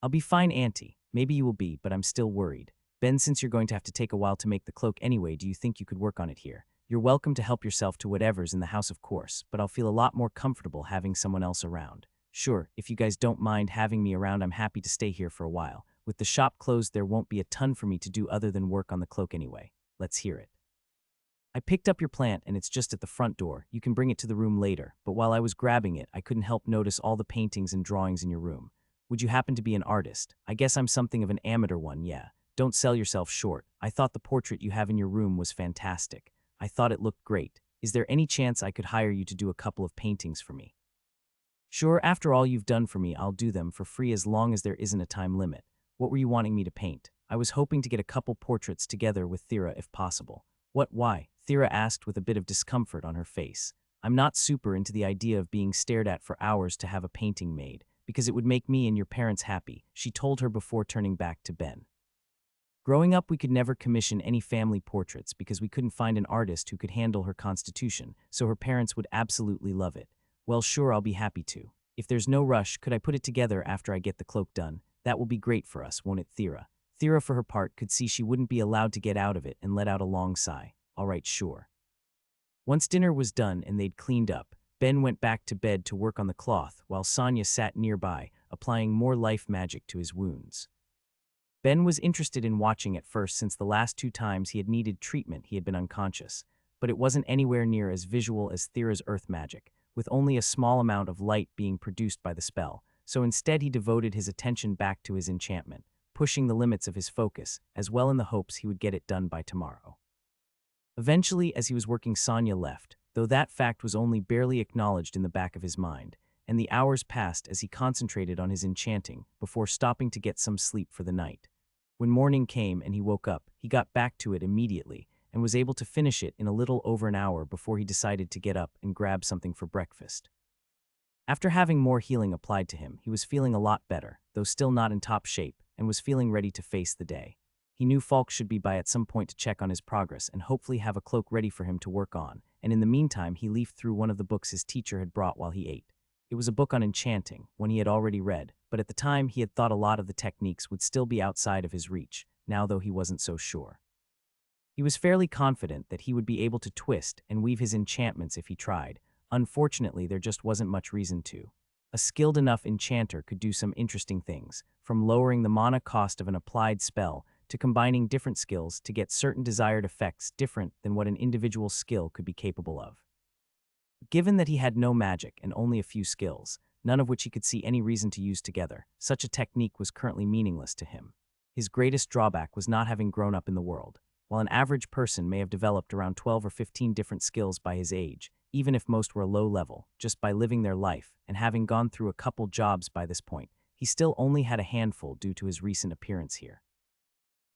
"I'll be fine, Auntie. Maybe you will be, but I'm still worried. Ben, since you're going to have to take a while to make the cloak anyway, do you think you could work on it here? You're welcome to help yourself to whatever's in the house, of course, but I'll feel a lot more comfortable having someone else around. Sure, if you guys don't mind having me around, I'm happy to stay here for a while. With the shop closed, there won't be a ton for me to do other than work on the cloak anyway. Let's hear it. I picked up your plant and it's just at the front door. You can bring it to the room later, but while I was grabbing it, I couldn't help notice all the paintings and drawings in your room. Would you happen to be an artist? I guess I'm something of an amateur one, yeah." Don't sell yourself short. I thought the portrait you have in your room was fantastic. I thought it looked great. Is there any chance I could hire you to do a couple of paintings for me? Sure, after all you've done for me, I'll do them for free as long as there isn't a time limit. What were you wanting me to paint? I was hoping to get a couple portraits together with Thera if possible. What, why? Thera asked with a bit of discomfort on her face. I'm not super into the idea of being stared at for hours to have a painting made, because it would make me and your parents happy, she told her before turning back to Ben. Growing up, we could never commission any family portraits because we couldn't find an artist who could handle her constitution, so her parents would absolutely love it. Well, sure, I'll be happy to. If there's no rush, could I put it together after I get the cloak done? That will be great for us, won't it, Thera? Thera, for her part, could see she wouldn't be allowed to get out of it and let out a long sigh. All right, sure. Once dinner was done and they'd cleaned up, Ben went back to bed to work on the cloth while Sonia sat nearby, applying more life magic to his wounds. Ben was interested in watching at first since the last 2 times he had needed treatment he had been unconscious, but it wasn't anywhere near as visual as Thera's earth magic, with only a small amount of light being produced by the spell, so instead he devoted his attention back to his enchantment, pushing the limits of his focus, as well in the hopes he would get it done by tomorrow. Eventually, as he was working, Sonia left, though that fact was only barely acknowledged in the back of his mind, and the hours passed as he concentrated on his enchanting before stopping to get some sleep for the night. When morning came and he woke up, he got back to it immediately and was able to finish it in a little over an hour before he decided to get up and grab something for breakfast. After having more healing applied to him, he was feeling a lot better, though still not in top shape, and was feeling ready to face the day. He knew Falk should be by at some point to check on his progress and hopefully have a cloak ready for him to work on, and in the meantime he leafed through one of the books his teacher had brought while he ate. It was a book on enchanting, one he had already read, but at the time he had thought a lot of the techniques would still be outside of his reach, now though he wasn't so sure. He was fairly confident that he would be able to twist and weave his enchantments if he tried. Unfortunately, there just wasn't much reason to. A skilled enough enchanter could do some interesting things, from lowering the mana cost of an applied spell to combining different skills to get certain desired effects different than what an individual skill could be capable of. Given that he had no magic and only a few skills, none of which he could see any reason to use together, such a technique was currently meaningless to him. His greatest drawback was not having grown up in the world. While an average person may have developed around 12 or 15 different skills by his age, even if most were low level, just by living their life and having gone through a couple jobs by this point, he still only had a handful due to his recent appearance here.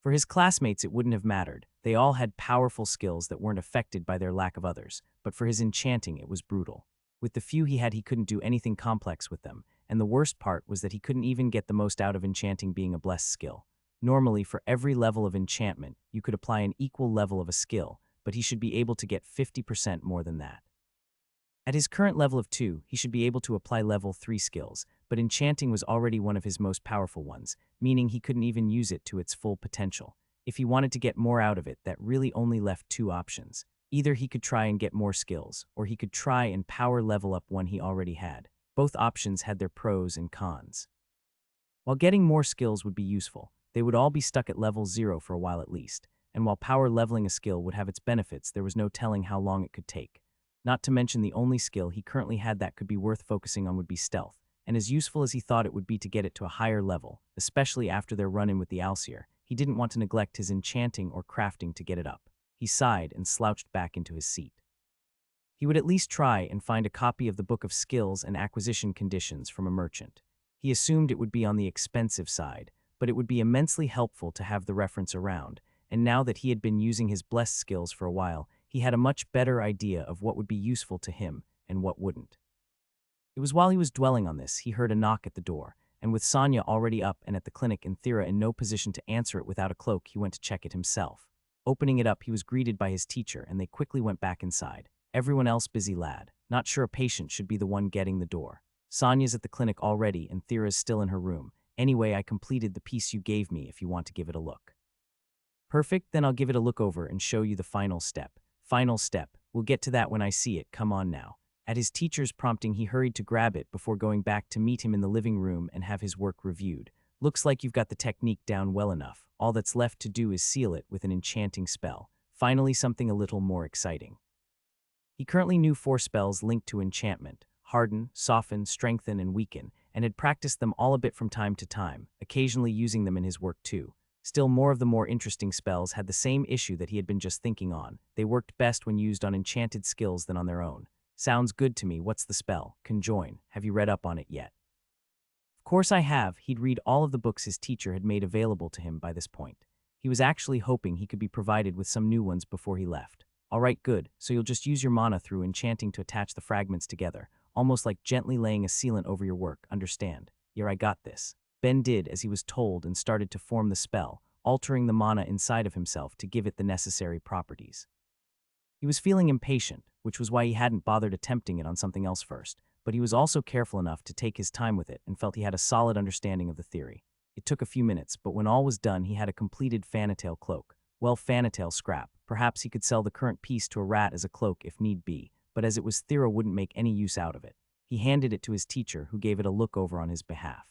For his classmates it wouldn't have mattered. They all had powerful skills that weren't affected by their lack of others, but for his enchanting it was brutal. With the few he had, he couldn't do anything complex with them, and the worst part was that he couldn't even get the most out of enchanting being a blessed skill. Normally, for every level of enchantment, you could apply an equal level of a skill, but he should be able to get 50% more than that. At his current level of 2, he should be able to apply level 3 skills, but enchanting was already one of his most powerful ones, meaning he couldn't even use it to its full potential. If he wanted to get more out of it, that really only left 2 options. Either he could try and get more skills, or he could try and power level up one he already had. Both options had their pros and cons. While getting more skills would be useful, they would all be stuck at level 0 for a while at least, and while power leveling a skill would have its benefits, there was no telling how long it could take. Not to mention the only skill he currently had that could be worth focusing on would be stealth, and as useful as he thought it would be to get it to a higher level, especially after their run-in with the Alseer, he didn't want to neglect his enchanting or crafting to get it up. He sighed and slouched back into his seat. He would at least try and find a copy of the Book of Skills and Acquisition Conditions from a merchant. He assumed it would be on the expensive side, but it would be immensely helpful to have the reference around, and now that he had been using his blessed skills for a while, he had a much better idea of what would be useful to him and what wouldn't. It was while he was dwelling on this, he heard a knock at the door, and with Sonia already up and at the clinic and Thera in no position to answer it without a cloak, he went to check it himself. Opening it up, he was greeted by his teacher, and they quickly went back inside. Everyone else busy, lad. Not sure a patient should be the one getting the door. Sonia's at the clinic already, and Thera's still in her room. Anyway, I completed the piece you gave me if you want to give it a look. Perfect, then I'll give it a look over and show you the final step. Final step. We'll get to that when I see it, come on now. At his teacher's prompting, he hurried to grab it before going back to meet him in the living room and have his work reviewed. Looks like you've got the technique down well enough. All that's left to do is seal it with an enchanting spell. Finally, something a little more exciting. He currently knew 4 spells linked to enchantment: harden, soften, strengthen, and weaken, and had practiced them all a bit from time to time, occasionally using them in his work too. Still, more of the more interesting spells had the same issue that he had been just thinking on. They worked best when used on enchanted skills than on their own. Sounds good to me. What's the spell? Conjoin. Have you read up on it yet? Of course I have. He'd read all of the books his teacher had made available to him by this point. He was actually hoping he could be provided with some new ones before he left. All right, good. So you'll just use your mana through enchanting to attach the fragments together, almost like gently laying a sealant over your work, understand? Yeah, I got this. Ben did as he was told and started to form the spell, altering the mana inside of himself to give it the necessary properties. He was feeling impatient, which was why he hadn't bothered attempting it on something else first, but he was also careful enough to take his time with it and felt he had a solid understanding of the theory. It took a few minutes, but when all was done, he had a completed fantail cloak. Well, fantail scrap. Perhaps he could sell the current piece to a rat as a cloak if need be, but as it was, Thera wouldn't make any use out of it. He handed it to his teacher, who gave it a look over on his behalf.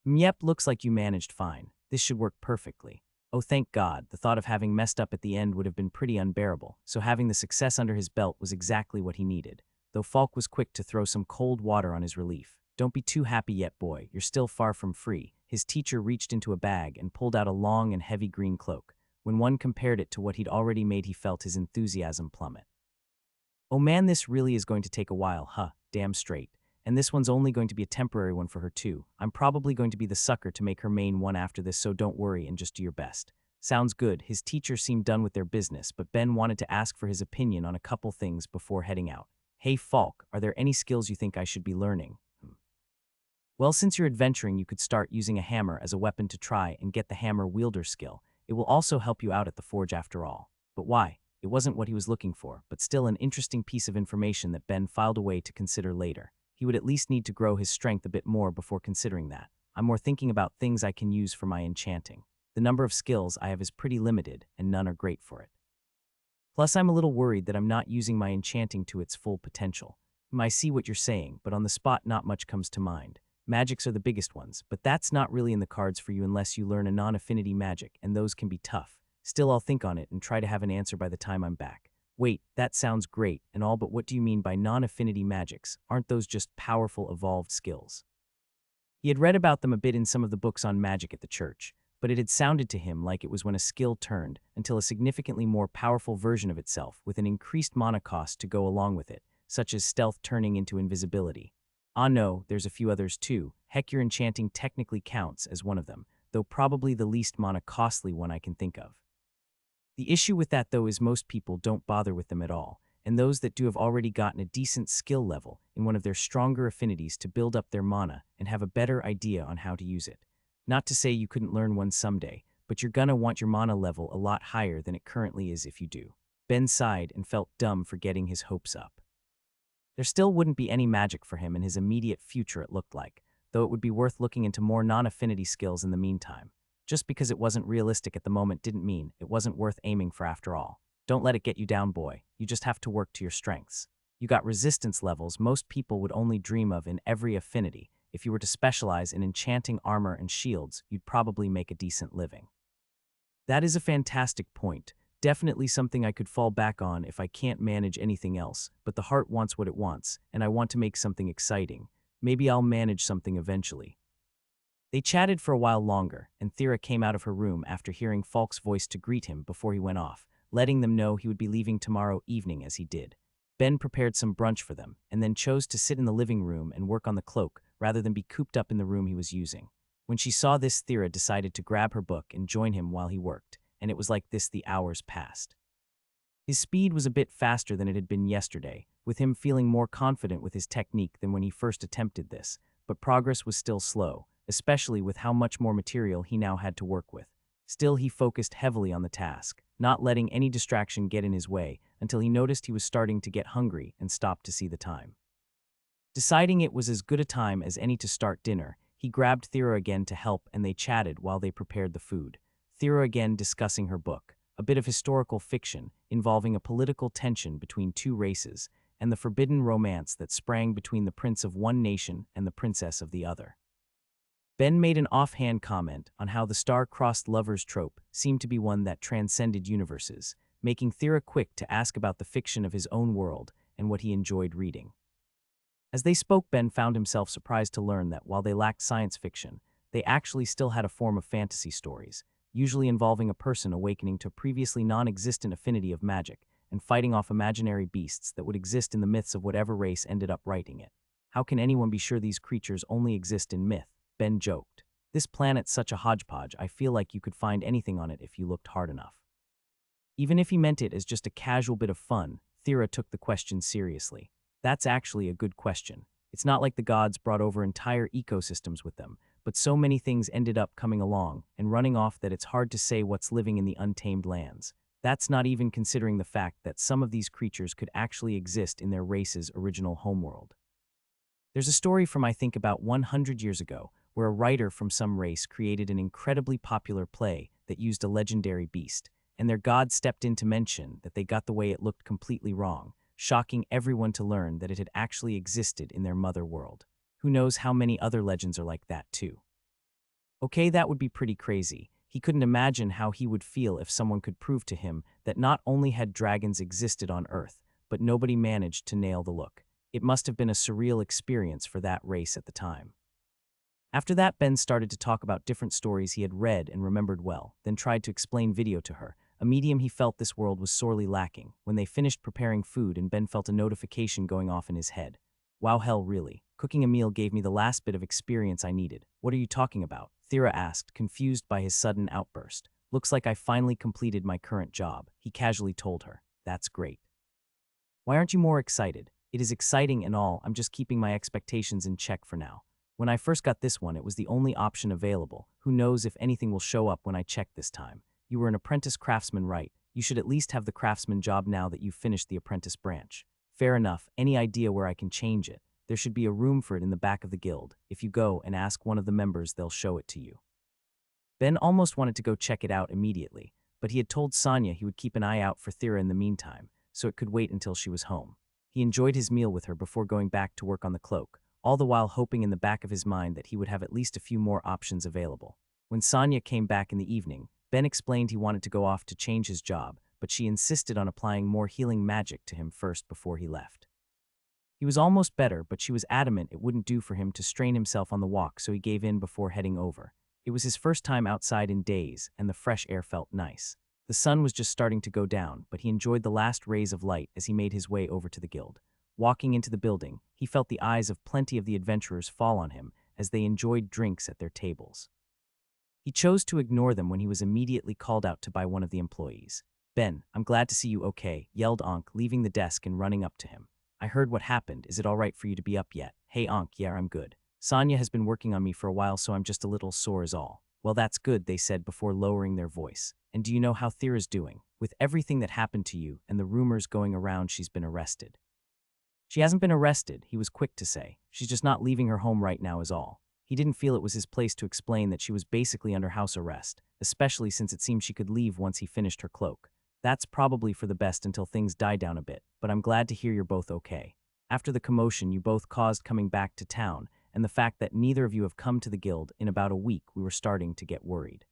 Yep, looks like you managed fine. This should work perfectly. Oh, thank God, the thought of having messed up at the end would have been pretty unbearable, so having the success under his belt was exactly what he needed, though Falk was quick to throw some cold water on his relief. Don't be too happy yet, boy, you're still far from free. His teacher reached into a bag and pulled out a long and heavy green cloak. When one compared it to what he'd already made, he felt his enthusiasm plummet. Oh man, this really is going to take a while, huh? Damn straight. And this one's only going to be a temporary one for her too. I'm probably going to be the sucker to make her main one after this, so don't worry and just do your best. Sounds good. His teacher seemed done with their business, but Ben wanted to ask for his opinion on a couple things before heading out. Hey Falk, are there any skills you think I should be learning? Well, since you're adventuring, you could start using a hammer as a weapon to try and get the hammer wielder skill. It will also help you out at the forge after all. But why? It wasn't what he was looking for, but still an interesting piece of information that Ben filed away to consider later. He would at least need to grow his strength a bit more before considering that. I'm more thinking about things I can use for my enchanting. The number of skills I have is pretty limited, and none are great for it. Plus, I'm a little worried that I'm not using my enchanting to its full potential. I see what you're saying, but on the spot not much comes to mind. Magics are the biggest ones, but that's not really in the cards for you unless you learn a non-affinity magic, and those can be tough. Still, I'll think on it and try to have an answer by the time I'm back. Wait, that sounds great and all, but what do you mean by non-affinity magics? Aren't those just powerful, evolved skills? He had read about them a bit in some of the books on magic at the church, but it had sounded to him like it was when a skill turned until a significantly more powerful version of itself with an increased mana cost to go along with it, such as stealth turning into invisibility. Ah no, there's a few others too. Heck, your enchanting technically counts as one of them, though probably the least mana costly one I can think of. The issue with that though is most people don't bother with them at all, and those that do have already gotten a decent skill level in one of their stronger affinities to build up their mana and have a better idea on how to use it. Not to say you couldn't learn one someday, but you're gonna want your mana level a lot higher than it currently is if you do. Ben sighed and felt dumb for getting his hopes up. There still wouldn't be any magic for him in his immediate future, it looked like, though it would be worth looking into more non-affinity skills in the meantime. Just because it wasn't realistic at the moment didn't mean it wasn't worth aiming for after all. Don't let it get you down, boy. You just have to work to your strengths. You got resistance levels most people would only dream of in every affinity. If you were to specialize in enchanting armor and shields, you'd probably make a decent living. That is a fantastic point. Definitely something I could fall back on if I can't manage anything else, but the heart wants what it wants, and I want to make something exciting. Maybe I'll manage something eventually. They chatted for a while longer, and Thera came out of her room after hearing Falk's voice to greet him before he went off, letting them know he would be leaving tomorrow evening as he did. Ben prepared some brunch for them, and then chose to sit in the living room and work on the cloak rather than be cooped up in the room he was using. When she saw this, Thera decided to grab her book and join him while he worked, and it was like this the hours passed. His speed was a bit faster than it had been yesterday, with him feeling more confident with his technique than when he first attempted this, but progress was still slow, especially with how much more material he now had to work with. Still, he focused heavily on the task, not letting any distraction get in his way until he noticed he was starting to get hungry and stopped to see the time. Deciding it was as good a time as any to start dinner, he grabbed Thera again to help and they chatted while they prepared the food. Thera again discussing her book, a bit of historical fiction involving a political tension between two races and the forbidden romance that sprang between the prince of one nation and the princess of the other. Ben made an offhand comment on how the star-crossed lovers trope seemed to be one that transcended universes, making Thera quick to ask about the fiction of his own world and what he enjoyed reading. As they spoke, Ben found himself surprised to learn that while they lacked science fiction, they actually still had a form of fantasy stories. usually involving a person awakening to a previously non-existent affinity of magic and fighting off imaginary beasts that would exist in the myths of whatever race ended up writing it. How can anyone be sure these creatures only exist in myth? Ben joked. This planet's such a hodgepodge, I feel like you could find anything on it if you looked hard enough. Even if he meant it as just a casual bit of fun, Thera took the question seriously. That's actually a good question. It's not like the gods brought over entire ecosystems with them, but so many things ended up coming along and running off that it's hard to say what's living in the untamed lands. That's not even considering the fact that some of these creatures could actually exist in their race's original homeworld. There's a story from I think about 100 years ago where a writer from some race created an incredibly popular play that used a legendary beast, and their god stepped in to mention that they got the way it looked completely wrong, shocking everyone to learn that it had actually existed in their mother world. Who knows how many other legends are like that too. Okay, that would be pretty crazy. He couldn't imagine how he would feel if someone could prove to him that not only had dragons existed on Earth, but nobody managed to nail the look. It must have been a surreal experience for that race at the time. After that, Ben started to talk about different stories he had read and remembered well, then tried to explain video to her, a medium he felt this world was sorely lacking. When they finished preparing food and Ben felt a notification going off in his head. Wow, hell, really? Cooking a meal gave me the last bit of experience I needed. What are you talking about? Thera asked, confused by his sudden outburst. Looks like I finally completed my current job, he casually told her. That's great. Why aren't you more excited? It is exciting and all, I'm just keeping my expectations in check for now. When I first got this one, it was the only option available. Who knows if anything will show up when I check this time. You were an apprentice craftsman, right? You should at least have the craftsman job now that you've finished the apprentice branch. Fair enough. Any idea where I can change it? There should be a room for it in the back of the guild. If you go and ask one of the members, they'll show it to you. Ben almost wanted to go check it out immediately, but he had told Sonia he would keep an eye out for Thera in the meantime, so it could wait until she was home. He enjoyed his meal with her before going back to work on the cloak, all the while hoping in the back of his mind that he would have at least a few more options available. When Sonia came back in the evening, Ben explained he wanted to go off to change his job, but she insisted on applying more healing magic to him first before he left. He was almost better, but she was adamant it wouldn't do for him to strain himself on the walk, so he gave in before heading over. It was his first time outside in days, and the fresh air felt nice. The sun was just starting to go down, but he enjoyed the last rays of light as he made his way over to the guild. Walking into the building, he felt the eyes of plenty of the adventurers fall on him as they enjoyed drinks at their tables. He chose to ignore them when he was immediately called out to by one of the employees. Ben, I'm glad to see you okay, yelled Ankh, leaving the desk and running up to him. I heard what happened. Is it all right for you to be up yet? Hey Ankh, yeah, I'm good. Sonia has been working on me for a while, so I'm just a little sore is all. Well, that's good, they said before lowering their voice. And do you know how Thera's doing? With everything that happened to you and the rumors going around, she's been arrested. She hasn't been arrested, he was quick to say. She's just not leaving her home right now is all. He didn't feel it was his place to explain that she was basically under house arrest, especially since it seemed she could leave once he finished her cloak. That's probably for the best until things die down a bit, but I'm glad to hear you're both okay. After the commotion you both caused coming back to town, and the fact that neither of you have come to the guild in about a week, we were starting to get worried.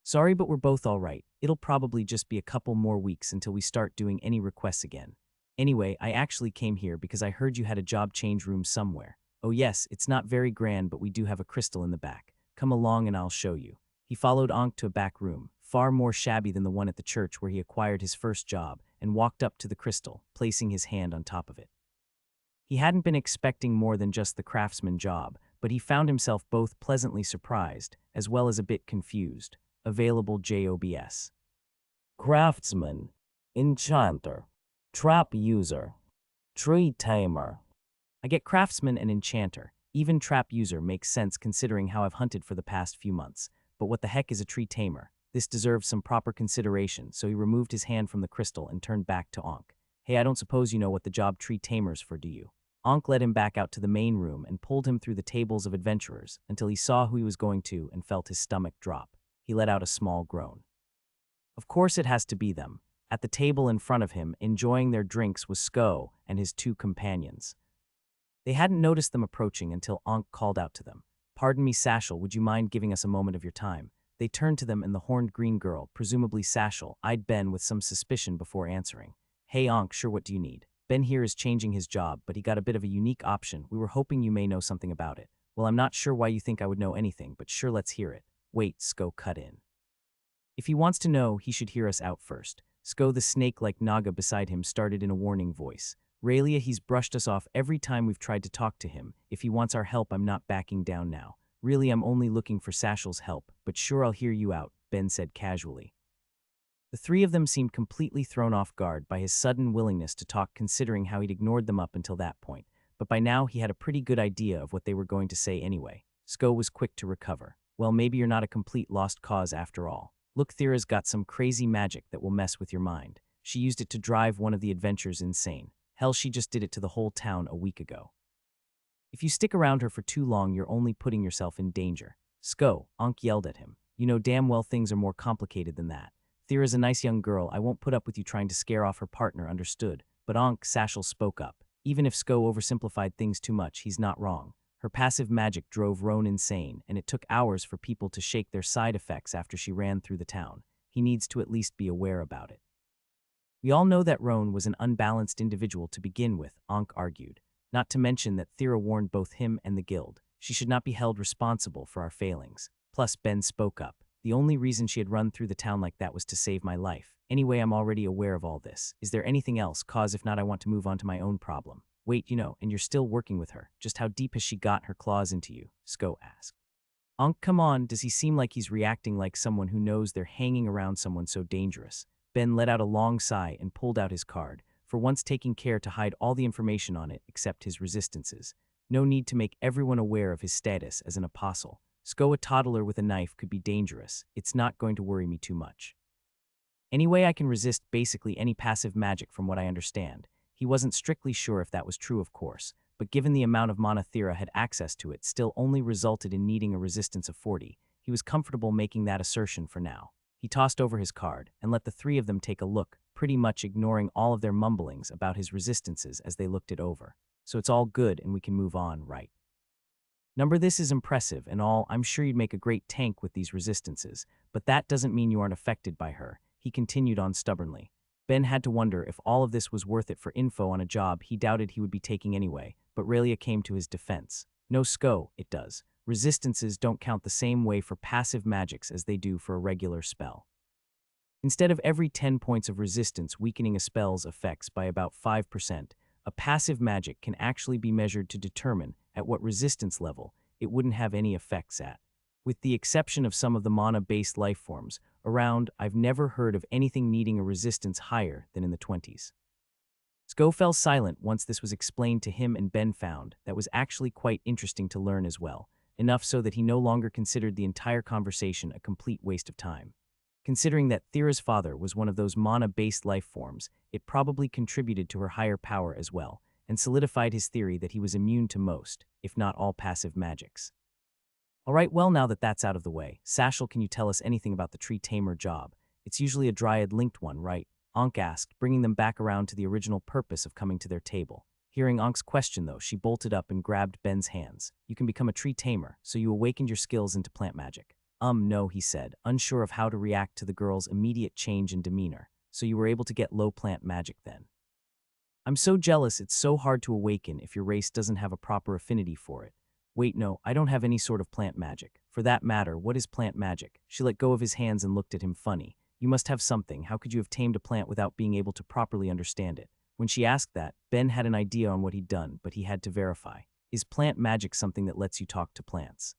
Sorry, but we're both all right. It'll probably just be a couple more weeks until we start doing any requests again. Anyway, I actually came here because I heard you had a job change room somewhere. Oh yes, it's not very grand, but we do have a crystal in the back. Come along and I'll show you. He followed Ankh to a back room, far more shabby than the one at the church where he acquired his first job, and walked up to the crystal, placing his hand on top of it. He hadn't been expecting more than just the craftsman job, but he found himself both pleasantly surprised, as well as a bit confused. Available jobs. Craftsman, Enchanter, Trap User, Tree Tamer. I get Craftsman and Enchanter. Even Trap User makes sense considering how I've hunted for the past few months. But what the heck is a Tree Tamer? This deserves some proper consideration, so he removed his hand from the crystal and turned back to Ankh. Hey, I don't suppose you know what the job Tree Tamer's for, do you? Ankh led him back out to the main room and pulled him through the tables of adventurers until he saw who he was going to and felt his stomach drop. He let out a small groan. Of course it has to be them. At the table in front of him, enjoying their drinks, was Sko and his two companions. They hadn't noticed them approaching until Ankh called out to them. Pardon me, Sashel, would you mind giving us a moment of your time? They turned to them and the horned green girl, presumably Sashel, eyed Ben with some suspicion before answering. Hey Ankh, sure, what do you need? Ben here is changing his job, but he got a bit of a unique option. We were hoping you may know something about it. Well, I'm not sure why you think I would know anything, but sure, let's hear it. Wait, Sko cut in. If he wants to know, he should hear us out first. Sko the snake-like Naga beside him started in a warning voice. Raylia, he's brushed us off every time we've tried to talk to him. If he wants our help, I'm not backing down now. Really, I'm only looking for Sashel's help, but sure, I'll hear you out, Ben said casually. The three of them seemed completely thrown off guard by his sudden willingness to talk, considering how he'd ignored them up until that point. But by now, he had a pretty good idea of what they were going to say anyway. Sko was quick to recover. Well, maybe you're not a complete lost cause after all. Look, Thera's got some crazy magic that will mess with your mind. She used it to drive one of the adventures insane. Hell, she just did it to the whole town a week ago. If you stick around her for too long, you're only putting yourself in danger. Sko, Ankh yelled at him. You know damn well things are more complicated than that. Thera's a nice young girl. I won't put up with you trying to scare off her partner, understood? But Ankh, Sashel spoke up. Even if Sko oversimplified things too much, he's not wrong. Her passive magic drove Roan insane, and it took hours for people to shake their side effects after she ran through the town. He needs to at least be aware about it. We all know that Roan was an unbalanced individual to begin with, Ankh argued. Not to mention that Thera warned both him and the guild. She should not be held responsible for our failings. Plus, Ben spoke up. The only reason she had run through the town like that was to save my life. Anyway, I'm already aware of all this. Is there anything else? Cause if not, I want to move on to my own problem. Wait, and you're still working with her. Just how deep has she got her claws into you? Sko asked. Ankh, come on, does he seem like he's reacting like someone who knows they're hanging around someone so dangerous? Ben let out a long sigh and pulled out his card, for once taking care to hide all the information on it except his resistances. No need to make everyone aware of his status as an apostle. Sko, a toddler with a knife, could be dangerous. It's not going to worry me too much. Anyway, I can resist basically any passive magic from what I understand. He wasn't strictly sure if that was true, of course, but given the amount of mana Thera had access to, it still only resulted in needing a resistance of 40. He was comfortable making that assertion for now. He tossed over his card and let the three of them take a look, pretty much ignoring all of their mumblings about his resistances as they looked it over. So it's all good and we can move on, right? Number, this is impressive and all. I'm sure you'd make a great tank with these resistances, but that doesn't mean you aren't affected by her, he continued on stubbornly. Ben had to wonder if all of this was worth it for info on a job he doubted he would be taking anyway, but Raylia came to his defense. No, Sko, it does. Resistances don't count the same way for passive magics as they do for a regular spell. Instead of every 10 points of resistance weakening a spell's effects by about 5%, a passive magic can actually be measured to determine at what resistance level it wouldn't have any effects at. With the exception of some of the mana-based life forms around, I've never heard of anything needing a resistance higher than in the 20s. Sko fell silent once this was explained to him, and Ben found that was actually quite interesting to learn as well, enough so that he no longer considered the entire conversation a complete waste of time. Considering that Thera's father was one of those mana-based life forms, it probably contributed to her higher power as well, and solidified his theory that he was immune to most, if not all, passive magics. Alright, well, now that that's out of the way, Sashel, can you tell us anything about the tree tamer job? It's usually a dryad-linked one, right? Ankh asked, bringing them back around to the original purpose of coming to their table. Hearing Ankh's question, though, she bolted up and grabbed Ben's hands. You can become a tree tamer, so you awakened your skills into plant magic. No, he said, unsure of how to react to the girl's immediate change in demeanor. So you were able to get low plant magic then. I'm so jealous. It's so hard to awaken if your race doesn't have a proper affinity for it. Wait, no, I don't have any sort of plant magic. For that matter, what is plant magic? She let go of his hands and looked at him funny. You must have something. How could you have tamed a plant without being able to properly understand it? When she asked that, Ben had an idea on what he'd done, but he had to verify. Is plant magic something that lets you talk to plants?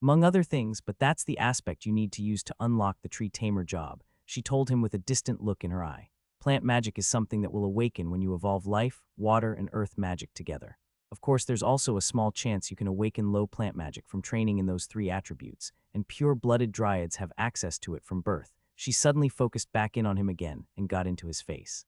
Among other things, but that's the aspect you need to use to unlock the tree tamer job, she told him with a distant look in her eye. Plant magic is something that will awaken when you evolve life, water, and earth magic together. Of course, there's also a small chance you can awaken low plant magic from training in those three attributes, and pure-blooded dryads have access to it from birth. She suddenly focused back in on him again and got into his face.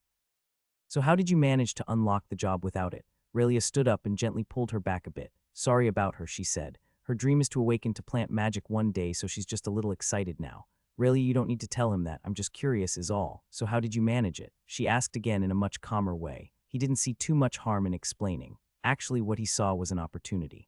So how did you manage to unlock the job without it? Raylia stood up and gently pulled her back a bit. Sorry about her, she said. Her dream is to awaken to plant magic one day, so she's just a little excited now. Raylia, you don't need to tell him that. I'm just curious is all. So how did you manage it? She asked again in a much calmer way. He didn't see too much harm in explaining. Actually, what he saw was an opportunity.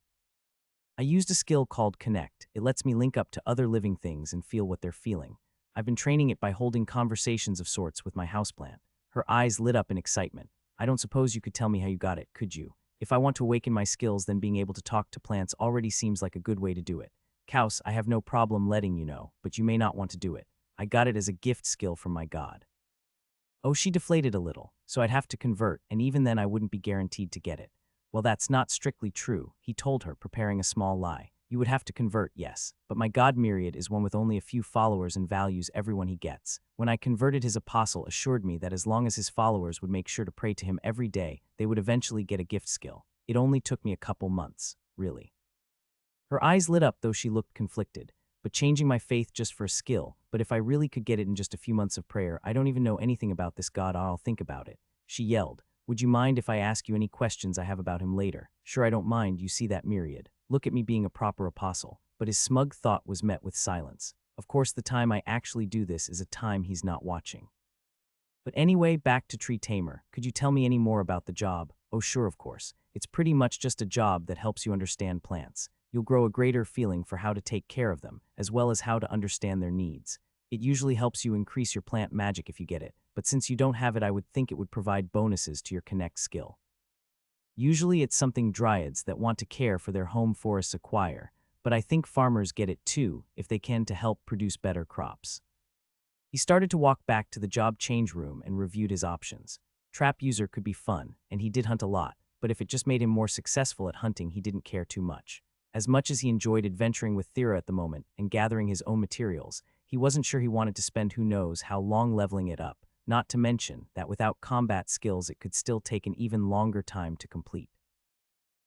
I used a skill called Connect. It lets me link up to other living things and feel what they're feeling. I've been training it by holding conversations of sorts with my houseplant. Her eyes lit up in excitement. I don't suppose you could tell me how you got it, could you? If I want to awaken my skills, then being able to talk to plants already seems like a good way to do it. Kaus, I have no problem letting you know, but you may not want to do it. I got it as a gift skill from my god. Oh, she deflated a little, so I'd have to convert, and even then I wouldn't be guaranteed to get it. Well, that's not strictly true, he told her, preparing a small lie. You would have to convert, yes, but my god Myriad is one with only a few followers and values everyone he gets. When I converted, his apostle assured me that as long as his followers would make sure to pray to him every day, they would eventually get a gift skill. It only took me a couple months, really. Her eyes lit up, though she looked conflicted. But changing my faith just for a skill, but if I really could get it in just a few months of prayer, I don't even know anything about this god, I'll think about it. She yelled. Would you mind if I ask you any questions I have about him later? Sure, I don't mind, you see that Myriad. Look at me being a proper apostle. But his smug thought was met with silence. Of course, the time I actually do this is a time he's not watching. But anyway, back to Tree Tamer. Could you tell me any more about the job? Oh sure, of course. It's pretty much just a job that helps you understand plants. You'll grow a greater feeling for how to take care of them, as well as how to understand their needs. It usually helps you increase your plant magic if you get it, but since you don't have it, I would think it would provide bonuses to your connect skill. Usually it's something dryads that want to care for their home forests acquire, but I think farmers get it too if they can to help produce better crops. He started to walk back to the job change room and reviewed his options. Trap user could be fun, and he did hunt a lot, but if it just made him more successful at hunting, he didn't care too much. As much as he enjoyed adventuring with Thera at the moment and gathering his own materials, he wasn't sure he wanted to spend who knows how long leveling it up, not to mention that without combat skills it could still take an even longer time to complete.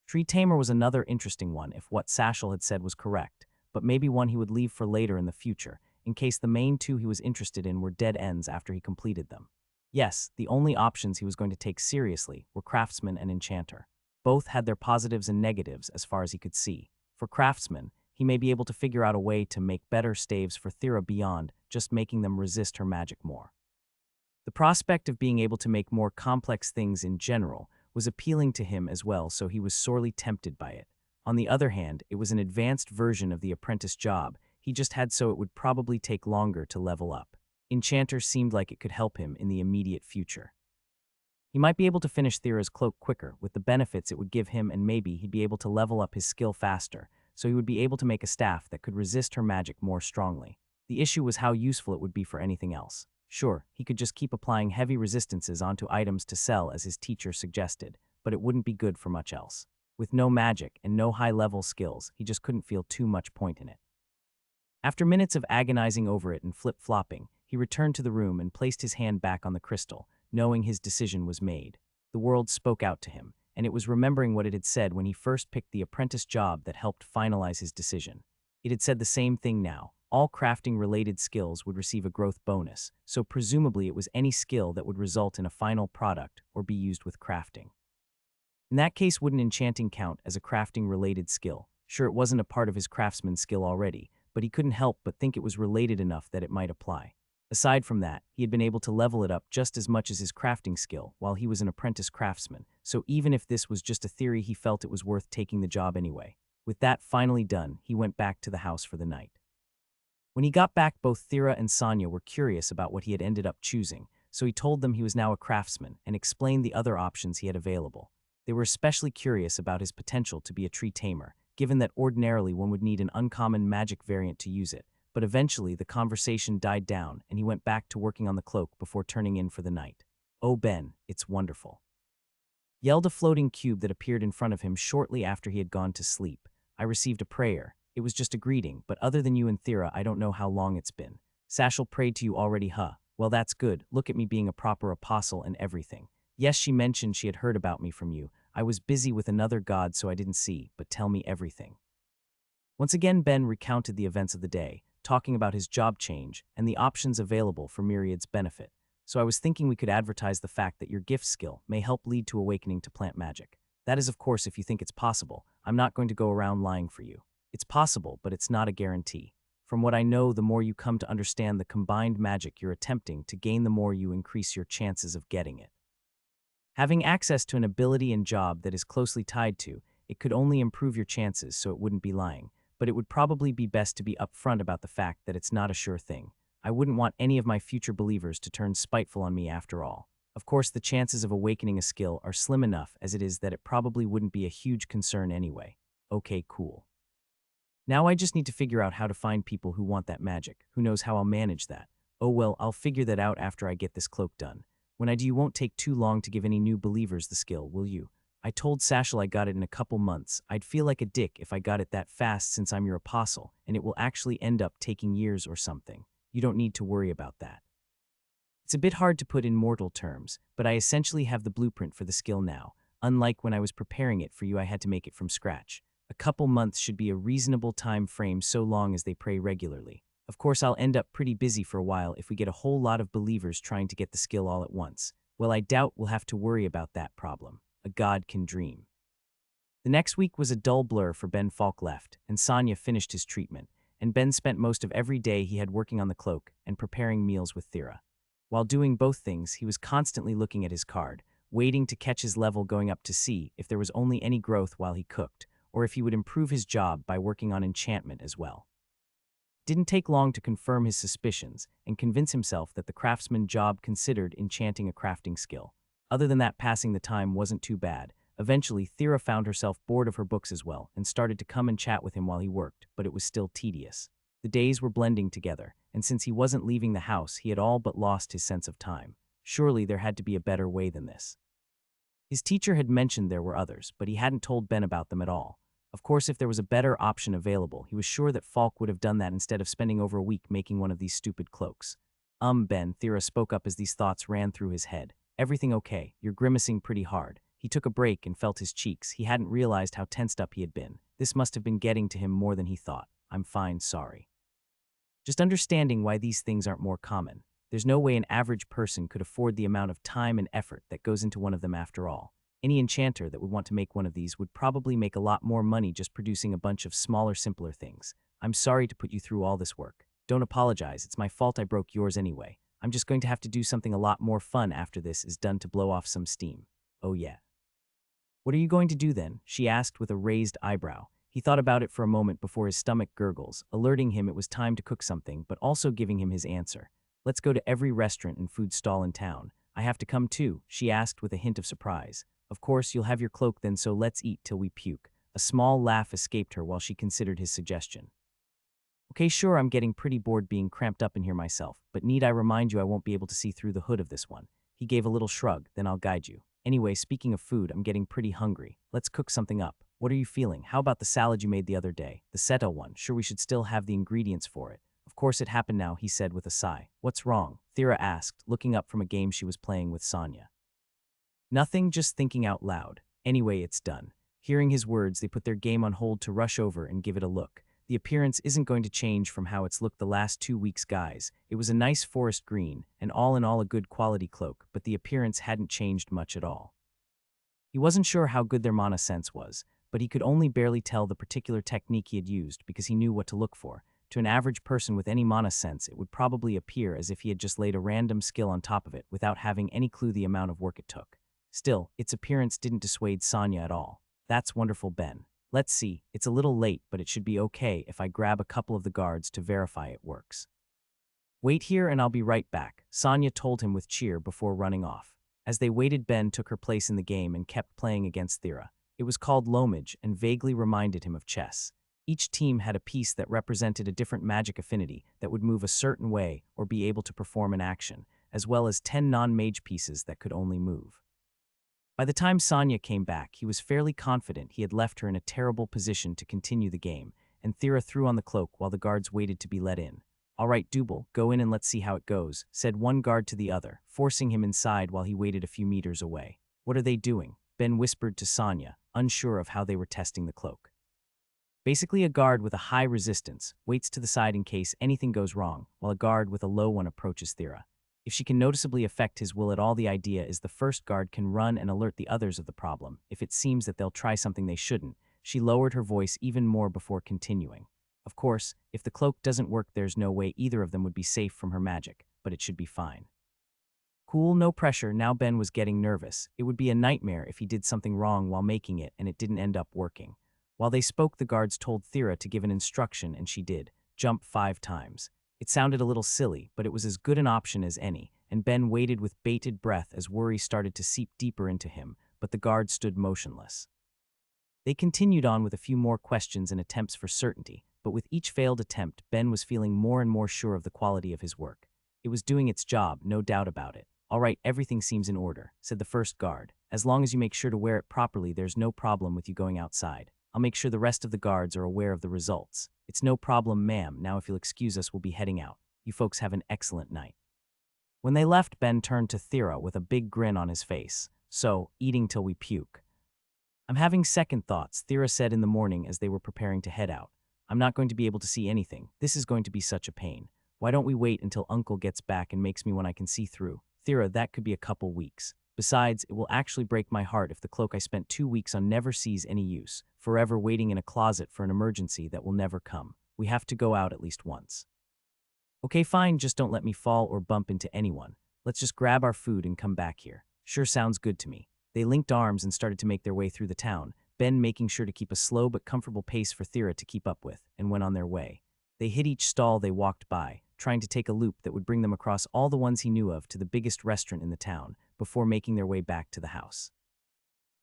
Tree Tamer was another interesting one if what Sashel had said was correct, but maybe one he would leave for later in the future, in case the main two he was interested in were dead ends after he completed them. Yes, the only options he was going to take seriously were Craftsman and Enchanter. Both had their positives and negatives as far as he could see. For Craftsman, he may be able to figure out a way to make better staves for Thera beyond just making them resist her magic more. The prospect of being able to make more complex things in general was appealing to him as well, so he was sorely tempted by it. On the other hand, it was an advanced version of the apprentice job he just had, so it would probably take longer to level up. Enchanter seemed like it could help him in the immediate future. He might be able to finish Thera's cloak quicker with the benefits it would give him, and maybe he'd be able to level up his skill faster, so he would be able to make a staff that could resist her magic more strongly. The issue was how useful it would be for anything else. Sure, he could just keep applying heavy resistances onto items to sell as his teacher suggested, but it wouldn't be good for much else. With no magic and no high-level skills, he just couldn't feel too much point in it. After minutes of agonizing over it and flip-flopping, he returned to the room and placed his hand back on the crystal, knowing his decision was made. The world spoke out to him, and it was remembering what it had said when he first picked the apprentice job that helped finalize his decision. It had said the same thing now. All crafting-related skills would receive a growth bonus, so presumably it was any skill that would result in a final product or be used with crafting. In that case, wouldn't enchanting count as a crafting-related skill? Sure, it wasn't a part of his craftsman skill already, but he couldn't help but think it was related enough that it might apply. Aside from that, he had been able to level it up just as much as his crafting skill while he was an apprentice craftsman, so even if this was just a theory, he felt it was worth taking the job anyway. With that finally done, he went back to the house for the night. When he got back, both Thera and Sonia were curious about what he had ended up choosing, so he told them he was now a craftsman and explained the other options he had available. They were especially curious about his potential to be a tree tamer, given that ordinarily one would need an uncommon magic variant to use it. But eventually the conversation died down and he went back to working on the cloak before turning in for the night. "Oh Ben, it's wonderful," yelled a floating cube that appeared in front of him shortly after he had gone to sleep. "I received a prayer. It was just a greeting, but other than you and Thera, I don't know how long it's been. Sashel prayed to you already, huh? Well, that's good. Look at me being a proper apostle and everything. Yes, she mentioned she had heard about me from you. I was busy with another god, so I didn't see, but tell me everything." Once again, Ben recounted the events of the day, talking about his job change and the options available for Myriad's benefit. "So I was thinking we could advertise the fact that your gift skill may help lead to awakening to plant magic. That is, of course, if you think it's possible. I'm not going to go around lying for you. It's possible, but it's not a guarantee. From what I know, the more you come to understand the combined magic you're attempting to gain, the more you increase your chances of getting it. Having access to an ability and job that is closely tied to it could only improve your chances, so it wouldn't be lying. But it would probably be best to be upfront about the fact that it's not a sure thing. I wouldn't want any of my future believers to turn spiteful on me after all. Of course, the chances of awakening a skill are slim enough as it is that it probably wouldn't be a huge concern anyway. Okay, cool. Now I just need to figure out how to find people who want that magic. Who knows how I'll manage that? Oh well, I'll figure that out after I get this cloak done. When I do, you won't take too long to give any new believers the skill, will you? I told Sashel I got it in a couple months. I'd feel like a dick if I got it that fast since I'm your apostle, and it will actually end up taking years or something. You don't need to worry about that. It's a bit hard to put in mortal terms, but I essentially have the blueprint for the skill now. Unlike when I was preparing it for you, I had to make it from scratch. A couple months should be a reasonable time frame so long as they pray regularly. Of course, I'll end up pretty busy for a while if we get a whole lot of believers trying to get the skill all at once. Well, I doubt we'll have to worry about that problem. A god can dream. The next week was a dull blur for Ben. Falk left, and Sonia finished his treatment, and Ben spent most of every day he had working on the cloak and preparing meals with Thera. While doing both things, he was constantly looking at his card, waiting to catch his level going up to see if there was only any growth while he cooked, or if he would improve his job by working on enchantment as well. Didn't take long to confirm his suspicions and convince himself that the craftsman job considered enchanting a crafting skill. Other than that, passing the time wasn't too bad. Eventually, Thera found herself bored of her books as well and started to come and chat with him while he worked, but it was still tedious. The days were blending together, and since he wasn't leaving the house, he had all but lost his sense of time. Surely there had to be a better way than this. His teacher had mentioned there were others, but he hadn't told Ben about them at all. Of course, if there was a better option available, he was sure that Falk would have done that instead of spending over a week making one of these stupid cloaks. Ben, Thera spoke up as these thoughts ran through his head. Everything okay? You're grimacing pretty hard. He took a break and felt his cheeks. He hadn't realized how tensed up he had been. This must have been getting to him more than he thought. I'm fine, sorry. Just understanding why these things aren't more common. There's no way an average person could afford the amount of time and effort that goes into one of them after all. Any enchanter that would want to make one of these would probably make a lot more money just producing a bunch of smaller, simpler things. I'm sorry to put you through all this work. Don't apologize, it's my fault I broke yours anyway. I'm just going to have to do something a lot more fun after this is done to blow off some steam. Oh yeah. What are you going to do then? She asked with a raised eyebrow. He thought about it for a moment before his stomach gurgles, alerting him it was time to cook something, but also giving him his answer. Let's go to every restaurant and food stall in town. I have to come too, she asked with a hint of surprise. Of course, you'll have your cloak then, so let's eat till we puke. A small laugh escaped her while she considered his suggestion. Okay, sure, I'm getting pretty bored being cramped up in here myself, but need I remind you I won't be able to see through the hood of this one. He gave a little shrug, then I'll guide you. Anyway, speaking of food, I'm getting pretty hungry. Let's cook something up. What are you feeling? How about the salad you made the other day? The Seto one. Sure, we should still have the ingredients for it. Of course it happened now, he said with a sigh. What's wrong? Thera asked, looking up from a game she was playing with Sonia. Nothing, just thinking out loud. Anyway, it's done. Hearing his words, they put their game on hold to rush over and give it a look. The appearance isn't going to change from how it's looked the last 2 weeks, guys. It was a nice forest green, and all in all a good quality cloak, but the appearance hadn't changed much at all. He wasn't sure how good their mana sense was, but he could only barely tell the particular technique he had used because he knew what to look for. To an average person with any mana sense, it would probably appear as if he had just laid a random skill on top of it without having any clue the amount of work it took. Still, its appearance didn't dissuade Sonia at all. That's wonderful, Ben. Let's see, it's a little late, but it should be okay if I grab a couple of the guards to verify it works. Wait here and I'll be right back, Sonia told him with cheer before running off. As they waited, Ben took her place in the game and kept playing against Thera. It was called Lomage and vaguely reminded him of chess. Each team had a piece that represented a different magic affinity that would move a certain way or be able to perform an action, as well as 10 non-mage pieces that could only move. By the time Sonia came back, he was fairly confident he had left her in a terrible position to continue the game, and Thera threw on the cloak while the guards waited to be let in. All right, Double, go in and let's see how it goes, said one guard to the other, forcing him inside while he waited a few meters away. What are they doing? Ben whispered to Sonia, unsure of how they were testing the cloak. Basically, a guard with a high resistance waits to the side in case anything goes wrong, while a guard with a low one approaches Thera. If she can noticeably affect his will at all, the idea is the first guard can run and alert the others of the problem. If it seems that they'll try something they shouldn't, she lowered her voice even more before continuing. Of course, if the cloak doesn't work, there's no way either of them would be safe from her magic, but it should be fine. Cool, no pressure. Now Ben was getting nervous. It would be a nightmare if he did something wrong while making it and it didn't end up working. While they spoke, the guards told Thera to give an instruction, and she did. Jump 5 times. It sounded a little silly, but it was as good an option as any, and Ben waited with bated breath as worry started to seep deeper into him, but the guard stood motionless. They continued on with a few more questions and attempts for certainty, but with each failed attempt, Ben was feeling more and more sure of the quality of his work. It was doing its job, no doubt about it. All right, everything seems in order, said the first guard. As long as you make sure to wear it properly, there's no problem with you going outside. I'll make sure the rest of the guards are aware of the results. It's no problem, ma'am. Now if you'll excuse us, we'll be heading out. You folks have an excellent night. When they left, Ben turned to Thera with a big grin on his face. So, eating till we puke. I'm having second thoughts, Thera said in the morning as they were preparing to head out. I'm not going to be able to see anything. This is going to be such a pain. Why don't we wait until Uncle gets back and makes me one I can see through? Thera, that could be a couple weeks. Besides, it will actually break my heart if the cloak I spent 2 weeks on never sees any use, forever waiting in a closet for an emergency that will never come. We have to go out at least once. Okay, fine, just don't let me fall or bump into anyone. Let's just grab our food and come back here. Sure sounds good to me. They linked arms and started to make their way through the town, Ben making sure to keep a slow but comfortable pace for Thera to keep up with, and went on their way. They hit each stall they walked by, trying to take a loop that would bring them across all the ones he knew of to the biggest restaurant in the town, before making their way back to the house.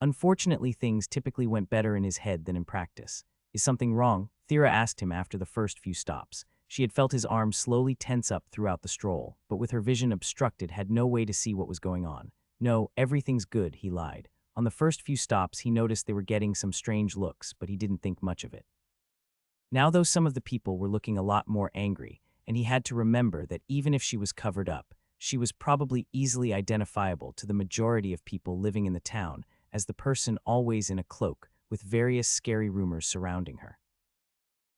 Unfortunately, things typically went better in his head than in practice. Is something wrong? Thera asked him after the first few stops. She had felt his arm slowly tense up throughout the stroll, but with her vision obstructed, had no way to see what was going on. No, everything's good, he lied. On the first few stops, he noticed they were getting some strange looks, but he didn't think much of it. Now, though, some of the people were looking a lot more angry, and he had to remember that even if she was covered up, she was probably easily identifiable to the majority of people living in the town as the person always in a cloak, with various scary rumors surrounding her.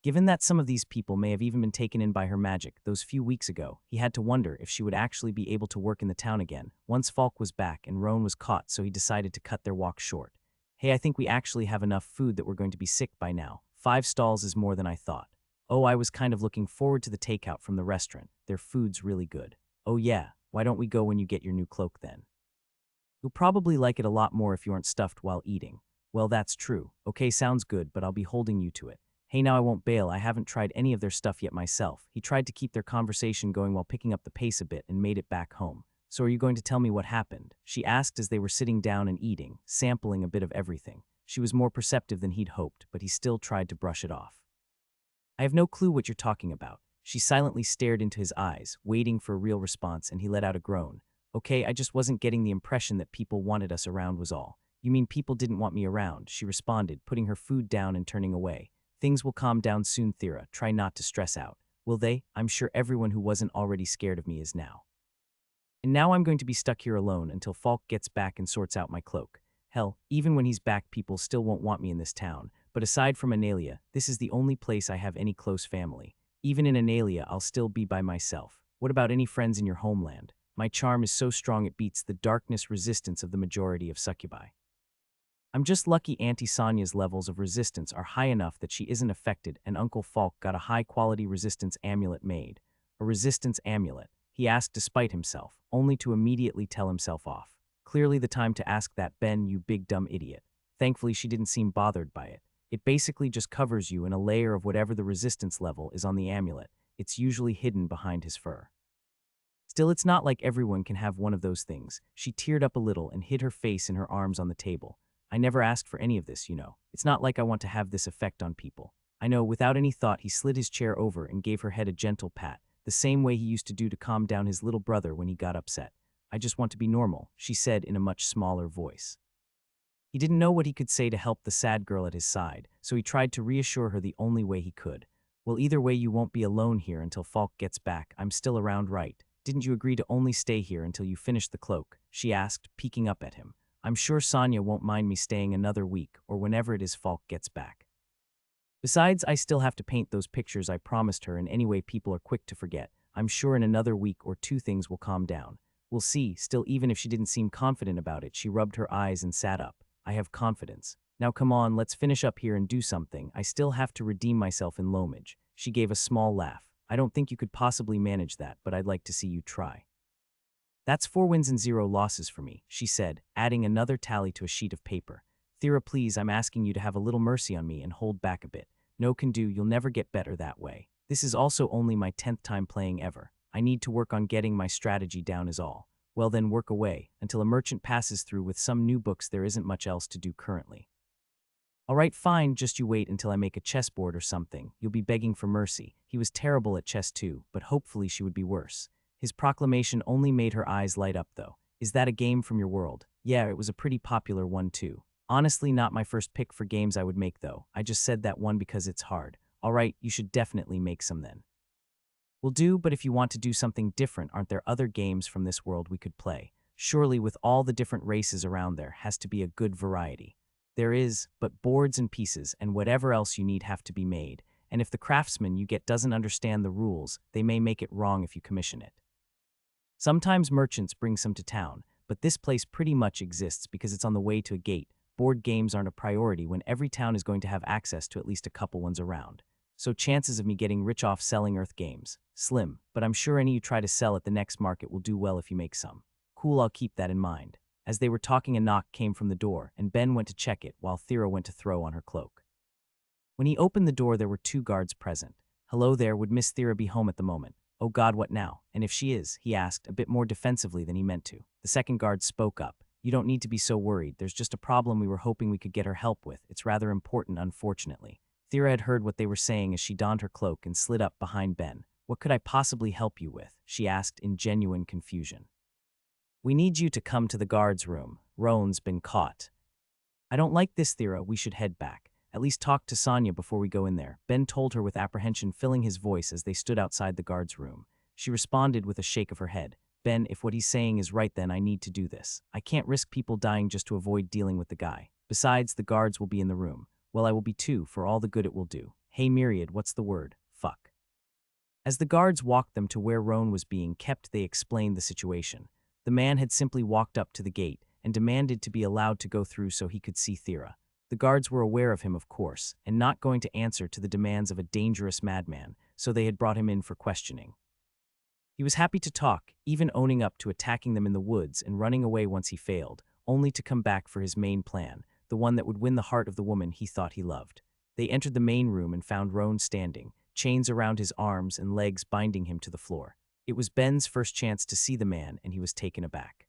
Given that some of these people may have even been taken in by her magic those few weeks ago, he had to wonder if she would actually be able to work in the town again once Falk was back and Roan was caught, so he decided to cut their walk short. Hey, I think we actually have enough food that we're going to be sick by now. 5 stalls is more than I thought. Oh, I was kind of looking forward to the takeout from the restaurant. Their food's really good. Oh yeah, why don't we go when you get your new cloak then? You'll probably like it a lot more if you aren't stuffed while eating. Well, that's true. Okay, sounds good, but I'll be holding you to it. Hey, now I won't bail. I haven't tried any of their stuff yet myself. He tried to keep their conversation going while picking up the pace a bit and made it back home. So are you going to tell me what happened? She asked as they were sitting down and eating, sampling a bit of everything. She was more perceptive than he'd hoped, but he still tried to brush it off. I have no clue what you're talking about. She silently stared into his eyes, waiting for a real response, and he let out a groan. Okay, I just wasn't getting the impression that people wanted us around was all. You mean people didn't want me around? She responded, putting her food down and turning away. Things will calm down soon, Thera. Try not to stress out. Will they? I'm sure everyone who wasn't already scared of me is now. And now I'm going to be stuck here alone until Falk gets back and sorts out my cloak. Hell, even when he's back, people still won't want me in this town. But aside from Analia, this is the only place I have any close family. Even in Analia, I'll still be by myself. What about any friends in your homeland? My charm is so strong it beats the darkness resistance of the majority of succubi. I'm just lucky Auntie Sonia's levels of resistance are high enough that she isn't affected, and Uncle Falk got a high-quality resistance amulet made. A resistance amulet, he asked despite himself, only to immediately tell himself off. Clearly the time to ask that, Ben, you big dumb idiot. Thankfully, she didn't seem bothered by it. It basically just covers you in a layer of whatever the resistance level is on the amulet. It's usually hidden behind his fur. Still, it's not like everyone can have one of those things. She teared up a little and hid her face in her arms on the table. I never asked for any of this, you know. It's not like I want to have this effect on people. I know, without any thought, he slid his chair over and gave her head a gentle pat, the same way he used to do to calm down his little brother when he got upset. I just want to be normal, she said in a much smaller voice. He didn't know what he could say to help the sad girl at his side, so he tried to reassure her the only way he could. Well, either way, you won't be alone here until Falk gets back. I'm still around, right? Didn't you agree to only stay here until you finish the cloak? She asked, peeking up at him. I'm sure Sonia won't mind me staying another week, or whenever it is Falk gets back. Besides, I still have to paint those pictures I promised her, and anyway people are quick to forget. I'm sure in another week or 2 things will calm down. We'll see. Still, even if she didn't seem confident about it, she rubbed her eyes and sat up. I have confidence. Now come on, let's finish up here and do something. I still have to redeem myself in Lomage. She gave a small laugh. I don't think you could possibly manage that, but I'd like to see you try. That's 4 wins and 0 losses for me, she said, adding another tally to a sheet of paper. Thera, please, I'm asking you to have a little mercy on me and hold back a bit. No can do, you'll never get better that way. This is also only my 10th time playing ever. I need to work on getting my strategy down is all. Well then, work away, until a merchant passes through with some new books. There isn't much else to do currently. All right, fine, just you wait until I make a chessboard or something. You'll be begging for mercy. He was terrible at chess too, but hopefully she would be worse. His proclamation only made her eyes light up, though. Is that a game from your world? Yeah, it was a pretty popular one, too. Honestly, not my first pick for games I would make, though. I just said that one because it's hard. All right, you should definitely make some then. Will do, but if you want to do something different, aren't there other games from this world we could play? Surely, with all the different races around there, has to be a good variety. There is, but boards and pieces and whatever else you need have to be made, and if the craftsman you get doesn't understand the rules, they may make it wrong if you commission it. Sometimes merchants bring some to town, but this place pretty much exists because it's on the way to a gate. Board games aren't a priority when every town is going to have access to at least a couple ones around. So chances of me getting rich off selling Earth games, slim, but I'm sure any you try to sell at the next market will do well if you make some. Cool, I'll keep that in mind. As they were talking, a knock came from the door, and Ben went to check it while Thera went to throw on her cloak. When he opened the door, there were 2 guards present. Hello there, would Miss Thera be home at the moment? Oh God, what now? And if she is, he asked, a bit more defensively than he meant to. The second guard spoke up. You don't need to be so worried. There's just a problem we were hoping we could get her help with. It's rather important, unfortunately. Thera had heard what they were saying as she donned her cloak and slid up behind Ben. What could I possibly help you with? She asked in genuine confusion. We need you to come to the guard's room. Roan's been caught. I don't like this, Thera. We should head back. At least talk to Sonia before we go in there. Ben told her with apprehension filling his voice as they stood outside the guard's room. She responded with a shake of her head. Ben, if what he's saying is right, then I need to do this. I can't risk people dying just to avoid dealing with the guy. Besides, the guards will be in the room. Well, I will be too, for all the good it will do. Hey, Myriad, what's the word? Fuck. As the guards walked them to where Roan was being kept, they explained the situation. The man had simply walked up to the gate and demanded to be allowed to go through so he could see Thera. The guards were aware of him, of course, and not going to answer to the demands of a dangerous madman, so they had brought him in for questioning. He was happy to talk, even owning up to attacking them in the woods and running away once he failed, only to come back for his main plan, the one that would win the heart of the woman he thought he loved. They entered the main room and found Roan standing, chains around his arms and legs binding him to the floor. It was Ben's first chance to see the man, and he was taken aback.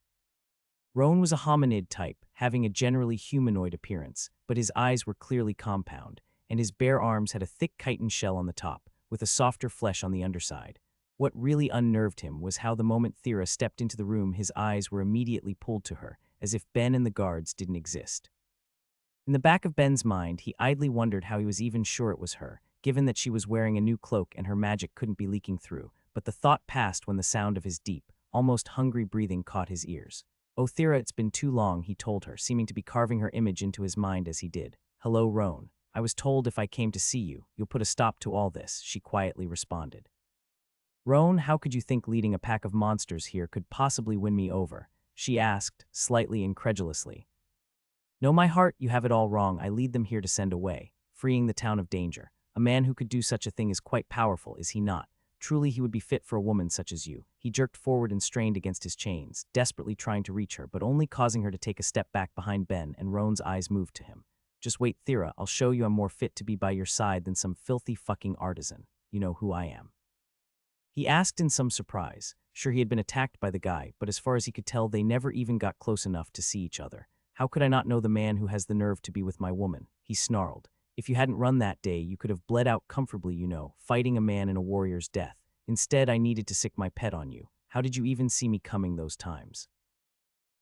Roan was a hominid type, having a generally humanoid appearance, but his eyes were clearly compound, and his bare arms had a thick chitin shell on the top, with a softer flesh on the underside. What really unnerved him was how the moment Thera stepped into the room, his eyes were immediately pulled to her, as if Ben and the guards didn't exist. In the back of Ben's mind, he idly wondered how he was even sure it was her, given that she was wearing a new cloak and her magic couldn't be leaking through, but the thought passed when the sound of his deep, almost hungry breathing caught his ears. Oh, Thera, it's been too long, he told her, seeming to be carving her image into his mind as he did. Hello, Roan. I was told if I came to see you, you'll put a stop to all this, she quietly responded. Roan, how could you think leading a pack of monsters here could possibly win me over? She asked, slightly incredulously. No, my heart, you have it all wrong. I lead them here to send away, freeing the town of danger. A man who could do such a thing is quite powerful, is he not? Truly he would be fit for a woman such as you. He jerked forward and strained against his chains, desperately trying to reach her, but only causing her to take a step back behind Ben, and Roan's eyes moved to him. Just wait, Thera, I'll show you I'm more fit to be by your side than some filthy fucking artisan. You know who I am. He asked in some surprise. Sure, he had been attacked by the guy, but as far as he could tell, they never even got close enough to see each other. How could I not know the man who has the nerve to be with my woman? He snarled. If you hadn't run that day, you could have bled out comfortably, you know, fighting a man in a warrior's death. Instead, I needed to sick my pet on you. How did you even see me coming those times?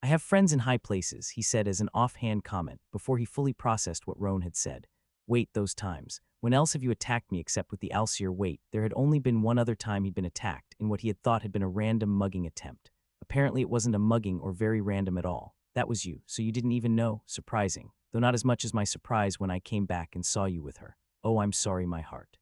I have friends in high places, he said as an offhand comment, before he fully processed what Roan had said. Wait, those times. When else have you attacked me except with the Alcir? Wait, there had only been one other time he'd been attacked, in what he had thought had been a random mugging attempt. Apparently it wasn't a mugging or very random at all. That was you, so you didn't even know? Surprising, though not as much as my surprise when I came back and saw you with her. Oh, I'm sorry, my heart.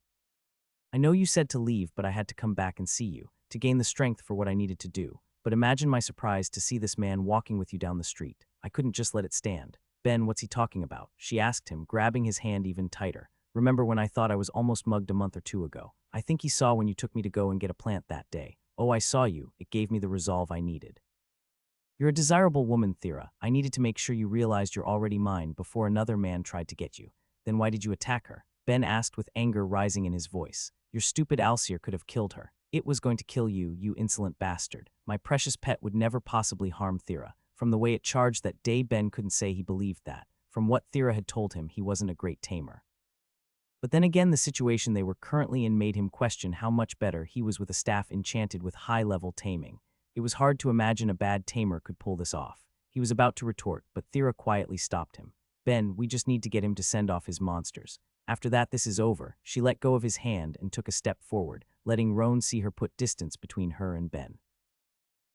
I know you said to leave, but I had to come back and see you, to gain the strength for what I needed to do. But imagine my surprise to see this man walking with you down the street. I couldn't just let it stand. Ben, what's he talking about? She asked him, grabbing his hand even tighter. Remember when I thought I was almost mugged a month or 2 ago? I think he saw when you took me to go and get a plant that day. Oh, I saw you. It gave me the resolve I needed. You're a desirable woman, Thera. I needed to make sure you realized you're already mine before another man tried to get you. Then why did you attack her? Ben asked with anger rising in his voice. Your stupid Alcir could have killed her. It was going to kill you, you insolent bastard. My precious pet would never possibly harm Thera. From the way it charged that day, Ben couldn't say he believed that. From what Thera had told him, he wasn't a great tamer. But then again, the situation they were currently in made him question how much better he was with a staff enchanted with high-level taming. It was hard to imagine a bad tamer could pull this off. He was about to retort, but Thera quietly stopped him. "Ben, we just need to get him to send off his monsters. After that, this is over." She let go of his hand and took a step forward, letting Roan see her put distance between her and Ben.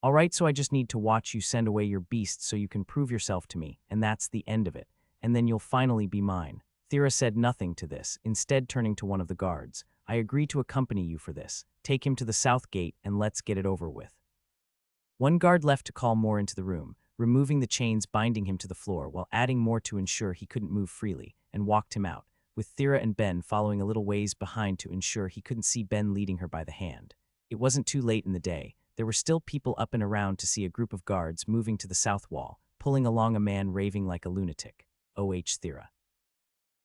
"All right, so I just need to watch you send away your beasts so you can prove yourself to me, and that's the end of it. And then you'll finally be mine." Thera said nothing to this, instead turning to one of the guards. "I agree to accompany you for this. Take him to the south gate and let's get it over with." One guard left to call more into the room, removing the chains binding him to the floor while adding more to ensure he couldn't move freely, and walked him out, with Thera and Ben following a little ways behind to ensure he couldn't see Ben leading her by the hand. It wasn't too late in the day. There were still people up and around to see a group of guards moving to the south wall, pulling along a man raving like a lunatic. Thera.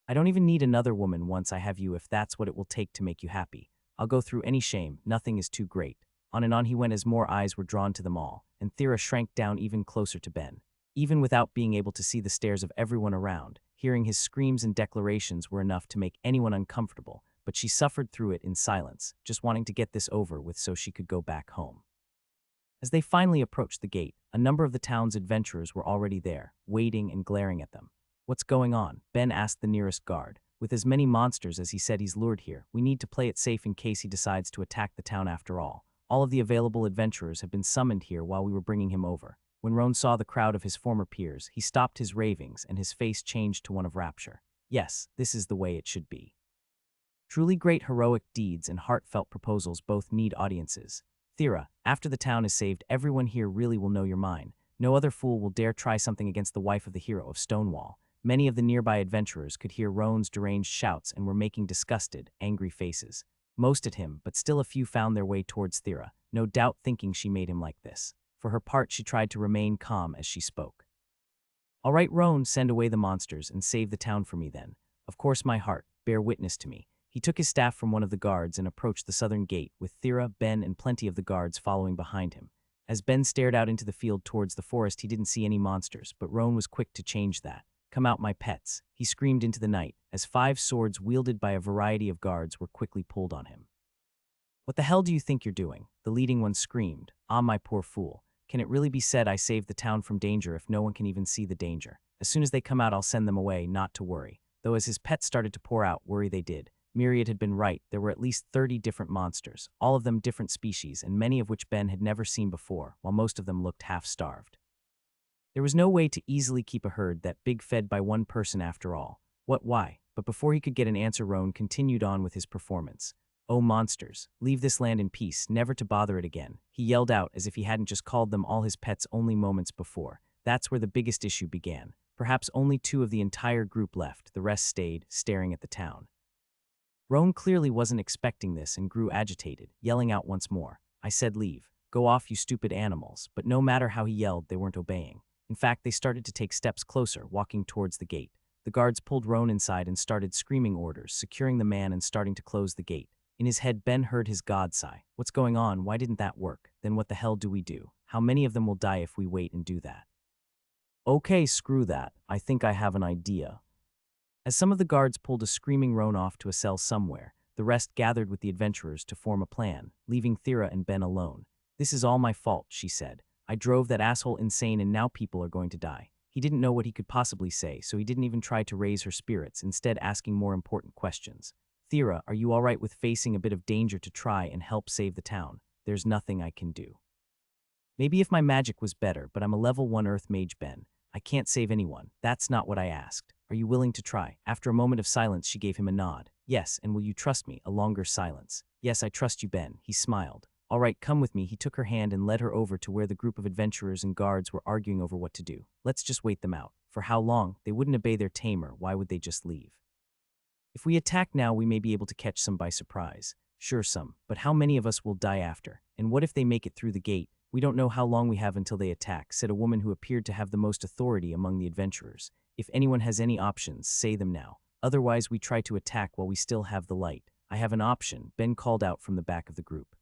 "I don't even need another woman once I have you if that's what it will take to make you happy. I'll go through any shame, nothing is too great." On and on he went as more eyes were drawn to them all, and Thera shrank down even closer to Ben. Even without being able to see the stares of everyone around, hearing his screams and declarations were enough to make anyone uncomfortable, but she suffered through it in silence, just wanting to get this over with so she could go back home. As they finally approached the gate, a number of the town's adventurers were already there, waiting and glaring at them. "What's going on?" Ben asked the nearest guard. "With as many monsters as he said he's lured here, we need to play it safe in case he decides to attack the town after all. All of the available adventurers have been summoned here while we were bringing him over." When Roan saw the crowd of his former peers, he stopped his ravings and his face changed to one of rapture. Yes, this is the way it should be. Truly great heroic deeds and heartfelt proposals both need audiences. Thera, after the town is saved, everyone here really will know you're mine. No other fool will dare try something against the wife of the hero of Stonewall. Many of the nearby adventurers could hear Roan's deranged shouts and were making disgusted, angry faces. Most at him, but still a few found their way towards Thera, no doubt thinking she made him like this. For her part, she tried to remain calm as she spoke. "All right, Roan, send away the monsters and save the town for me then. Of course, my heart, bear witness to me." He took his staff from one of the guards and approached the southern gate, with Thera, Ben, and plenty of the guards following behind him. As Ben stared out into the field towards the forest, he didn't see any monsters, but Roan was quick to change that. "Come out, my pets," he screamed into the night, as 5 swords wielded by a variety of guards were quickly pulled on him. "What the hell do you think you're doing?" the leading one screamed. "Ah, my poor fool. Can it really be said I saved the town from danger if no one can even see the danger? As soon as they come out, I'll send them away, not to worry." Though as his pets started to pour out, worry they did. Myriad had been right. There were at least 30 different monsters, all of them different species, and many of which Ben had never seen before, while most of them looked half-starved. There was no way to easily keep a herd that big fed by one person after all. Why? But before he could get an answer, Roan continued on with his performance. "Oh, monsters, leave this land in peace, never to bother it again," he yelled out as if he hadn't just called them all his pets only moments before. That's where the biggest issue began. Perhaps only 2 of the entire group left, the rest stayed, staring at the town. Roan clearly wasn't expecting this and grew agitated, yelling out once more. "I said leave. Go off, you stupid animals." But no matter how he yelled, they weren't obeying. In fact, they started to take steps closer, walking towards the gate. The guards pulled Roan inside and started screaming orders, securing the man and starting to close the gate. In his head, Ben heard his God sigh. "What's going on? Why didn't that work? Then what the hell do we do? How many of them will die if we wait and do that?" "Okay, screw that. I think I have an idea." As some of the guards pulled a screaming Roan off to a cell somewhere, the rest gathered with the adventurers to form a plan, leaving Thera and Ben alone. "This is all my fault," she said. "I drove that asshole insane and now people are going to die." He didn't know what he could possibly say, so he didn't even try to raise her spirits, instead asking more important questions. "Thera, are you all right with facing a bit of danger to try and help save the town? There's nothing I can do. Maybe if my magic was better, but I'm a level 1 Earth Mage, Ben. I can't save anyone. That's not what I asked. Are you willing to try?" After a moment of silence, she gave him a nod. "Yes, and will you trust me?" A longer silence. "Yes, I trust you, Ben." He smiled. "All right, come with me." He took her hand and led her over to where the group of adventurers and guards were arguing over what to do. "Let's just wait them out." For how long? They wouldn't obey their tamer. Why would they just leave? "If we attack now, we may be able to catch some by surprise." "Sure, some. But how many of us will die after? And what if they make it through the gate? We don't know how long we have until they attack," said a woman who appeared to have the most authority among the adventurers. "If anyone has any options, say them now. Otherwise, we try to attack while we still have the light." "I have an option," Ben called out from the back of the group.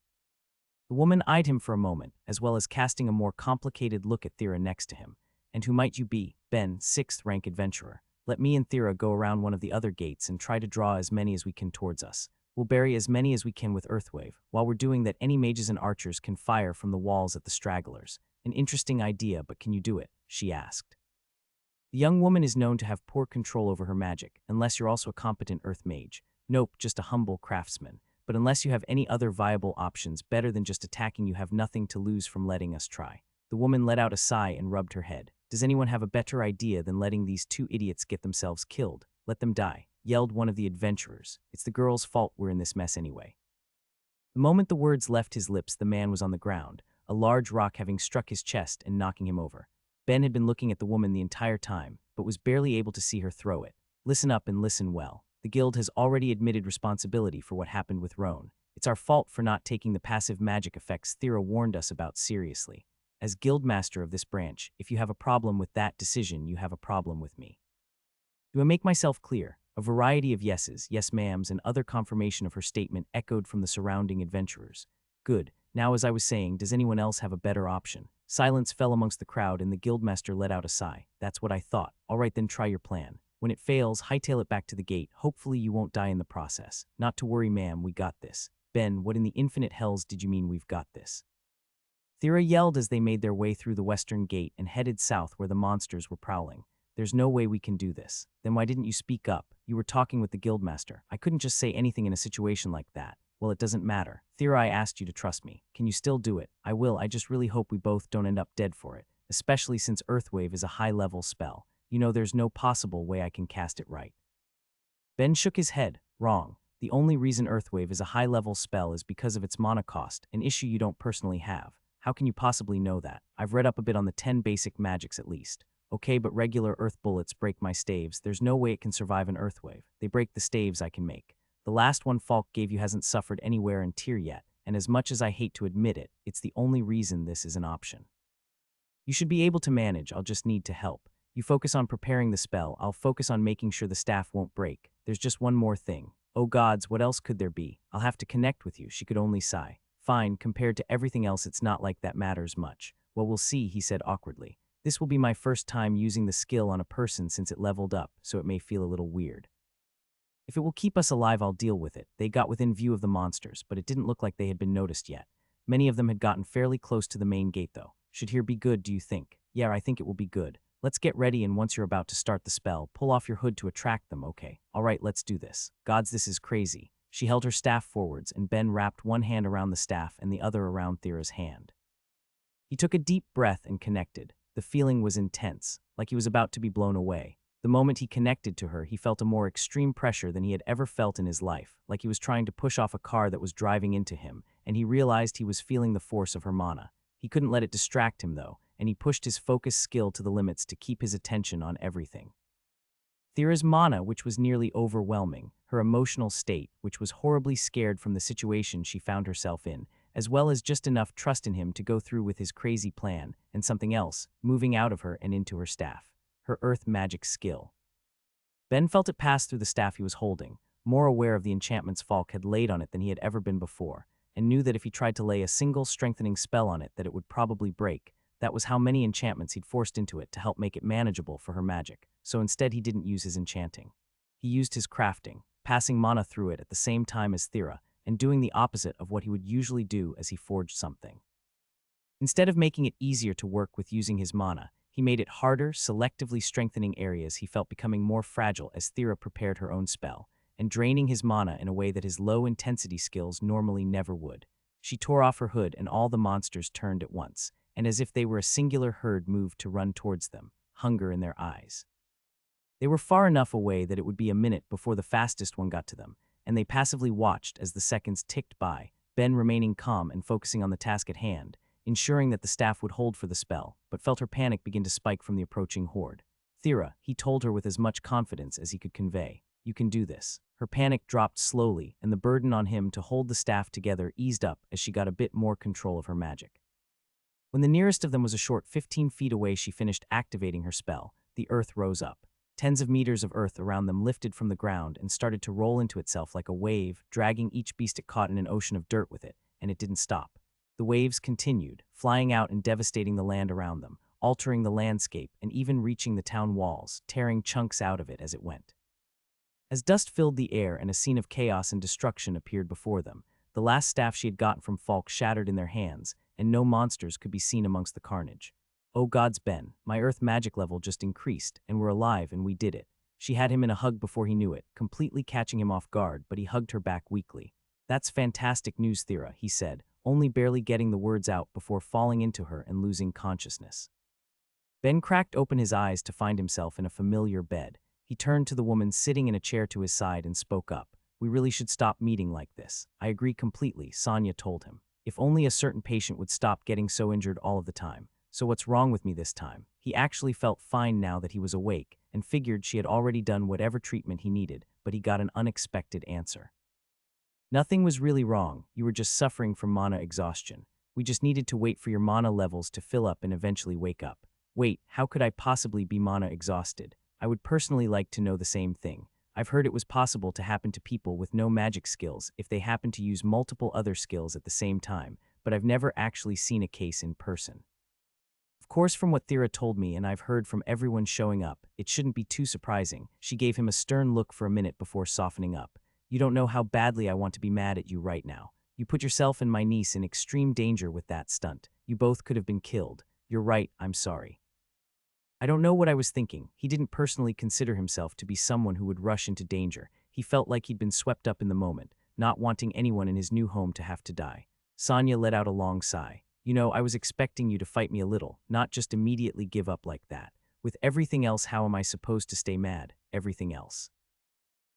The woman eyed him for a moment, as well as casting a more complicated look at Thera next to him. "And who might you be?" "Ben, 6th rank adventurer." Let me and Thera go around one of the other gates and try to draw as many as we can towards us. We'll bury as many as we can with Earthwave. While we're doing that, any mages and archers can fire from the walls at the stragglers. An interesting idea, but can you do it? She asked. The young woman is known to have poor control over her magic, unless you're also a competent earth mage. Nope, just a humble craftsman. But unless you have any other viable options better than just attacking, you have nothing to lose from letting us try. The woman let out a sigh and rubbed her head. Does anyone have a better idea than letting these two idiots get themselves killed? Let them die, yelled one of the adventurers. It's the girl's fault we're in this mess anyway. The moment the words left his lips, the man was on the ground, a large rock having struck his chest and knocking him over. Ben had been looking at the woman the entire time, but was barely able to see her throw it. Listen up and listen well. The guild has already admitted responsibility for what happened with Roan. It's our fault for not taking the passive magic effects Thera warned us about seriously. As guildmaster of this branch, if you have a problem with that decision, you have a problem with me. Do I make myself clear? A variety of yeses, yes ma'ams, and other confirmation of her statement echoed from the surrounding adventurers. Good. Now, as I was saying, does anyone else have a better option? Silence fell amongst the crowd and the guildmaster let out a sigh. That's what I thought. All right, then try your plan. When it fails, hightail it back to the gate. Hopefully you won't die in the process. Not to worry, ma'am, we got this. Ben, what in the infinite hells did you mean we've got this? Thera yelled as they made their way through the western gate and headed south where the monsters were prowling. There's no way we can do this. Then why didn't you speak up? You were talking with the guildmaster. I couldn't just say anything in a situation like that. Well, it doesn't matter. Thera, I asked you to trust me. Can you still do it? I will. I just really hope we both don't end up dead for it, especially since Earthwave is a high-level spell. You know, there's no possible way I can cast it right. Ben shook his head. Wrong. The only reason Earthwave is a high-level spell is because of its mana cost, an issue you don't personally have. How can you possibly know that? I've read up a bit on the 10 basic magics at least. Okay, but regular earth bullets break my staves. There's no way it can survive an Earthwave. They break the staves I can make. The last one Falk gave you hasn't suffered anywhere in tier yet, and as much as I hate to admit it, it's the only reason this is an option. You should be able to manage, I'll just need to help. You focus on preparing the spell, I'll focus on making sure the staff won't break. There's just one more thing. Oh gods, what else could there be? I'll have to connect with you, she could only sigh. Fine, compared to everything else it's not like that matters much. Well, we'll see, he said awkwardly. This will be my first time using the skill on a person since it leveled up, so it may feel a little weird. If it will keep us alive, I'll deal with it. They got within view of the monsters, but it didn't look like they had been noticed yet. Many of them had gotten fairly close to the main gate, though. Should here be good, do you think? Yeah, I think it will be good. Let's get ready, and once you're about to start the spell, pull off your hood to attract them, okay? All right, let's do this. Gods, this is crazy. She held her staff forwards, and Ben wrapped one hand around the staff and the other around Thera's hand. He took a deep breath and connected. The feeling was intense, like he was about to be blown away. The moment he connected to her, he felt a more extreme pressure than he had ever felt in his life, like he was trying to push off a car that was driving into him, and he realized he was feeling the force of her mana. He couldn't let it distract him, though, and he pushed his focus skill to the limits to keep his attention on everything. Thera's mana, which was nearly overwhelming, her emotional state, which was horribly scared from the situation she found herself in, as well as just enough trust in him to go through with his crazy plan, and something else, moving out of her and into her staff. Her earth magic skill. Ben felt it pass through the staff he was holding, more aware of the enchantments Falk had laid on it than he had ever been before, and knew that if he tried to lay a single strengthening spell on it that it would probably break. That was how many enchantments he'd forced into it to help make it manageable for her magic, so instead he didn't use his enchanting. He used his crafting, passing mana through it at the same time as Thera, and doing the opposite of what he would usually do as he forged something. Instead of making it easier to work with using his mana, he made it harder, selectively strengthening areas he felt becoming more fragile as Thera prepared her own spell, and draining his mana in a way that his low-intensity skills normally never would. She tore off her hood and all the monsters turned at once, and as if they were a singular herd moved to run towards them, hunger in their eyes. They were far enough away that it would be a minute before the fastest one got to them, and they passively watched as the seconds ticked by, Ben remaining calm and focusing on the task at hand, ensuring that the staff would hold for the spell, but felt her panic begin to spike from the approaching horde. Thera, he told her with as much confidence as he could convey. You can do this. Her panic dropped slowly, and the burden on him to hold the staff together eased up as she got a bit more control of her magic. When the nearest of them was a short 15 feet away, she finished activating her spell. The earth rose up. Tens of meters of earth around them lifted from the ground and started to roll into itself like a wave, dragging each beast it caught in an ocean of dirt with it, and it didn't stop. The waves continued, flying out and devastating the land around them, altering the landscape and even reaching the town walls, tearing chunks out of it as it went. As dust filled the air and a scene of chaos and destruction appeared before them, the last staff she had gotten from Falk shattered in their hands, and no monsters could be seen amongst the carnage. Oh gods, Ben, my earth magic level just increased, and we're alive and we did it. She had him in a hug before he knew it, completely catching him off guard, but he hugged her back weakly. That's fantastic news, Thera, he said, only barely getting the words out before falling into her and losing consciousness. Ben cracked open his eyes to find himself in a familiar bed. He turned to the woman sitting in a chair to his side and spoke up. We really should stop meeting like this. I agree completely, Sonia told him. If only a certain patient would stop getting so injured all of the time. So what's wrong with me this time? He actually felt fine now that he was awake and figured she had already done whatever treatment he needed, but he got an unexpected answer. Nothing was really wrong. You were just suffering from mana exhaustion. We just needed to wait for your mana levels to fill up and eventually wake up. Wait, how could I possibly be mana exhausted? I would personally like to know the same thing. I've heard it was possible to happen to people with no magic skills if they happen to use multiple other skills at the same time, but I've never actually seen a case in person. Of course, from what Thera told me and I've heard from everyone showing up, it shouldn't be too surprising. She gave him a stern look for a minute before softening up. You don't know how badly I want to be mad at you right now. You put yourself and my niece in extreme danger with that stunt. You both could have been killed. You're right, I'm sorry. I don't know what I was thinking. He didn't personally consider himself to be someone who would rush into danger. He felt like he'd been swept up in the moment, not wanting anyone in his new home to have to die. Sonia let out a long sigh. You know, I was expecting you to fight me a little, not just immediately give up like that. With everything else, how am I supposed to stay mad? Everything else.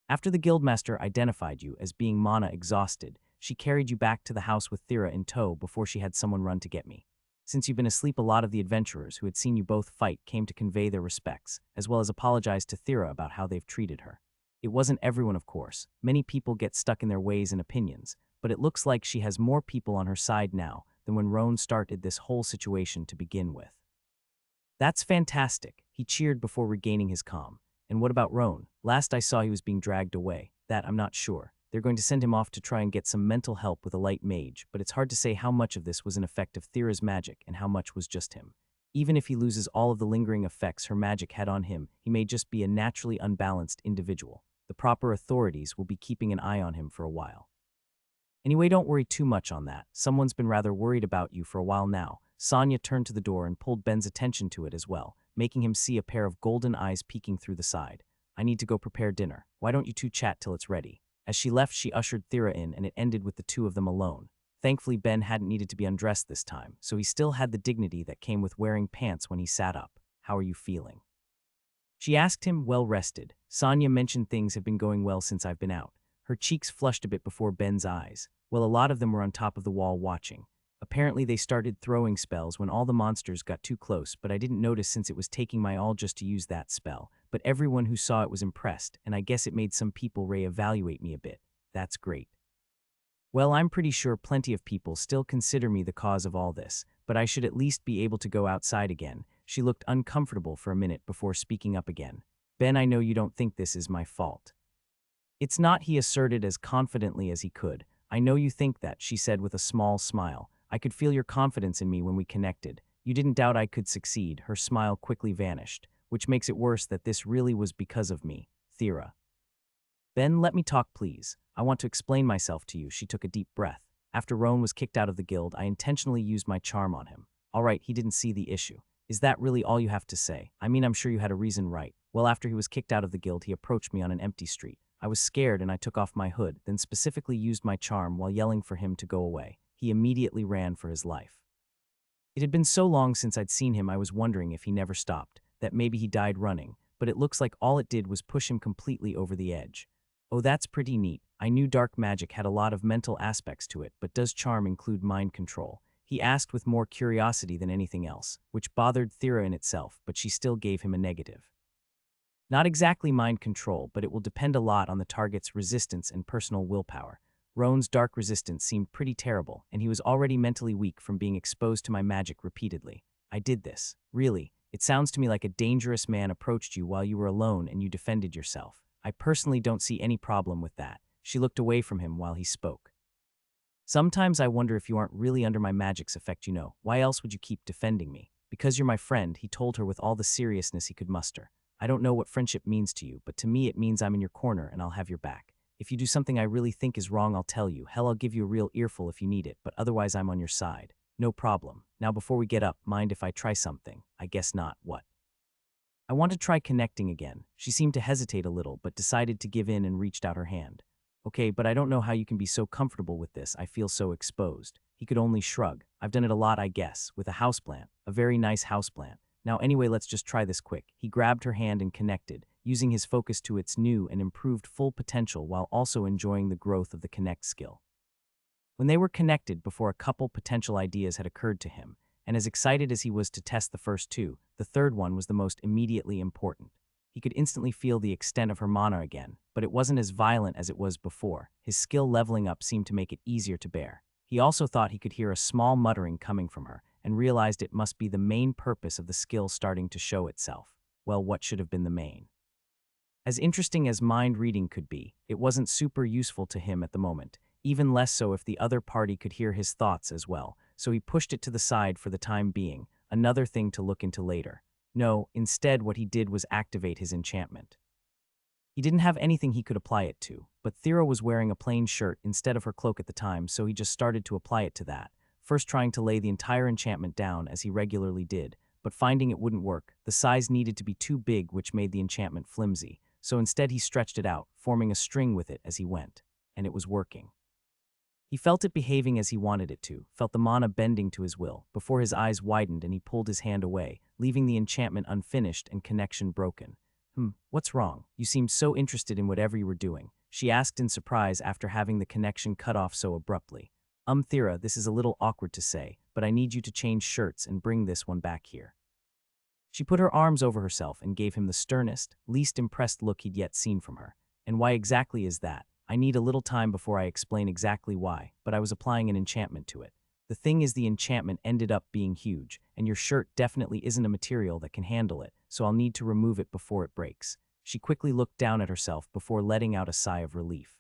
After the guildmaster identified you as being mana exhausted, she carried you back to the house with Thera in tow before she had someone run to get me. Since you've been asleep, a lot of the adventurers who had seen you both fight came to convey their respects, as well as apologize to Thera about how they've treated her. It wasn't everyone, of course. Many people get stuck in their ways and opinions, but it looks like she has more people on her side now than when Roan started this whole situation to begin with. That's fantastic, he cheered before regaining his calm. And what about Roan? Last I saw he was being dragged away. That I'm not sure. They're going to send him off to try and get some mental help with a light mage, but it's hard to say how much of this was an effect of Thera's magic and how much was just him. Even if he loses all of the lingering effects her magic had on him, he may just be a naturally unbalanced individual. The proper authorities will be keeping an eye on him for a while. Anyway, don't worry too much on that. Someone's been rather worried about you for a while now. Sonia turned to the door and pulled Ben's attention to it as well, making him see a pair of golden eyes peeking through the side. I need to go prepare dinner. Why don't you two chat till it's ready? As she left, she ushered Thera in, and it ended with the two of them alone. Thankfully, Ben hadn't needed to be undressed this time, so he still had the dignity that came with wearing pants when he sat up. How are you feeling? She asked him, well rested. Sonia mentioned things have been going well since I've been out. Her cheeks flushed a bit before Ben's eyes. Well, a lot of them were on top of the wall watching. Apparently, they started throwing spells when all the monsters got too close, but I didn't notice since it was taking my all just to use that spell. But everyone who saw it was impressed, and I guess it made some people reevaluate me a bit. That's great. Well, I'm pretty sure plenty of people still consider me the cause of all this, but I should at least be able to go outside again. She looked uncomfortable for a minute before speaking up again. Ben, I know you don't think this is my fault. It's not, he asserted as confidently as he could. I know you think that, she said with a small smile. I could feel your confidence in me when we connected. You didn't doubt I could succeed. Her smile quickly vanished, which makes it worse that this really was because of me, Thera. Ben, let me talk, please. I want to explain myself to you. She took a deep breath. After Roan was kicked out of the guild, I intentionally used my charm on him. All right, he didn't see the issue. Is that really all you have to say? I mean, I'm sure you had a reason, right? Well, after he was kicked out of the guild, he approached me on an empty street. I was scared and I took off my hood, then specifically used my charm while yelling for him to go away. He immediately ran for his life. It had been so long since I'd seen him, I was wondering if he never stopped, that maybe he died running, but it looks like all it did was push him completely over the edge. Oh, that's pretty neat. I knew dark magic had a lot of mental aspects to it, but does charm include mind control? He asked with more curiosity than anything else, which bothered Thera in itself, but she still gave him a negative. Not exactly mind control, but it will depend a lot on the target's resistance and personal willpower. Roan's dark resistance seemed pretty terrible, and he was already mentally weak from being exposed to my magic repeatedly. I did this. Really, it sounds to me like a dangerous man approached you while you were alone and you defended yourself. I personally don't see any problem with that. She looked away from him while he spoke. Sometimes I wonder if you aren't really under my magic's effect, you know. Why else would you keep defending me? Because you're my friend, he told her with all the seriousness he could muster. I don't know what friendship means to you, but to me it means I'm in your corner and I'll have your back. If you do something I really think is wrong, I'll tell you. Hell, I'll give you a real earful if you need it, but otherwise I'm on your side. No problem. Now before we get up, mind if I try something? I guess not. What? I want to try connecting again. She seemed to hesitate a little, but decided to give in and reached out her hand. Okay, but I don't know how you can be so comfortable with this. I feel so exposed. He could only shrug. I've done it a lot, I guess, with a houseplant. A very nice houseplant. Now anyway, let's just try this quick. He grabbed her hand and connected, using his focus to its new and improved full potential while also enjoying the growth of the connect skill. When they were connected before a couple potential ideas had occurred to him, and as excited as he was to test the first two, the third one was the most immediately important. He could instantly feel the extent of her mana again, but it wasn't as violent as it was before. His skill leveling up seemed to make it easier to bear. He also thought he could hear a small muttering coming from her, and realized it must be the main purpose of the skill starting to show itself. Well, what should have been the main? As interesting as mind reading could be, it wasn't super useful to him at the moment, even less so if the other party could hear his thoughts as well, so he pushed it to the side for the time being, another thing to look into later. No, instead what he did was activate his enchantment. He didn't have anything he could apply it to, but Thera was wearing a plain shirt instead of her cloak at the time, so he just started to apply it to that, first trying to lay the entire enchantment down as he regularly did, but finding it wouldn't work. The size needed to be too big, which made the enchantment flimsy, so instead he stretched it out, forming a string with it as he went, and it was working. He felt it behaving as he wanted it to, felt the mana bending to his will, before his eyes widened and he pulled his hand away, leaving the enchantment unfinished and connection broken. What's wrong? You seemed so interested in whatever you were doing, she asked in surprise after having the connection cut off so abruptly. Thera, this is a little awkward to say, but I need you to change shirts and bring this one back here. She put her arms over herself and gave him the sternest, least impressed look he'd yet seen from her. And why exactly is that? I need a little time before I explain exactly why, but I was applying an enchantment to it. The thing is, the enchantment ended up being huge, and your shirt definitely isn't a material that can handle it, so I'll need to remove it before it breaks. She quickly looked down at herself before letting out a sigh of relief.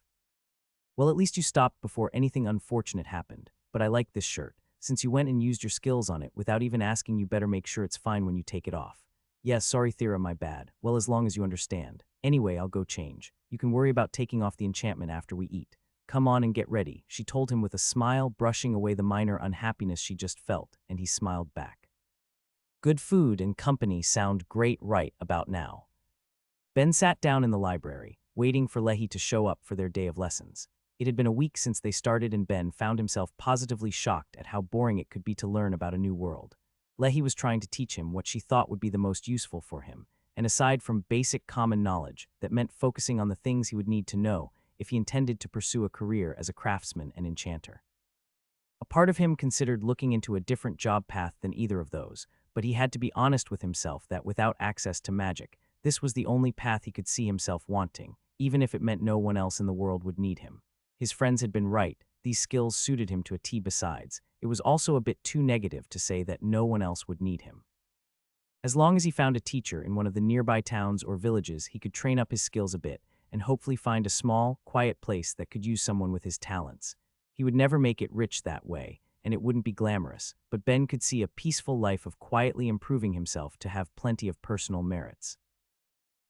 Well, at least you stopped before anything unfortunate happened, but I like this shirt. Since you went and used your skills on it without even asking, you better make sure it's fine when you take it off. Yeah, sorry Thera, my bad. Well, as long as you understand. Anyway, I'll go change. You can worry about taking off the enchantment after we eat. Come on and get ready, she told him with a smile, brushing away the minor unhappiness she just felt, and he smiled back. Good food and company sound great right about now. Ben sat down in the library, waiting for Lehi to show up for their day of lessons. It had been a week since they started, and Ben found himself positively shocked at how boring it could be to learn about a new world. Lehi was trying to teach him what she thought would be the most useful for him, and aside from basic common knowledge, that meant focusing on the things he would need to know if he intended to pursue a career as a craftsman and enchanter. A part of him considered looking into a different job path than either of those, but he had to be honest with himself that without access to magic, this was the only path he could see himself wanting, even if it meant no one else in the world would need him. His friends had been right, these skills suited him to a T. Besides, it was also a bit too negative to say that no one else would need him. As long as he found a teacher in one of the nearby towns or villages, he could train up his skills a bit, and hopefully find a small, quiet place that could use someone with his talents. He would never make it rich that way, and it wouldn't be glamorous, but Ben could see a peaceful life of quietly improving himself to have plenty of personal merits.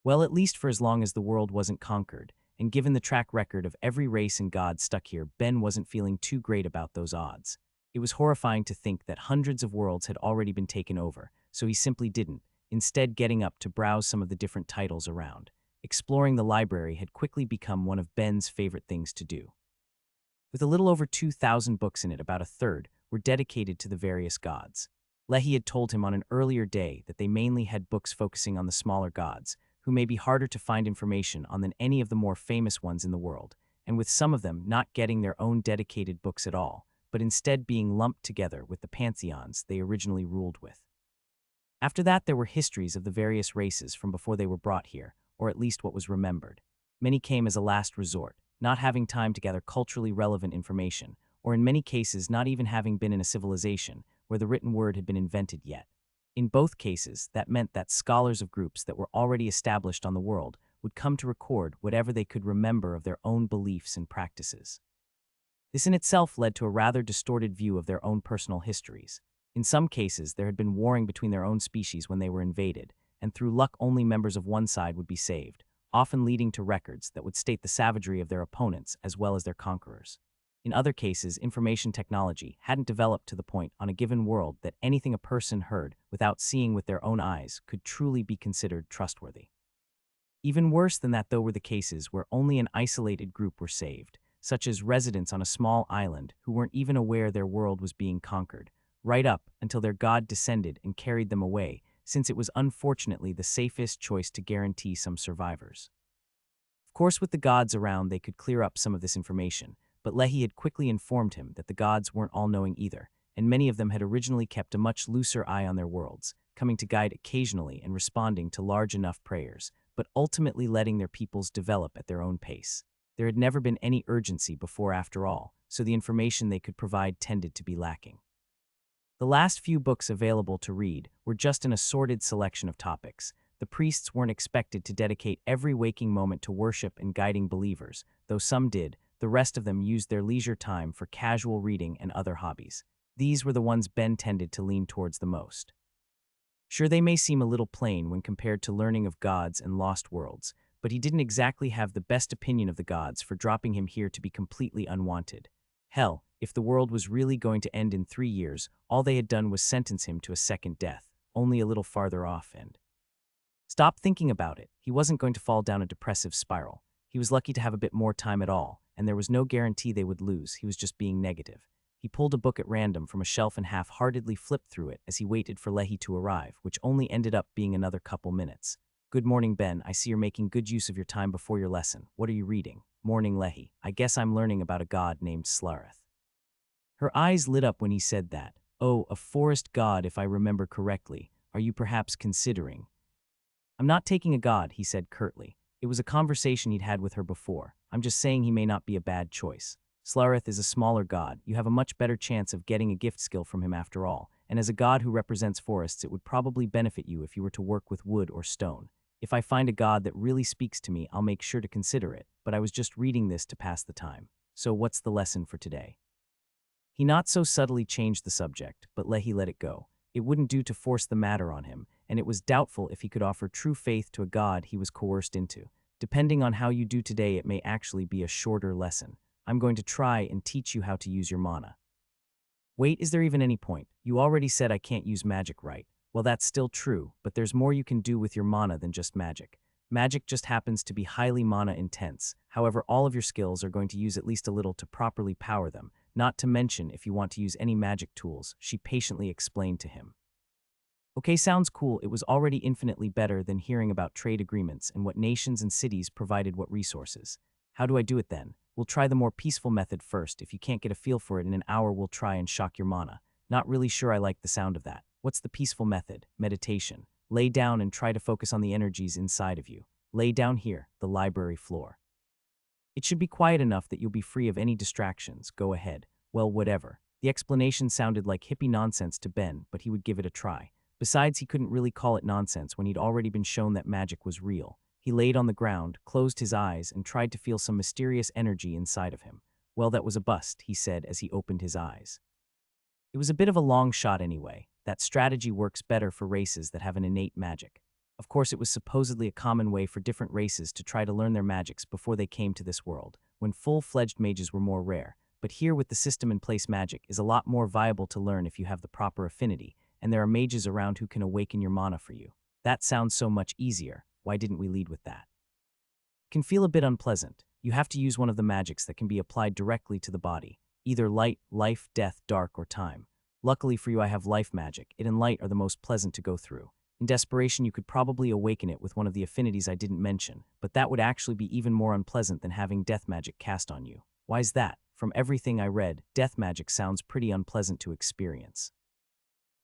Well, at least for as long as the world wasn't conquered, and given the track record of every race and god stuck here, Ben wasn't feeling too great about those odds. It was horrifying to think that hundreds of worlds had already been taken over, so he simply didn't, instead getting up to browse some of the different titles around. Exploring the library had quickly become one of Ben's favorite things to do. With a little over 2,000 books in it, about a third were dedicated to the various gods. Lehi had told him on an earlier day that they mainly had books focusing on the smaller gods, who may be harder to find information on than any of the more famous ones in the world, and with some of them not getting their own dedicated books at all, but instead being lumped together with the pantheons they originally ruled with. After that, there were histories of the various races from before they were brought here, or at least what was remembered. Many came as a last resort, not having time to gather culturally relevant information, or in many cases not even having been in a civilization where the written word had been invented yet. In both cases, that meant that scholars of groups that were already established on the world would come to record whatever they could remember of their own beliefs and practices. This in itself led to a rather distorted view of their own personal histories. In some cases, there had been warring between their own species when they were invaded, and through luck only members of one side would be saved, often leading to records that would state the savagery of their opponents as well as their conquerors. In other cases, information technology hadn't developed to the point on a given world that anything a person heard without seeing with their own eyes could truly be considered trustworthy. Even worse than that, though, were the cases where only an isolated group were saved, such as residents on a small island who weren't even aware their world was being conquered, right up until their god descended and carried them away, since it was unfortunately the safest choice to guarantee some survivors. Of course, with the gods around, they could clear up some of this information, but Lehi had quickly informed him that the gods weren't all-knowing either, and many of them had originally kept a much looser eye on their worlds, coming to guide occasionally and responding to large enough prayers, but ultimately letting their peoples develop at their own pace. There had never been any urgency before after all, so the information they could provide tended to be lacking. The last few books available to read were just an assorted selection of topics. The priests weren't expected to dedicate every waking moment to worship and guiding believers, though some did. The rest of them used their leisure time for casual reading and other hobbies. These were the ones Ben tended to lean towards the most. Sure, they may seem a little plain when compared to learning of gods and lost worlds, but he didn't exactly have the best opinion of the gods for dropping him here to be completely unwanted. Hell, if the world was really going to end in 3 years, all they had done was sentence him to a second death, only a little farther off and... Stop thinking about it. He wasn't going to fall down a depressive spiral. He was lucky to have a bit more time at all, and there was no guarantee they would lose. He was just being negative. He pulled a book at random from a shelf and half-heartedly flipped through it as he waited for Lehi to arrive, which only ended up being another couple minutes. Good morning, Ben. I see you're making good use of your time before your lesson. What are you reading? Morning, Lehi. I guess I'm learning about a god named Slareth. Her eyes lit up when he said that. Oh, a forest god, if I remember correctly. Are you perhaps considering? I'm not taking a god, he said curtly. It was a conversation he'd had with her before. I'm just saying he may not be a bad choice. Slareth is a smaller god. You have a much better chance of getting a gift skill from him after all, and as a god who represents forests, it would probably benefit you if you were to work with wood or stone. If I find a god that really speaks to me, I'll make sure to consider it, but I was just reading this to pass the time. So what's the lesson for today? He not so subtly changed the subject, but Lehi let it go. It wouldn't do to force the matter on him, and it was doubtful if he could offer true faith to a god he was coerced into. Depending on how you do today, it may actually be a shorter lesson. I'm going to try and teach you how to use your mana. Wait, is there even any point? You already said I can't use magic, right? Well, that's still true, but there's more you can do with your mana than just magic. Magic just happens to be highly mana intense. However, all of your skills are going to use at least a little to properly power them, not to mention if you want to use any magic tools, she patiently explained to him. Okay, sounds cool. It was already infinitely better than hearing about trade agreements and what nations and cities provided what resources. How do I do it then? We'll try the more peaceful method first. If you can't get a feel for it in an hour, we'll try and shock your mana. Not really sure I like the sound of that. What's the peaceful method? Meditation. Lay down and try to focus on the energies inside of you. Lay down here, the library floor. It should be quiet enough that you'll be free of any distractions. Go ahead. Well, whatever. The explanation sounded like hippie nonsense to Ben, but he would give it a try. Besides, he couldn't really call it nonsense when he'd already been shown that magic was real. He laid on the ground, closed his eyes, and tried to feel some mysterious energy inside of him. Well, that was a bust, he said as he opened his eyes. It was a bit of a long shot anyway. That strategy works better for races that have an innate magic. Of course, it was supposedly a common way for different races to try to learn their magics before they came to this world, when full-fledged mages were more rare. But here, with the system in place, magic is a lot more viable to learn if you have the proper affinity, and there are mages around who can awaken your mana for you. That sounds so much easier. Why didn't we lead with that? It can feel a bit unpleasant. You have to use one of the magics that can be applied directly to the body, either light, life, death, dark, or time. Luckily for you, I have life magic. It and light are the most pleasant to go through. In desperation, you could probably awaken it with one of the affinities I didn't mention, but that would actually be even more unpleasant than having death magic cast on you. Why's that? From everything I read, death magic sounds pretty unpleasant to experience.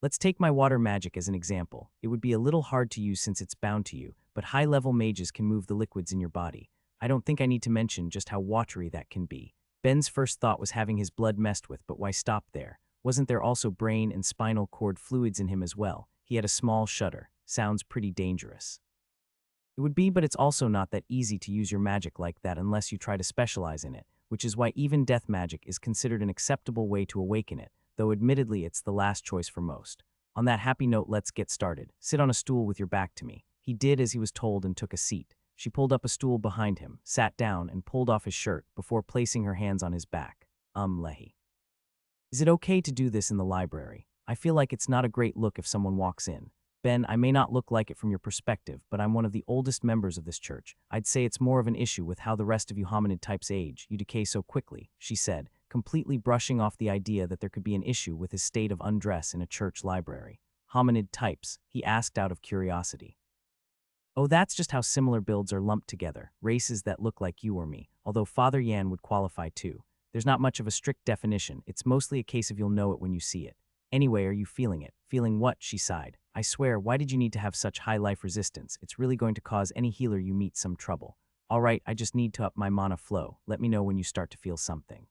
Let's take my water magic as an example. It would be a little hard to use since it's bound to you, but high-level mages can move the liquids in your body. I don't think I need to mention just how watery that can be. Ben's first thought was having his blood messed with, but why stop there? Wasn't there also brain and spinal cord fluids in him as well? He had a small shudder. Sounds pretty dangerous. It would be, but it's also not that easy to use your magic like that unless you try to specialize in it, which is why even death magic is considered an acceptable way to awaken it, though admittedly it's the last choice for most. On that happy note, let's get started. Sit on a stool with your back to me. He did as he was told and took a seat. She pulled up a stool behind him, sat down, and pulled off his shirt before placing her hands on his back. Lehi. Is it okay to do this in the library? I feel like it's not a great look if someone walks in. Ben, I may not look like it from your perspective, but I'm one of the oldest members of this church. I'd say it's more of an issue with how the rest of you hominid types age. You decay so quickly, she said, completely brushing off the idea that there could be an issue with his state of undress in a church library. Hominid types, he asked out of curiosity. Oh, that's just how similar builds are lumped together, races that look like you or me, although Father Yan would qualify too. There's not much of a strict definition, it's mostly a case of you'll know it when you see it. Anyway, are you feeling it? Feeling what? She sighed. I swear, why did you need to have such high life resistance? It's really going to cause any healer you meet some trouble. All right, I just need to up my mana flow. Let me know when you start to feel something.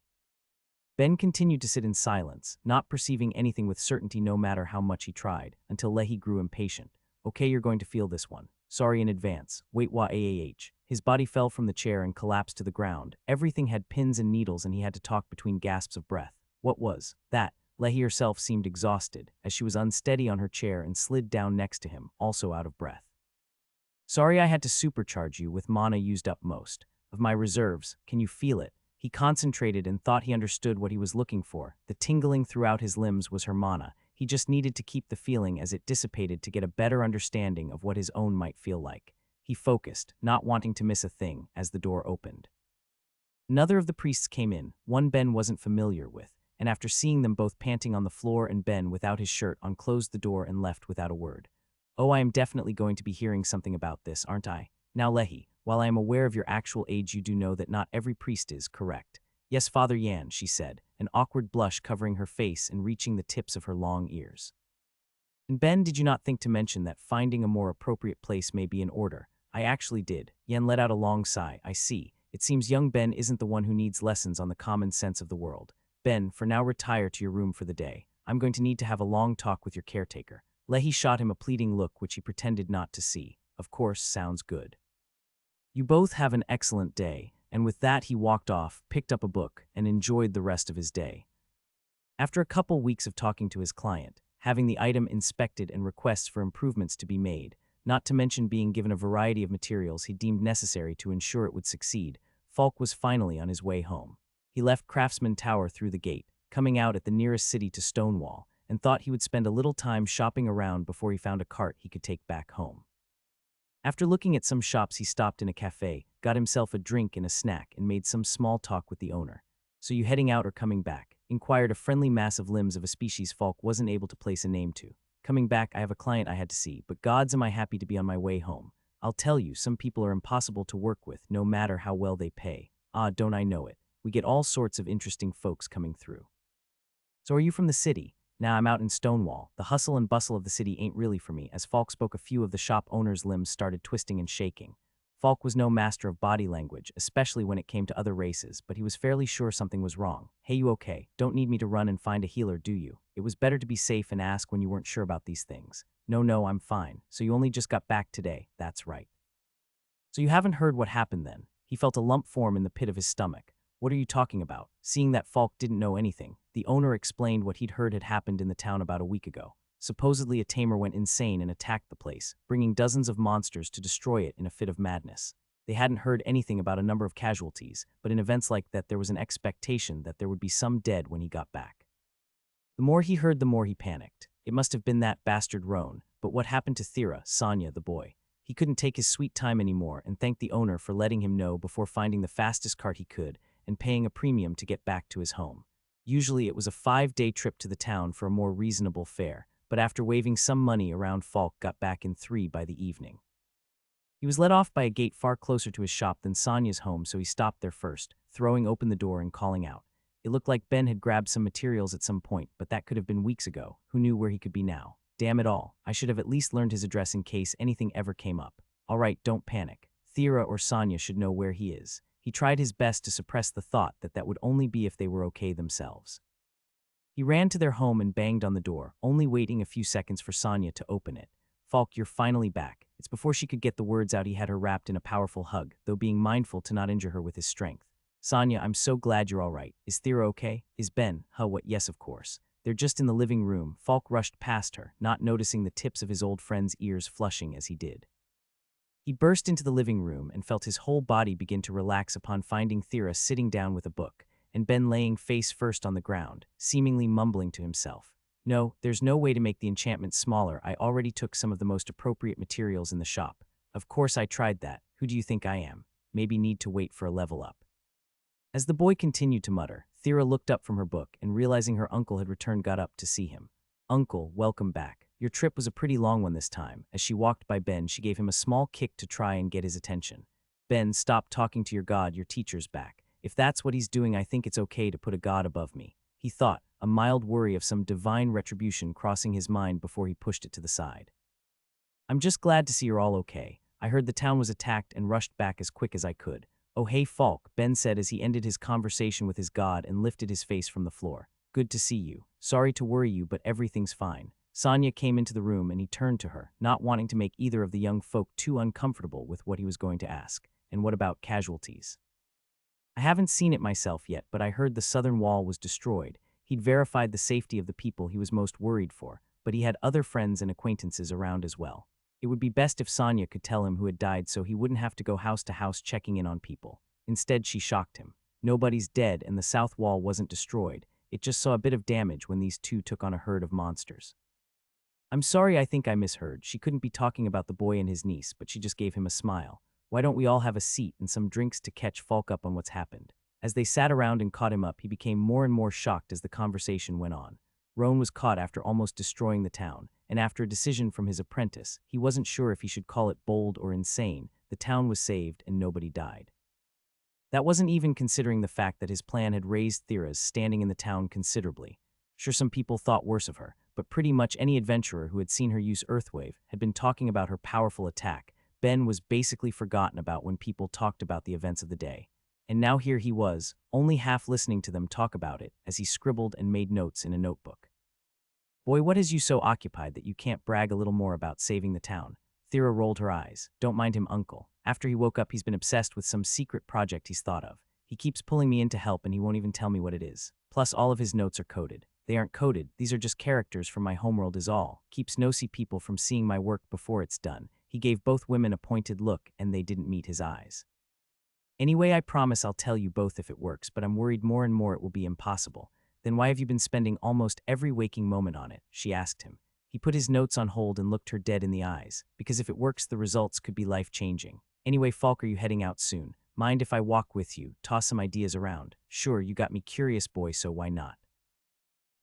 Ben continued to sit in silence, not perceiving anything with certainty no matter how much he tried, until Lehi grew impatient. Okay, you're going to feel this one. Sorry in advance. Wait, wah-ah. His body fell from the chair and collapsed to the ground. Everything had pins and needles and he had to talk between gasps of breath. What was that? Lehi herself seemed exhausted, as she was unsteady on her chair and slid down next to him, also out of breath. Sorry I had to supercharge you with mana used up most. Of my reserves, can you feel it? He concentrated and thought he understood what he was looking for. The tingling throughout his limbs was her mana. He just needed to keep the feeling as it dissipated to get a better understanding of what his own might feel like. He focused, not wanting to miss a thing, as the door opened. Another of the priests came in, one Ben wasn't familiar with, and after seeing them both panting on the floor and Ben without his shirt on, closed the door and left without a word. Oh, I am definitely going to be hearing something about this, aren't I? Now Lehi, while I am aware of your actual age, you do know that not every priest is correct. Yes, Father Yan, she said, an awkward blush covering her face and reaching the tips of her long ears. And Ben, did you not think to mention that finding a more appropriate place may be in order? I actually did. Yan let out a long sigh. I see. It seems young Ben isn't the one who needs lessons on the common sense of the world. Ben, for now retire to your room for the day. I'm going to need to have a long talk with your caretaker. Lehi shot him a pleading look which he pretended not to see. Of course, sounds good. You both have an excellent day, and with that he walked off, picked up a book, and enjoyed the rest of his day. After a couple weeks of talking to his client, having the item inspected and requests for improvements to be made, not to mention being given a variety of materials he deemed necessary to ensure it would succeed, Falk was finally on his way home. He left Craftsman Tower through the gate, coming out at the nearest city to Stonewall, and thought he would spend a little time shopping around before he found a cart he could take back home. After looking at some shops, he stopped in a cafe, got himself a drink and a snack, and made some small talk with the owner. So you heading out or coming back? Inquired a friendly mass of limbs of a species Falk wasn't able to place a name to. Coming back, I have a client I had to see, but gods am I happy to be on my way home. I'll tell you, some people are impossible to work with, no matter how well they pay. Ah, don't I know it. We get all sorts of interesting folks coming through. So are you from the city? Now I'm out in Stonewall. The hustle and bustle of the city ain't really for me. As Falk spoke, a few of the shop owner's limbs started twisting and shaking. Falk was no master of body language, especially when it came to other races, but he was fairly sure something was wrong. Hey, you okay? Don't need me to run and find a healer, do you? It was better to be safe and ask when you weren't sure about these things. No, I'm fine. So you only just got back today. That's right. So you haven't heard what happened then? He felt a lump form in the pit of his stomach. What are you talking about? Seeing that Falk didn't know anything, the owner explained what he'd heard had happened in the town about a week ago. Supposedly a tamer went insane and attacked the place, bringing dozens of monsters to destroy it in a fit of madness. They hadn't heard anything about a number of casualties, but in events like that there was an expectation that there would be some dead when he got back. The more he heard, the more he panicked. It must have been that bastard Roan, but what happened to Thera, Sonya, the boy? He couldn't take his sweet time anymore and thanked the owner for letting him know before finding the fastest cart he could and paying a premium to get back to his home. Usually it was a 5-day trip to the town for a more reasonable fare, but after waving some money around, Falk got back in 3 by the evening. He was let off by a gate far closer to his shop than Sonya's home, so he stopped there first, throwing open the door and calling out. It looked like Ben had grabbed some materials at some point, but that could have been weeks ago. Who knew where he could be now? Damn it all, I should have at least learned his address in case anything ever came up. All right, don't panic. Thera or Sonya should know where he is. He tried his best to suppress the thought that that would only be if they were okay themselves. He ran to their home and banged on the door, only waiting a few seconds for Sonya to open it. Falk, you're finally back. It's before she could get the words out he had her wrapped in a powerful hug, though being mindful to not injure her with his strength. Sonya, I'm so glad you're all right. Is Thera okay? Is Ben? Huh, what? Yes, of course. They're just in the living room. Falk rushed past her, not noticing the tips of his old friend's ears flushing as he did. He burst into the living room and felt his whole body begin to relax upon finding Thera sitting down with a book, and Ben laying face first on the ground, seemingly mumbling to himself. No, there's no way to make the enchantment smaller. I already took some of the most appropriate materials in the shop. Of course I tried that. Who do you think I am? Maybe need to wait for a level up. As the boy continued to mutter, Thera looked up from her book and, realizing her uncle had returned, got up to see him. Uncle, welcome back. Your trip was a pretty long one this time. As she walked by Ben, she gave him a small kick to try and get his attention. Ben, stop talking to your god, your teacher's back. If that's what he's doing, I think it's okay to put a god above me, he thought, a mild worry of some divine retribution crossing his mind before he pushed it to the side. I'm just glad to see you're all okay. I heard the town was attacked and rushed back as quick as I could. Oh hey Falk, Ben said as he ended his conversation with his god and lifted his face from the floor. Good to see you. Sorry to worry you, but everything's fine. Sonia came into the room and he turned to her, not wanting to make either of the young folk too uncomfortable with what he was going to ask. And what about casualties? I haven't seen it myself yet, but I heard the southern wall was destroyed. He'd verified the safety of the people he was most worried for, but he had other friends and acquaintances around as well. It would be best if Sonia could tell him who had died so he wouldn't have to go house to house checking in on people. Instead, she shocked him. Nobody's dead and the south wall wasn't destroyed. It just saw a bit of damage when these two took on a herd of monsters. I'm sorry, I think I misheard. She couldn't be talking about the boy and his niece, but she just gave him a smile. Why don't we all have a seat and some drinks to catch Falk up on what's happened? As they sat around and caught him up, he became more and more shocked as the conversation went on. Roan was caught after almost destroying the town, and after a decision from his apprentice, he wasn't sure if he should call it bold or insane. The town was saved and nobody died. That wasn't even considering the fact that his plan had raised Thera's standing in the town considerably. Sure, some people thought worse of her, but pretty much any adventurer who had seen her use Earthwave had been talking about her powerful attack. Ben was basically forgotten about when people talked about the events of the day. And now here he was, only half listening to them talk about it as he scribbled and made notes in a notebook. Boy, what has you so occupied that you can't brag a little more about saving the town? Thera rolled her eyes. Don't mind him, uncle. After he woke up, he's been obsessed with some secret project he's thought of. He keeps pulling me in to help and he won't even tell me what it is. Plus, all of his notes are coded. They aren't coded, these are just characters from my homeworld is all. Keeps nosy people from seeing my work before it's done. He gave both women a pointed look and they didn't meet his eyes. Anyway, I promise I'll tell you both if it works, but I'm worried more and more it will be impossible. Then why have you been spending almost every waking moment on it? She asked him. He put his notes on hold and looked her dead in the eyes, because if it works, the results could be life-changing. Anyway, Falk, are you heading out soon? Mind if I walk with you, toss some ideas around? Sure, you got me curious, boy, so why not?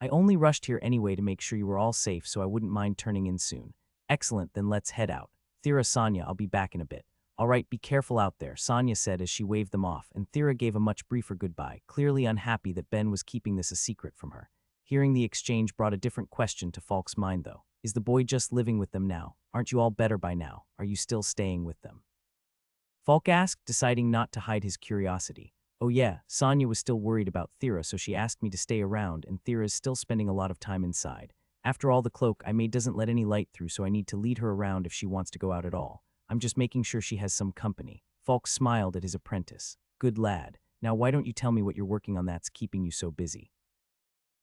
I only rushed here anyway to make sure you were all safe, so I wouldn't mind turning in soon. Excellent, then let's head out. Thera, Sonia, I'll be back in a bit. All right, be careful out there, Sonia said as she waved them off, and Thera gave a much briefer goodbye, clearly unhappy that Ben was keeping this a secret from her. Hearing the exchange brought a different question to Falk's mind, though. Is the boy just living with them now? Aren't you all better by now? Are you still staying with them? Falk asked, deciding not to hide his curiosity. Oh yeah, Sonia was still worried about Thera, so she asked me to stay around, and Thera is still spending a lot of time inside. After all, the cloak I made doesn't let any light through, so I need to lead her around if she wants to go out at all. I'm just making sure she has some company. Falk smiled at his apprentice. Good lad. Now why don't you tell me what you're working on that's keeping you so busy?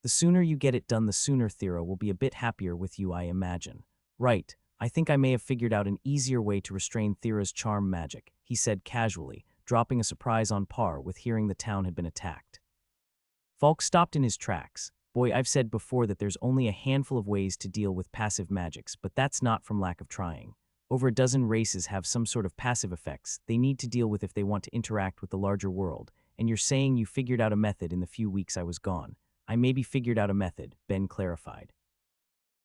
The sooner you get it done, the sooner Thera will be a bit happier with you, I imagine. Right. I think I may have figured out an easier way to restrain Thera's charm magic, he said casually, dropping a surprise on par with hearing the town had been attacked. Falk stopped in his tracks. Boy, I've said before that there's only a handful of ways to deal with passive magics, but that's not from lack of trying. Over a dozen races have some sort of passive effects they need to deal with if they want to interact with the larger world, and you're saying you figured out a method in the few weeks I was gone. I maybe figured out a method, Ben clarified.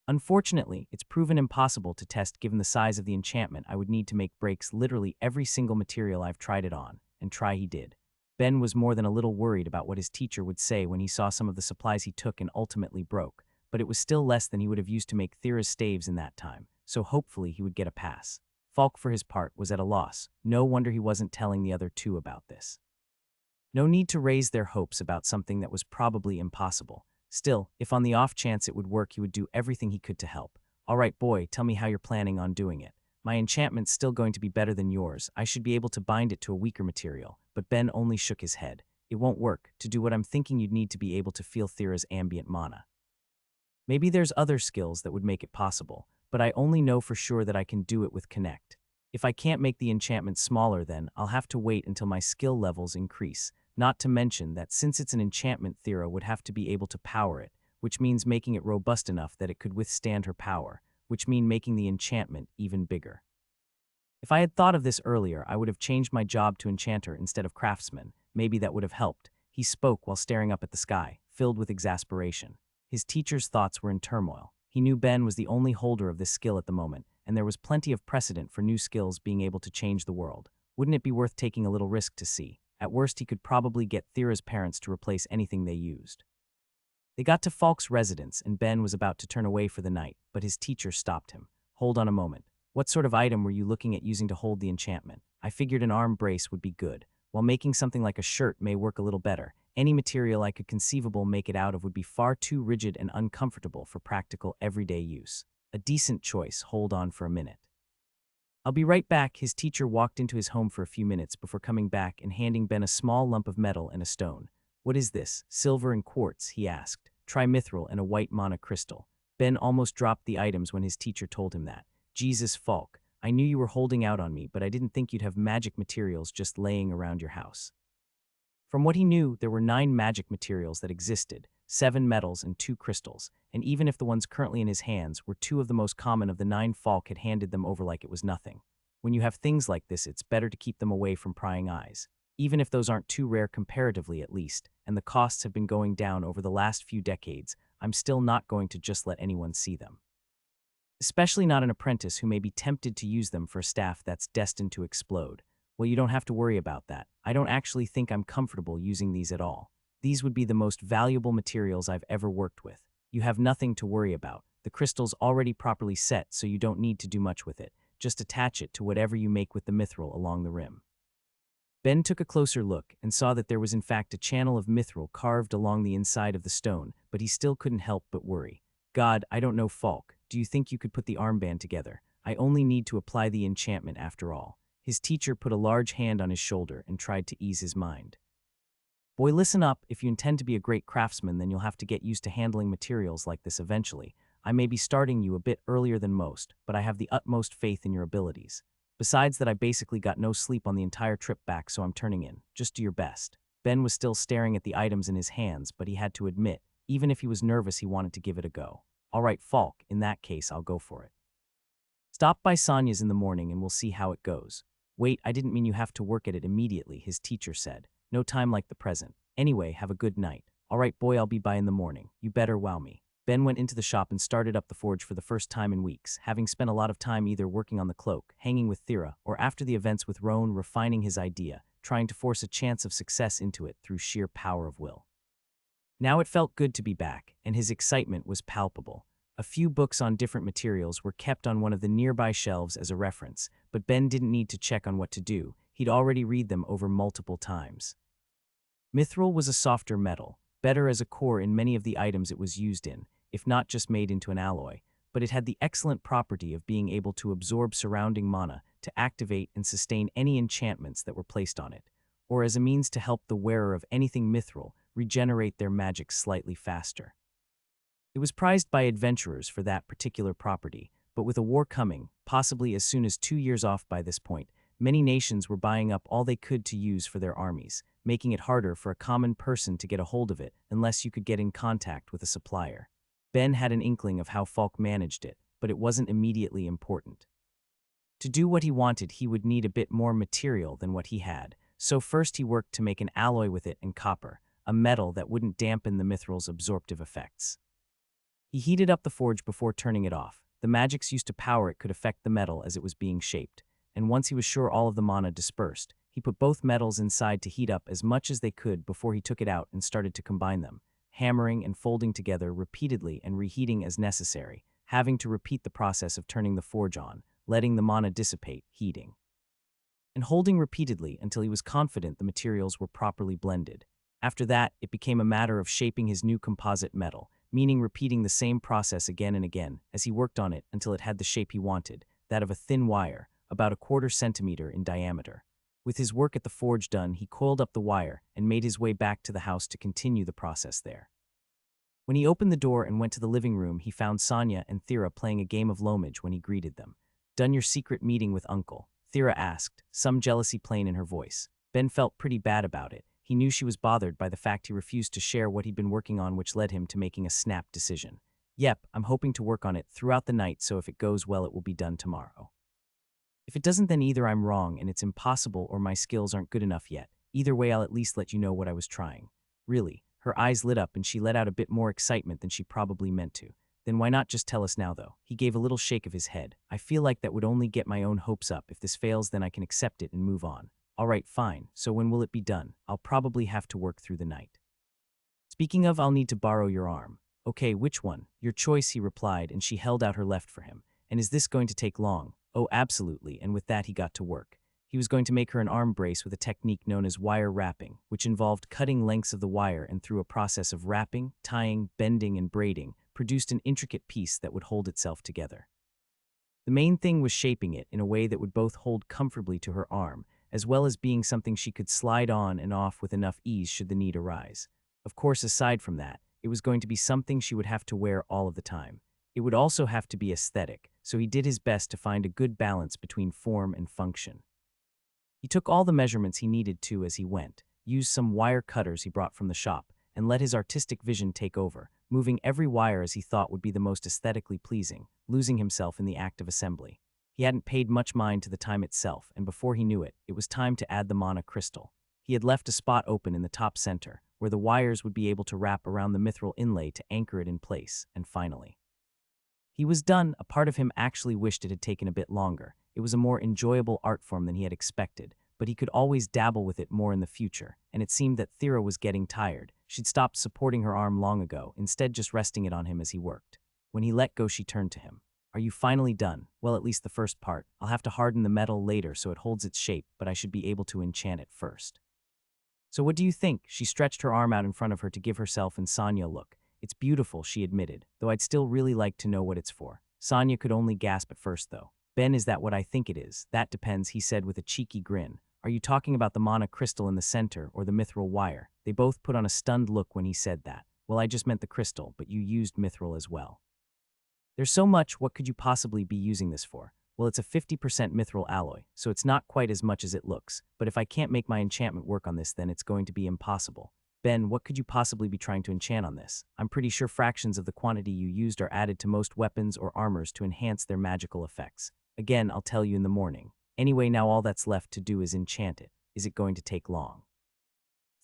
Unfortunately, it's proven impossible to test given the size of the enchantment. I would need to make breaks literally every single material I've tried it on, and try he did. Ben was more than a little worried about what his teacher would say when he saw some of the supplies he took and ultimately broke, but it was still less than he would have used to make Thera's staves in that time, so hopefully he would get a pass. Falk, for his part, was at a loss. No wonder he wasn't telling the other two about this. No need to raise their hopes about something that was probably impossible. Still, if on the off chance it would work, he would do everything he could to help. All right, boy, tell me how you're planning on doing it. My enchantment's still going to be better than yours. I should be able to bind it to a weaker material, but Ben only shook his head. It won't work. To do what I'm thinking, you'd need to be able to feel Thera's ambient mana. Maybe there's other skills that would make it possible, but I only know for sure that I can do it with Connect. If I can't make the enchantment smaller, then I'll have to wait until my skill levels increase, not to mention that since it's an enchantment, Thera would have to be able to power it, which means making it robust enough that it could withstand her power, which means making the enchantment even bigger. If I had thought of this earlier, I would have changed my job to enchanter instead of craftsman. Maybe that would have helped. He spoke while staring up at the sky, filled with exasperation. His teacher's thoughts were in turmoil. He knew Ben was the only holder of this skill at the moment, and there was plenty of precedent for new skills being able to change the world. Wouldn't it be worth taking a little risk to see? At worst, he could probably get Thera's parents to replace anything they used. They got to Falk's residence, and Ben was about to turn away for the night, but his teacher stopped him. Hold on a moment. What sort of item were you looking at using to hold the enchantment? I figured an arm brace would be good. While making something like a shirt may work a little better, any material I could conceivably make it out of would be far too rigid and uncomfortable for practical everyday use. A decent choice. Hold on for a minute. I'll be right back. His teacher walked into his home for a few minutes before coming back and handing Ben a small lump of metal and a stone. What is this? Silver and quartz, he asked. Try mithril and a white mana crystal. Ben almost dropped the items when his teacher told him that. Jesus, Falk, I knew you were holding out on me, but I didn't think you'd have magic materials just laying around your house. From what he knew, there were 9 magic materials that existed, 7 metals and 2 crystals, and even if the ones currently in his hands were 2 of the most common of the 9, Falk had handed them over like it was nothing. When you have things like this, it's better to keep them away from prying eyes, even if those aren't too rare comparatively at least, and the costs have been going down over the last few decades. I'm still not going to just let anyone see them. Especially not an apprentice who may be tempted to use them for a staff that's destined to explode. Well, you don't have to worry about that. I don't actually think I'm comfortable using these at all. These would be the most valuable materials I've ever worked with. You have nothing to worry about. The crystal's already properly set, so you don't need to do much with it. Just attach it to whatever you make with the mithril along the rim. Ben took a closer look and saw that there was in fact a channel of mithril carved along the inside of the stone, but he still couldn't help but worry. God, I don't know, Falk. Do you think you could put the armband together? I only need to apply the enchantment after all. His teacher put a large hand on his shoulder and tried to ease his mind. Boy, listen up. If you intend to be a great craftsman, then you'll have to get used to handling materials like this eventually. I may be starting you a bit earlier than most, but I have the utmost faith in your abilities. Besides that, I basically got no sleep on the entire trip back, so I'm turning in. Just do your best. Ben was still staring at the items in his hands, but he had to admit, even if he was nervous, he wanted to give it a go. All right, Falk, in that case, I'll go for it. Stop by Sonia's in the morning and we'll see how it goes. Wait, I didn't mean you have to work at it immediately, his teacher said. No time like the present. Anyway, have a good night. All right, boy, I'll be by in the morning. You better wow me. Ben went into the shop and started up the forge for the first time in weeks, having spent a lot of time either working on the cloak, hanging with Thera, or after the events with Roan, refining his idea, trying to force a chance of success into it through sheer power of will. Now it felt good to be back, and his excitement was palpable. A few books on different materials were kept on one of the nearby shelves as a reference, but Ben didn't need to check on what to do. He'd already read them over multiple times. Mithril was a softer metal, better as a core in many of the items it was used in, if not just made into an alloy, but it had the excellent property of being able to absorb surrounding mana to activate and sustain any enchantments that were placed on it, or as a means to help the wearer of anything mithril regenerate their magic slightly faster. It was prized by adventurers for that particular property, but with a war coming, possibly as soon as 2 years off by this point, many nations were buying up all they could to use for their armies, making it harder for a common person to get a hold of it unless you could get in contact with a supplier. Ben had an inkling of how Falk managed it, but it wasn't immediately important. To do what he wanted, he would need a bit more material than what he had, so first he worked to make an alloy with it and copper, a metal that wouldn't dampen the mithril's absorptive effects. He heated up the forge before turning it off. The magics used to power it could affect the metal as it was being shaped, and once he was sure all of the mana dispersed, he put both metals inside to heat up as much as they could before he took it out and started to combine them, hammering and folding together repeatedly and reheating as necessary, having to repeat the process of turning the forge on, letting the mana dissipate, heating, and holding repeatedly until he was confident the materials were properly blended. After that, it became a matter of shaping his new composite metal, meaning repeating the same process again and again as he worked on it until it had the shape he wanted, that of a thin wire, about 1/4 centimeter in diameter. With his work at the forge done, he coiled up the wire and made his way back to the house to continue the process there. When he opened the door and went to the living room, he found Sonia and Thera playing a game of Lomage when he greeted them. "Done your secret meeting with Uncle?" Thera asked, some jealousy plain in her voice. Ben felt pretty bad about it. He knew she was bothered by the fact he refused to share what he'd been working on, which led him to making a snap decision. "Yep, I'm hoping to work on it throughout the night, so if it goes well it will be done tomorrow. If it doesn't, then either I'm wrong and it's impossible or my skills aren't good enough yet. Either way, I'll at least let you know what I was trying." Really, her eyes lit up and she let out a bit more excitement than she probably meant to. "Then why not just tell us now, though?" He gave a little shake of his head. "I feel like that would only get my own hopes up. If this fails, then I can accept it and move on." "All right, fine. So when will it be done?" "I'll probably have to work through the night." "Speaking of, I'll need to borrow your arm." "Okay, which one?" "Your choice," he replied, and she held out her left for him. "And is this going to take long?" "Oh, absolutely," and with that he got to work. He was going to make her an arm brace with a technique known as wire wrapping, which involved cutting lengths of the wire and through a process of wrapping, tying, bending, and braiding, produced an intricate piece that would hold itself together. The main thing was shaping it in a way that would both hold comfortably to her arm, as well as being something she could slide on and off with enough ease should the need arise. Of course, aside from that, it was going to be something she would have to wear all of the time. It would also have to be aesthetic, so he did his best to find a good balance between form and function. He took all the measurements he needed to as he went, used some wire cutters he brought from the shop, and let his artistic vision take over, moving every wire as he thought would be the most aesthetically pleasing, losing himself in the act of assembly. He hadn't paid much mind to the time itself, and before he knew it, it was time to add the mana crystal. He had left a spot open in the top center, where the wires would be able to wrap around the mithril inlay to anchor it in place, and finally, he was done. A part of him actually wished it had taken a bit longer. It was a more enjoyable art form than he had expected, but he could always dabble with it more in the future, and it seemed that Thera was getting tired. She'd stopped supporting her arm long ago, instead just resting it on him as he worked. When he let go, she turned to him. "Are you finally done?" "Well, at least the first part. I'll have to harden the metal later so it holds its shape, but I should be able to enchant it first." "So what do you think?" She stretched her arm out in front of her to give herself and Sonia a look. "It's beautiful," she admitted, "though I'd still really like to know what it's for." Sonia could only gasp at first, though. "Ben, is that what I think it is?" "That depends," he said with a cheeky grin. "Are you talking about the mana crystal in the center or the mithril wire?" They both put on a stunned look when he said that. "Well, I just meant the crystal, but you used mithril as well." "There's so much, what could you possibly be using this for?" "Well, it's a 50% mithril alloy, so it's not quite as much as it looks, but if I can't make my enchantment work on this, then it's going to be impossible." "Ben, what could you possibly be trying to enchant on this?" "I'm pretty sure fractions of the quantity you used are added to most weapons or armors to enhance their magical effects. Again, I'll tell you in the morning. Anyway, now all that's left to do is enchant it. Is it going to take long?"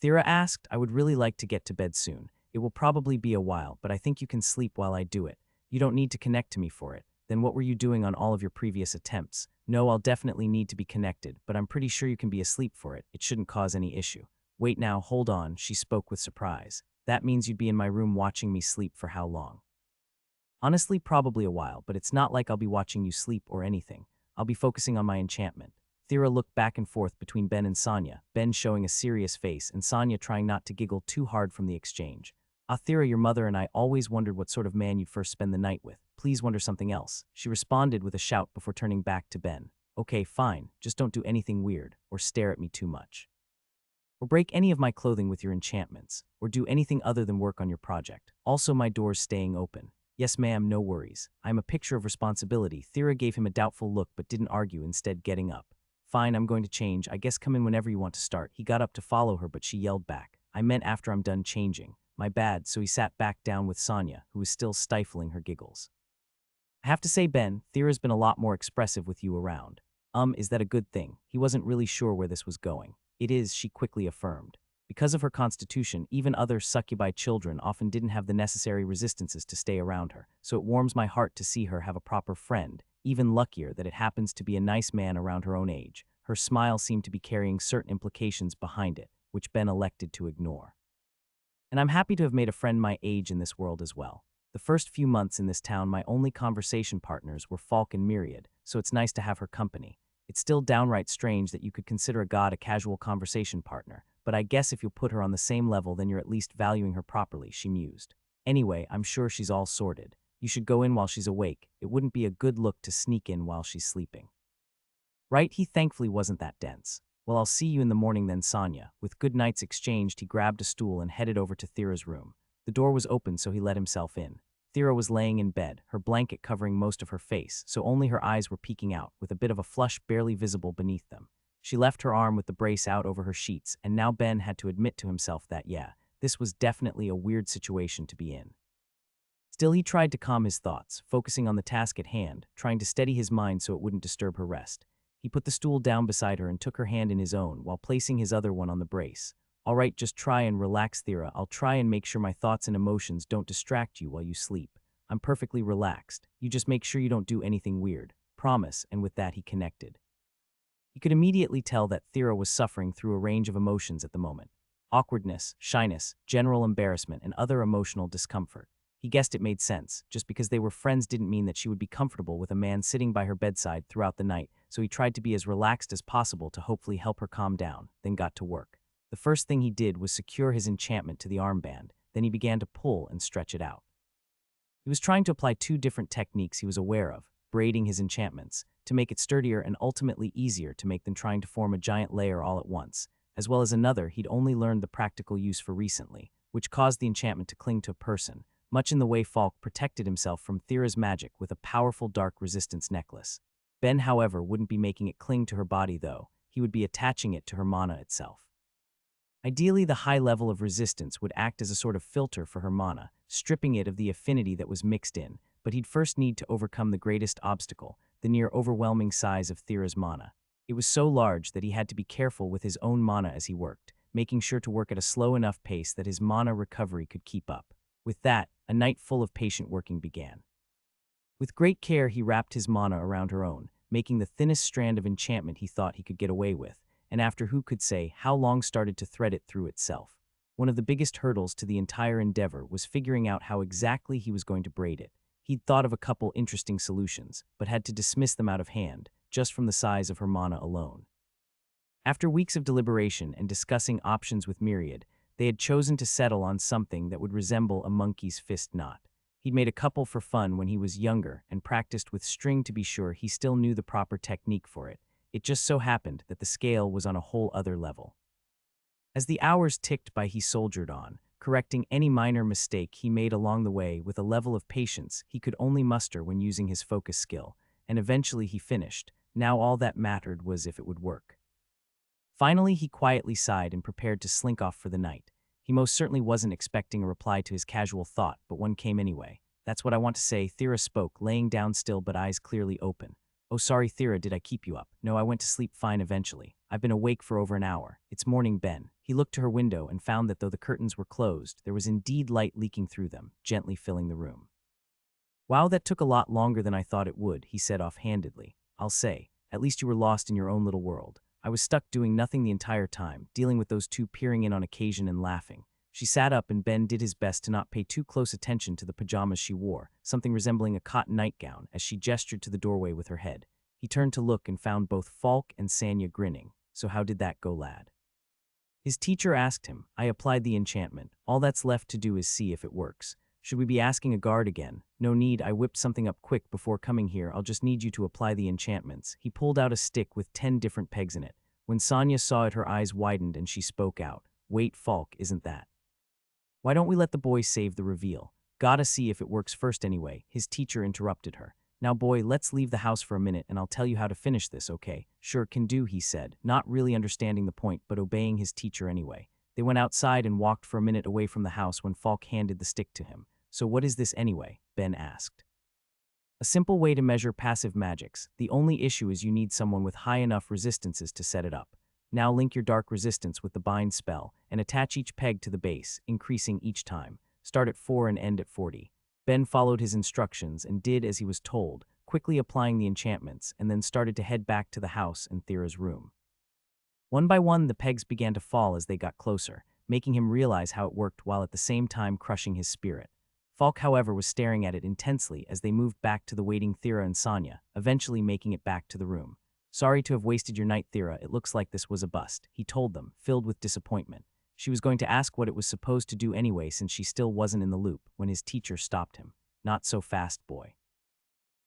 Thera asked. "I would really like to get to bed soon. It will probably be a while, but I think you can sleep while I do it. You don't need to connect to me for it." "Then what were you doing on all of your previous attempts?" "No, I'll definitely need to be connected, but I'm pretty sure you can be asleep for it. It shouldn't cause any issue." "Wait now, hold on," she spoke with surprise. "That means you'd be in my room watching me sleep for how long?" "Honestly, probably a while, but it's not like I'll be watching you sleep or anything. I'll be focusing on my enchantment." Thera looked back and forth between Ben and Sonia, Ben showing a serious face and Sonia trying not to giggle too hard from the exchange. "Ah, Thera, your mother and I always wondered what sort of man you'd first spend the night with. Please wonder something else," she responded with a shout before turning back to Ben. "Okay, fine, just don't do anything weird or stare at me too much. Or break any of my clothing with your enchantments, or do anything other than work on your project. Also, my door's staying open." "Yes, ma'am, no worries. I'm a picture of responsibility." Thera gave him a doubtful look but didn't argue, instead getting up. "Fine, I'm going to change. I guess come in whenever you want to start." He got up to follow her, but she yelled back. "I meant after I'm done changing." "My bad," so he sat back down with Sonia, who was still stifling her giggles. "I have to say, Ben, Thera's been a lot more expressive with you around." Is that a good thing?" He wasn't really sure where this was going. "It is," she quickly affirmed. Because of her constitution, even other succubi children often didn't have the necessary resistances to stay around her, so it warms my heart to see her have a proper friend, even luckier that it happens to be a nice man around her own age. Her smile seemed to be carrying certain implications behind it, which Ben elected to ignore. "And I'm happy to have made a friend my age in this world as well. The first few months in this town, my only conversation partners were Falk and Myriad, so it's nice to have her company. It's still downright strange that you could consider a god a casual conversation partner, but I guess if you'll put her on the same level, then you're at least valuing her properly," she mused. "Anyway, I'm sure she's all sorted. You should go in while she's awake. It wouldn't be a good look to sneak in while she's sleeping." "Right?" He thankfully wasn't that dense. "Well, I'll see you in the morning then, Sonia." With good nights exchanged, he grabbed a stool and headed over to Thera's room. The door was open, so he let himself in. Thera was laying in bed, her blanket covering most of her face, so only her eyes were peeking out, with a bit of a flush barely visible beneath them. She left her arm with the brace out over her sheets, and now Ben had to admit to himself that, yeah, this was definitely a weird situation to be in. Still, he tried to calm his thoughts, focusing on the task at hand, trying to steady his mind so it wouldn't disturb her rest. He put the stool down beside her and took her hand in his own while placing his other one on the brace. All right, just try and relax, Thera. I'll try and make sure my thoughts and emotions don't distract you while you sleep. I'm perfectly relaxed. You just make sure you don't do anything weird. Promise. And with that, he connected. He could immediately tell that Thera was suffering through a range of emotions at the moment. Awkwardness, shyness, general embarrassment, and other emotional discomfort. He guessed it made sense. Just because they were friends didn't mean that she would be comfortable with a man sitting by her bedside throughout the night, so he tried to be as relaxed as possible to hopefully help her calm down, then got to work. The first thing he did was secure his enchantment to the armband, then he began to pull and stretch it out. He was trying to apply two different techniques he was aware of, braiding his enchantments, to make it sturdier and ultimately easier to make than trying to form a giant layer all at once, as well as another he'd only learned the practical use for recently, which caused the enchantment to cling to a person, much in the way Falk protected himself from Thera's magic with a powerful dark resistance necklace. Ben, however, wouldn't be making it cling to her body though, he would be attaching it to her mana itself. Ideally, the high level of resistance would act as a sort of filter for her mana, stripping it of the affinity that was mixed in, but he'd first need to overcome the greatest obstacle, the near overwhelming size of Thera's mana. It was so large that he had to be careful with his own mana as he worked, making sure to work at a slow enough pace that his mana recovery could keep up. With that, a night full of patient working began. With great care, he wrapped his mana around her own, making the thinnest strand of enchantment he thought he could get away with, and after who could say how long started to thread it through itself. One of the biggest hurdles to the entire endeavor was figuring out how exactly he was going to braid it. He'd thought of a couple interesting solutions, but had to dismiss them out of hand, just from the size of her mana alone. After weeks of deliberation and discussing options with Myriad, they had chosen to settle on something that would resemble a monkey's fist knot. He'd made a couple for fun when he was younger and practiced with string to be sure he still knew the proper technique for it. It just so happened that the scale was on a whole other level. As the hours ticked by, he soldiered on, correcting any minor mistake he made along the way with a level of patience he could only muster when using his focus skill, and eventually he finished. Now all that mattered was if it would work. Finally, he quietly sighed and prepared to slink off for the night. He most certainly wasn't expecting a reply to his casual thought, but one came anyway. That's what I want to say, Thera spoke, laying down still but eyes clearly open. Oh, sorry, Thera, did I keep you up? No, I went to sleep fine eventually. I've been awake for over an hour. It's morning, Ben. He looked to her window and found that though the curtains were closed, there was indeed light leaking through them, gently filling the room. Wow, that took a lot longer than I thought it would, he said offhandedly. I'll say, at least you were lost in your own little world. I was stuck doing nothing the entire time, dealing with those two peering in on occasion and laughing. She sat up and Ben did his best to not pay too close attention to the pajamas she wore, something resembling a cotton nightgown, as she gestured to the doorway with her head. He turned to look and found both Falk and Sanya grinning. So how did that go, lad? His teacher asked him. I applied the enchantment. All that's left to do is see if it works. Should we be asking a guard again? No need, I whipped something up quick before coming here. I'll just need you to apply the enchantments. He pulled out a stick with 10 different pegs in it. When Sanya saw it, her eyes widened and she spoke out. Wait, Falk, isn't that? Why don't we let the boy save the reveal? Gotta see if it works first anyway, his teacher interrupted her. Now boy, let's leave the house for a minute and I'll tell you how to finish this, okay? Sure, can do, he said, not really understanding the point but obeying his teacher anyway. They went outside and walked for a minute away from the house when Falk handed the stick to him. So what is this anyway? Ben asked. A simple way to measure passive magics. The only issue is you need someone with high enough resistances to set it up. Now link your dark resistance with the bind spell and attach each peg to the base, increasing each time. Start at 4 and end at 40. Ben followed his instructions and did as he was told, quickly applying the enchantments, and then started to head back to the house and Thera's room. One by one, the pegs began to fall as they got closer, making him realize how it worked while at the same time crushing his spirit. Falk, however, was staring at it intensely as they moved back to the waiting Thera and Sanya, eventually making it back to the room. Sorry to have wasted your night, Thera. It looks like this was a bust, he told them, filled with disappointment. She was going to ask what it was supposed to do anyway since she still wasn't in the loop when his teacher stopped him. Not so fast, boy.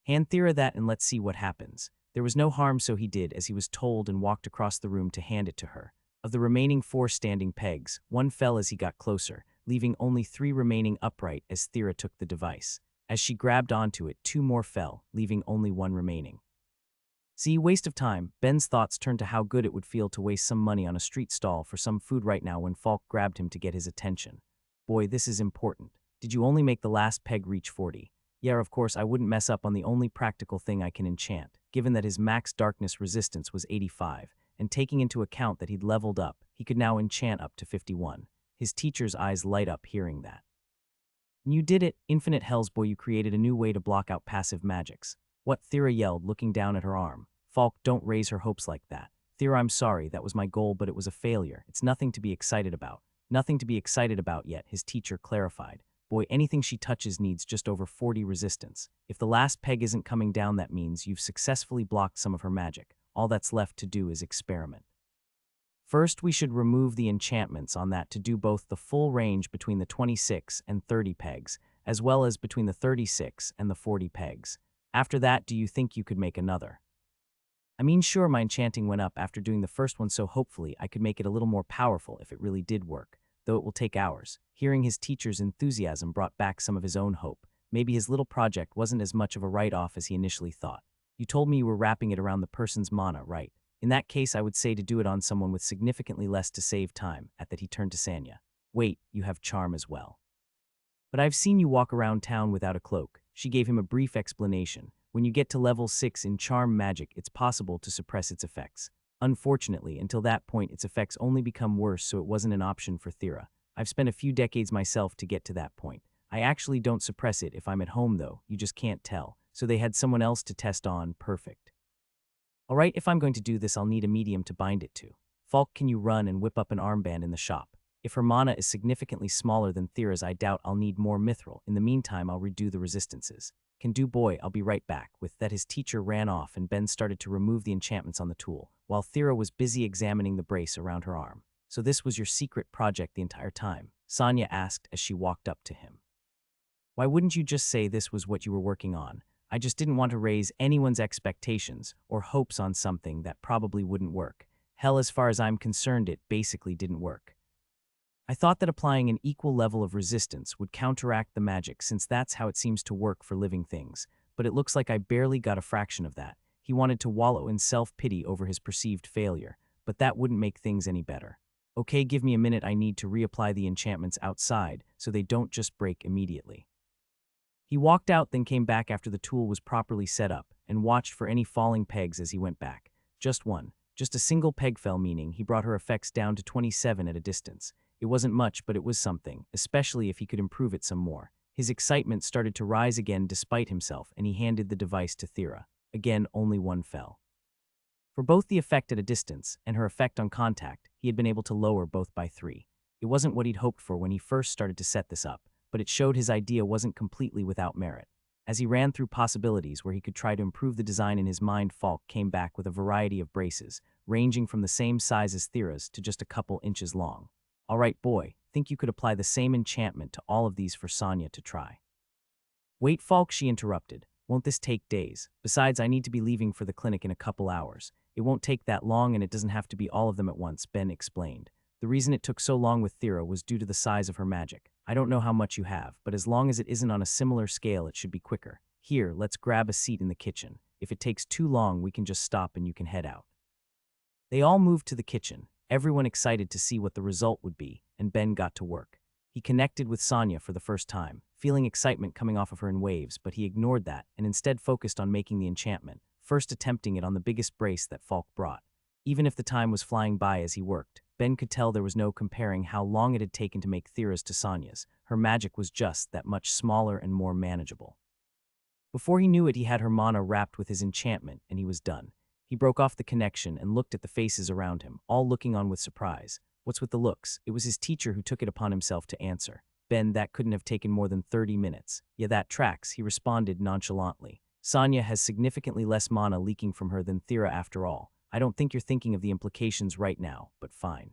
Hand Thera that and let's see what happens. There was no harm, so he did as he was told and walked across the room to hand it to her. Of the remaining 4 standing pegs, one fell as he got closer, leaving only 3 remaining upright as Thera took the device. As she grabbed onto it, 2 more fell, leaving only 1 remaining. See, waste of time. Ben's thoughts turned to how good it would feel to waste some money on a street stall for some food right now when Falk grabbed him to get his attention. Boy, this is important. Did you only make the last peg reach 40? Yeah, of course, I wouldn't mess up on the only practical thing I can enchant, given that his max darkness resistance was 85, and taking into account that he'd leveled up, he could now enchant up to 51. His teacher's eyes light up hearing that. You did it, Infinite Hells boy, you created a new way to block out passive magics. What? Thera yelled, looking down at her arm. Falk, don't raise her hopes like that. Thera, I'm sorry, that was my goal, but it was a failure. It's nothing to be excited about. Nothing to be excited about yet, his teacher clarified. Boy, anything she touches needs just over 40 resistance. If the last peg isn't coming down, that means you've successfully blocked some of her magic. All that's left to do is experiment. First, we should remove the enchantments on that to do both the full range between the 26 and 30 pegs, as well as between the 36 and the 40 pegs. After that, do you think you could make another? I mean, sure, my enchanting went up after doing the first one, so hopefully I could make it a little more powerful if it really did work, though it will take hours. Hearing his teacher's enthusiasm brought back some of his own hope. Maybe his little project wasn't as much of a write-off as he initially thought. You told me you were wrapping it around the person's mana, right? In that case, I would say to do it on someone with significantly less to save time. At that, he turned to Sanya. Wait, you have charm as well. But I've seen you walk around town without a cloak. She gave him a brief explanation. When you get to level 6 in charm magic, it's possible to suppress its effects. Unfortunately, until that point, its effects only become worse, so it wasn't an option for Thera. I've spent a few decades myself to get to that point. I actually don't suppress it if I'm at home, though. You just can't tell. So they had someone else to test on. Perfect. Alright, if I'm going to do this, I'll need a medium to bind it to. Falk, can you run and whip up an armband in the shop? If her mana is significantly smaller than Thera's, I doubt I'll need more mithril. In the meantime, I'll redo the resistances. Can do, boy, I'll be right back. With that, his teacher ran off and Ben started to remove the enchantments on the tool, while Thera was busy examining the brace around her arm. So this was your secret project the entire time? Sanya asked as she walked up to him. Why wouldn't you just say this was what you were working on? I just didn't want to raise anyone's expectations or hopes on something that probably wouldn't work. Hell, as far as I'm concerned, it basically didn't work. I thought that applying an equal level of resistance would counteract the magic, since that's how it seems to work for living things, but it looks like I barely got a fraction of that. He wanted to wallow in self-pity over his perceived failure, but that wouldn't make things any better. Okay, give me a minute, I need to reapply the enchantments outside so they don't just break immediately. He walked out, then came back after the tool was properly set up, and watched for any falling pegs as he went back. Just one. Just a single peg fell, meaning he brought her effects down to 27 at a distance. It wasn't much, but it was something, especially if he could improve it some more. His excitement started to rise again despite himself, and he handed the device to Thera. Again, only one fell. For both the effect at a distance and her effect on contact, he had been able to lower both by 3. It wasn't what he'd hoped for when he first started to set this up, but it showed his idea wasn't completely without merit. As he ran through possibilities where he could try to improve the design in his mind, Falk came back with a variety of braces, ranging from the same size as Thera's to just a couple inches long. All right, boy, think you could apply the same enchantment to all of these for Sanya to try. Wait, Falk, she interrupted. Won't this take days? Besides, I need to be leaving for the clinic in a couple hours. It won't take that long, and it doesn't have to be all of them at once, Ben explained. The reason it took so long with Thera was due to the size of her magic. I don't know how much you have, but as long as it isn't on a similar scale, it should be quicker. Here, let's grab a seat in the kitchen. If it takes too long, we can just stop and you can head out. They all moved to the kitchen, everyone excited to see what the result would be, and Ben got to work. He connected with Sanya for the first time, feeling excitement coming off of her in waves, but he ignored that and instead focused on making the enchantment, first attempting it on the biggest brace that Falk brought. Even if the time was flying by as he worked, Ben could tell there was no comparing how long it had taken to make Thera's to Sanya's. Her magic was just that much smaller and more manageable. Before he knew it, he had her mana wrapped with his enchantment, and he was done. He broke off the connection and looked at the faces around him, all looking on with surprise. What's with the looks? It was his teacher who took it upon himself to answer. Ben, that couldn't have taken more than 30 minutes. Yeah, that tracks, he responded nonchalantly. Sanya has significantly less mana leaking from her than Thera after all. I don't think you're thinking of the implications right now, but fine.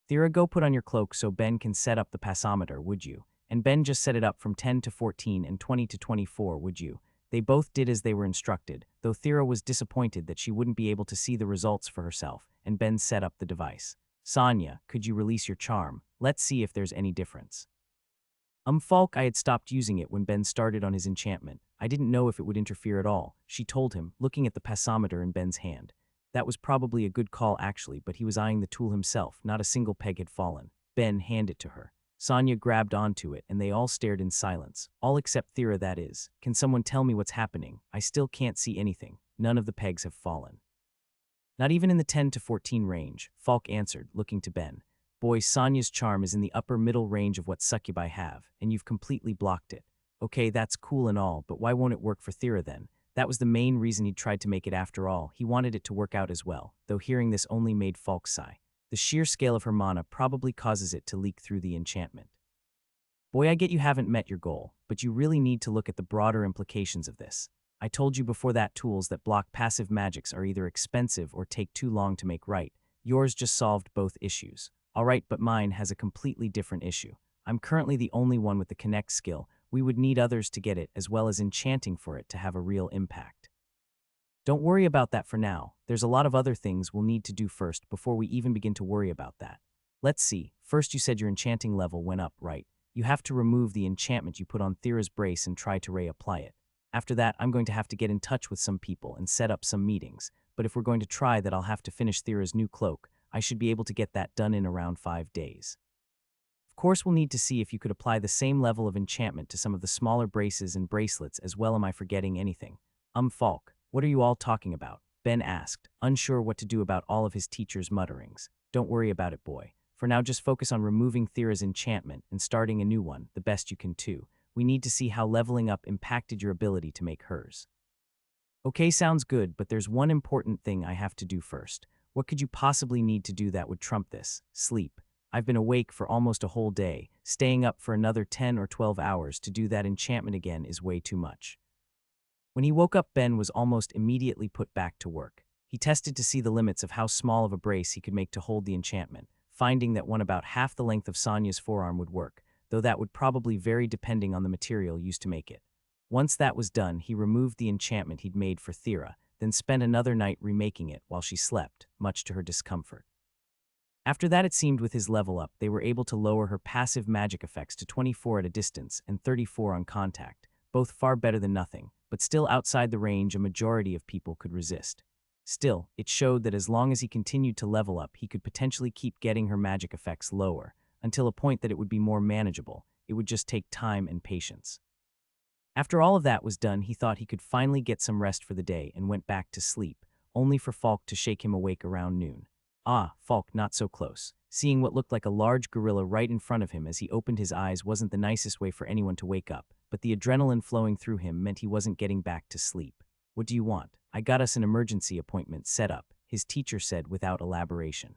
Thera, go put on your cloak so Ben can set up the passometer, would you? And Ben just set it up from 10 to 14 and 20 to 24, would you? They both did as they were instructed, though Thera was disappointed that she wouldn't be able to see the results for herself, and Ben set up the device. Sanya, could you release your charm? Let's see if there's any difference. Falk, I had stopped using it when Ben started on his enchantment. I didn't know if it would interfere at all, she told him, looking at the passometer in Ben's hand. That was probably a good call actually, but he was eyeing the tool himself, not a single peg had fallen. Ben handed it to her. Sonia grabbed onto it, and they all stared in silence. All except Thera, that is. Can someone tell me what's happening? I still can't see anything. None of the pegs have fallen. Not even in the 10 to 14 range, Falk answered, looking to Ben. Boy, Sonia's charm is in the upper middle range of what succubi have, and you've completely blocked it. Okay, that's cool and all, but why won't it work for Thera then? That was the main reason he tried to make it after all. He wanted it to work out as well, though hearing this only made Falk sigh. The sheer scale of her mana probably causes it to leak through the enchantment. Boy, I get you haven't met your goal, but you really need to look at the broader implications of this. I told you before that tools that block passive magics are either expensive or take too long to make right. Yours just solved both issues. Alright, but mine has a completely different issue. I'm currently the only one with the connect skill. We would need others to get it, as well as enchanting for it to have a real impact. Don't worry about that for now. There's a lot of other things we'll need to do first before we even begin to worry about that. Let's see. First, you said your enchanting level went up, right? You have to remove the enchantment you put on Thera's brace and try to reapply it. After that, I'm going to have to get in touch with some people and set up some meetings. But if we're going to try that, I'll have to finish Thera's new cloak. I should be able to get that done in around 5 days. Of course, we'll need to see if you could apply the same level of enchantment to some of the smaller braces and bracelets as well. Am I forgetting anything? Falk, what are you all talking about? Ben asked, unsure what to do about all of his teacher's mutterings. Don't worry about it, boy. For now, just focus on removing Thera's enchantment and starting a new one, the best you can too. We need to see how leveling up impacted your ability to make hers. Okay, sounds good, but there's one important thing I have to do first. What could you possibly need to do that would trump this? Sleep. I've been awake for almost a whole day. Staying up for another 10 or 12 hours to do that enchantment again is way too much. When he woke up, Ben was almost immediately put back to work. He tested to see the limits of how small of a brace he could make to hold the enchantment, finding that one about half the length of Sonia's forearm would work, though that would probably vary depending on the material used to make it. Once that was done, he removed the enchantment he'd made for Thera, then spent another night remaking it while she slept, much to her discomfort. After that, it seemed with his level up, they were able to lower her passive magic effects to 24 at a distance and 34 on contact, both far better than nothing, but still outside the range a majority of people could resist. Still, it showed that as long as he continued to level up, he could potentially keep getting her magic effects lower, until a point that it would be more manageable. It would just take time and patience. After all of that was done, he thought he could finally get some rest for the day and went back to sleep, only for Falk to shake him awake around noon. Ah, Falk, not so close. Seeing what looked like a large gorilla right in front of him as he opened his eyes wasn't the nicest way for anyone to wake up, but the adrenaline flowing through him meant he wasn't getting back to sleep. What do you want? I got us an emergency appointment set up, his teacher said without elaboration.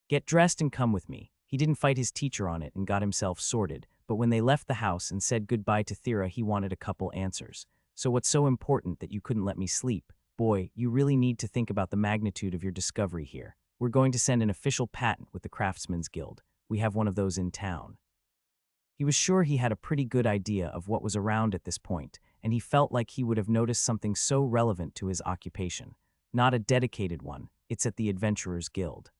Get dressed and come with me. He didn't fight his teacher on it and got himself sorted, but when they left the house and said goodbye to Thera, he wanted a couple answers. So what's so important that you couldn't let me sleep? Boy, you really need to think about the magnitude of your discovery here. We're going to send an official patent with the Craftsman's Guild. We have one of those in town. He was sure he had a pretty good idea of what was around at this point, and he felt like he would have noticed something so relevant to his occupation. Not a dedicated one, it's at the Adventurers Guild.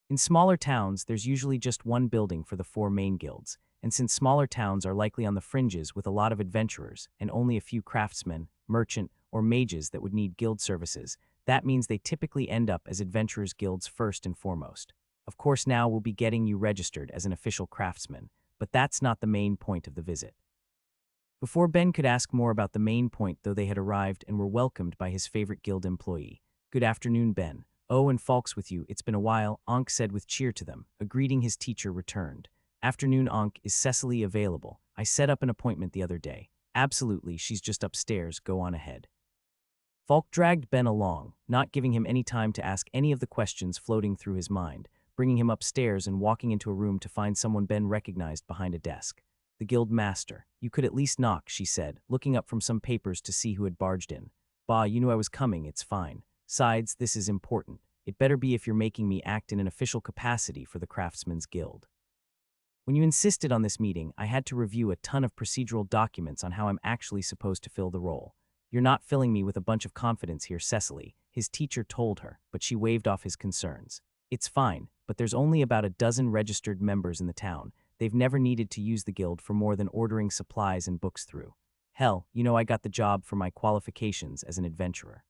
In smaller towns, there's usually just one building for the 4 main guilds, and since smaller towns are likely on the fringes with a lot of adventurers and only a few craftsmen, merchant, or mages that would need guild services, that means they typically end up as adventurers guilds first and foremost. Of course, now we'll be getting you registered as an official craftsman, but that's not the main point of the visit. Before Ben could ask more about the main point, though, they had arrived and were welcomed by his favorite guild employee. Good afternoon, Ben. Oh, and Falk's with you. It's been a while, Ankh said with cheer to them. A greeting his teacher returned. Afternoon, Ankh. Is Cecily available? I set up an appointment the other day. Absolutely, she's just upstairs. Go on ahead. Falk dragged Ben along, not giving him any time to ask any of the questions floating through his mind, bringing him upstairs and walking into a room to find someone Ben recognized behind a desk. The guild master. You could at least knock, she said, looking up from some papers to see who had barged in. Bah, you knew I was coming, it's fine. Sides, this is important. It better be if you're making me act in an official capacity for the Craftsman's Guild. When you insisted on this meeting, I had to review a ton of procedural documents on how I'm actually supposed to fill the role. You're not filling me with a bunch of confidence here, Cecily, his teacher told her, but she waved off his concerns. It's fine, but there's only about a dozen registered members in the town. They've never needed to use the guild for more than ordering supplies and books through. Hell, I got the job for my qualifications as an adventurer.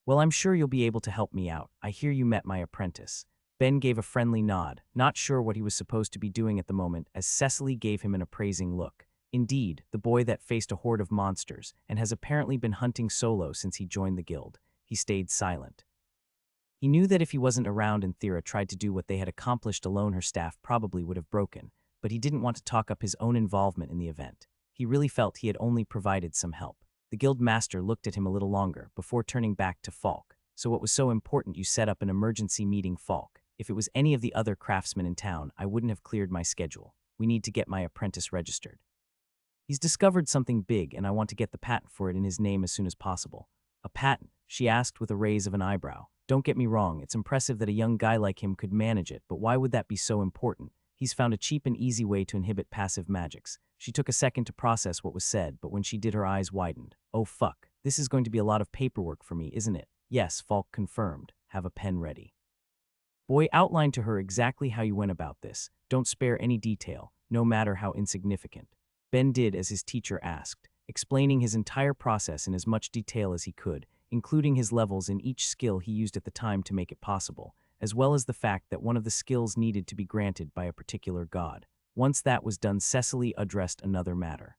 Well, I'm sure you'll be able to help me out. I hear you met my apprentice. Ben gave a friendly nod, not sure what he was supposed to be doing at the moment, as Cecily gave him an appraising look. Indeed, the boy that faced a horde of monsters and has apparently been hunting solo since he joined the guild. He stayed silent. He knew that if he wasn't around and Thera tried to do what they had accomplished alone, her staff probably would have broken, but he didn't want to talk up his own involvement in the event. He really felt he had only provided some help. The guild master looked at him a little longer before turning back to Falk. So what was so important you set up an emergency meeting, Falk? If it was any of the other craftsmen in town, I wouldn't have cleared my schedule. We need to get my apprentice registered. He's discovered something big and I want to get the patent for it in his name as soon as possible. A patent? She asked with a raise of an eyebrow. Don't get me wrong, it's impressive that a young guy like him could manage it, but why would that be so important? He's found a cheap and easy way to inhibit passive magics. She took a second to process what was said, but when she did, her eyes widened. Oh fuck, this is going to be a lot of paperwork for me, isn't it? Yes, Falk confirmed. Have a pen ready. Boy outlined to her exactly how you went about this. Don't spare any detail, no matter how insignificant. Ben did as his teacher asked, explaining his entire process in as much detail as he could, including his levels in each skill he used at the time to make it possible, as well as the fact that one of the skills needed to be granted by a particular god. Once that was done, Cecily addressed another matter.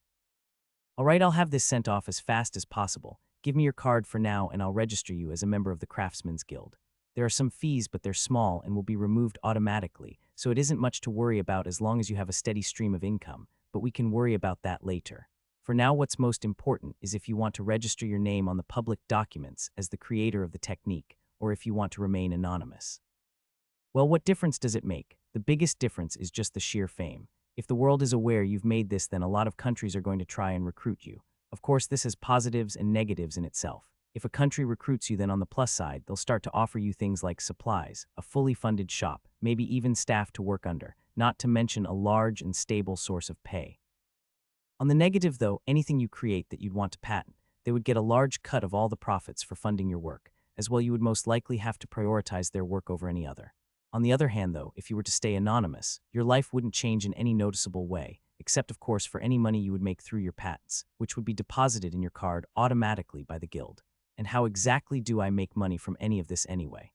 All right, I'll have this sent off as fast as possible. Give me your card for now and I'll register you as a member of the Craftsman's Guild. There are some fees, but they're small and will be removed automatically, so it isn't much to worry about as long as you have a steady stream of income, but we can worry about that later. For now, what's most important is if you want to register your name on the public documents as the creator of the technique, or if you want to remain anonymous. Well, what difference does it make? The biggest difference is just the sheer fame. If the world is aware you've made this, then a lot of countries are going to try and recruit you. Of course, this has positives and negatives in itself. If a country recruits you, then on the plus side, they'll start to offer you things like supplies, a fully funded shop, maybe even staff to work under, not to mention a large and stable source of pay. On the negative, though, anything you create that you'd want to patent, they would get a large cut of all the profits for funding your work. As well, you would most likely have to prioritize their work over any other. On the other hand, though, if you were to stay anonymous, your life wouldn't change in any noticeable way, except of course for any money you would make through your patents, which would be deposited in your card automatically by the guild. And how exactly do I make money from any of this anyway?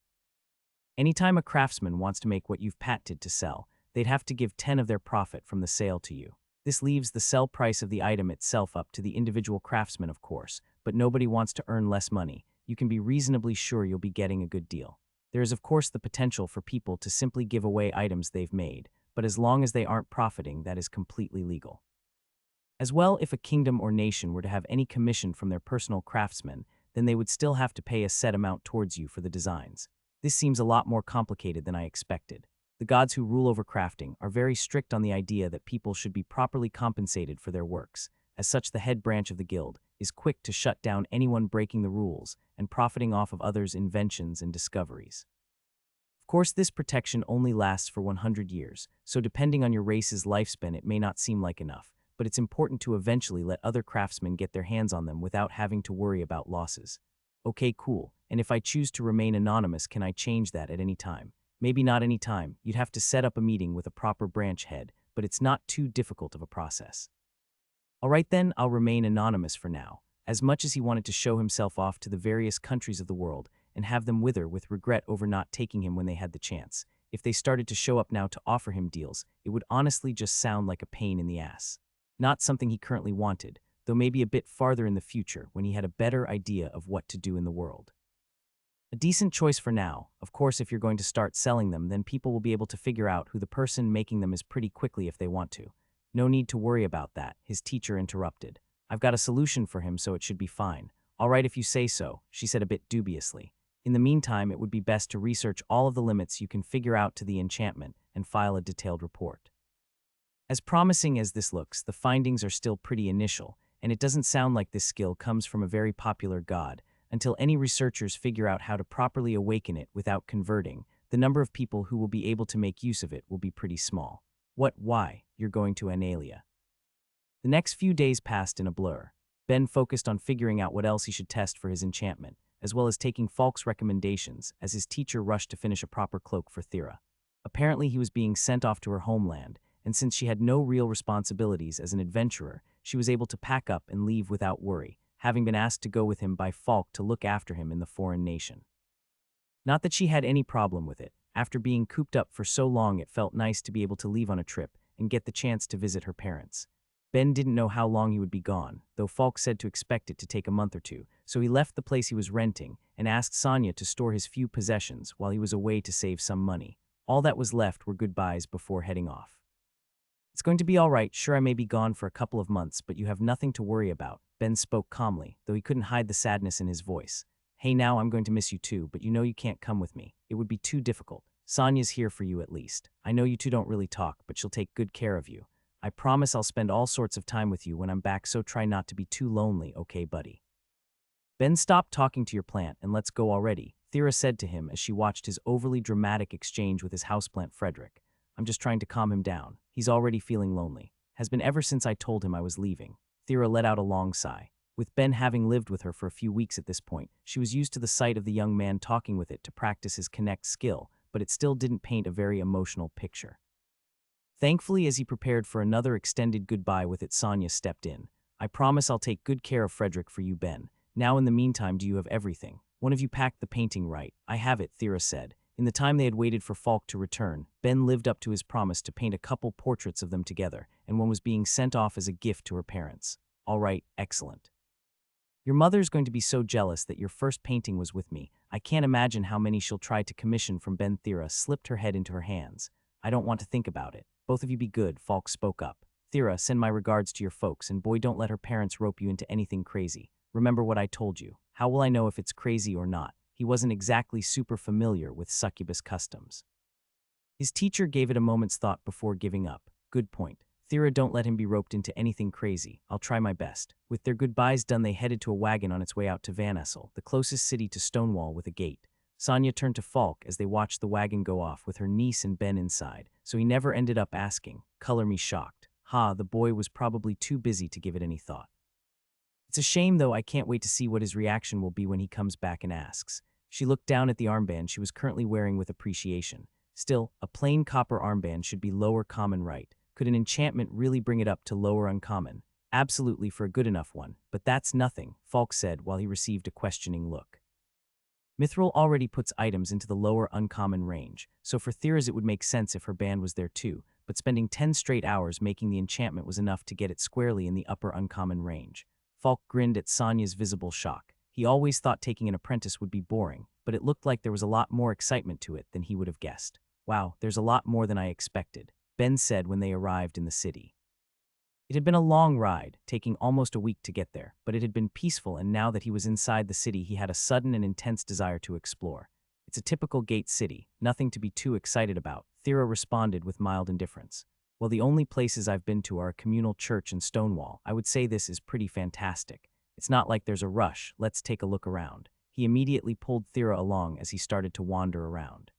Anytime a craftsman wants to make what you've patented to sell, they'd have to give 10 of their profit from the sale to you. This leaves the sell price of the item itself up to the individual craftsman, of course, but nobody wants to earn less money. You can be reasonably sure you'll be getting a good deal. There is, of course, the potential for people to simply give away items they've made, but as long as they aren't profiting, that is completely legal. As well, if a kingdom or nation were to have any commission from their personal craftsmen, then they would still have to pay a set amount towards you for the designs. This seems a lot more complicated than I expected. The gods who rule over crafting are very strict on the idea that people should be properly compensated for their works. As such, the head branch of the guild is quick to shut down anyone breaking the rules and profiting off of others' inventions and discoveries. Of course, this protection only lasts for 100 years, so depending on your race's lifespan, it may not seem like enough, but it's important to eventually let other craftsmen get their hands on them without having to worry about losses. Okay, cool. And if I choose to remain anonymous, can I change that at any time? Maybe not any time. You'd have to set up a meeting with a proper branch head, but it's not too difficult of a process. All right then, I'll remain anonymous for now. As much as he wanted to show himself off to the various countries of the world and have them wither with regret over not taking him when they had the chance, if they started to show up now to offer him deals, it would honestly just sound like a pain in the ass. Not something he currently wanted, though maybe a bit farther in the future when he had a better idea of what to do in the world. A decent choice for now. Of course, if you're going to start selling them, then people will be able to figure out who the person making them is pretty quickly if they want to. No need to worry about that, his teacher interrupted. I've got a solution for him, so it should be fine. All right if you say so, she said a bit dubiously. In the meantime, it would be best to research all of the limits you can figure out to the enchantment and file a detailed report. As promising as this looks, the findings are still pretty initial, and it doesn't sound like this skill comes from a very popular god. Until any researchers figure out how to properly awaken it without converting, the number of people who will be able to make use of it will be pretty small. Why? You're going to Analia. The next few days passed in a blur. Ben focused on figuring out what else he should test for his enchantment. as well as taking Falk's recommendations as his teacher rushed to finish a proper cloak for Thera. Apparently he was being sent off to her homeland, and since she had no real responsibilities as an adventurer, she was able to pack up and leave without worry, having been asked to go with him by Falk to look after him in the foreign nation. Not that she had any problem with it. After being cooped up for so long, it felt nice to be able to leave on a trip and get the chance to visit her parents. Ben didn't know how long he would be gone, though Falk said to expect it to take a month or two, so he left the place he was renting and asked Sonia to store his few possessions while he was away to save some money. All that was left were goodbyes before heading off. It's going to be all right. Sure, I may be gone for a couple of months, but you have nothing to worry about. Ben spoke calmly, though he couldn't hide the sadness in his voice. Hey, now I'm going to miss you too, but you know you can't come with me. It would be too difficult. Sonia's here for you at least. I know you two don't really talk, but she'll take good care of you. I promise I'll spend all sorts of time with you when I'm back, so try not to be too lonely, okay, buddy? Ben, stop talking to your plant and let's go already, Thera said to him as she watched his overly dramatic exchange with his houseplant Frederick. I'm just trying to calm him down. He's already feeling lonely. Has been ever since I told him I was leaving. Thera let out a long sigh. With Ben having lived with her for a few weeks at this point, she was used to the sight of the young man talking with it to practice his connect skill, but it still didn't paint a very emotional picture. Thankfully, as he prepared for another extended goodbye with it, Sonia stepped in. I promise I'll take good care of Frederick for you, Ben. Now in the meantime, do you have everything? One of you packed the painting, right? I have it, Thera said. In the time they had waited for Falk to return, Ben lived up to his promise to paint a couple portraits of them together, and one was being sent off as a gift to her parents. All right, excellent. Your mother's going to be so jealous that your first painting was with me. I can't imagine how many she'll try to commission from Ben. Thera slipped her head into her hands. I don't want to think about it. Both of you be good, Falk spoke up. Thera, send my regards to your folks, and boy, don't let her parents rope you into anything crazy. Remember what I told you. How will I know if it's crazy or not? He wasn't exactly super familiar with succubus customs. His teacher gave it a moment's thought before giving up. Good point. Thera, don't let him be roped into anything crazy. I'll try my best. With their goodbyes done, they headed to a wagon on its way out to Van Essel, the closest city to Stonewall with a gate. Sonia turned to Falk as they watched the wagon go off with her niece and Ben inside, so he never ended up asking. Color me shocked. The boy was probably too busy to give it any thought. It's a shame, though. I can't wait to see what his reaction will be when he comes back and asks. She looked down at the armband she was currently wearing with appreciation. Still, a plain copper armband should be lower common, right? Could an enchantment really bring it up to lower uncommon? Absolutely, for a good enough one, but that's nothing, Falk said while he received a questioning look. Mithril already puts items into the lower uncommon range, so for Thera's it would make sense if her band was there too, but spending 10 straight hours making the enchantment was enough to get it squarely in the upper uncommon range. Falk grinned at Sonia's visible shock. He always thought taking an apprentice would be boring, but it looked like there was a lot more excitement to it than he would have guessed. Wow, there's a lot more than I expected, Ben said when they arrived in the city. It had been a long ride, taking almost a week to get there, but it had been peaceful, and now that he was inside the city, he had a sudden and intense desire to explore. It's a typical gate city, nothing to be too excited about, Thera responded with mild indifference. Well, the only places I've been to are a communal church and Stonewall. I would say this is pretty fantastic. It's not like there's a rush. Let's take a look around. He immediately pulled Thera along as he started to wander around.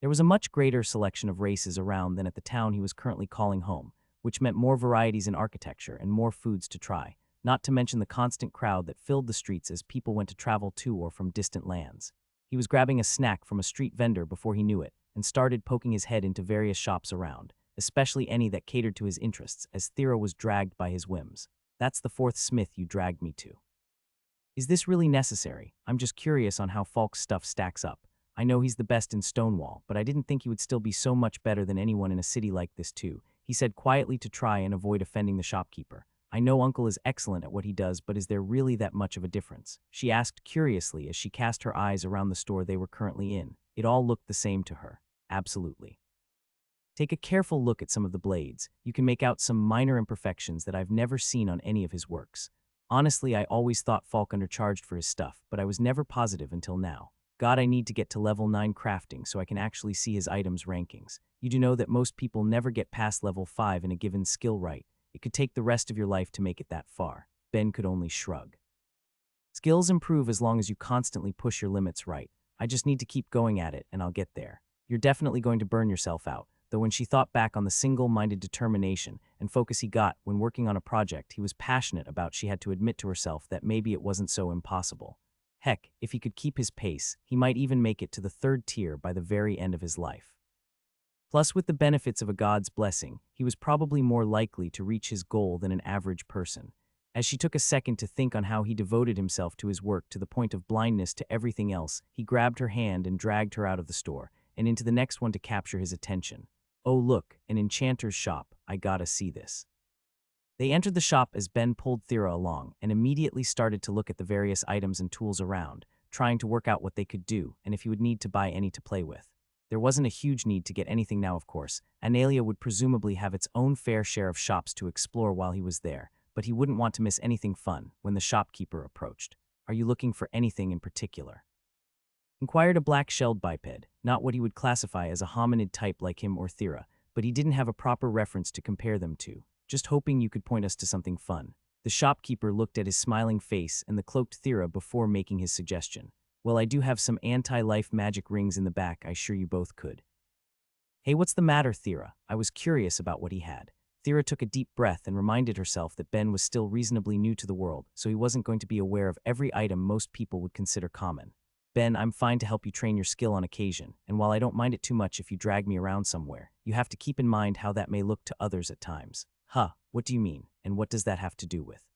There was a much greater selection of races around than at the town he was currently calling home, which meant more varieties in architecture and more foods to try, not to mention the constant crowd that filled the streets as people went to travel to or from distant lands. He was grabbing a snack from a street vendor before he knew it, and started poking his head into various shops around, especially any that catered to his interests, as Thera was dragged by his whims. That's the fourth smith you dragged me to. Is this really necessary? I'm just curious on how Falk's stuff stacks up. I know he's the best in Stonewall, but I didn't think he would still be so much better than anyone in a city like this too, he said quietly to try and avoid offending the shopkeeper. I know Uncle is excellent at what he does, but is there really that much of a difference? She asked curiously as she cast her eyes around the store they were currently in. It all looked the same to her. Absolutely. Take a careful look at some of the blades. You can make out some minor imperfections that I've never seen on any of his works. Honestly, I always thought Falk undercharged for his stuff, but I was never positive until now. God, I need to get to level 9 crafting so I can actually see his items rankings. You do know that most people never get past level 5 in a given skill, right? It could take the rest of your life to make it that far. Ben could only shrug. Skills improve as long as you constantly push your limits, right? I just need to keep going at it and I'll get there. You're definitely going to burn yourself out, though when she thought back on the single-minded determination and focus he got when working on a project he was passionate about, she had to admit to herself that maybe it wasn't so impossible. Heck, if he could keep his pace, he might even make it to the third tier by the very end of his life. Plus, with the benefits of a god's blessing, he was probably more likely to reach his goal than an average person. As she took a second to think on how he devoted himself to his work to the point of blindness to everything else, he grabbed her hand and dragged her out of the store, and into the next one to capture his attention. "Oh look, an enchanter's shop, I gotta see this." They entered the shop as Ben pulled Thera along and immediately started to look at the various items and tools around, trying to work out what they could do and if he would need to buy any to play with. There wasn't a huge need to get anything now, of course. Analia would presumably have its own fair share of shops to explore while he was there, but he wouldn't want to miss anything fun when the shopkeeper approached. "Are you looking for anything in particular?" Inquired a black-shelled biped, not what he would classify as a hominid type like him or Thera, but he didn't have a proper reference to compare them to. "Just hoping you could point us to something fun." The shopkeeper looked at his smiling face and the cloaked Thera before making his suggestion. "Well, I do have some anti-life magic rings in the back, I sure you both could." "Hey, what's the matter, Thera?" I was curious about what he had. Thera took a deep breath and reminded herself that Ben was still reasonably new to the world, so he wasn't going to be aware of every item most people would consider common. "Ben, I'm fine to help you train your skill on occasion, and while I don't mind it too much if you drag me around somewhere, you have to keep in mind how that may look to others at times." "Huh, what do you mean, and what does that have to do with?"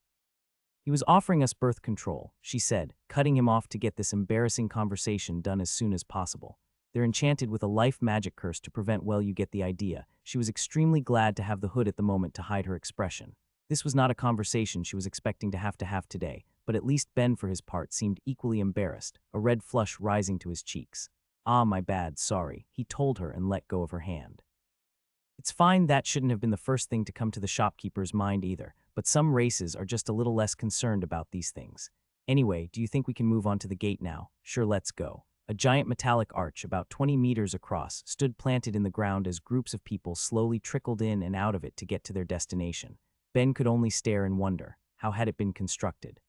"He was offering us birth control," she said, cutting him off to get this embarrassing conversation done as soon as possible. "They're enchanted with a life magic curse to prevent, well, you get the idea." She was extremely glad to have the hood at the moment to hide her expression. This was not a conversation she was expecting to have today, but at least Ben for his part seemed equally embarrassed, a red flush rising to his cheeks. "Ah, my bad, sorry," he told her and let go of her hand. It's fine, that shouldn't have been the first thing to come to the shopkeeper's mind either, but some races are just a little less concerned about these things. "Anyway, do you think we can move on to the gate now?" "Sure, let's go." A giant metallic arch about 20 meters across stood planted in the ground as groups of people slowly trickled in and out of it to get to their destination. Ben could only stare and wonder, how had it been constructed?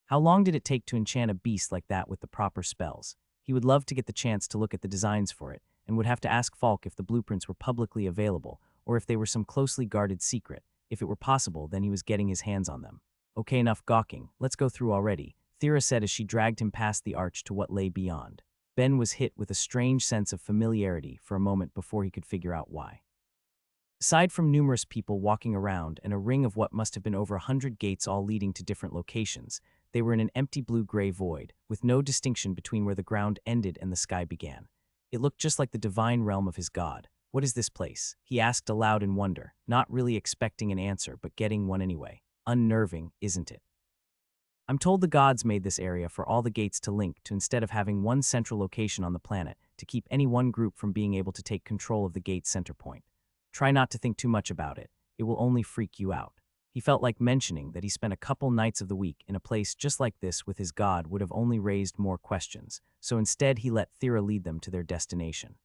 How long did it take to enchant a beast like that with the proper spells? He would love to get the chance to look at the designs for it, and would have to ask Falk if the blueprints were publicly available, or if they were some closely guarded secret. If it were possible, then he was getting his hands on them. "Okay, enough gawking, let's go through already," Thera said as she dragged him past the arch to what lay beyond. Ben was hit with a strange sense of familiarity for a moment before he could figure out why. Aside from numerous people walking around and a ring of what must have been over 100 gates all leading to different locations, they were in an empty blue-gray void, with no distinction between where the ground ended and the sky began. It looked just like the divine realm of his god. "What is this place?" he asked aloud in wonder, not really expecting an answer but getting one anyway. "Unnerving, isn't it? I'm told the gods made this area for all the gates to link to instead of having one central location on the planet to keep any one group from being able to take control of the gate's center point. Try not to think too much about it. It will only freak you out." He felt like mentioning that he spent a couple nights of the week in a place just like this with his god would have only raised more questions, so instead he let Thera lead them to their destination.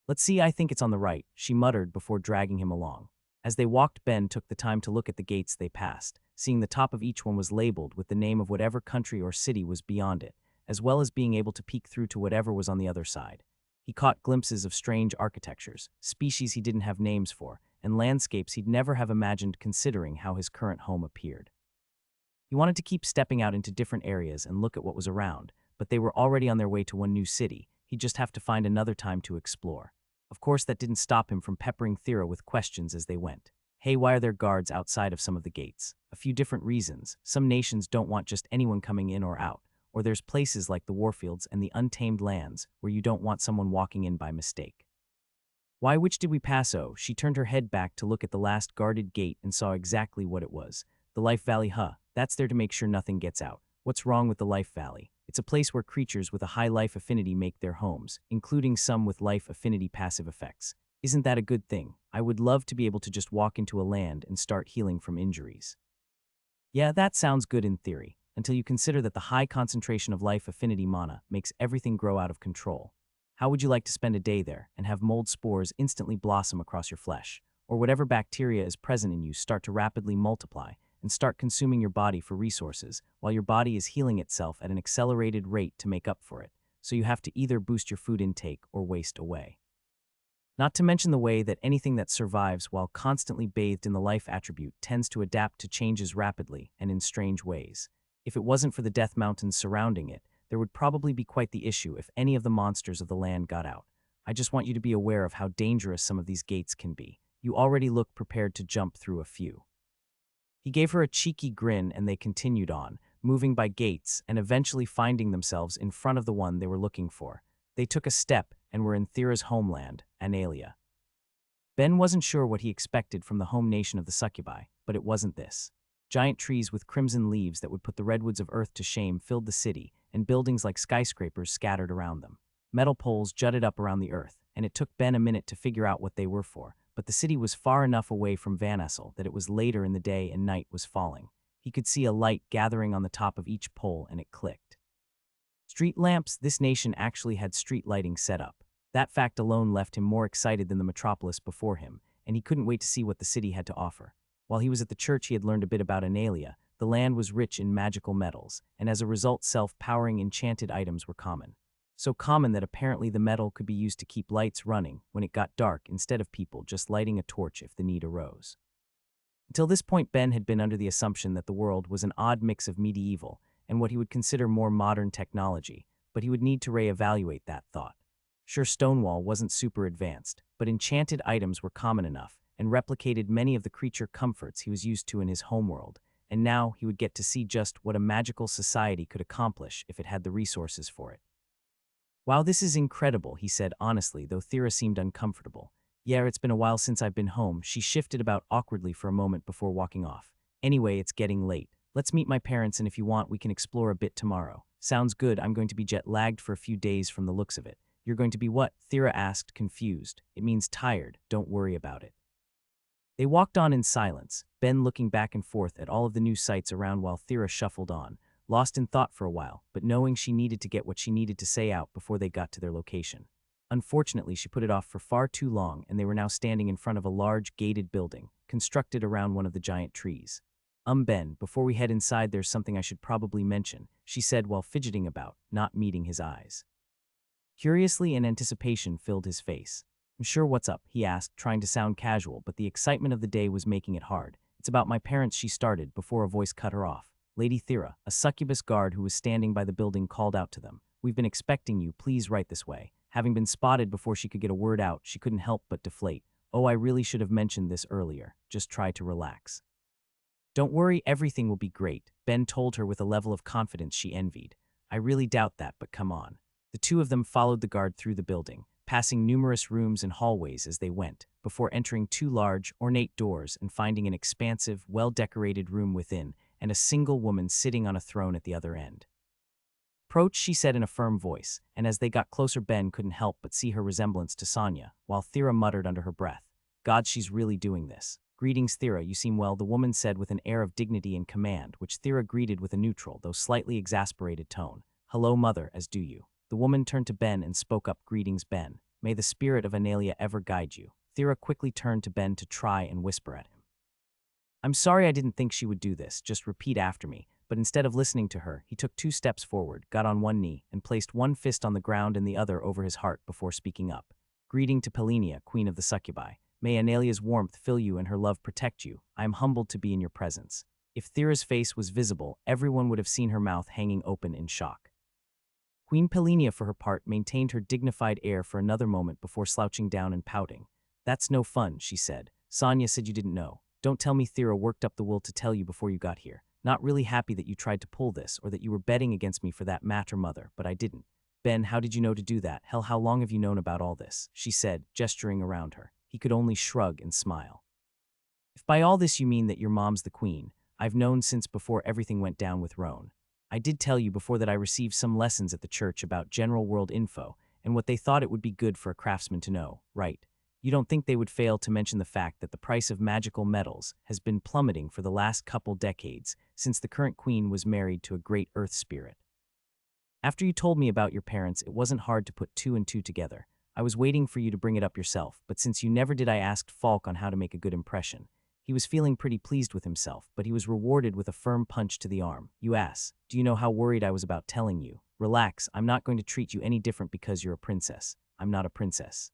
"Let's see, I think it's on the right," she muttered before dragging him along. As they walked, Ben took the time to look at the gates they passed, seeing the top of each one was labeled with the name of whatever country or city was beyond it, as well as being able to peek through to whatever was on the other side. He caught glimpses of strange architectures, species he didn't have names for, and landscapes he'd never have imagined considering how his current home appeared. He wanted to keep stepping out into different areas and look at what was around, but they were already on their way to one new city. He'd just have to find another time to explore. Of course, that didn't stop him from peppering Thera with questions as they went. "Hey, why are there guards outside of some of the gates?" "A few different reasons. Some nations don't want just anyone coming in or out, or there's places like the Warfields and the Untamed Lands where you don't want someone walking in by mistake." "Why, which did we pass?" Oh, she turned her head back to look at the last guarded gate and saw exactly what it was. "The Life Valley, huh? That's there to make sure nothing gets out." "What's wrong with the Life Valley?" "It's a place where creatures with a high life affinity make their homes, including some with life affinity passive effects. Isn't that a good thing? I would love to be able to just walk into a land and start healing from injuries." "Yeah, that sounds good in theory, until you consider that the high concentration of life affinity mana makes everything grow out of control. How would you like to spend a day there and have mold spores instantly blossom across your flesh, or whatever bacteria is present in you start to rapidly multiply and start consuming your body for resources while your body is healing itself at an accelerated rate to make up for it, so you have to either boost your food intake or waste away? Not to mention the way that anything that survives while constantly bathed in the life attribute tends to adapt to changes rapidly and in strange ways. If it wasn't for the death mountains surrounding it, there would probably be quite the issue if any of the monsters of the land got out. I just want you to be aware of how dangerous some of these gates can be. You already look prepared to jump through a few." He gave her a cheeky grin and they continued on, moving by gates and eventually finding themselves in front of the one they were looking for. They took a step and were in Thera's homeland, Analia. Ben wasn't sure what he expected from the home nation of the succubi, but it wasn't this. Giant trees with crimson leaves that would put the redwoods of Earth to shame filled the city, and buildings like skyscrapers scattered around them. Metal poles jutted up around the Earth, and it took Ben a minute to figure out what they were for, but the city was far enough away from Van Essel that it was later in the day and night was falling. He could see a light gathering on the top of each pole, and it clicked. Street lamps. This nation actually had street lighting set up. That fact alone left him more excited than the metropolis before him, and he couldn't wait to see what the city had to offer. While he was at the church, he had learned a bit about Analia. The land was rich in magical metals, and as a result, self-powering enchanted items were common. So common that apparently the metal could be used to keep lights running when it got dark instead of people just lighting a torch if the need arose. Until this point, Ben had been under the assumption that the world was an odd mix of medieval and what he would consider more modern technology, but he would need to reevaluate that thought. Sure, Stonewall wasn't super advanced, but enchanted items were common enough and replicated many of the creature comforts he was used to in his homeworld, and now he would get to see just what a magical society could accomplish if it had the resources for it. "Wow, this is incredible," he said honestly, though Thera seemed uncomfortable. "Yeah, it's been a while since I've been home." She shifted about awkwardly for a moment before walking off. "Anyway, it's getting late. Let's meet my parents, and if you want, we can explore a bit tomorrow." "Sounds good. I'm going to be jet-lagged for a few days from the looks of it." "You're going to be what?" Thera asked, confused. "It means tired. Don't worry about it." They walked on in silence, Ben looking back and forth at all of the new sights around while Thera shuffled on, lost in thought for a while, but knowing she needed to get what she needed to say out before they got to their location. Unfortunately, she put it off for far too long, and they were now standing in front of a large, gated building, constructed around one of the giant trees. Ben, before we head inside, there's something I should probably mention," she said while fidgeting about, not meeting his eyes. Curiously and anticipation filled his face. "I'm sure, what's up?" he asked, trying to sound casual, but the excitement of the day was making it hard. "It's about my parents," she started, before a voice cut her off. Lady Thera, a succubus guard who was standing by the building, called out to them. "We've been expecting you, please right this way." Having been spotted before she could get a word out, she couldn't help but deflate. "Oh, I really should have mentioned this earlier. Just try to relax." "Don't worry, everything will be great," Ben told her with a level of confidence she envied. "I really doubt that, but come on." The two of them followed the guard through the building, passing numerous rooms and hallways as they went, before entering two large, ornate doors and finding an expansive, well-decorated room within, and a single woman sitting on a throne at the other end. "Approach," she said in a firm voice, and as they got closer, Ben couldn't help but see her resemblance to Sonya, while Thera muttered under her breath, "God, she's really doing this." "Greetings, Thera, you seem well," the woman said with an air of dignity and command, which Thera greeted with a neutral, though slightly exasperated tone. "Hello, mother, as do you." The woman turned to Ben and spoke up, "Greetings, Ben. May the spirit of Analia ever guide you." Thera quickly turned to Ben to try and whisper at him. "I'm sorry, I didn't think she would do this. Just repeat after me." But instead of listening to her, he took 2 steps forward, got on one knee, and placed one fist on the ground and the other over his heart before speaking up. "Greeting to Pelenia, queen of the succubi. May Analia's warmth fill you and her love protect you. I am humbled to be in your presence." If Thera's face was visible, everyone would have seen her mouth hanging open in shock. Queen Pelenia, for her part, maintained her dignified air for another moment before slouching down and pouting. "That's no fun," she said. "Sonya said you didn't know. Don't tell me Thera worked up the will to tell you before you got here. Not really happy that you tried to pull this, or that you were betting against me for that matter, mother, but I didn't." "Ben, how did you know to do that? Hell, how long have you known about all this?" she said, gesturing around her. He could only shrug and smile. "If by all this you mean that your mom's the queen, I've known since before everything went down with Roan. I did tell you before that I received some lessons at the church about general world info and what they thought it would be good for a craftsman to know, right? You don't think they would fail to mention the fact that the price of magical metals has been plummeting for the last couple decades since the current queen was married to a great earth spirit. After you told me about your parents, it wasn't hard to put 2 and 2 together. I was waiting for you to bring it up yourself, but since you never did, I asked Falk on how to make a good impression." He was feeling pretty pleased with himself, but he was rewarded with a firm punch to the arm. "You ass, do you know how worried I was about telling you? Relax, I'm not going to treat you any different because you're a princess. I'm not a princess.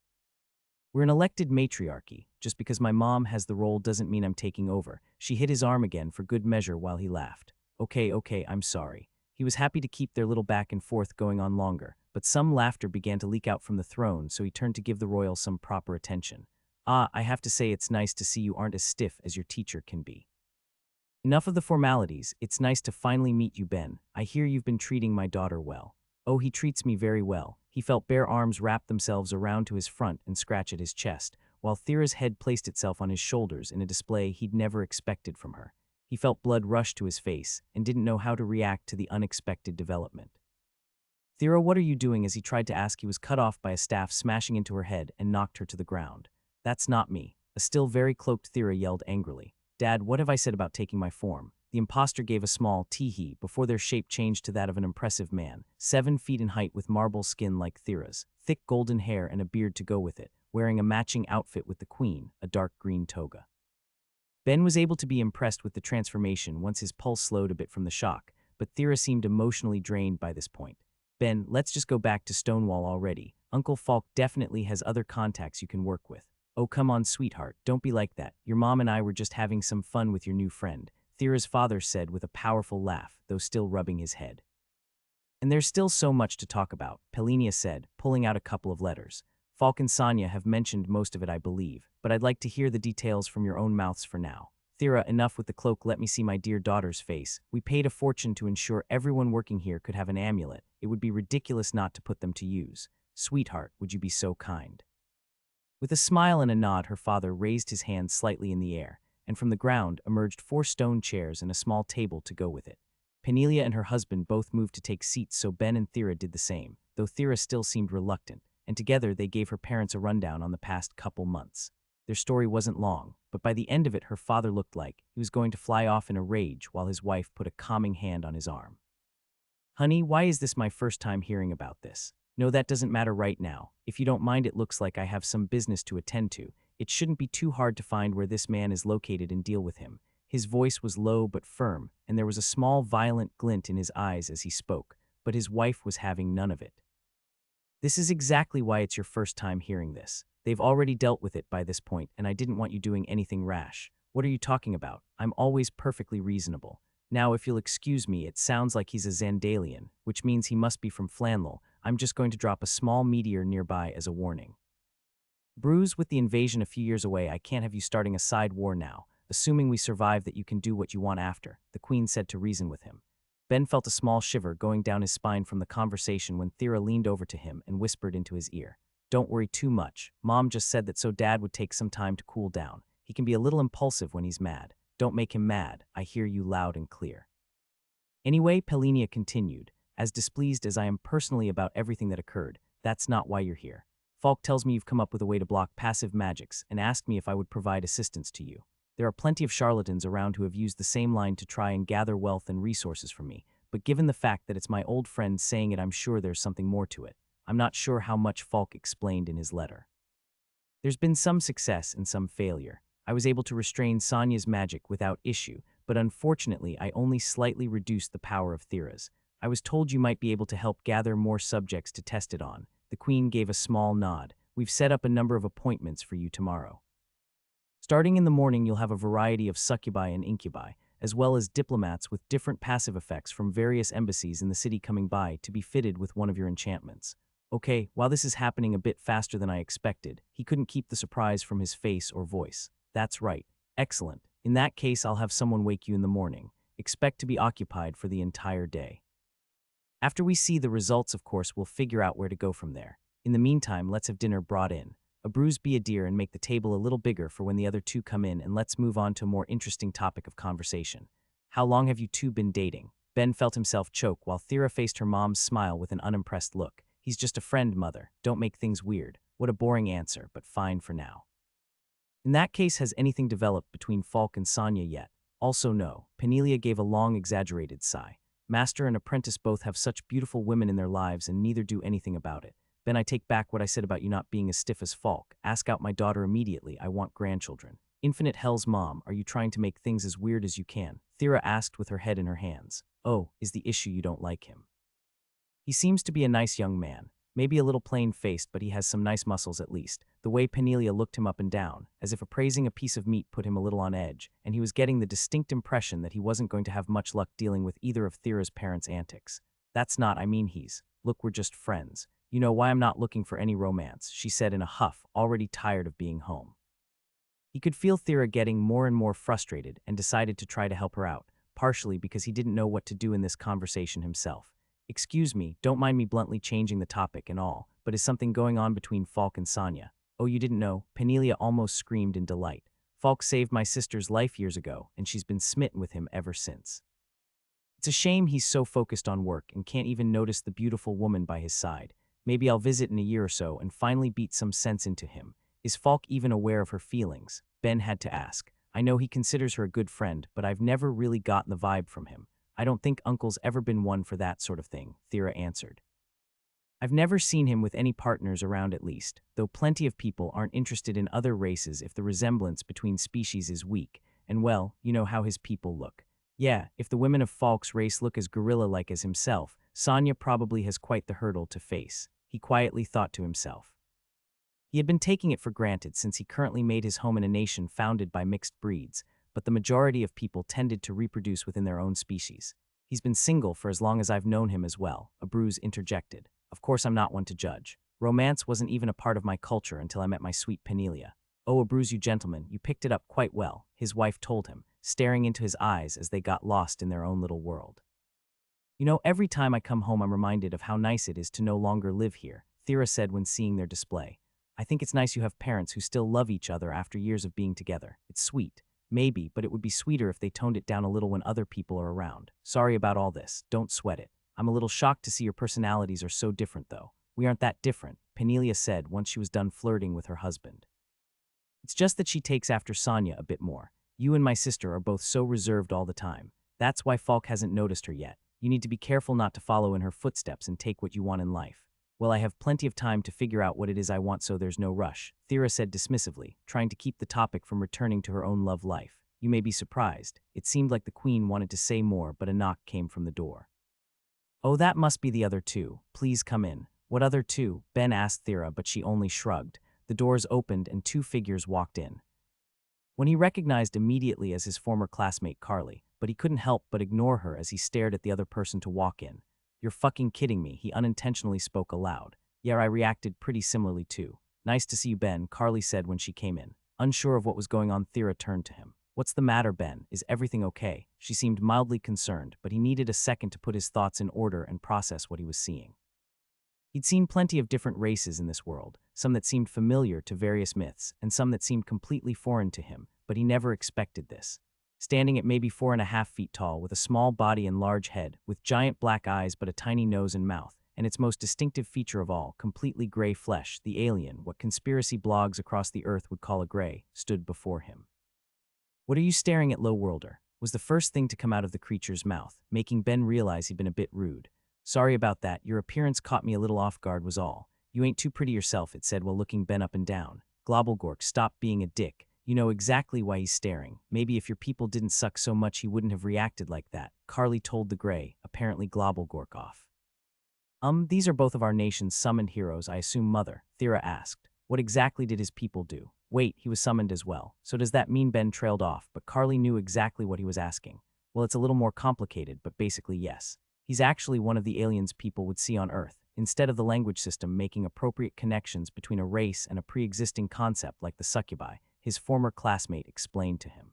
We're an elected matriarchy. Just because my mom has the role doesn't mean I'm taking over." She hit his arm again for good measure while he laughed. Okay, I'm sorry. He was happy to keep their little back and forth going on longer, but some laughter began to leak out from the throne, so he turned to give the royal some proper attention. Ah, I have to say it's nice to see you aren't as stiff as your teacher can be. Enough of the formalities, it's nice to finally meet you, Ben. I hear you've been treating my daughter well. Oh, he treats me very well. He felt bare arms wrap themselves around to his front and scratch at his chest, while Thera's head placed itself on his shoulders in a display he'd never expected from her. He felt blood rush to his face and didn't know how to react to the unexpected development. Thera, what are you doing? As he tried to ask, he was cut off by a staff smashing into her head and knocked her to the ground. That's not me. A still very cloaked Thera yelled angrily. Dad, what have I said about taking my form? The imposter gave a small tee-hee before their shape changed to that of an impressive man, 7 feet in height with marble skin like Thera's, thick golden hair and a beard to go with it, wearing a matching outfit with the queen, a dark green toga. Ben was able to be impressed with the transformation once his pulse slowed a bit from the shock, but Thera seemed emotionally drained by this point. Ben, let's just go back to Stonewall already. Uncle Falk definitely has other contacts you can work with. Oh, come on, sweetheart, don't be like that. Your mom and I were just having some fun with your new friend, Thera's father said with a powerful laugh, though still rubbing his head. And there's still so much to talk about, Pelinia said, pulling out a couple of letters. Falk and Sonia have mentioned most of it, I believe, but I'd like to hear the details from your own mouths for now. Thera, enough with the cloak, let me see my dear daughter's face. We paid a fortune to ensure everyone working here could have an amulet. It would be ridiculous not to put them to use. Sweetheart, would you be so kind? With a smile and a nod, her father raised his hand slightly in the air, and from the ground emerged 4 stone chairs and a small table to go with it. Penelia and her husband both moved to take seats, so Ben and Thera did the same, though Thera still seemed reluctant, and together they gave her parents a rundown on the past couple months. Their story wasn't long, but by the end of it her father looked like he was going to fly off in a rage while his wife put a calming hand on his arm. Honey, why is this my first time hearing about this? No, that doesn't matter right now. If you don't mind, it looks like I have some business to attend to. It shouldn't be too hard to find where this man is located and deal with him. His voice was low but firm, and there was a small violent glint in his eyes as he spoke, but his wife was having none of it. This is exactly why it's your first time hearing this. They've already dealt with it by this point, and I didn't want you doing anything rash. What are you talking about? I'm always perfectly reasonable. Now, if you'll excuse me, it sounds like he's a Zandalian, which means he must be from Flanlel. I'm just going to drop a small meteor nearby as a warning. Bruise, with the invasion a few years away, I can't have you starting a side war now, assuming we survive that you can do what you want after, the queen said to reason with him. Ben felt a small shiver going down his spine from the conversation when Thera leaned over to him and whispered into his ear. Don't worry too much. Mom just said that so Dad would take some time to cool down. He can be a little impulsive when he's mad. Don't make him mad. I hear you loud and clear. Anyway, Pelinia continued, as displeased as I am personally about everything that occurred, that's not why you're here. Falk tells me you've come up with a way to block passive magics and asked me if I would provide assistance to you. There are plenty of charlatans around who have used the same line to try and gather wealth and resources from me, but given the fact that it's my old friend saying it, I'm sure there's something more to it. I'm not sure how much Falk explained in his letter. There's been some success and some failure. I was able to restrain Sonia's magic without issue, but unfortunately I only slightly reduced the power of Thera's. I was told you might be able to help gather more subjects to test it on. The queen gave a small nod. We've set up a number of appointments for you tomorrow. Starting in the morning, you'll have a variety of succubi and incubi, as well as diplomats with different passive effects from various embassies in the city coming by to be fitted with one of your enchantments. Okay, while this is happening a bit faster than I expected, he couldn't keep the surprise from his face or voice. That's right. Excellent. In that case, I'll have someone wake you in the morning. Expect to be occupied for the entire day. After we see the results, of course, we'll figure out where to go from there. In the meantime, let's have dinner brought in. A bruise be a dear and make the table a little bigger for when the other two come in, and let's move on to a more interesting topic of conversation. How long have you two been dating? Ben felt himself choke while Thera faced her mom's smile with an unimpressed look. He's just a friend, mother. Don't make things weird. What a boring answer, but fine for now. In that case, has anything developed between Falk and Sonia yet? Also no. Penelia gave a long, exaggerated sigh. Master and apprentice both have such beautiful women in their lives and neither do anything about it. Ben, I take back what I said about you not being as stiff as Falk. Ask out my daughter immediately. I want grandchildren. Infinite hell's mom, are you trying to make things as weird as you can? Thera asked with her head in her hands. Oh, is the issue you don't like him? He seems to be a nice young man. Maybe a little plain-faced, but he has some nice muscles at least. The way Penelia looked him up and down, as if appraising a piece of meat put him a little on edge, and he was getting the distinct impression that he wasn't going to have much luck dealing with either of Thira's parents' antics. That's not, I mean look, we're just friends. You know why I'm not looking for any romance, she said in a huff, already tired of being home. He could feel Thira getting more and more frustrated and decided to try to help her out, partially because he didn't know what to do in this conversation himself. Excuse me, don't mind me bluntly changing the topic and all, but is something going on between Falk and Sonia? Oh, you didn't know? Penelia almost screamed in delight. Falk saved my sister's life years ago, and she's been smitten with him ever since. It's a shame he's so focused on work and can't even notice the beautiful woman by his side. Maybe I'll visit in a year or so and finally beat some sense into him. Is Falk even aware of her feelings? Ben had to ask. I know he considers her a good friend, but I've never really gotten the vibe from him. I don't think Uncle's ever been one for that sort of thing, Thira answered. I've never seen him with any partners around at least, though plenty of people aren't interested in other races if the resemblance between species is weak, and well, you know how his people look. Yeah, if the women of Falk's race look as gorilla-like as himself, Sonia probably has quite the hurdle to face, he quietly thought to himself. He had been taking it for granted since he currently made his home in a nation founded by mixed breeds, but the majority of people tended to reproduce within their own species. He's been single for as long as I've known him as well, Abruz interjected. Of course I'm not one to judge. Romance wasn't even a part of my culture until I met my sweet Penelia. Oh, Abruz, you gentleman, you picked it up quite well, his wife told him, staring into his eyes as they got lost in their own little world. You know, every time I come home I'm reminded of how nice it is to no longer live here, Thira said when seeing their display. I think it's nice you have parents who still love each other after years of being together. It's sweet. Maybe, but it would be sweeter if they toned it down a little when other people are around. Sorry about all this. Don't sweat it. I'm a little shocked to see your personalities are so different, though. We aren't that different, Penelia said once she was done flirting with her husband. It's just that she takes after Sonia a bit more. You and my sister are both so reserved all the time. That's why Falk hasn't noticed her yet. You need to be careful not to follow in her footsteps and take what you want in life. Well, I have plenty of time to figure out what it is I want, so there's no rush, Thira said dismissively, trying to keep the topic from returning to her own love life. You may be surprised. It seemed like the queen wanted to say more, but a knock came from the door. Oh, that must be the other two. Please come in. What other two? Ben asked Thira, but she only shrugged. The doors opened and two figures walked in. One he recognized immediately as his former classmate Carly, but he couldn't help but ignore her as he stared at the other person to walk in. You're fucking kidding me, he unintentionally spoke aloud. Yeah, I reacted pretty similarly too. Nice to see you, Ben, Carly said when she came in. Unsure of what was going on, Thira turned to him. What's the matter, Ben? Is everything okay? She seemed mildly concerned, but he needed a second to put his thoughts in order and process what he was seeing. He'd seen plenty of different races in this world, some that seemed familiar to various myths, and some that seemed completely foreign to him, but he never expected this. Standing at maybe 4.5 feet tall, with a small body and large head, with giant black eyes but a tiny nose and mouth, and its most distinctive feature of all, completely gray flesh, the alien, what conspiracy blogs across the earth would call a gray, stood before him. What are you staring at, low-worlder? Was the first thing to come out of the creature's mouth, making Ben realize he'd been a bit rude. Sorry about that, your appearance caught me a little off guard was all. You ain't too pretty yourself, it said while looking Ben up and down. Globblegork, stop being a dick. You know exactly why he's staring. Maybe if your people didn't suck so much he wouldn't have reacted like that, Carly told the gray, apparently Globblegork off. These are both of our nation's summoned heroes, I assume, Mother, Thira asked. What exactly did his people do? Wait, he was summoned as well. So does that mean Ben trailed off, but Carly knew exactly what he was asking. Well, it's a little more complicated, but basically yes. He's actually one of the aliens people would see on Earth, instead of the language system making appropriate connections between a race and a pre-existing concept like the succubi, his former classmate explained to him.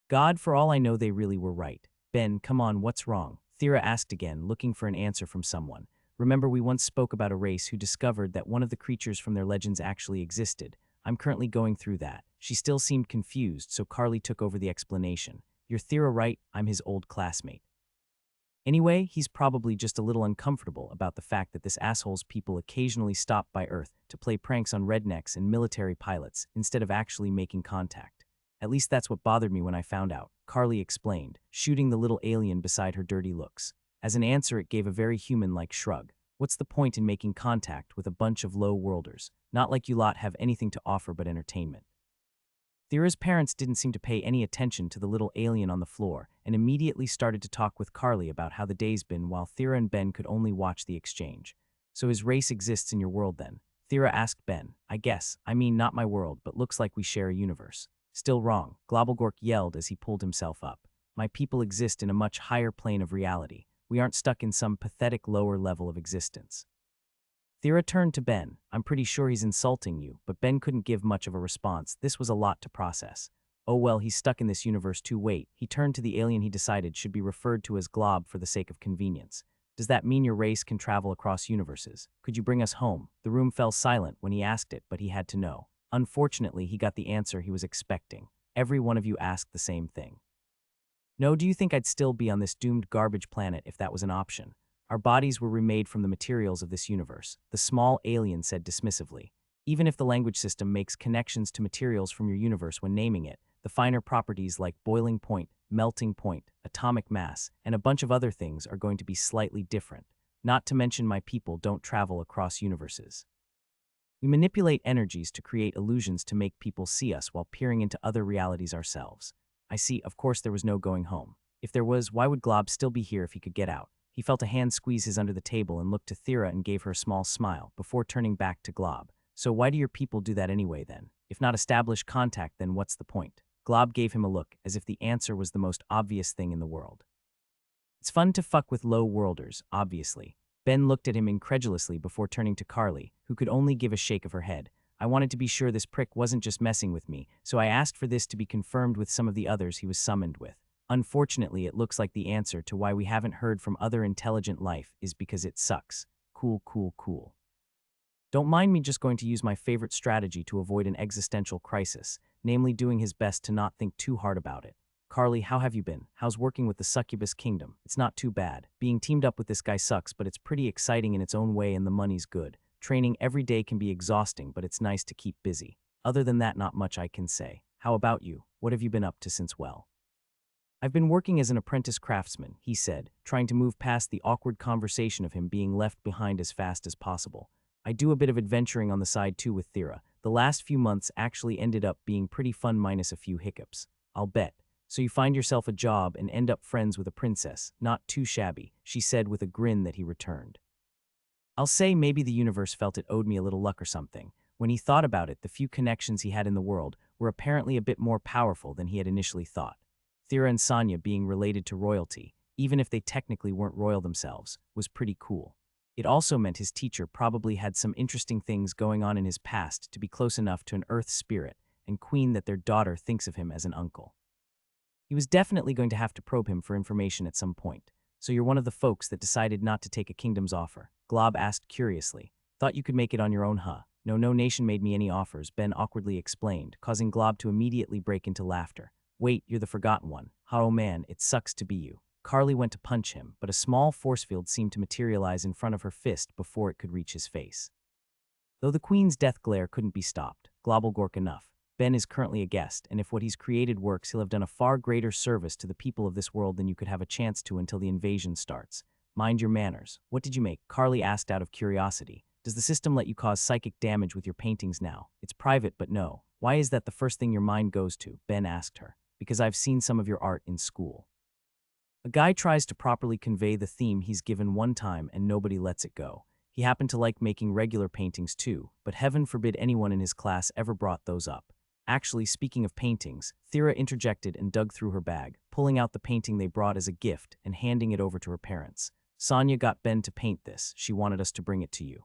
God, for all I know they really were right. Ben, come on, what's wrong? Thira asked again, looking for an answer from someone. Remember we once spoke about a race who discovered that one of the creatures from their legends actually existed. I'm currently going through that. She still seemed confused, so Carly took over the explanation. You're Thira right, I'm his old classmate. Anyway, he's probably just a little uncomfortable about the fact that this asshole's people occasionally stop by Earth to play pranks on rednecks and military pilots instead of actually making contact. At least that's what bothered me when I found out, Carly explained, shooting the little alien beside her dirty looks. As an answer, it gave a very human-like shrug. What's the point in making contact with a bunch of low-worlders? Not like you lot have anything to offer but entertainment. Thira's parents didn't seem to pay any attention to the little alien on the floor and immediately started to talk with Carly about how the day's been while Thira and Ben could only watch the exchange. So his race exists in your world then? Thera asked Ben. I guess. I mean, not my world, but looks like we share a universe. Still wrong, Globblegork yelled as he pulled himself up. My people exist in a much higher plane of reality. We aren't stuck in some pathetic lower level of existence. Thera turned to Ben. I'm pretty sure he's insulting you, but Ben couldn't give much of a response. This was a lot to process. Oh well, he's stuck in this universe too. Wait, he turned to the alien he decided should be referred to as Glob for the sake of convenience. Does that mean your race can travel across universes? Could you bring us home? The room fell silent when he asked it, but he had to know. Unfortunately, he got the answer he was expecting. Every one of you asked the same thing. No, do you think I'd still be on this doomed garbage planet if that was an option? Our bodies were remade from the materials of this universe, the small alien said dismissively. Even if the language system makes connections to materials from your universe when naming it, the finer properties like boiling point, melting point, atomic mass, and a bunch of other things are going to be slightly different. Not to mention my people don't travel across universes. We manipulate energies to create illusions to make people see us while peering into other realities ourselves. I see, of course there was no going home. If there was, why would Glob still be here if he could get out? He felt a hand squeeze his under the table and looked to Thera and gave her a small smile, before turning back to Glob. So why do your people do that anyway then? If not establish contact, then what's the point? Glob gave him a look, as if the answer was the most obvious thing in the world. It's fun to fuck with low-worlders, obviously. Ben looked at him incredulously before turning to Carly, who could only give a shake of her head. I wanted to be sure this prick wasn't just messing with me, so I asked for this to be confirmed with some of the others he was summoned with. Unfortunately, it looks like the answer to why we haven't heard from other intelligent life is because it sucks. Cool, cool, cool. Don't mind me just going to use my favorite strategy to avoid an existential crisis, namely doing his best to not think too hard about it. Carly, how have you been? How's working with the Succubus Kingdom? It's not too bad. Being teamed up with this guy sucks, but it's pretty exciting in its own way and the money's good. Training every day can be exhausting, but it's nice to keep busy. Other than that, not much I can say. How about you? What have you been up to since well? I've been working as an apprentice craftsman, he said, trying to move past the awkward conversation of him being left behind as fast as possible. I do a bit of adventuring on the side too with Thera. The last few months actually ended up being pretty fun minus a few hiccups. I'll bet. So you find yourself a job and end up friends with a princess. Not too shabby, she said with a grin that he returned. I'll say maybe the universe felt it owed me a little luck or something. When he thought about it, the few connections he had in the world were apparently a bit more powerful than he had initially thought. Thera and Sonya being related to royalty, even if they technically weren't royal themselves, was pretty cool. It also meant his teacher probably had some interesting things going on in his past to be close enough to an earth spirit and queen that their daughter thinks of him as an uncle. He was definitely going to have to probe him for information at some point. So you're one of the folks that decided not to take a kingdom's offer? Glob asked curiously. Thought you could make it on your own, huh? No nation made me any offers, Ben awkwardly explained, causing Glob to immediately break into laughter. Wait, you're the forgotten one. Oh man, it sucks to be you. Carly went to punch him, but a small force field seemed to materialize in front of her fist before it could reach his face. Though the queen's death glare couldn't be stopped, Globblegork enough. Ben is currently a guest, and if what he's created works, he'll have done a far greater service to the people of this world than you could have a chance to until the invasion starts. Mind your manners. What did you make? Carly asked out of curiosity. Does the system let you cause psychic damage with your paintings now? It's private, but no. Why is that the first thing your mind goes to? Ben asked her. Because I've seen some of your art in school. A guy tries to properly convey the theme he's given one time and nobody lets it go. He happened to like making regular paintings too, but heaven forbid anyone in his class ever brought those up. Actually, speaking of paintings, Thera interjected and dug through her bag, pulling out the painting they brought as a gift and handing it over to her parents. Sonya got Ben to paint this. She wanted us to bring it to you.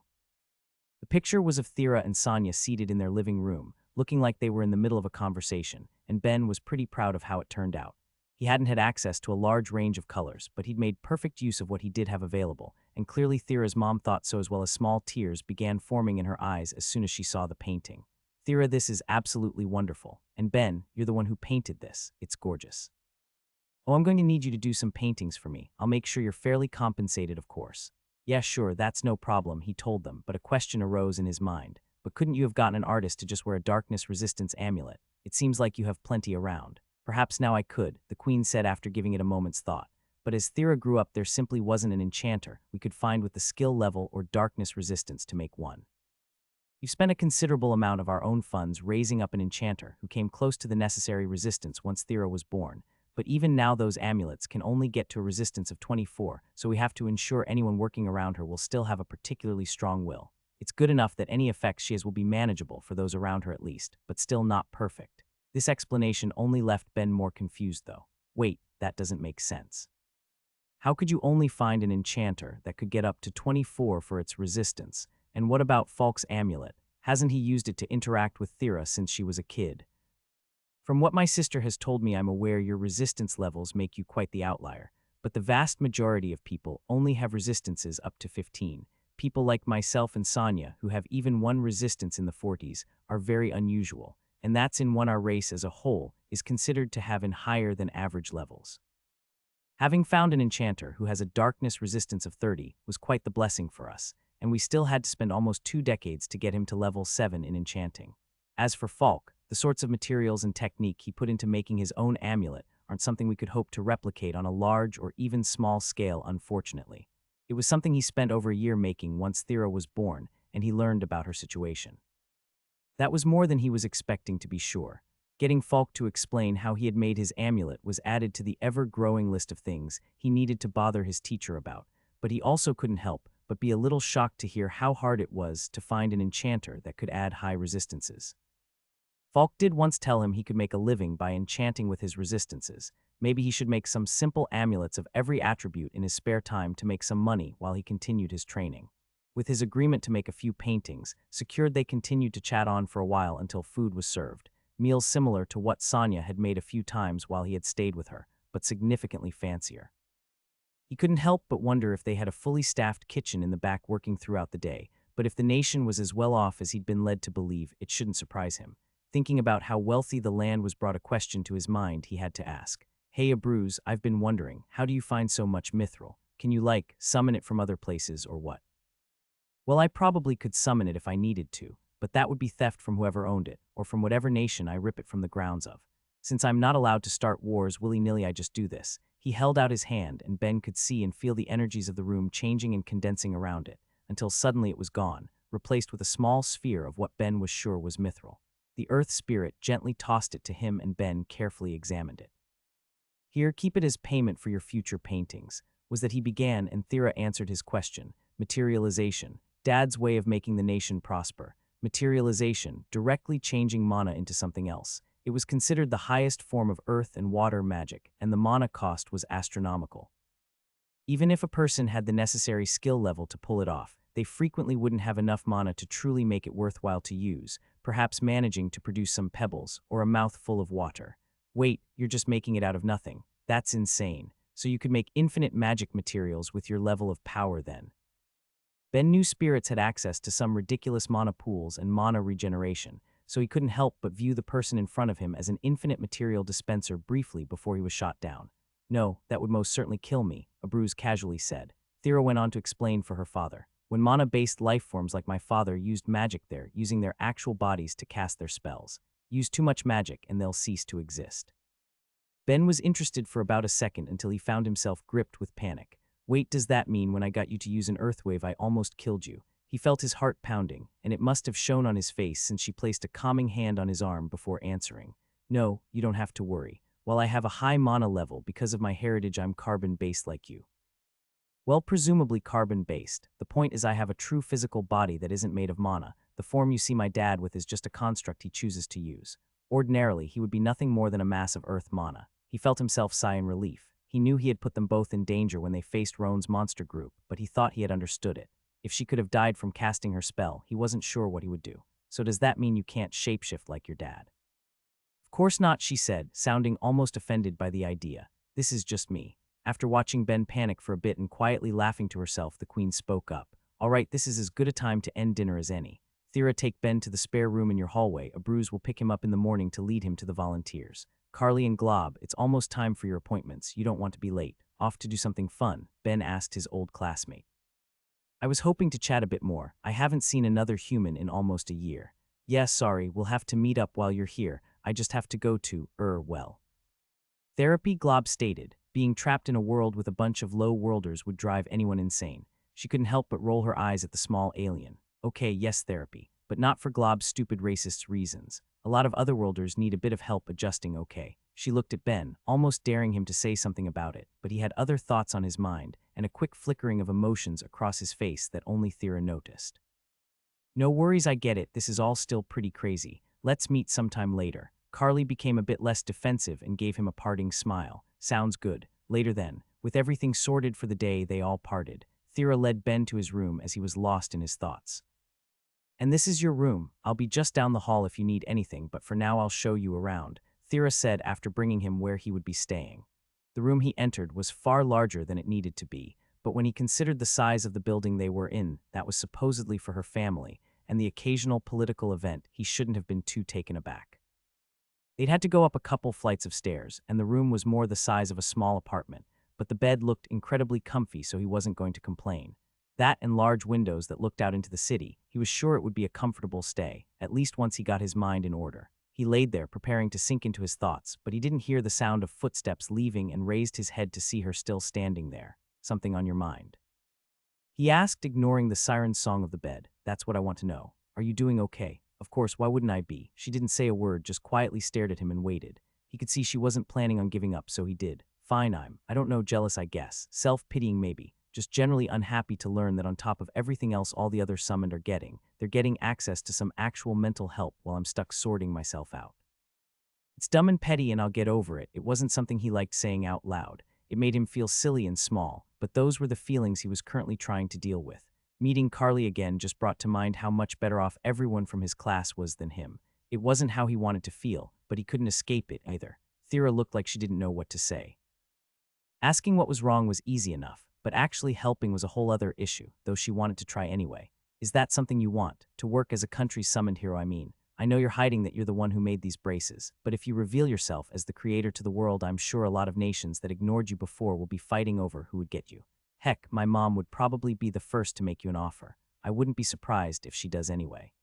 The picture was of Thera and Sonya seated in their living room, looking like they were in the middle of a conversation, and Ben was pretty proud of how it turned out. He hadn't had access to a large range of colors, but he'd made perfect use of what he did have available, and clearly Thera's mom thought so as well, as small tears began forming in her eyes as soon as she saw the painting. Thera, this is absolutely wonderful. And Ben, you're the one who painted this. It's gorgeous. Oh, I'm going to need you to do some paintings for me. I'll make sure you're fairly compensated, of course. Yeah, sure, that's no problem, he told them, but a question arose in his mind. But couldn't you have gotten an artist to just wear a darkness resistance amulet? It seems like you have plenty around. Perhaps now I could, the queen said after giving it a moment's thought. But as Thera grew up, there simply wasn't an enchanter we could find with the skill level or darkness resistance to make one. You've spent a considerable amount of our own funds raising up an enchanter who came close to the necessary resistance once Thera was born, but even now those amulets can only get to a resistance of 24, so we have to ensure anyone working around her will still have a particularly strong will. It's good enough that any effects she has will be manageable for those around her at least, but still not perfect. This explanation only left Ben more confused though. Wait, that doesn't make sense. How could you only find an enchanter that could get up to 24 for its resistance? And what about Falk's amulet? Hasn't he used it to interact with Thera since she was a kid? From what my sister has told me, I'm aware your resistance levels make you quite the outlier, but the vast majority of people only have resistances up to 15. People like myself and Sonia, who have even one resistance in the 40s, are very unusual, and that's in one our race as a whole is considered to have in higher than average levels. Having found an enchanter who has a darkness resistance of 30 was quite the blessing for us, and we still had to spend almost 2 decades to get him to level 7 in enchanting. As for Falk, the sorts of materials and technique he put into making his own amulet aren't something we could hope to replicate on a large or even small scale, unfortunately. It was something he spent over a year making once Thera was born, and he learned about her situation. That was more than he was expecting, to be sure. Getting Falk to explain how he had made his amulet was added to the ever-growing list of things he needed to bother his teacher about, but he also couldn't help but be a little shocked to hear how hard it was to find an enchanter that could add high resistances. Falk did once tell him he could make a living by enchanting with his resistances. Maybe he should make some simple amulets of every attribute in his spare time to make some money while he continued his training. With his agreement to make a few paintings, secured, they continued to chat on for a while until food was served. Meals similar to what Sonia had made a few times while he had stayed with her, but significantly fancier. He couldn't help but wonder if they had a fully staffed kitchen in the back working throughout the day, but if the nation was as well off as he'd been led to believe, it shouldn't surprise him. Thinking about how wealthy the land was brought a question to his mind he had to ask. Hey Abruz, I've been wondering, how do you find so much mithril? Can you summon it from other places or what? Well, I probably could summon it if I needed to, but that would be theft from whoever owned it, or from whatever nation I rip it from the grounds of. Since I'm not allowed to start wars willy-nilly, I just do this. He held out his hand, and Ben could see and feel the energies of the room changing and condensing around it, until suddenly it was gone, replaced with a small sphere of what Ben was sure was mithril. The earth spirit gently tossed it to him, and Ben carefully examined it. Here, keep it as payment for your future paintings, was that he began, and Thera answered his question. Materialization, Dad's way of making the nation prosper. Materialization, directly changing mana into something else. It was considered the highest form of earth and water magic, and the mana cost was astronomical. Even if a person had the necessary skill level to pull it off, they frequently wouldn't have enough mana to truly make it worthwhile to use, perhaps managing to produce some pebbles or a mouthful of water. Wait, you're just making it out of nothing. That's insane. So you could make infinite magic materials with your level of power then. Ben knew spirits had access to some ridiculous mana pools and mana regeneration, so he couldn't help but view the person in front of him as an infinite material dispenser briefly before he was shot down. No, that would most certainly kill me, Abruz casually said. Thera went on to explain for her father. When mana-based life forms like my father used magic, they're using their actual bodies to cast their spells. Use too much magic and they'll cease to exist. Ben was interested for about a second until he found himself gripped with panic. Wait, does that mean when I got you to use an earthwave I almost killed you? He felt his heart pounding, and it must have shown on his face since she placed a calming hand on his arm before answering. No, you don't have to worry. While I have a high mana level because of my heritage, I'm carbon-based like you. Well, presumably carbon-based. The point is I have a true physical body that isn't made of mana. The form you see my dad with is just a construct he chooses to use. Ordinarily, he would be nothing more than a mass of earth mana. He felt himself sigh in relief. He knew he had put them both in danger when they faced Roan's monster group, but he thought he had understood it. If she could have died from casting her spell, he wasn't sure what he would do. So does that mean you can't shapeshift like your dad? Of course not, she said, sounding almost offended by the idea. This is just me. After watching Ben panic for a bit and quietly laughing to herself, the queen spoke up. All right, this is as good a time to end dinner as any. Thera, take Ben to the spare room in your hallway. Abruz will pick him up in the morning to lead him to the volunteers. Carly and Glob, it's almost time for your appointments. You don't want to be late. Off to do something fun, Ben asked his old classmate. I was hoping to chat a bit more. I haven't seen another human in almost a year. Yeah, sorry, we'll have to meet up while you're here. I just have to go to, well. Therapy, Glob stated. Being trapped in a world with a bunch of low-worlders would drive anyone insane. She couldn't help but roll her eyes at the small alien. Okay, yes, Therapy. but not for Glob's stupid racist reasons. A lot of otherworlders need a bit of help adjusting, okay? She looked at Ben, almost daring him to say something about it, but he had other thoughts on his mind and a quick flickering of emotions across his face that only Thera noticed. No worries, I get it. This is all still pretty crazy. Let's meet sometime later. Carly became a bit less defensive and gave him a parting smile. Sounds good. Later then. With everything sorted for the day, they all parted. Thera led Ben to his room as he was lost in his thoughts. And this is your room. I'll be just down the hall if you need anything, but for now I'll show you around, Thera said after bringing him where he would be staying. The room he entered was far larger than it needed to be, but when he considered the size of the building they were in, that was supposedly for her family, and the occasional political event, he shouldn't have been too taken aback. They'd had to go up a couple flights of stairs, and the room was more the size of a small apartment, but the bed looked incredibly comfy, so he wasn't going to complain. That and large windows that looked out into the city, he was sure it would be a comfortable stay, at least once he got his mind in order. He laid there, preparing to sink into his thoughts, but he didn't hear the sound of footsteps leaving and raised his head to see her still standing there. Something on your mind? He asked, ignoring the siren song of the bed. That's what I want to know. Are you doing okay? Of course, why wouldn't I be? She didn't say a word, just quietly stared at him and waited. He could see she wasn't planning on giving up, so he did. Fine, I don't know, jealous I guess. Self-pitying maybe. Just generally unhappy to learn that on top of everything else all the other summoned are getting, they're getting access to some actual mental help while I'm stuck sorting myself out. It's dumb and petty and I'll get over it. It wasn't something he liked saying out loud. It made him feel silly and small, but those were the feelings he was currently trying to deal with. Meeting Carly again just brought to mind how much better off everyone from his class was than him. It wasn't how he wanted to feel, but he couldn't escape it either. Thera looked like she didn't know what to say. Asking what was wrong was easy enough, but actually helping was a whole other issue, though she wanted to try anyway. Is that something you want? To work as a country's summoned hero, I mean. I know you're hiding that you're the one who made these braces, but if you reveal yourself as the creator to the world, I'm sure a lot of nations that ignored you before will be fighting over who would get you. Heck, my mom would probably be the first to make you an offer. I wouldn't be surprised if she does anyway.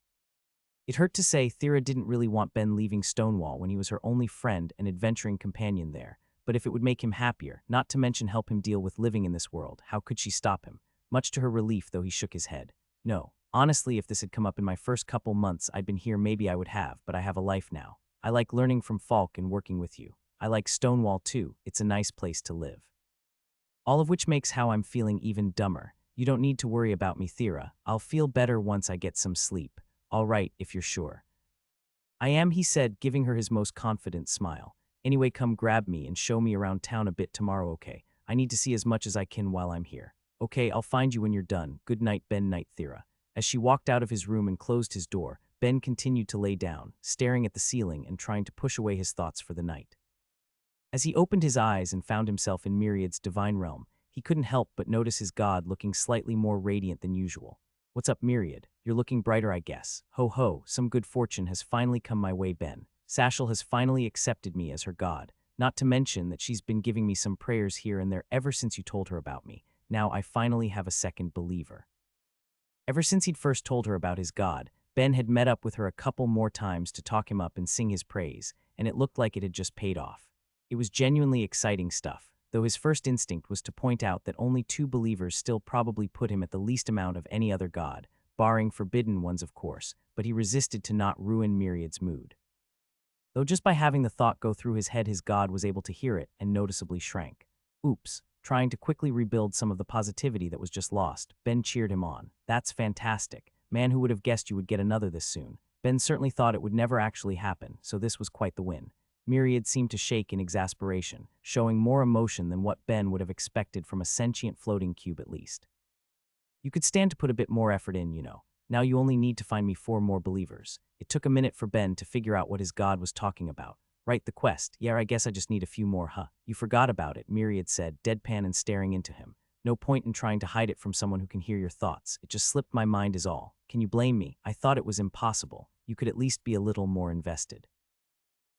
It hurt to say Thera didn't really want Ben leaving Stonewall when he was her only friend and adventuring companion there, but if it would make him happier, not to mention help him deal with living in this world, how could she stop him? Much to her relief, though, he shook his head. No. Honestly, if this had come up in my first couple months I'd been here, maybe I would have, but I have a life now. I like learning from Falk and working with you. I like Stonewall too. It's a nice place to live. All of which makes how I'm feeling even dumber. You don't need to worry about me, Thera. I'll feel better once I get some sleep. All right, if you're sure. I am, he said, giving her his most confident smile. Anyway, come grab me and show me around town a bit tomorrow, okay? I need to see as much as I can while I'm here. Okay, I'll find you when you're done. Good night, Ben. Night, Thera. As she walked out of his room and closed his door, Ben continued to lay down, staring at the ceiling and trying to push away his thoughts for the night. As he opened his eyes and found himself in Myriad's divine realm, he couldn't help but notice his god looking slightly more radiant than usual. What's up, Myriad? You're looking brighter, I guess. Ho ho, some good fortune has finally come my way, Ben. Sashel has finally accepted me as her god, not to mention that she's been giving me some prayers here and there ever since you told her about me. Now I finally have a second believer. Ever since he'd first told her about his god, Ben had met up with her a couple more times to talk him up and sing his praise, and it looked like it had just paid off. It was genuinely exciting stuff, though his first instinct was to point out that only 2 believers still probably put him at the least amount of any other god, barring forbidden ones of course, but he resisted to not ruin Myriad's mood. Though just by having the thought go through his head his god was able to hear it and noticeably shrank. Oops. Trying to quickly rebuild some of the positivity that was just lost, Ben cheered him on. That's fantastic. Man, who would have guessed you would get another this soon? Ben certainly thought it would never actually happen, so this was quite the win. Myriad seemed to shake in exasperation, showing more emotion than what Ben would have expected from a sentient floating cube at least. You could stand to put a bit more effort in, you know. Now you only need to find me 4 more believers. It took a minute for Ben to figure out what his god was talking about. Right, the quest. Yeah, I guess I just need a few more, huh? You forgot about it, Myriad said, deadpan and staring into him. No point in trying to hide it from someone who can hear your thoughts. It just slipped my mind is all. Can you blame me? I thought it was impossible. You could at least be a little more invested.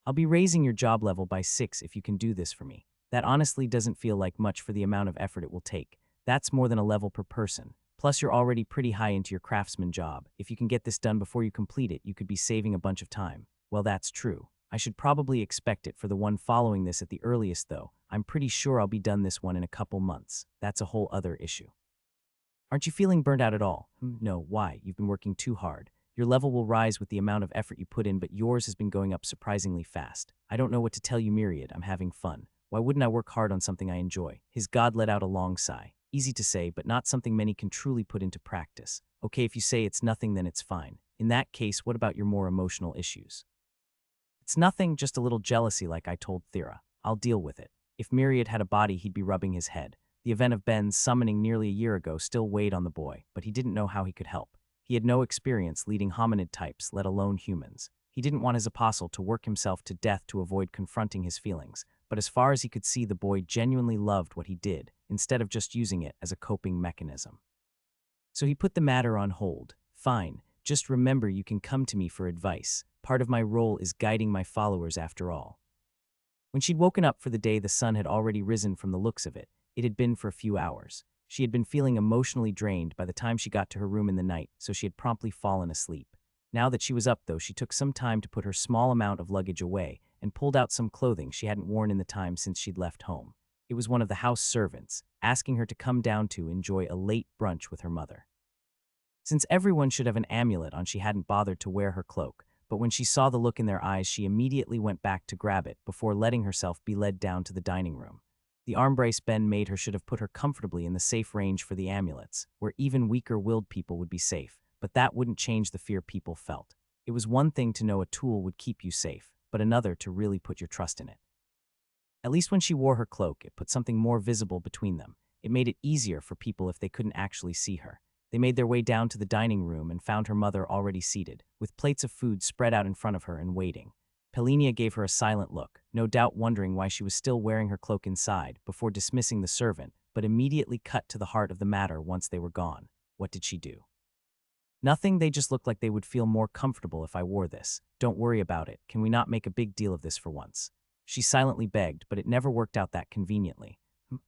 I'll be raising your job level by 6 if you can do this for me. That honestly doesn't feel like much for the amount of effort it will take. That's more than a level per person. Plus, you're already pretty high into your craftsman job. If you can get this done before you complete it, you could be saving a bunch of time. Well, that's true. I should probably expect it for the one following this at the earliest, though. I'm pretty sure I'll be done this one in a couple months. That's a whole other issue. Aren't you feeling burnt out at all? No, why? You've been working too hard. Your level will rise with the amount of effort you put in, but yours has been going up surprisingly fast. I don't know what to tell you, Myriad. I'm having fun. Why wouldn't I work hard on something I enjoy? His god let out a long sigh. Easy to say, but not something many can truly put into practice. Okay, if you say it's nothing, then it's fine. In that case, what about your more emotional issues? It's nothing, just a little jealousy like I told Thera. I'll deal with it. If Myriad had a body, he'd be rubbing his head. The event of Ben's summoning nearly a year ago still weighed on the boy, but he didn't know how he could help. He had no experience leading hominid types, let alone humans. He didn't want his apostle to work himself to death to avoid confronting his feelings, but as far as he could see, the boy genuinely loved what he did, instead of just using it as a coping mechanism. So he put the matter on hold. Fine, just remember you can come to me for advice. Part of my role is guiding my followers after all. When she'd woken up for the day, the sun had already risen from the looks of it. It had been for a few hours. She had been feeling emotionally drained by the time she got to her room in the night, so she had promptly fallen asleep. Now that she was up, though, she took some time to put her small amount of luggage away and pulled out some clothing she hadn't worn in the time since she'd left home. It was one of the house servants, asking her to come down to enjoy a late brunch with her mother. Since everyone should have an amulet on, she hadn't bothered to wear her cloak, but when she saw the look in their eyes, she immediately went back to grab it before letting herself be led down to the dining room. The arm brace Ben made her should have put her comfortably in the safe range for the amulets, where even weaker-willed people would be safe, but that wouldn't change the fear people felt. It was one thing to know a tool would keep you safe, but another to really put your trust in it. At least when she wore her cloak, it put something more visible between them. It made it easier for people if they couldn't actually see her. They made their way down to the dining room and found her mother already seated, with plates of food spread out in front of her and waiting. Pelinia gave her a silent look, no doubt wondering why she was still wearing her cloak inside, before dismissing the servant, but immediately cut to the heart of the matter once they were gone. What did she do? Nothing, they just looked like they would feel more comfortable if I wore this. Don't worry about it. Can we not make a big deal of this for once? She silently begged, but it never worked out that conveniently.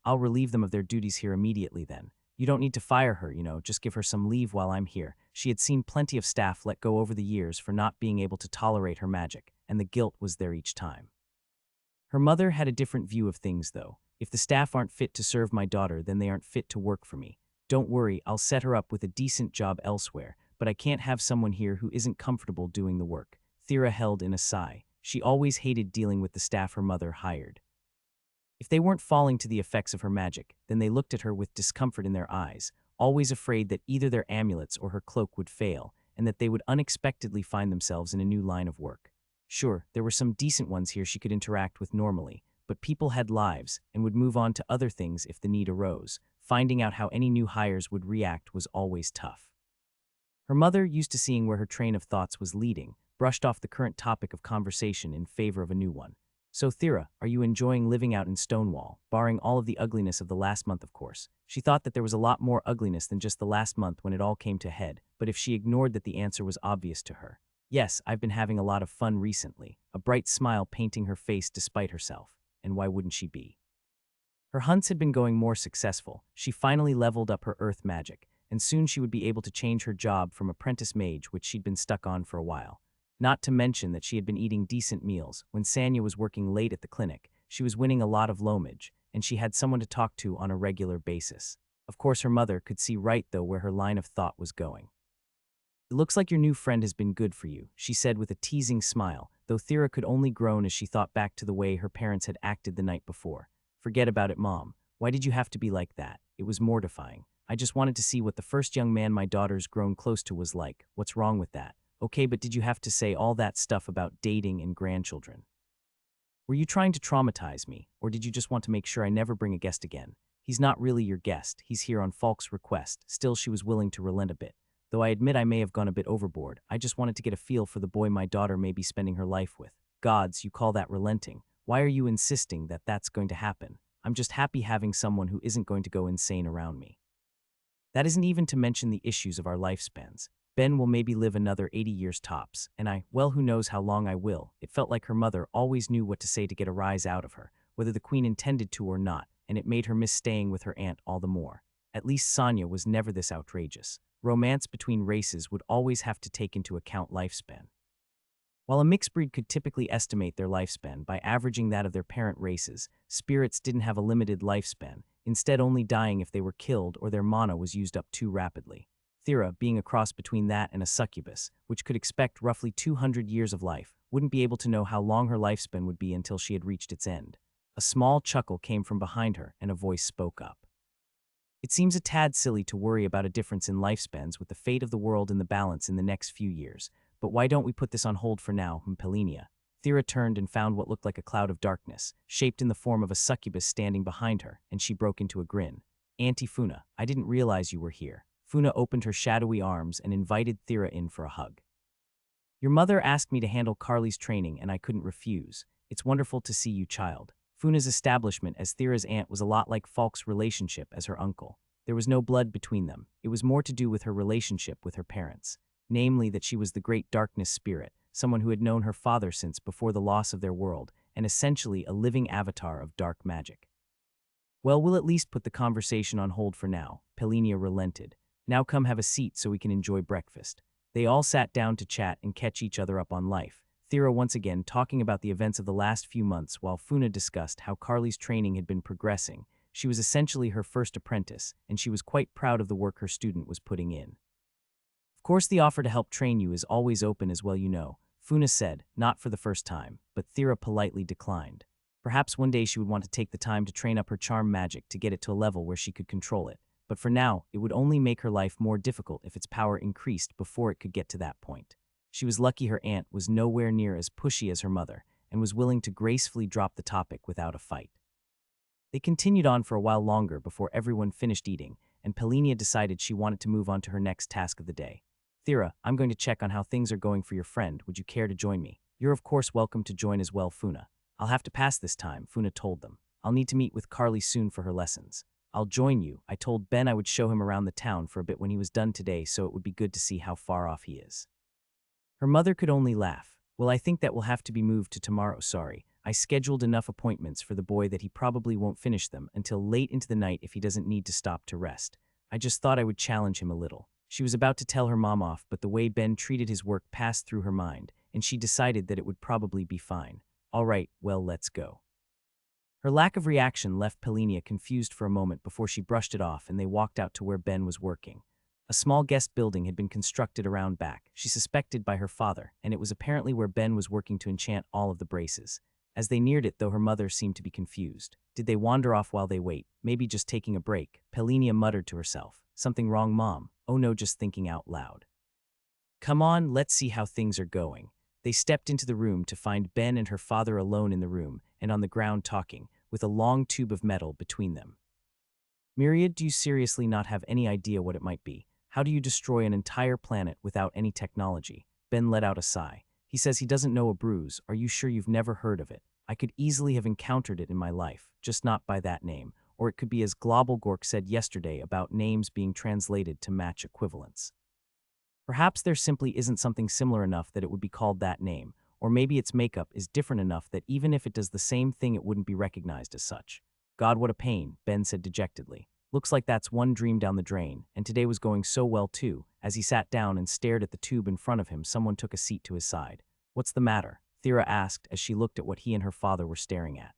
I'll relieve them of their duties here immediately then. You don't need to fire her, just give her some leave while I'm here. She had seen plenty of staff let go over the years for not being able to tolerate her magic, and the guilt was there each time. Her mother had a different view of things, though. If the staff aren't fit to serve my daughter, then they aren't fit to work for me. Don't worry, I'll set her up with a decent job elsewhere, but I can't have someone here who isn't comfortable doing the work. Thera held in a sigh. She always hated dealing with the staff her mother hired. If they weren't falling to the effects of her magic, then they looked at her with discomfort in their eyes, always afraid that either their amulets or her cloak would fail, and that they would unexpectedly find themselves in a new line of work. Sure, there were some decent ones here she could interact with normally, but people had lives and would move on to other things if the need arose. Finding out how any new hires would react was always tough. Her mother, used to seeing where her train of thoughts was leading, brushed off the current topic of conversation in favor of a new one. So, Thera, are you enjoying living out in Stonewall, barring all of the ugliness of the last month, of course? She thought that there was a lot more ugliness than just the last month when it all came to a head, but if she ignored that, the answer was obvious to her. Yes, I've been having a lot of fun recently, a bright smile painting her face despite herself. And why wouldn't she be? Her hunts had been going more successful. She finally leveled up her earth magic, and soon she would be able to change her job from apprentice mage, which she'd been stuck on for a while. Not to mention that she had been eating decent meals. When Sanya was working late at the clinic, she was winning a lot of lomage, and she had someone to talk to on a regular basis. Of course, her mother could see right, though, where her line of thought was going. It looks like your new friend has been good for you, she said with a teasing smile, though Thera could only groan as she thought back to the way her parents had acted the night before. Forget about it, Mom. Why did you have to be like that? It was mortifying. I just wanted to see what the first young man my daughter's grown close to was like. What's wrong with that? Okay, but did you have to say all that stuff about dating and grandchildren? Were you trying to traumatize me, or did you just want to make sure I never bring a guest again? He's not really your guest. He's here on Falk's request. Still, she was willing to relent a bit. Though I admit I may have gone a bit overboard, I just wanted to get a feel for the boy my daughter may be spending her life with. Gods, you call that relenting? Why are you insisting that that's going to happen? I'm just happy having someone who isn't going to go insane around me. That isn't even to mention the issues of our lifespans. Ben will maybe live another 80 years tops, and well, who knows how long I will. It felt like her mother always knew what to say to get a rise out of her, whether the queen intended to or not, and it made her miss staying with her aunt all the more. At least Sanya was never this outrageous. Romance between races would always have to take into account lifespan. While a mixed breed could typically estimate their lifespan by averaging that of their parent races, spirits didn't have a limited lifespan, instead only dying if they were killed or their mana was used up too rapidly. Thera, being a cross between that and a succubus, which could expect roughly 200 years of life, wouldn't be able to know how long her lifespan would be until she had reached its end. A small chuckle came from behind her, and a voice spoke up. It seems a tad silly to worry about a difference in lifespans with the fate of the world in the balance in the next few years, but why don't we put this on hold for now, Pelenia? Thera turned and found what looked like a cloud of darkness, shaped in the form of a succubus standing behind her, and she broke into a grin. Auntie Funa, I didn't realize you were here. Funa opened her shadowy arms and invited Thera in for a hug. Your mother asked me to handle Carly's training, and I couldn't refuse. It's wonderful to see you, child. Funa's establishment as Thera's aunt was a lot like Falk's relationship as her uncle. There was no blood between them. It was more to do with her relationship with her parents. Namely, that she was the great darkness spirit, someone who had known her father since before the loss of their world, and essentially a living avatar of dark magic. Well, we'll at least put the conversation on hold for now, Pelenia relented. Now come have a seat so we can enjoy breakfast. They all sat down to chat and catch each other up on life. Thera once again talking about the events of the last few months while Funa discussed how Carly's training had been progressing. She was essentially her first apprentice, and she was quite proud of the work her student was putting in. Of course, the offer to help train you is always open as well, you know, Funa said, not for the first time, but Thera politely declined. Perhaps one day she would want to take the time to train up her charm magic to get it to a level where she could control it, but for now, it would only make her life more difficult if its power increased before it could get to that point. She was lucky her aunt was nowhere near as pushy as her mother and was willing to gracefully drop the topic without a fight. They continued on for a while longer before everyone finished eating, and Pelenia decided she wanted to move on to her next task of the day. Thera, I'm going to check on how things are going for your friend. Would you care to join me? You're of course welcome to join as well, Funa. I'll have to pass this time, Funa told them. I'll need to meet with Carly soon for her lessons. I'll join you. I told Ben I would show him around the town for a bit when he was done today, so it would be good to see how far off he is. Her mother could only laugh. Well, I think that will have to be moved to tomorrow, sorry. I scheduled enough appointments for the boy that he probably won't finish them until late into the night if he doesn't need to stop to rest. I just thought I would challenge him a little. She was about to tell her mom off, but the way Ben treated his work passed through her mind, and she decided that it would probably be fine. All right, well, let's go. Her lack of reaction left Pelenia confused for a moment before she brushed it off and they walked out to where Ben was working. A small guest building had been constructed around back, she suspected by her father, and it was apparently where Ben was working to enchant all of the braces. As they neared it, though, her mother seemed to be confused. Did they wander off while they wait? Maybe just taking a break? Pelenia muttered to herself. Something wrong, Mom? Oh no, just thinking out loud. Come on, let's see how things are going. They stepped into the room to find Ben and her father alone in the room and on the ground talking, with a long tube of metal between them. Myriad, do you seriously not have any idea what it might be? How do you destroy an entire planet without any technology? Ben let out a sigh. He says he doesn't know a bruise. Are you sure you've never heard of it? I could easily have encountered it in my life, just not by that name. Or it could be as Globalgork said yesterday about names being translated to match equivalents. Perhaps there simply isn't something similar enough that it would be called that name, or maybe its makeup is different enough that even if it does the same thing it wouldn't be recognized as such. God, what a pain, Ben said dejectedly. Looks like that's one dream down the drain, and today was going so well too. As he sat down and stared at the tube in front of him, someone took a seat to his side. What's the matter? Thera asked as she looked at what he and her father were staring at.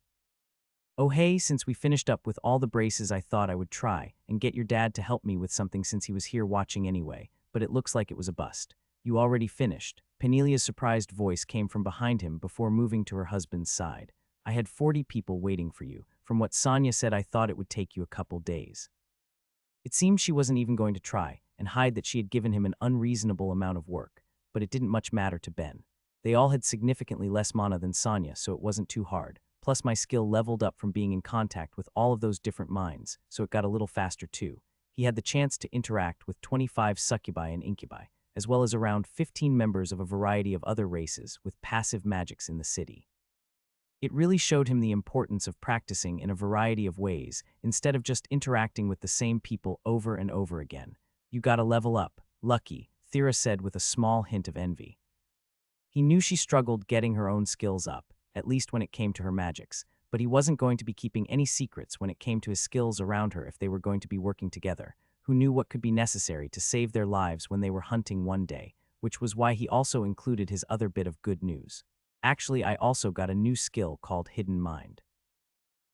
Oh hey, since we finished up with all the braces I thought I would try and get your dad to help me with something since he was here watching anyway, but it looks like it was a bust. You already finished? Penelia's surprised voice came from behind him before moving to her husband's side. I had 40 people waiting for you. From what Sonia said, I thought it would take you a couple days. It seemed she wasn't even going to try and hide that she had given him an unreasonable amount of work, but it didn't much matter to Ben. They all had significantly less mana than Sonia, so it wasn't too hard. Plus my skill leveled up from being in contact with all of those different minds, so it got a little faster too. He had the chance to interact with 25 succubi and incubi, as well as around 15 members of a variety of other races with passive magics in the city. It really showed him the importance of practicing in a variety of ways instead of just interacting with the same people over and over again. You gotta level up. Lucky, Thera said with a small hint of envy. He knew she struggled getting her own skills up, at least when it came to her magics, but he wasn't going to be keeping any secrets when it came to his skills around her if they were going to be working together. Who knew what could be necessary to save their lives when they were hunting one day, which was why he also included his other bit of good news. Actually, I also got a new skill called Hidden Mind.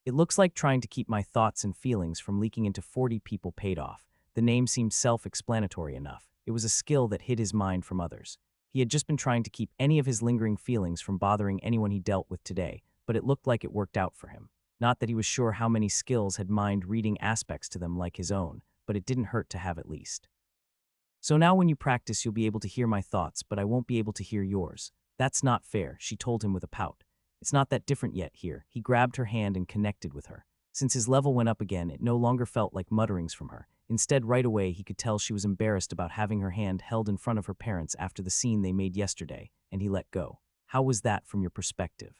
It looks like trying to keep my thoughts and feelings from leaking into 40 people paid off. The name seemed self-explanatory enough. It was a skill that hid his mind from others. He had just been trying to keep any of his lingering feelings from bothering anyone he dealt with today, but it looked like it worked out for him. Not that he was sure how many skills had mind-reading aspects to them like his own, but it didn't hurt to have at least. So now when you practice, you'll be able to hear my thoughts, but I won't be able to hear yours. That's not fair, she told him with a pout. It's not that different yet here. He grabbed her hand and connected with her. Since his level went up again, it no longer felt like mutterings from her. Instead, right away, he could tell she was embarrassed about having her hand held in front of her parents after the scene they made yesterday, and he let go. How was that from your perspective?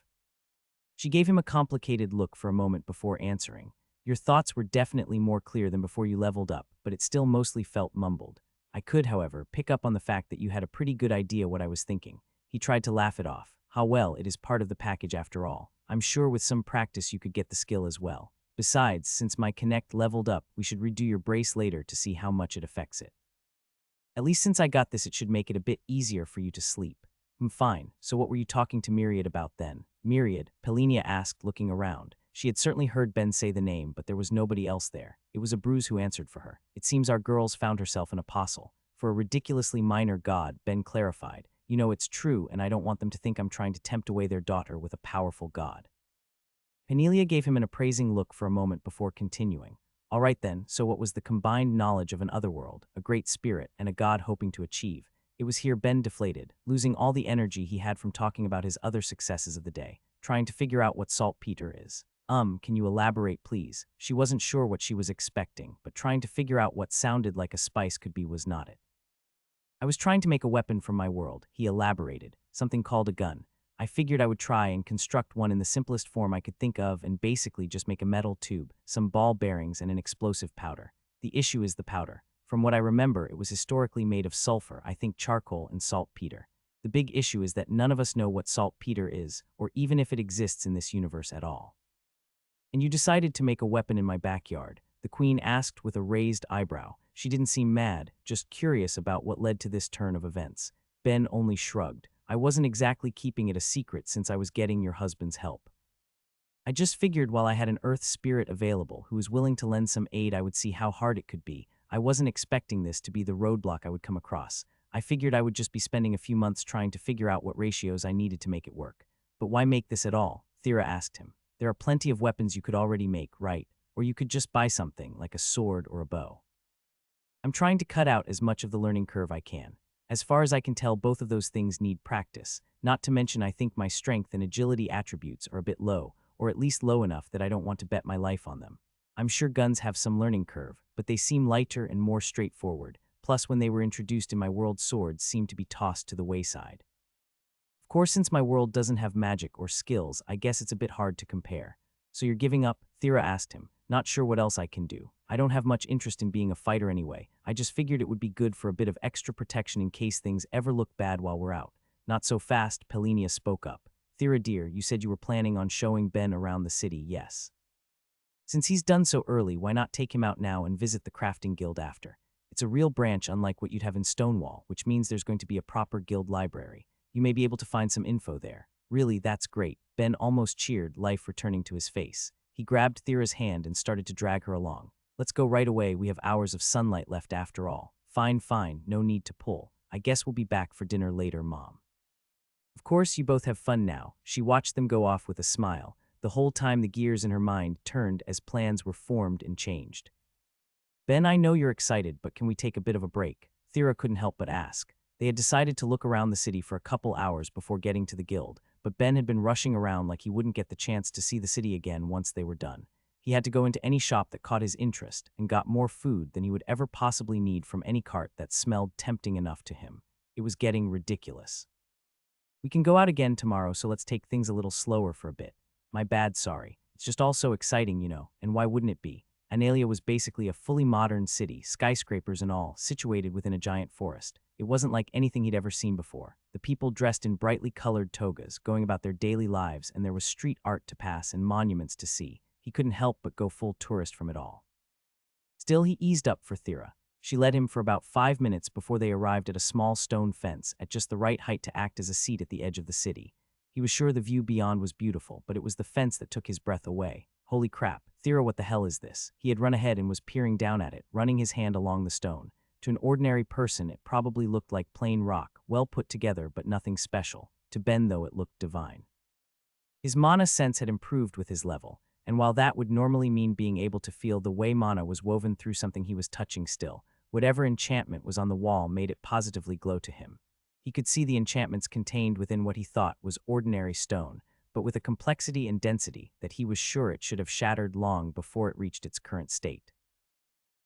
She gave him a complicated look for a moment before answering. Your thoughts were definitely more clear than before you leveled up, but it still mostly felt mumbled. I could, however, pick up on the fact that you had a pretty good idea what I was thinking. He tried to laugh it off. How well, it is part of the package after all. I'm sure with some practice you could get the skill as well. Besides, since my connect leveled up, we should redo your brace later to see how much it affects it. At least since I got this, it should make it a bit easier for you to sleep. Fine. So what were you talking to Myriad about then? Myriad, Pelinia asked, looking around. She had certainly heard Ben say the name, but there was nobody else there. It was a Bruise who answered for her. It seems our girl's found herself an apostle. For a ridiculously minor god, Ben clarified. You know, it's true, and I don't want them to think I'm trying to tempt away their daughter with a powerful god. Penelia gave him an appraising look for a moment before continuing. All right then, so what was the combined knowledge of an otherworld, a great spirit, and a god hoping to achieve? It was here Ben deflated, losing all the energy he had from talking about his other successes of the day, trying to figure out what saltpeter is. Can you elaborate please? She wasn't sure what she was expecting, but trying to figure out what sounded like a spice could be was not it. I was trying to make a weapon from my world, he elaborated, something called a gun. I figured I would try and construct one in the simplest form I could think of and basically just make a metal tube, some ball bearings, and an explosive powder. The issue is the powder. From what I remember, it was historically made of sulfur, I think charcoal and saltpeter. The big issue is that none of us know what saltpeter is, or even if it exists in this universe at all. And you decided to make a weapon in my backyard, the queen asked with a raised eyebrow. She didn't seem mad, just curious about what led to this turn of events. Ben only shrugged. I wasn't exactly keeping it a secret since I was getting your husband's help. I just figured while I had an earth spirit available who was willing to lend some aid, I would see how hard it could be. I wasn't expecting this to be the roadblock I would come across. I figured I would just be spending a few months trying to figure out what ratios I needed to make it work. But why make this at all? Thera asked him. There are plenty of weapons you could already make, right? Or you could just buy something, like a sword or a bow. I'm trying to cut out as much of the learning curve I can. As far as I can tell, both of those things need practice. Not to mention I think my strength and agility attributes are a bit low, or at least low enough that I don't want to bet my life on them. I'm sure guns have some learning curve, but they seem lighter and more straightforward. Plus, when they were introduced in my world, swords seemed to be tossed to the wayside. Of course, since my world doesn't have magic or skills, I guess it's a bit hard to compare. So you're giving up? Thera asked him. Not sure what else I can do. I don't have much interest in being a fighter anyway. I just figured it would be good for a bit of extra protection in case things ever look bad while we're out. Not so fast, Pelinia spoke up. Thera dear, you said you were planning on showing Ben around the city, yes? Since he's done so early, why not take him out now and visit the crafting guild after? It's a real branch unlike what you'd have in Stonewall, which means there's going to be a proper guild library. You may be able to find some info there. Really, that's great. Ben almost cheered, life returning to his face. He grabbed Thera's hand and started to drag her along. Let's go right away, we have hours of sunlight left after all. Fine, no need to pull. I guess we'll be back for dinner later, Mom. Of course, you both have fun now. She watched them go off with a smile. The whole time the gears in her mind turned as plans were formed and changed. Ben, I know you're excited, but can we take a bit of a break? Thera couldn't help but ask. They had decided to look around the city for a couple hours before getting to the guild, but Ben had been rushing around like he wouldn't get the chance to see the city again once they were done. He had to go into any shop that caught his interest and got more food than he would ever possibly need from any cart that smelled tempting enough to him. It was getting ridiculous. We can go out again tomorrow, so let's take things a little slower for a bit. My bad, sorry. It's just all so exciting, you know, and why wouldn't it be? Analia was basically a fully modern city, skyscrapers and all, situated within a giant forest. It wasn't like anything he'd ever seen before. The people dressed in brightly colored togas, going about their daily lives, and there was street art to pass and monuments to see. He couldn't help but go full tourist from it all. Still, he eased up for Thera. She led him for about 5 minutes before they arrived at a small stone fence at just the right height to act as a seat at the edge of the city. He was sure the view beyond was beautiful, but it was the fence that took his breath away. Holy crap, Thera, what the hell is this? He had run ahead and was peering down at it, running his hand along the stone. To an ordinary person, it probably looked like plain rock, well put together but nothing special. To Ben, though, it looked divine. His mana sense had improved with his level, and while that would normally mean being able to feel the way mana was woven through something he was touching still, whatever enchantment was on the wall made it positively glow to him. He could see the enchantments contained within what he thought was ordinary stone, but with a complexity and density that he was sure it should have shattered long before it reached its current state.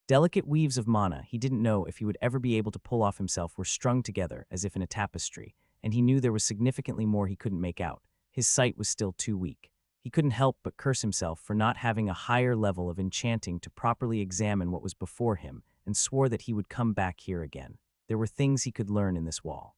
Delicate weaves of mana he didn't know if he would ever be able to pull off himself were strung together as if in a tapestry, and he knew there was significantly more he couldn't make out. His sight was still too weak. He couldn't help but curse himself for not having a higher level of enchanting to properly examine what was before him, and swore that he would come back here again. There were things he could learn in this wall.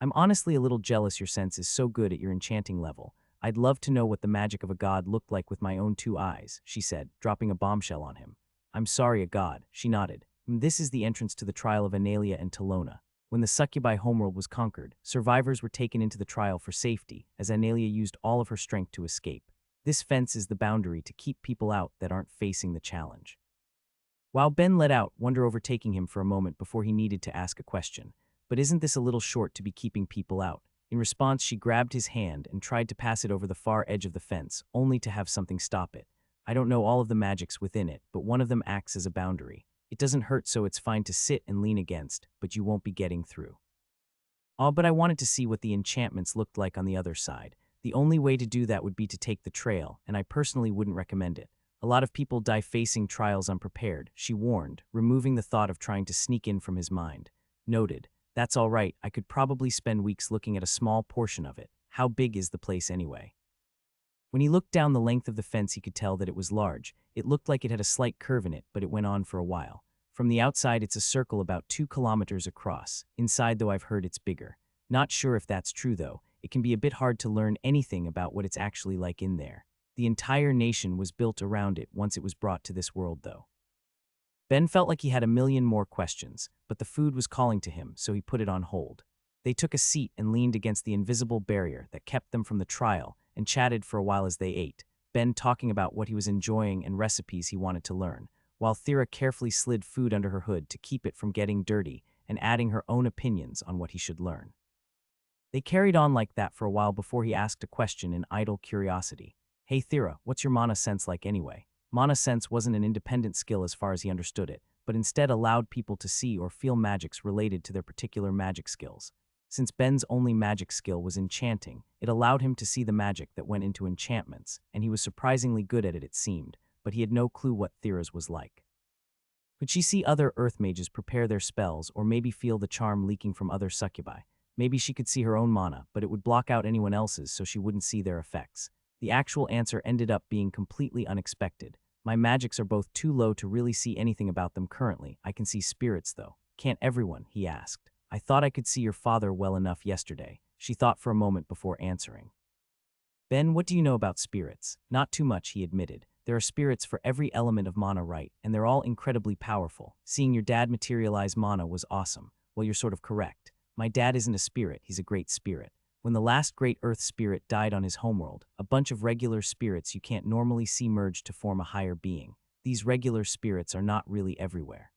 I'm honestly a little jealous your sense is so good at your enchanting level. I'd love to know what the magic of a god looked like with my own 2 eyes, she said, dropping a bombshell on him. I'm sorry, a god, she nodded. This is the entrance to the trial of Analia and Talona. When the succubi homeworld was conquered, survivors were taken into the trial for safety, as Analia used all of her strength to escape. This fence is the boundary to keep people out that aren't facing the challenge. While Ben let out, wonder overtaking him for a moment before he needed to ask a question. But isn't this a little short to be keeping people out? In response, she grabbed his hand and tried to pass it over the far edge of the fence, only to have something stop it. I don't know all of the magics within it, but one of them acts as a boundary. It doesn't hurt, so it's fine to sit and lean against, but you won't be getting through. Oh, but I wanted to see what the enchantments looked like on the other side. The only way to do that would be to take the trail, and I personally wouldn't recommend it. A lot of people die facing trials unprepared, she warned, removing the thought of trying to sneak in from his mind. Noted. That's all right, I could probably spend weeks looking at a small portion of it. How big is the place anyway? When he looked down the length of the fence, he could tell that it was large. It looked like it had a slight curve in it, but it went on for a while. From the outside, it's a circle about 2 kilometers across. Inside, though, I've heard it's bigger. Not sure if that's true, though. It can be a bit hard to learn anything about what it's actually like in there. The entire nation was built around it once it was brought to this world, though. Ben felt like he had a million more questions, but the food was calling to him, so he put it on hold. They took a seat and leaned against the invisible barrier that kept them from the trial and chatted for a while as they ate, Ben talking about what he was enjoying and recipes he wanted to learn, while Thera carefully slid food under her hood to keep it from getting dirty and adding her own opinions on what he should learn. They carried on like that for a while before he asked a question in idle curiosity. Hey Thera, what's your mana sense like anyway? Mana sense wasn't an independent skill as far as he understood it, but instead allowed people to see or feel magics related to their particular magic skills. Since Ben's only magic skill was enchanting, it allowed him to see the magic that went into enchantments, and he was surprisingly good at it, it seemed, but he had no clue what Thera's was like. Could she see other earth mages prepare their spells or maybe feel the charm leaking from other succubi? Maybe she could see her own mana, but it would block out anyone else's so she wouldn't see their effects. The actual answer ended up being completely unexpected. My magics are both too low to really see anything about them currently. I can see spirits, though. Can't everyone? He asked. I thought I could see your father well enough yesterday. She thought for a moment before answering. Ben, what do you know about spirits? Not too much, he admitted. There are spirits for every element of mana, right? And they're all incredibly powerful. Seeing your dad materialize mana was awesome. Well, you're sort of correct. My dad isn't a spirit, he's a great spirit. When the last great earth spirit died on his homeworld, a bunch of regular spirits you can't normally see merged to form a higher being. These regular spirits are not really everywhere.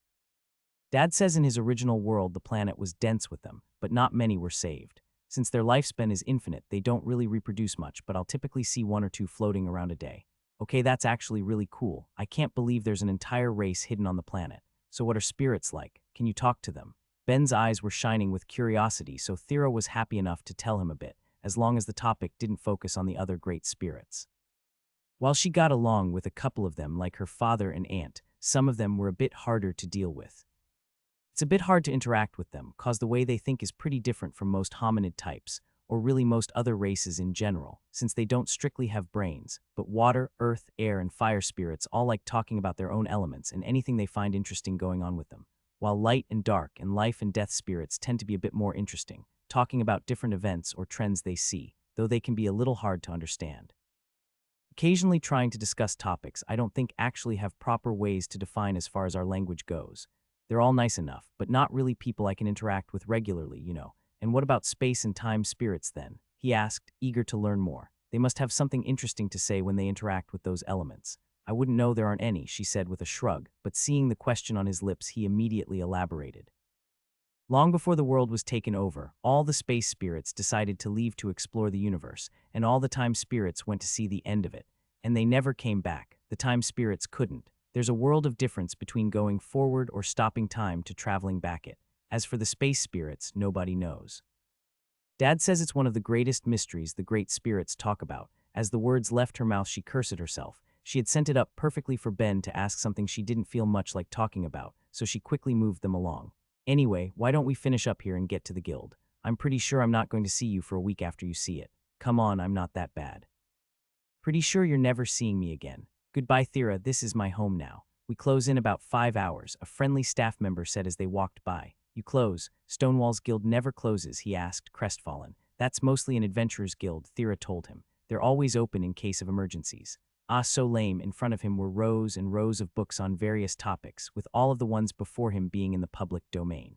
Dad says in his original world the planet was dense with them, but not many were saved. Since their lifespan is infinite, they don't really reproduce much, but I'll typically see 1 or 2 floating around a day. Okay, that's actually really cool. I can't believe there's an entire race hidden on the planet. So what are spirits like? Can you talk to them? Ben's eyes were shining with curiosity, so Thera was happy enough to tell him a bit, as long as the topic didn't focus on the other great spirits. While she got along with a couple of them like her father and aunt, some of them were a bit harder to deal with. It's a bit hard to interact with them, cause the way they think is pretty different from most hominid types, or really most other races in general, since they don't strictly have brains, but water, earth, air, and fire spirits all like talking about their own elements and anything they find interesting going on with them, while light and dark and life and death spirits tend to be a bit more interesting, talking about different events or trends they see, though they can be a little hard to understand. Occasionally trying to discuss topics I don't think actually have proper ways to define as far as our language goes. They're all nice enough, but not really people I can interact with regularly, you know. And what about space and time spirits then? He asked, eager to learn more. They must have something interesting to say when they interact with those elements. I wouldn't know there aren't any, she said with a shrug, but seeing the question on his lips, he immediately elaborated. Long before the world was taken over, all the space spirits decided to leave to explore the universe, and all the time spirits went to see the end of it. And they never came back. The time spirits couldn't. There's a world of difference between going forward or stopping time to traveling back it. As for the space spirits, nobody knows. Dad says it's one of the greatest mysteries the great spirits talk about. As the words left her mouth, she cursed at herself. She had sent it up perfectly for Ben to ask something she didn't feel much like talking about, so she quickly moved them along. Anyway, why don't we finish up here and get to the guild? I'm pretty sure I'm not going to see you for a week after you see it. Come on, I'm not that bad. Pretty sure you're never seeing me again. Goodbye, Thera, this is my home now. We close in about 5 hours, a friendly staff member said as they walked by. You close? Stonewall's guild never closes, he asked, crestfallen. That's mostly an adventurer's guild, Thera told him. They're always open in case of emergencies. Ah, so lame. In front of him were rows and rows of books on various topics, with all of the ones before him being in the public domain.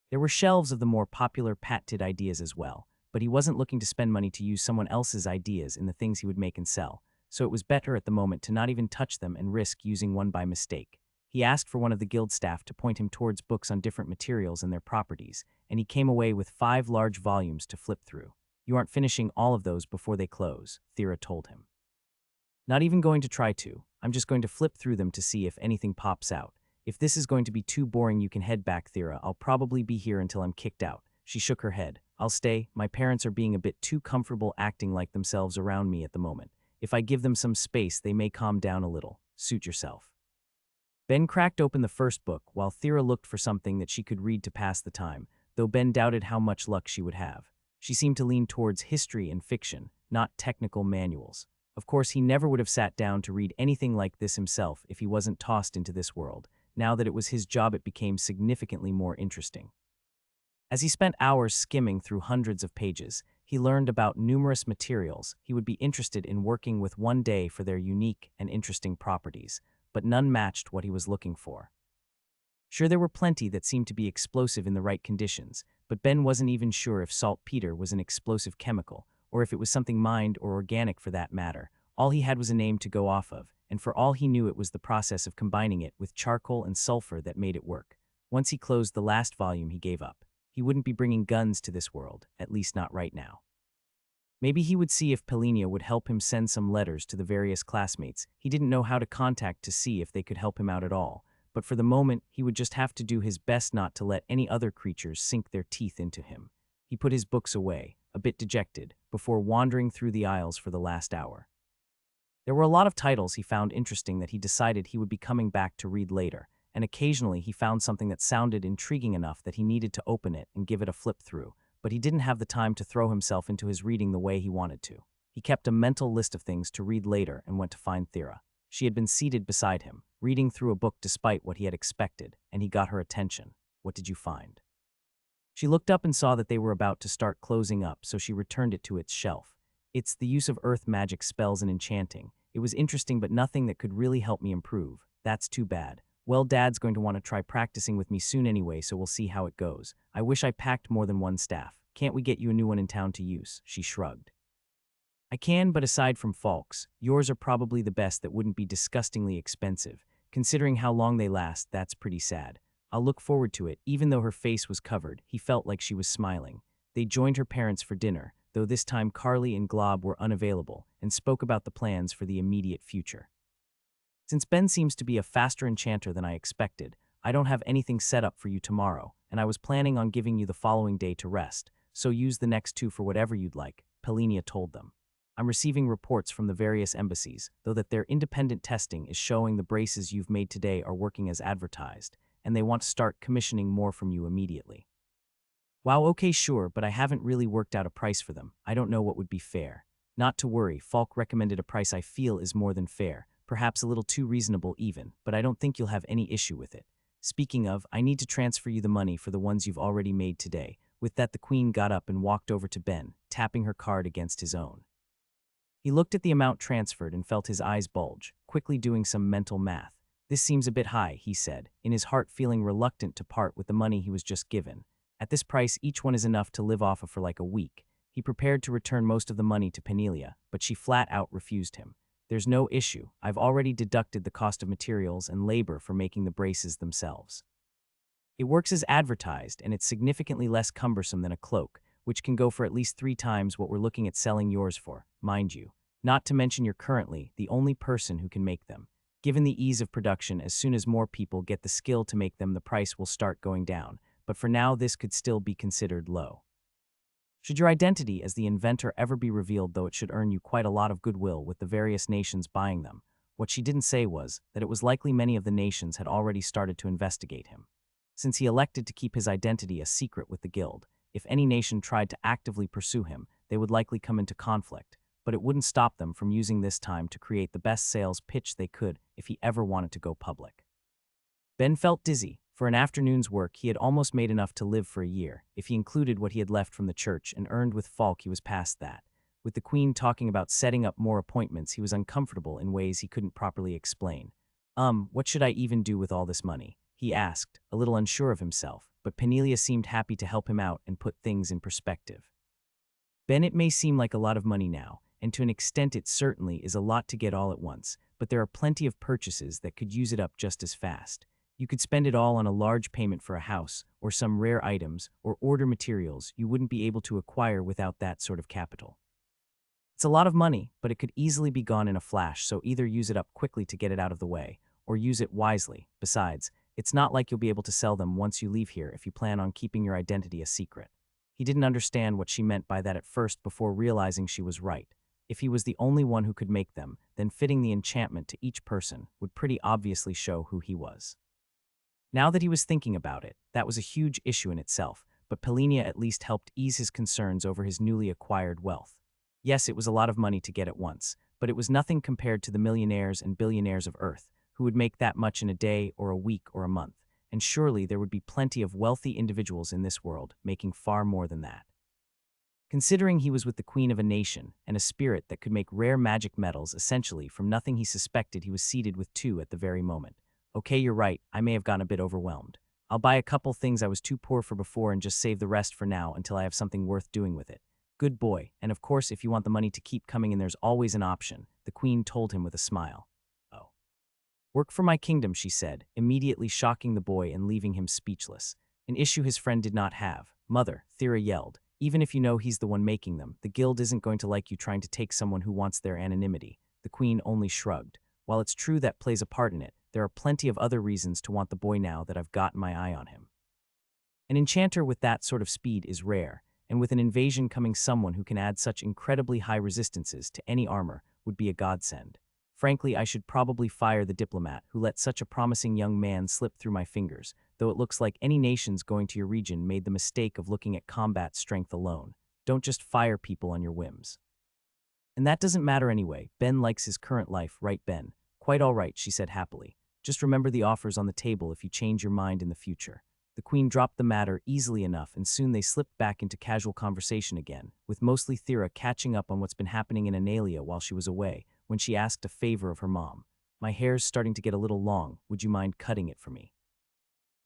There were shelves of the more popular patented ideas as well, but he wasn't looking to spend money to use someone else's ideas in the things he would make and sell, so it was better at the moment to not even touch them and risk using one by mistake. He asked for one of the guild staff to point him towards books on different materials and their properties, and he came away with 5 large volumes to flip through. You aren't finishing all of those before they close, Thera told him. Not even going to try to. I'm just going to flip through them to see if anything pops out. If this is going to be too boring, you can head back, Thera. I'll probably be here until I'm kicked out. She shook her head. I'll stay. My parents are being a bit too comfortable acting like themselves around me at the moment. If I give them some space, they may calm down a little. Suit yourself. Ben cracked open the first book while Thera looked for something that she could read to pass the time, though Ben doubted how much luck she would have. She seemed to lean towards history and fiction, not technical manuals. Of course, he never would have sat down to read anything like this himself if he wasn't tossed into this world. Now that it was his job, it became significantly more interesting. As he spent hours skimming through hundreds of pages, he learned about numerous materials he would be interested in working with one day for their unique and interesting properties, but none matched what he was looking for. Sure, there were plenty that seemed to be explosive in the right conditions, but Ben wasn't even sure if saltpeter was an explosive chemical, or if it was something mined or organic for that matter. All he had was a name to go off of, and for all he knew, it was the process of combining it with charcoal and sulfur that made it work. Once he closed the last volume, he gave up. He wouldn't be bringing guns to this world, at least not right now. Maybe he would see if Polinia would help him send some letters to the various classmates. He didn't know how to contact to see if they could help him out at all, but for the moment, he would just have to do his best not to let any other creatures sink their teeth into him. He put his books away, a bit dejected, before wandering through the aisles for the last hour. There were a lot of titles he found interesting that he decided he would be coming back to read later, and occasionally he found something that sounded intriguing enough that he needed to open it and give it a flip through, but he didn't have the time to throw himself into his reading the way he wanted to. He kept a mental list of things to read later and went to find Thera. She had been seated beside him, reading through a book despite what he had expected, and he got her attention. What did you find? She looked up and saw that they were about to start closing up, so she returned it to its shelf. It's the use of earth magic spells and enchanting. It was interesting, but nothing that could really help me improve. That's too bad. Well, Dad's going to want to try practicing with me soon anyway, so we'll see how it goes. I wish I packed more than one staff. Can't we get you a new one in town to use? She shrugged. I can, but aside from Falk's, yours are probably the best that wouldn't be disgustingly expensive. Considering how long they last, that's pretty sad. I'll look forward to it. Even though her face was covered, he felt like she was smiling. They joined her parents for dinner, though this time Carly and Glob were unavailable, and spoke about the plans for the immediate future. Since Ben seems to be a faster enchanter than I expected, I don't have anything set up for you tomorrow, and I was planning on giving you the following day to rest, so use the next 2 for whatever you'd like, Polinia told them. I'm receiving reports from the various embassies, though that their independent testing is showing the braces you've made today are working as advertised, and they want to start commissioning more from you immediately. Wow, okay, sure, but I haven't really worked out a price for them. I don't know what would be fair. Not to worry, Falk recommended a price I feel is more than fair, perhaps a little too reasonable even, but I don't think you'll have any issue with it. Speaking of, I need to transfer you the money for the ones you've already made today. With that, the Queen got up and walked over to Ben, tapping her card against his own. He looked at the amount transferred and felt his eyes bulge, quickly doing some mental math. This seems a bit high, he said, in his heart feeling reluctant to part with the money he was just given. At this price, each one is enough to live off of for like a week. He prepared to return most of the money to Penelia, but she flat out refused him. There's no issue. I've already deducted the cost of materials and labor for making the braces themselves. It works as advertised, and it's significantly less cumbersome than a cloak, which can go for at least 3 times what we're looking at selling yours for, mind you. Not to mention you're currently the only person who can make them. Given the ease of production, as soon as more people get the skill to make them, the price will start going down, but for now this could still be considered low. Should your identity as the inventor ever be revealed, though, it should earn you quite a lot of goodwill with the various nations buying them. What she didn't say was that it was likely many of the nations had already started to investigate him. Since he elected to keep his identity a secret with the guild, if any nation tried to actively pursue him, they would likely come into conflict, but it wouldn't stop them from using this time to create the best sales pitch they could if he ever wanted to go public. Ben felt dizzy. For an afternoon's work, he had almost made enough to live for a year. If he included what he had left from the church and earned with Falk, he was past that. With the Queen talking about setting up more appointments, he was uncomfortable in ways he couldn't properly explain. What should I even do with all this money? He asked, a little unsure of himself, but Penelia seemed happy to help him out and put things in perspective. Ben, it may seem like a lot of money now, and to an extent it certainly is a lot to get all at once, but there are plenty of purchases that could use it up just as fast. You could spend it all on a large payment for a house, or some rare items, or order materials you wouldn't be able to acquire without that sort of capital. It's a lot of money, but it could easily be gone in a flash, so either use it up quickly to get it out of the way, or use it wisely. Besides, it's not like you'll be able to sell them once you leave here if you plan on keeping your identity a secret. He didn't understand what she meant by that at first before realizing she was right. If he was the only one who could make them, then fitting the enchantment to each person would pretty obviously show who he was. Now that he was thinking about it, that was a huge issue in itself, but Penelia at least helped ease his concerns over his newly acquired wealth. Yes, it was a lot of money to get at once, but it was nothing compared to the millionaires and billionaires of Earth, who would make that much in a day or a week or a month, and surely there would be plenty of wealthy individuals in this world making far more than that. Considering he was with the queen of a nation and a spirit that could make rare magic metals essentially from nothing, he suspected he was seated with 2 at the very moment. Okay, you're right, I may have gotten a bit overwhelmed. I'll buy a couple things I was too poor for before and just save the rest for now until I have something worth doing with it. Good boy, and of course if you want the money to keep coming in, there's always an option, the queen told him with a smile. Oh. Work for my kingdom, she said, immediately shocking the boy and leaving him speechless. An issue his friend did not have. Mother, Thera yelled, even if you know he's the one making them, the guild isn't going to like you trying to take someone who wants their anonymity. The queen only shrugged. While it's true that plays a part in it, there are plenty of other reasons to want the boy now that I've gotten my eye on him. An enchanter with that sort of speed is rare, and with an invasion coming, someone who can add such incredibly high resistances to any armor would be a godsend. Frankly, I should probably fire the diplomat who let such a promising young man slip through my fingers, though it looks like any nations going to your region made the mistake of looking at combat strength alone. Don't just fire people on your whims. And that doesn't matter anyway. Ben likes his current life, right, Ben? Quite all right, she said happily. Just remember the offers on the table if you change your mind in the future. The queen dropped the matter easily enough, and soon they slipped back into casual conversation again, with mostly Thera catching up on what's been happening in Analia while she was away, when she asked a favor of her mom. My hair's starting to get a little long, would you mind cutting it for me?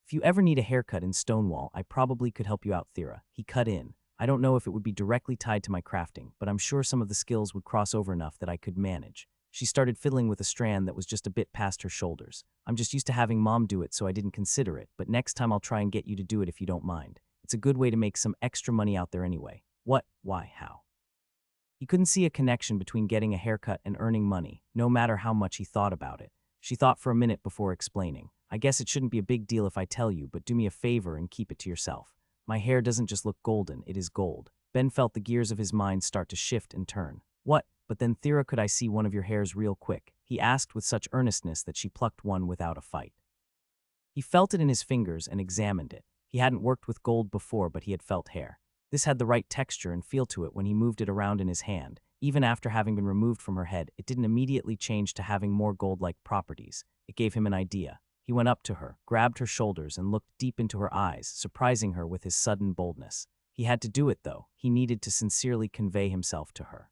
If you ever need a haircut in Stonewall, I probably could help you out, Thera. He cut in. I don't know if it would be directly tied to my crafting, but I'm sure some of the skills would cross over enough that I could manage. She started fiddling with a strand that was just a bit past her shoulders. I'm just used to having Mom do it, so I didn't consider it, but next time I'll try and get you to do it if you don't mind. It's a good way to make some extra money out there anyway. What? Why? How? He couldn't see a connection between getting a haircut and earning money, no matter how much he thought about it. She thought for a minute before explaining. I guess it shouldn't be a big deal if I tell you, but do me a favor and keep it to yourself. My hair doesn't just look golden, it is gold. Ben felt the gears of his mind start to shift and turn. What? But then, Thera, could I see one of your hairs real quick? He asked with such earnestness that she plucked one without a fight. He felt it in his fingers and examined it. He hadn't worked with gold before, but he had felt hair. This had the right texture and feel to it when he moved it around in his hand. Even after having been removed from her head, it didn't immediately change to having more gold-like properties. It gave him an idea. He went up to her, grabbed her shoulders, and looked deep into her eyes, surprising her with his sudden boldness. He had to do it, though. He needed to sincerely convey himself to her.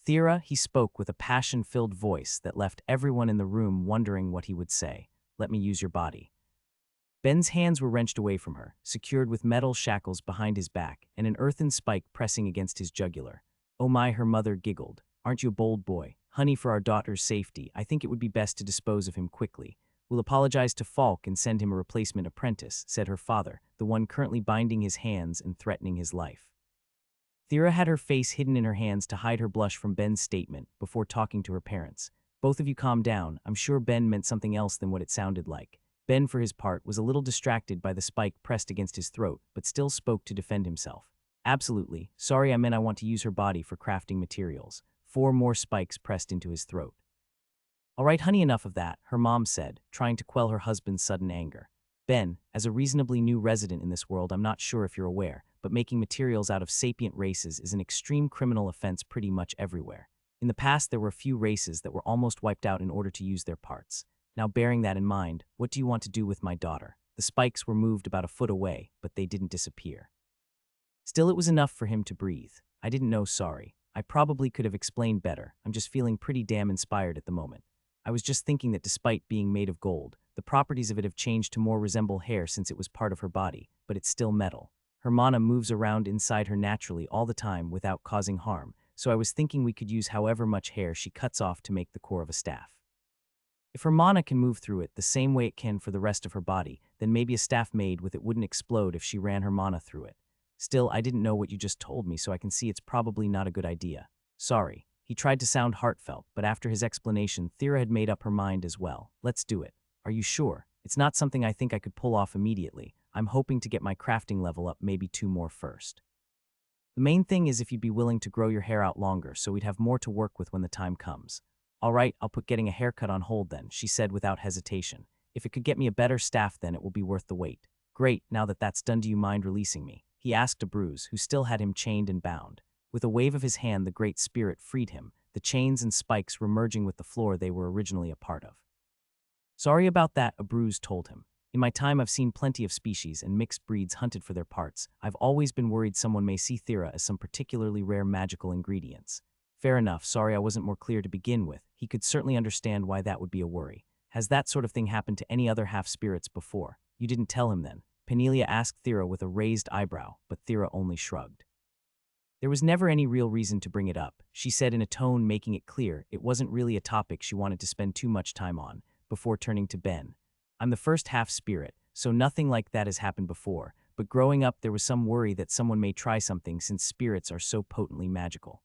Thera, he spoke with a passion-filled voice that left everyone in the room wondering what he would say. Let me use your body. Ben's hands were wrenched away from her, secured with metal shackles behind his back and an earthen spike pressing against his jugular. "Oh my," her mother giggled. "Aren't you a bold boy? Honey, for our daughter's safety, I think it would be best to dispose of him quickly. We'll apologize to Falk and send him a replacement apprentice," said her father, the one currently binding his hands and threatening his life. Thera had her face hidden in her hands to hide her blush from Ben's statement before talking to her parents. "Both of you calm down. I'm sure Ben meant something else than what it sounded like." Ben, for his part, was a little distracted by the spike pressed against his throat, but still spoke to defend himself. "Absolutely. Sorry, I meant I want to use her body for crafting materials." 4 more spikes pressed into his throat. "All right, honey, enough of that," her mom said, trying to quell her husband's sudden anger. "Ben, as a reasonably new resident in this world, I'm not sure if you're aware, but making materials out of sapient races is an extreme criminal offense pretty much everywhere. In the past, there were a few races that were almost wiped out in order to use their parts. Now, bearing that in mind, what do you want to do with my daughter?" The spikes were moved about a foot away, but they didn't disappear. Still, it was enough for him to breathe. "I didn't know, sorry. I probably could have explained better. I'm just feeling pretty damn inspired at the moment. I was just thinking that despite being made of gold, the properties of it have changed to more resemble hair since it was part of her body, but it's still metal. Her mana moves around inside her naturally all the time without causing harm, so I was thinking we could use however much hair she cuts off to make the core of a staff. If her mana can move through it the same way it can for the rest of her body, then maybe a staff made with it wouldn't explode if she ran her mana through it. Still, I didn't know what you just told me, so I can see it's probably not a good idea. Sorry." He tried to sound heartfelt, but after his explanation, Thera had made up her mind as well. "Let's do it. Are you sure? It's not something I think I could pull off immediately. I'm hoping to get my crafting level up maybe 2 more first. The main thing is if you'd be willing to grow your hair out longer so we'd have more to work with when the time comes." "All right, I'll put getting a haircut on hold then," she said without hesitation. "If it could get me a better staff, then it will be worth the wait." "Great, now that that's done, do you mind releasing me?" he asked Abruz, who still had him chained and bound. With a wave of his hand, the Great Spirit freed him, the chains and spikes remerging with the floor they were originally a part of. "Sorry about that," Abruz told him. "In my time, I've seen plenty of species and mixed breeds hunted for their parts. I've always been worried someone may see Thera as some particularly rare magical ingredients." "Fair enough, sorry I wasn't more clear to begin with." He could certainly understand why that would be a worry. "Has that sort of thing happened to any other half-spirits before?" "You didn't tell him then?" Penelia asked Thera with a raised eyebrow, but Thera only shrugged. "There was never any real reason to bring it up," she said in a tone making it clear it wasn't really a topic she wanted to spend too much time on, before turning to Ben. "I'm the first half-spirit, so nothing like that has happened before, but growing up there was some worry that someone may try something since spirits are so potently magical."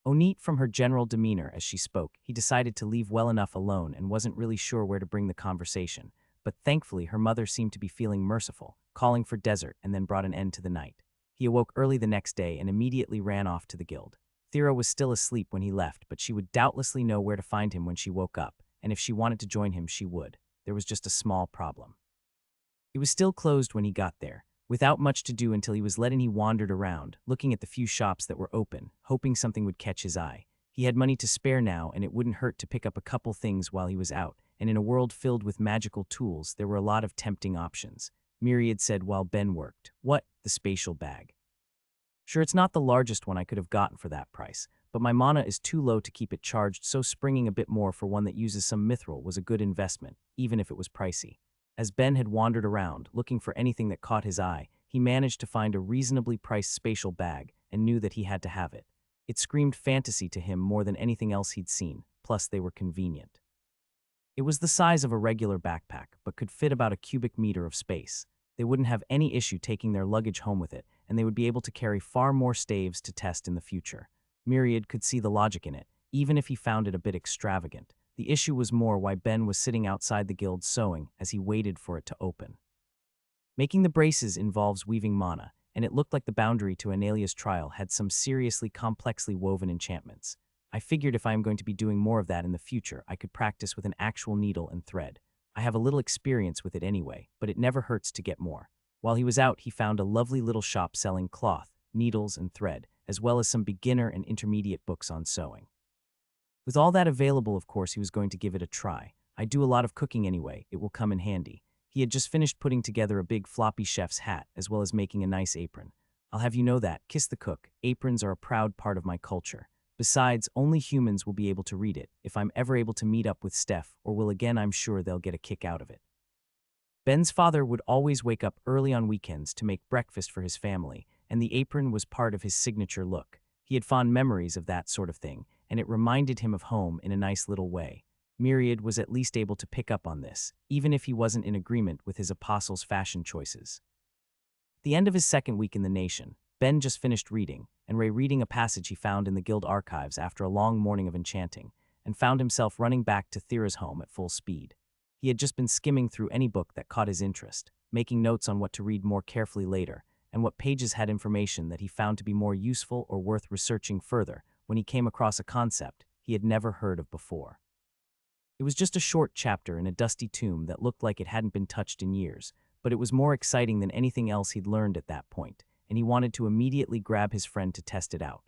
Onit, from her general demeanor as she spoke, he decided to leave well enough alone and wasn't really sure where to bring the conversation, but thankfully her mother seemed to be feeling merciful, calling for dessert and then brought an end to the night. He awoke early the next day and immediately ran off to the guild. Thera was still asleep when he left, but she would doubtlessly know where to find him when she woke up, and if she wanted to join him, she would. There was just a small problem. It was still closed when he got there. Without much to do until he was let in, he wandered around, looking at the few shops that were open, hoping something would catch his eye. He had money to spare now, and it wouldn't hurt to pick up a couple things while he was out, and in a world filled with magical tools, there were a lot of tempting options. Myriad said while Ben worked. "What? The spatial bag. Sure, it's not the largest one I could have gotten for that price, but my mana is too low to keep it charged, so springing a bit more for one that uses some mithril was a good investment, even if it was pricey." As Ben had wandered around, looking for anything that caught his eye, he managed to find a reasonably priced spatial bag and knew that he had to have it. It screamed fantasy to him more than anything else he'd seen, plus they were convenient. It was the size of a regular backpack, but could fit about a cubic meter of space. They wouldn't have any issue taking their luggage home with it, and they would be able to carry far more staves to test in the future. Myriad could see the logic in it, even if he found it a bit extravagant. The issue was more why Ben was sitting outside the guild sewing as he waited for it to open. Making the braces involves weaving mana, and it looked like the boundary to Analia's trial had some seriously complexly woven enchantments. I figured if I am going to be doing more of that in the future, I could practice with an actual needle and thread. I have a little experience with it anyway, but it never hurts to get more. While he was out, he found a lovely little shop selling cloth, needles, and thread, as well as some beginner and intermediate books on sewing. With all that available, of course, he was going to give it a try. "I do a lot of cooking anyway, it will come in handy." He had just finished putting together a big floppy chef's hat, as well as making a nice apron. "I'll have you know that, kiss the cook, aprons are a proud part of my culture. Besides, only humans will be able to read it, if I'm ever able to meet up with Steph, or will again, I'm sure they'll get a kick out of it." Ben's father would always wake up early on weekends to make breakfast for his family, and the apron was part of his signature look. He had fond memories of that sort of thing, and it reminded him of home in a nice little way. Myriad was at least able to pick up on this, even if he wasn't in agreement with his apostle's fashion choices. At the end of his second week in the nation, Ben just finished reading, and rereading a passage he found in the guild archives after a long morning of enchanting, and found himself running back to Thera's home at full speed. He had just been skimming through any book that caught his interest, making notes on what to read more carefully later, and what pages had information that he found to be more useful or worth researching further when he came across a concept he had never heard of before. It was just a short chapter in a dusty tomb that looked like it hadn't been touched in years, but it was more exciting than anything else he'd learned at that point, and he wanted to immediately grab his friend to test it out.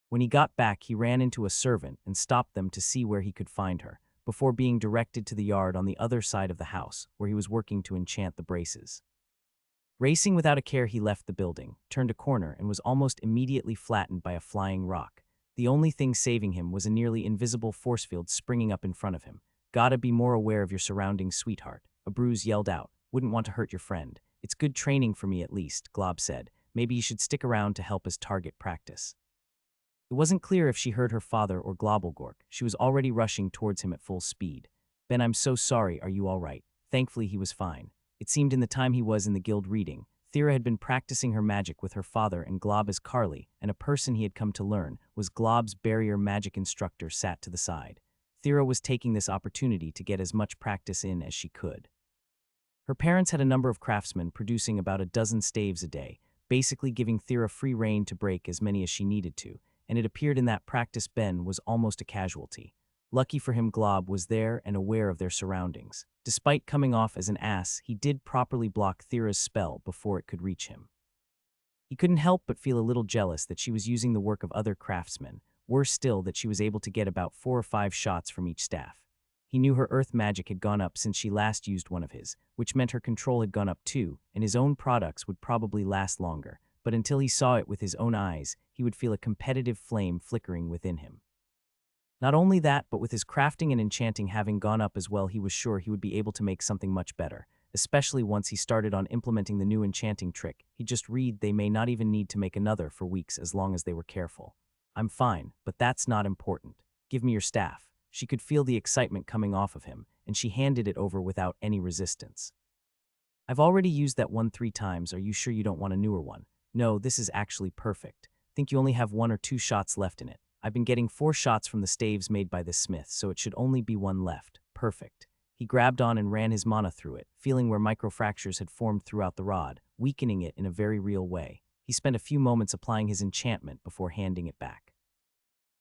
When he got back, he ran into a servant and stopped them to see where he could find her, before being directed to the yard on the other side of the house, where he was working to enchant the braces. Racing without a care, he left the building, turned a corner, and was almost immediately flattened by a flying rock. The only thing saving him was a nearly invisible force field springing up in front of him. "Gotta be more aware of your surroundings, sweetheart," a bruise yelled out. "Wouldn't want to hurt your friend." "It's good training for me at least," Glob said. "Maybe you should stick around to help us target practice." It wasn't clear if she heard her father or Globblegork. She was already rushing towards him at full speed. "Ben, I'm so sorry. Are you all right?" Thankfully, he was fine. It seemed in the time he was in the guild reading, Thera had been practicing her magic with her father and Glob as Carly, and a person he had come to learn was Glob's barrier magic instructor sat to the side. Thera was taking this opportunity to get as much practice in as she could. Her parents had a number of craftsmen producing about a dozen staves a day, basically giving Thera free rein to break as many as she needed to, and it appeared in that practice Ben was almost a casualty. Lucky for him, Glob was there and aware of their surroundings. Despite coming off as an ass, he did properly block Thera's spell before it could reach him. He couldn't help but feel a little jealous that she was using the work of other craftsmen, worse still that she was able to get about 4 or 5 shots from each staff. He knew her earth magic had gone up since she last used one of his, which meant her control had gone up too, and his own products would probably last longer, but until he saw it with his own eyes, he would feel a competitive flame flickering within him. Not only that, but with his crafting and enchanting having gone up as well, he was sure he would be able to make something much better, especially once he started on implementing the new enchanting trick. He'd just read they may not even need to make another for weeks as long as they were careful. "I'm fine, but that's not important. Give me your staff." She could feel the excitement coming off of him, and she handed it over without any resistance. "I've already used that one 3 times. Are you sure you don't want a newer one?" "No, this is actually perfect. Think you only have 1 or 2 shots left in it. I've been getting 4 shots from the staves made by this smith, so it should only be 1 left." "Perfect." He grabbed on and ran his mana through it, feeling where microfractures had formed throughout the rod, weakening it in a very real way. He spent a few moments applying his enchantment before handing it back.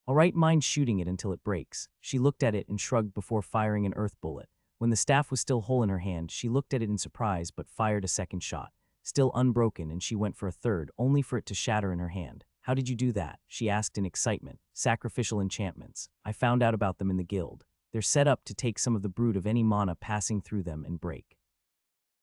"All right, mind shooting it until it breaks." She looked at it and shrugged before firing an earth bullet. When the staff was still whole in her hand, she looked at it in surprise but fired a second shot. Still unbroken, and she went for a third, only for it to shatter in her hand. "How did you do that?" she asked in excitement. "Sacrificial enchantments. I found out about them in the guild. They're set up to take some of the brood of any mana passing through them and break.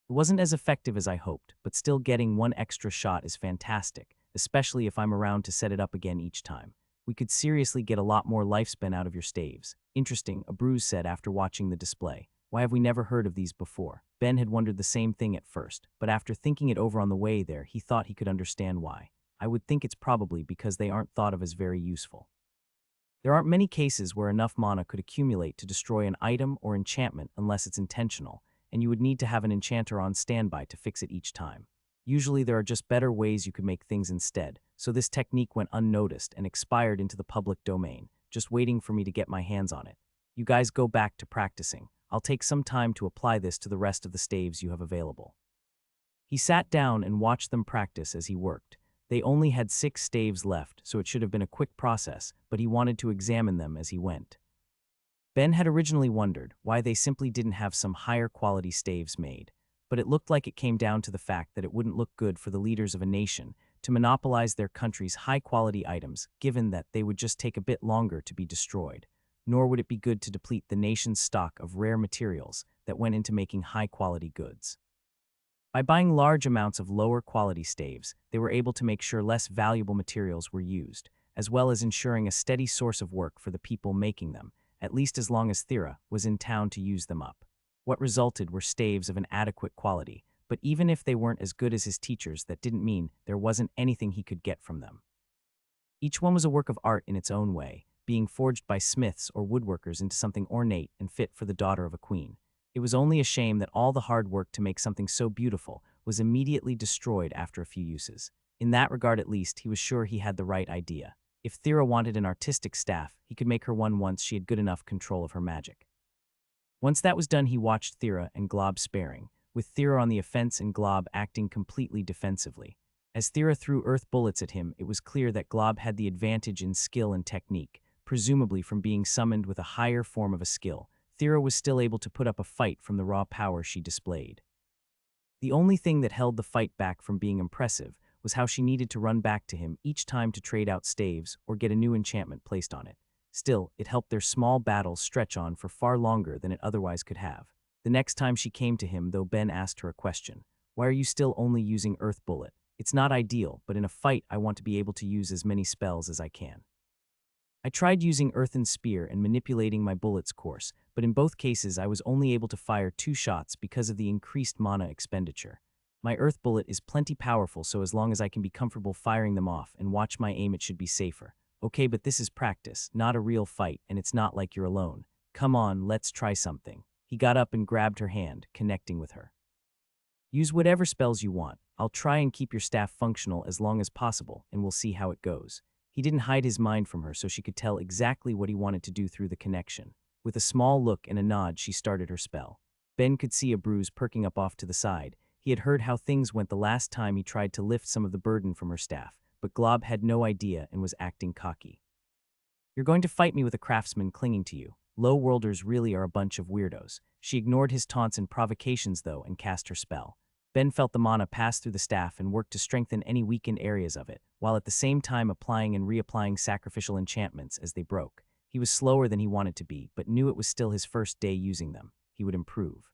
It wasn't as effective as I hoped, but still getting 1 extra shot is fantastic, especially if I'm around to set it up again each time. We could seriously get a lot more lifespan out of your staves." "Interesting," a bruise said after watching the display. "Why have we never heard of these before?" Ben had wondered the same thing at first, but after thinking it over on the way there, he thought he could understand why. "I would think it's probably because they aren't thought of as very useful. There aren't many cases where enough mana could accumulate to destroy an item or enchantment unless it's intentional, and you would need to have an enchanter on standby to fix it each time. Usually there are just better ways you could make things instead, so this technique went unnoticed and expired into the public domain, just waiting for me to get my hands on it. You guys go back to practicing. I'll take some time to apply this to the rest of the staves you have available." He sat down and watched them practice as he worked. They only had 6 staves left, so it should have been a quick process, but he wanted to examine them as he went. Ben had originally wondered why they simply didn't have some higher quality staves made, but it looked like it came down to the fact that it wouldn't look good for the leaders of a nation to monopolize their country's high-quality items, given that they would just take a bit longer to be destroyed, nor would it be good to deplete the nation's stock of rare materials that went into making high-quality goods. By buying large amounts of lower-quality staves, they were able to make sure less valuable materials were used, as well as ensuring a steady source of work for the people making them, at least as long as Thera was in town to use them up. What resulted were staves of an adequate quality, but even if they weren't as good as his teachers, that didn't mean there wasn't anything he could get from them. Each one was a work of art in its own way, being forged by smiths or woodworkers into something ornate and fit for the daughter of a queen. It was only a shame that all the hard work to make something so beautiful was immediately destroyed after a few uses. In that regard at least, he was sure he had the right idea. If Thera wanted an artistic staff, he could make her one once she had good enough control of her magic. Once that was done, he watched Thera and Glob sparring, with Thera on the offense and Glob acting completely defensively. As Thera threw earth bullets at him, it was clear that Glob had the advantage in skill and technique, presumably from being summoned with a higher form of a skill. Thera was still able to put up a fight from the raw power she displayed. The only thing that held the fight back from being impressive was how she needed to run back to him each time to trade out staves or get a new enchantment placed on it. Still, it helped their small battles stretch on for far longer than it otherwise could have. The next time she came to him, though, Ben asked her a question. Why are you still only using Earth Bullet? It's not ideal, but in a fight I want to be able to use as many spells as I can. I tried using Earthen Spear and manipulating my bullet's course, but in both cases I was only able to fire 2 shots because of the increased mana expenditure. My Earth Bullet is plenty powerful, so as long as I can be comfortable firing them off and watch my aim, it should be safer. Okay, but this is practice, not a real fight, and it's not like you're alone. Come on, let's try something. He got up and grabbed her hand, connecting with her. Use whatever spells you want. I'll try and keep your staff functional as long as possible, and we'll see how it goes. He didn't hide his mind from her, so she could tell exactly what he wanted to do through the connection. With a small look and a nod, she started her spell. Ben could see a bruise perking up off to the side. He had heard how things went the last time he tried to lift some of the burden from her staff, but Glob had no idea and was acting cocky. You're going to fight me with a craftsman clinging to you. Low-worlders really are a bunch of weirdos. She ignored his taunts and provocations, though, and cast her spell. Ben felt the mana pass through the staff and worked to strengthen any weakened areas of it, while at the same time applying and reapplying sacrificial enchantments as they broke. He was slower than he wanted to be, but knew it was still his first day using them. He would improve.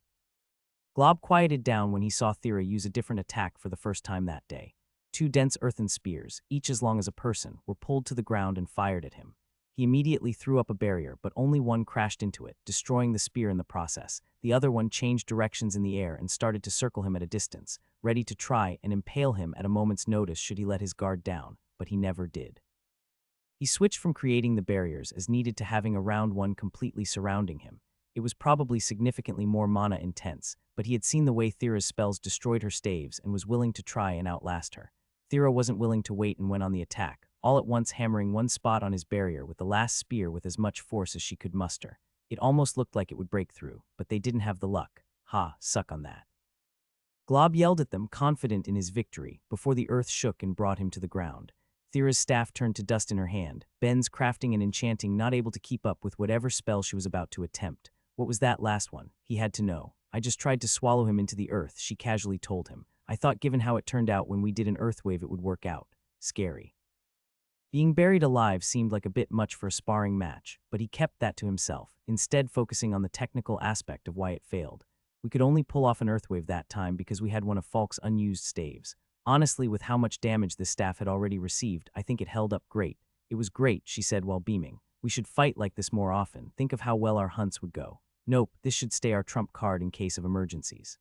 Glob quieted down when he saw Thera use a different attack for the first time that day. 2 dense earthen spears, each as long as a person, were pulled to the ground and fired at him. He immediately threw up a barrier, but only one crashed into it, destroying the spear in the process. The other one changed directions in the air and started to circle him at a distance, ready to try and impale him at a moment's notice should he let his guard down, but he never did. He switched from creating the barriers as needed to having a round one completely surrounding him. It was probably significantly more mana intense, but he had seen the way Thera's spells destroyed her staves and was willing to try and outlast her. Thera wasn't willing to wait and went on the attack, all at once hammering one spot on his barrier with the last spear with as much force as she could muster. It almost looked like it would break through, but they didn't have the luck. Ha, suck on that. Glob yelled at them, confident in his victory, before the earth shook and brought him to the ground. Thera's staff turned to dust in her hand, Ben's crafting and enchanting not able to keep up with whatever spell she was about to attempt. What was that last one? He had to know. I just tried to swallow him into the earth, she casually told him. I thought given how it turned out when we did an earthwave it would work out. Scary. Being buried alive seemed like a bit much for a sparring match, but he kept that to himself, instead focusing on the technical aspect of why it failed. We could only pull off an earthwave that time because we had one of Falk's unused staves. Honestly, with how much damage this staff had already received, I think it held up great. It was great, she said while beaming. We should fight like this more often. Think of how well our hunts would go. Nope, this should stay our trump card in case of emergencies.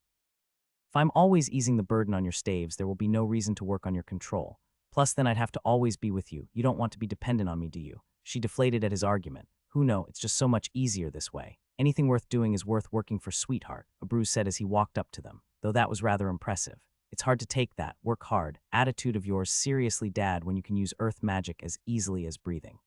If I'm always easing the burden on your staves, there will be no reason to work on your control. Plus, then I'd have to always be with you. You don't want to be dependent on me, do you? She deflated at his argument. Who knows, it's just so much easier this way. Anything worth doing is worth working for, sweetheart, Abruz said as he walked up to them, though that was rather impressive. It's hard to take that, work hard, attitude of yours seriously, Dad, when you can use earth magic as easily as breathing.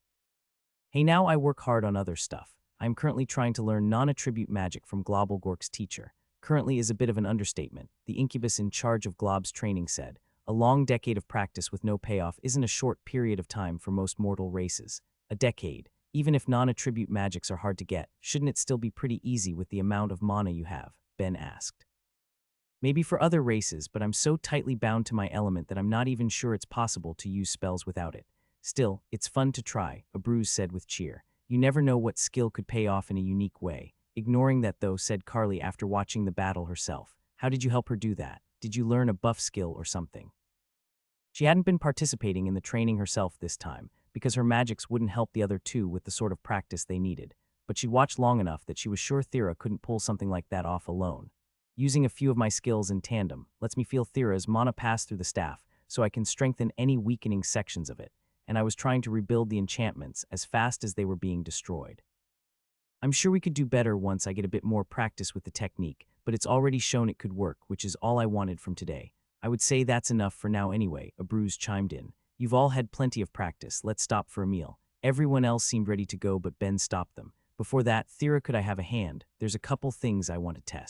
Hey, now I work hard on other stuff. I'm currently trying to learn non-attribute magic from Global Gork's teacher. Currently is a bit of an understatement, the incubus in charge of Glob's training said. A long decade of practice with no payoff isn't a short period of time for most mortal races. A decade. Even if non-attribute magics are hard to get, shouldn't it still be pretty easy with the amount of mana you have? Ben asked. Maybe for other races, but I'm so tightly bound to my element that I'm not even sure it's possible to use spells without it. Still, it's fun to try, Abruz said with cheer. You never know what skill could pay off in a unique way. Ignoring that though, said Carly after watching the battle herself. How did you help her do that? Did you learn a buff skill or something? She hadn't been participating in the training herself this time, because her magics wouldn't help the other two with the sort of practice they needed. but she watched long enough that she was sure Thera couldn't pull something like that off alone. Using a few of my skills in tandem lets me feel Thera's mana pass through the staff, so I can strengthen any weakening sections of it, and I was trying to rebuild the enchantments as fast as they were being destroyed. I'm sure we could do better once I get a bit more practice with the technique, but it's already shown it could work, which is all I wanted from today. I would say that's enough for now anyway, Abruz chimed in. You've all had plenty of practice, let's stop for a meal. Everyone else seemed ready to go, but Ben stopped them. Before that, Thera, could I have a hand? There's a couple things I want to test.